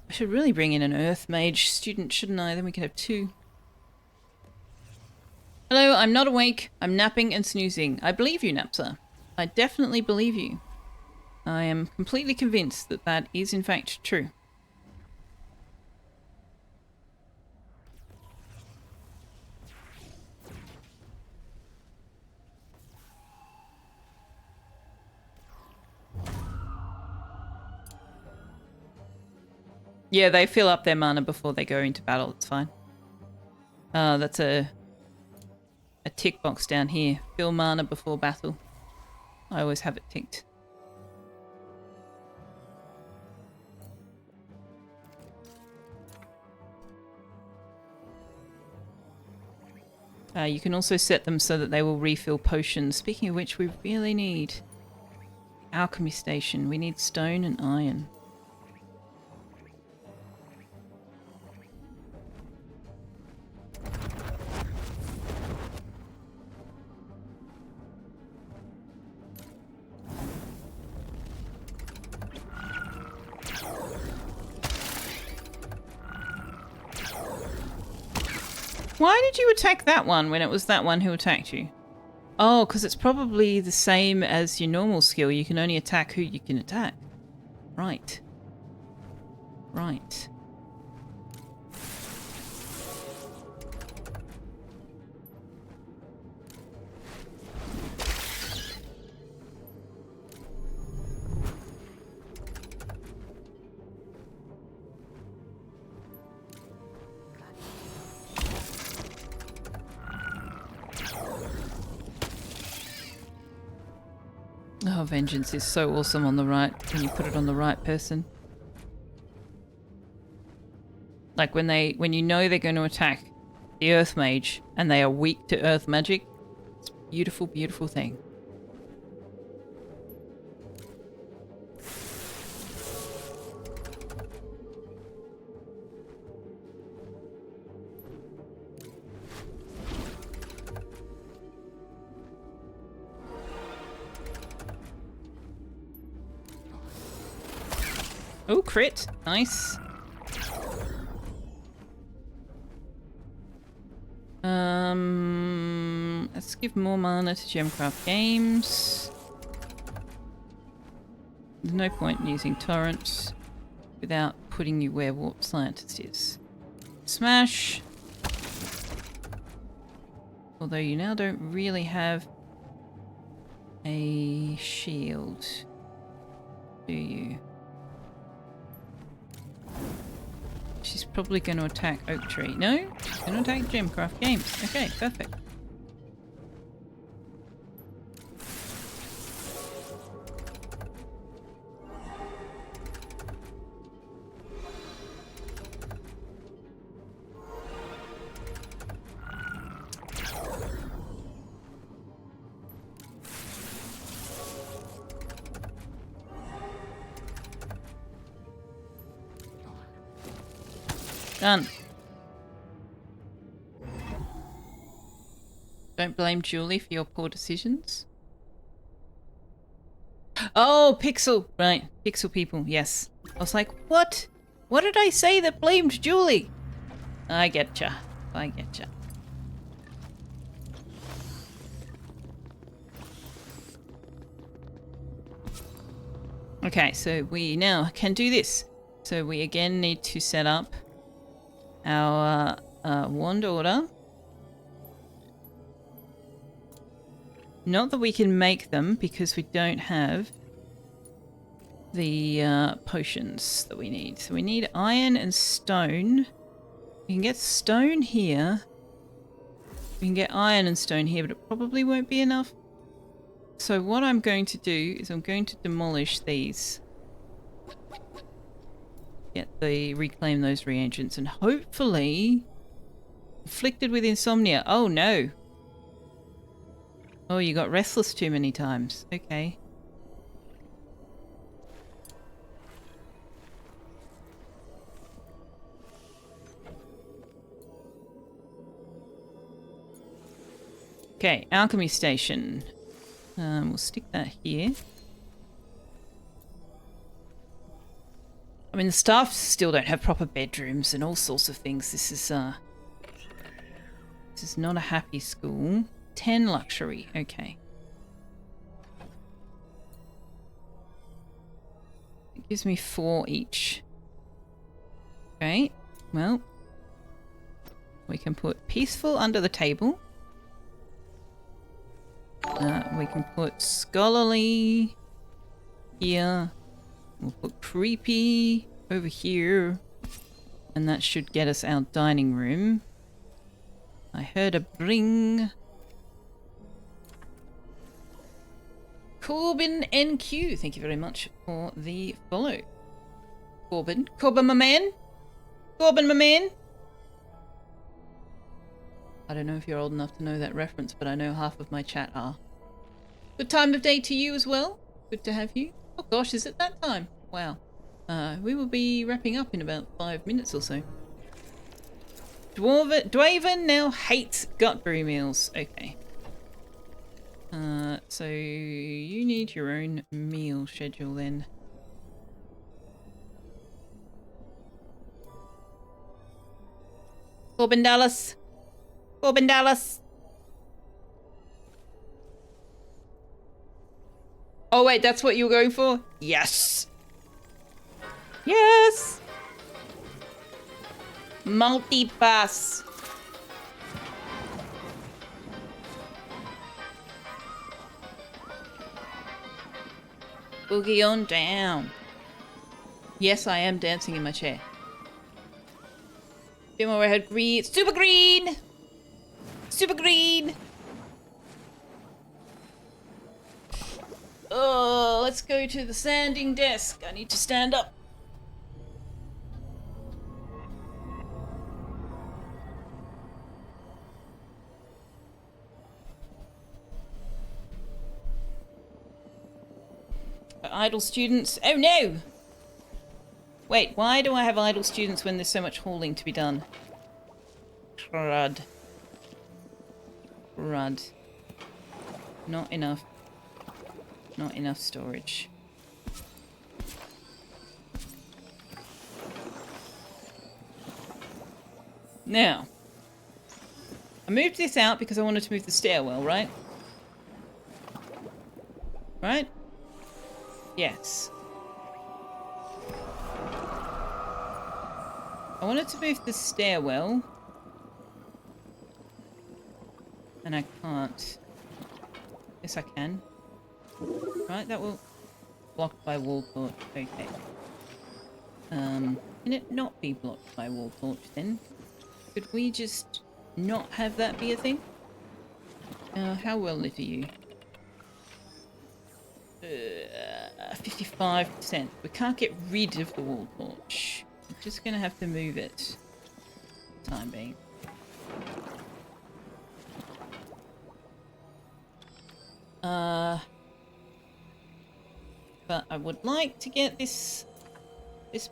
I should really bring in an Earth Mage student, shouldn't I? Then we could have 2. Hello, I'm not awake. I'm napping and snoozing. I believe you, Napsa. I definitely believe you. I am completely convinced that that is in fact true. Yeah, they fill up their mana before they go into battle. It's fine. That's a tick box down here. Fill mana before battle. I always have it ticked. You can also set them so that they will refill potions. Speaking of which, we really need alchemy station. We need stone and iron. Why did you attack that one when it was that one who attacked you? Oh, because it's probably the same as your normal skill. You can only attack who you can attack. Right. Right. Oh, vengeance is so awesome on the right when you put it on the right person. Like when you know they're going to attack the Earth Mage, and they are weak to Earth magic. It's a beautiful, beautiful thing. Oh, crit. Nice. Let's give more mana to Gemcraft Games. There's no point in using torrents without putting you where Warp Scientist is. Smash. Although you now don't really have a shield, do you? She's probably going to attack Oak Tree. No? She's going to attack Gemcraft Games. Okay, perfect. Done. Don't blame Julie for your poor decisions. Oh, Pixel. Right. Pixel people. Yes. I was like, what? What did I say that blamed Julie? I getcha. I getcha. Okay, so we now can do this. So we again need to set up our wand order. Not that we can make them because we don't have the potions that we need. So we need iron and stone. We can get stone here. We can get iron and stone here, but it probably won't be enough. So what I'm going to do is I'm going to demolish these. Reclaim those reagents, and hopefully afflicted with insomnia. Oh no. Oh, you got restless too many times. Okay. Okay, alchemy station. We'll stick that here. I mean, the staff still don't have proper bedrooms and all sorts of things. This is not a happy school. 10 luxury. Okay. It gives me 4 each. Okay. Well, we can put peaceful under the table. We can put scholarly here. We'll put creepy over here. And that should get us our dining room. I heard a bring. Corbin NQ, thank you very much for the follow. Corbin my man. Corbin my man. I don't know if you're old enough to know that reference, but I know half of my chat are. Good time of day to you as well. Good to have you. Oh gosh, is it that time? Wow. We will be wrapping up in about 5 minutes or so. Dwaven now hates gutberry meals. Okay. So you need your own meal schedule then. Corbin Dallas. Corbin Dallas. Oh wait, that's what you were going for? Yes. Yes. Multi-pass. Boogie on down. Yes, I am dancing in my chair. Bit more red, green, super green. Super green. Oh, let's go to the sanding desk. I need to stand up. Idle students. Oh no! Wait, why do I have idle students when there's so much hauling to be done? Crud. Crud. Not enough. Not enough storage. Now, I moved this out because I wanted to move the stairwell, right? Right? Yes. I wanted to move the stairwell. And I can't. Yes, I can. Right, that will... Blocked by wall torch. Okay. Can it not be blocked by wall torch then? Could we just not have that be a thing? How well lit are you? 55%. We can't get rid of the wall torch. We're just gonna have to move it. For the time being. But I would like to get this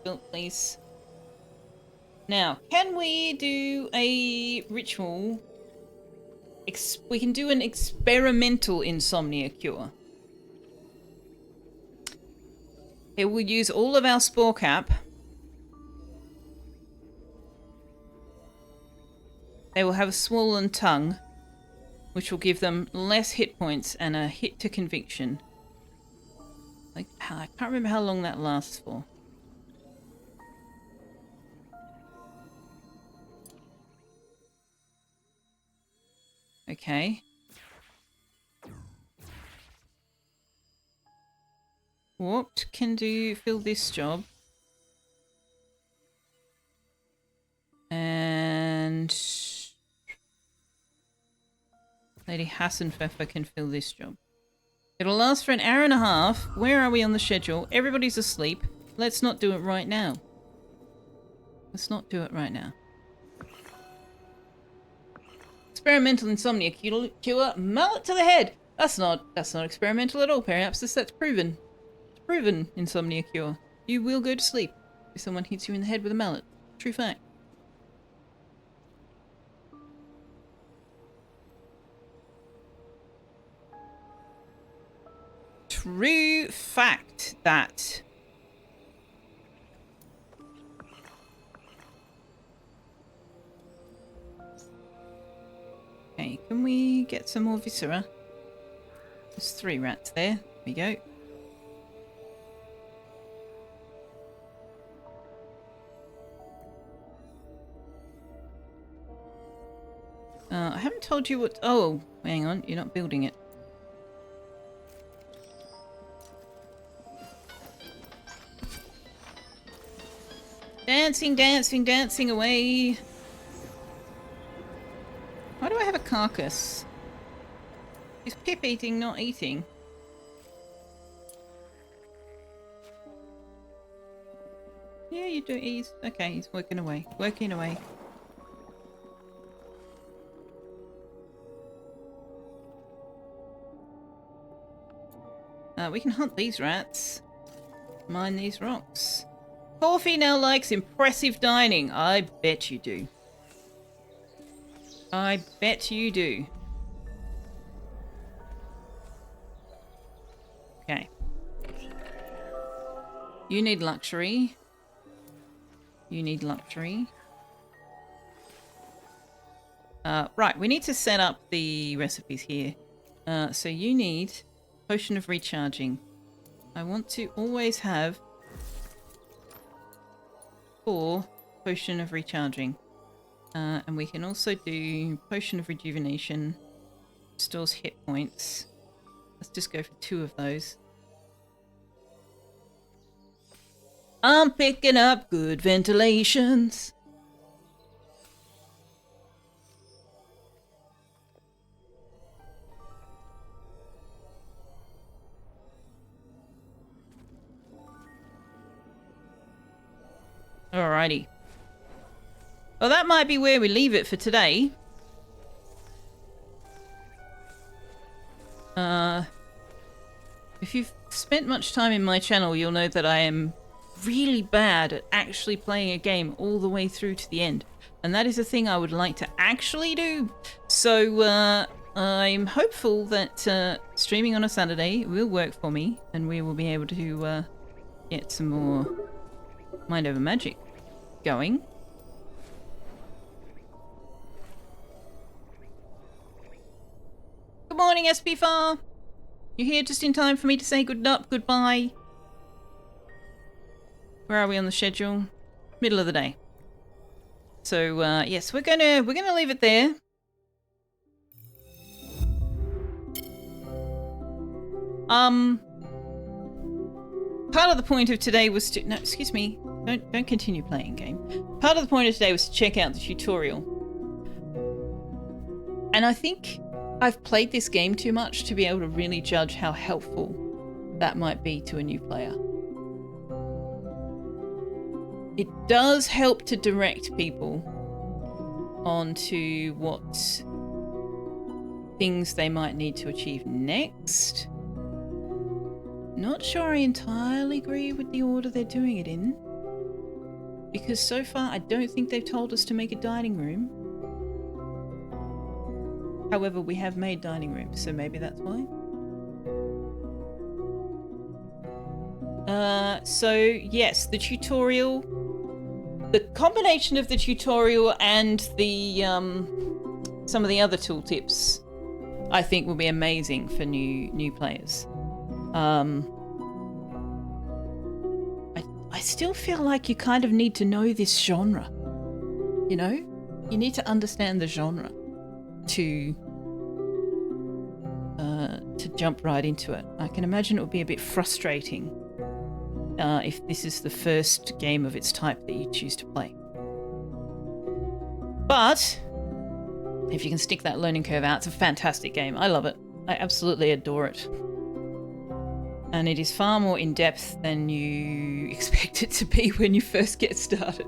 built, please. Now, can we do a ritual? We can do an experimental insomnia cure. It will use all of our spore cap. They will have a swollen tongue, which will give them less hit points and a hit to conviction. Like, I can't remember how long that lasts for. Okay. What can fill this job? And Lady Hassenpfeffer can fill this job. It'll last for an hour and a half. Where are we on the schedule? Everybody's asleep. Let's not do it right now. Let's not do it right now. Experimental insomnia cure. Mallet to the head. That's not experimental at all. Perhaps that's proven. It's proven insomnia cure. You will go to sleep if someone hits you in the head with a mallet. True fact. True fact that. Okay, can we get some more viscera? There's 3 rats there. There we go. I haven't told you what... Oh, hang on. You're not building it. Dancing, dancing, dancing away. Why do I have a carcass? Is Pip eating, not eating? Yeah, you do. Okay, he's working away. Working away. We can hunt these rats. Mine these rocks. Coffee now likes impressive dining. I bet you do. I bet you do. Okay. You need luxury. You need luxury. Right, we need to set up the recipes here. So you need potion of recharging. I want to always have 4 potion of recharging. And we can also do potion of rejuvenation. Stores hit points. Let's just go for 2 of those. I'm picking up good ventilations. Alrighty. Well, that might be where we leave it for today. If you've spent much time in my channel, you'll know that I am really bad at actually playing a game all the way through to the end. And that is a thing I would like to actually do. So I'm hopeful that streaming on a Saturday will work for me, and we will be able to get some more Mind Over Magic going. Good morning, SP4! You're here just in time for me to say goodbye. Where are we on the schedule? Middle of the day. So yes, we're gonna leave it there. Part of the point of today was to excuse me. Don't continue playing game. Part of the point of today was to check out the tutorial. And I think I've played this game too much to be able to really judge how helpful that might be to a new player. It does help to direct people onto what things they might need to achieve next. Not sure I entirely agree with the order they're doing it in, because so far I don't think they've told us to make a dining room. However, we have made dining rooms, so maybe that's why. So yes, the tutorial, the combination of the tutorial and the some of the other tooltips, I think will be amazing for new players. I still feel like you kind of need to know this genre. You know, you need to understand the genre to jump right into it. I can imagine it would be a bit frustrating if this is the first game of its type that you choose to play. But if you can stick that learning curve out, it's a fantastic game. I love it. I absolutely adore it. And it is far more in-depth than you expect it to be when you first get started.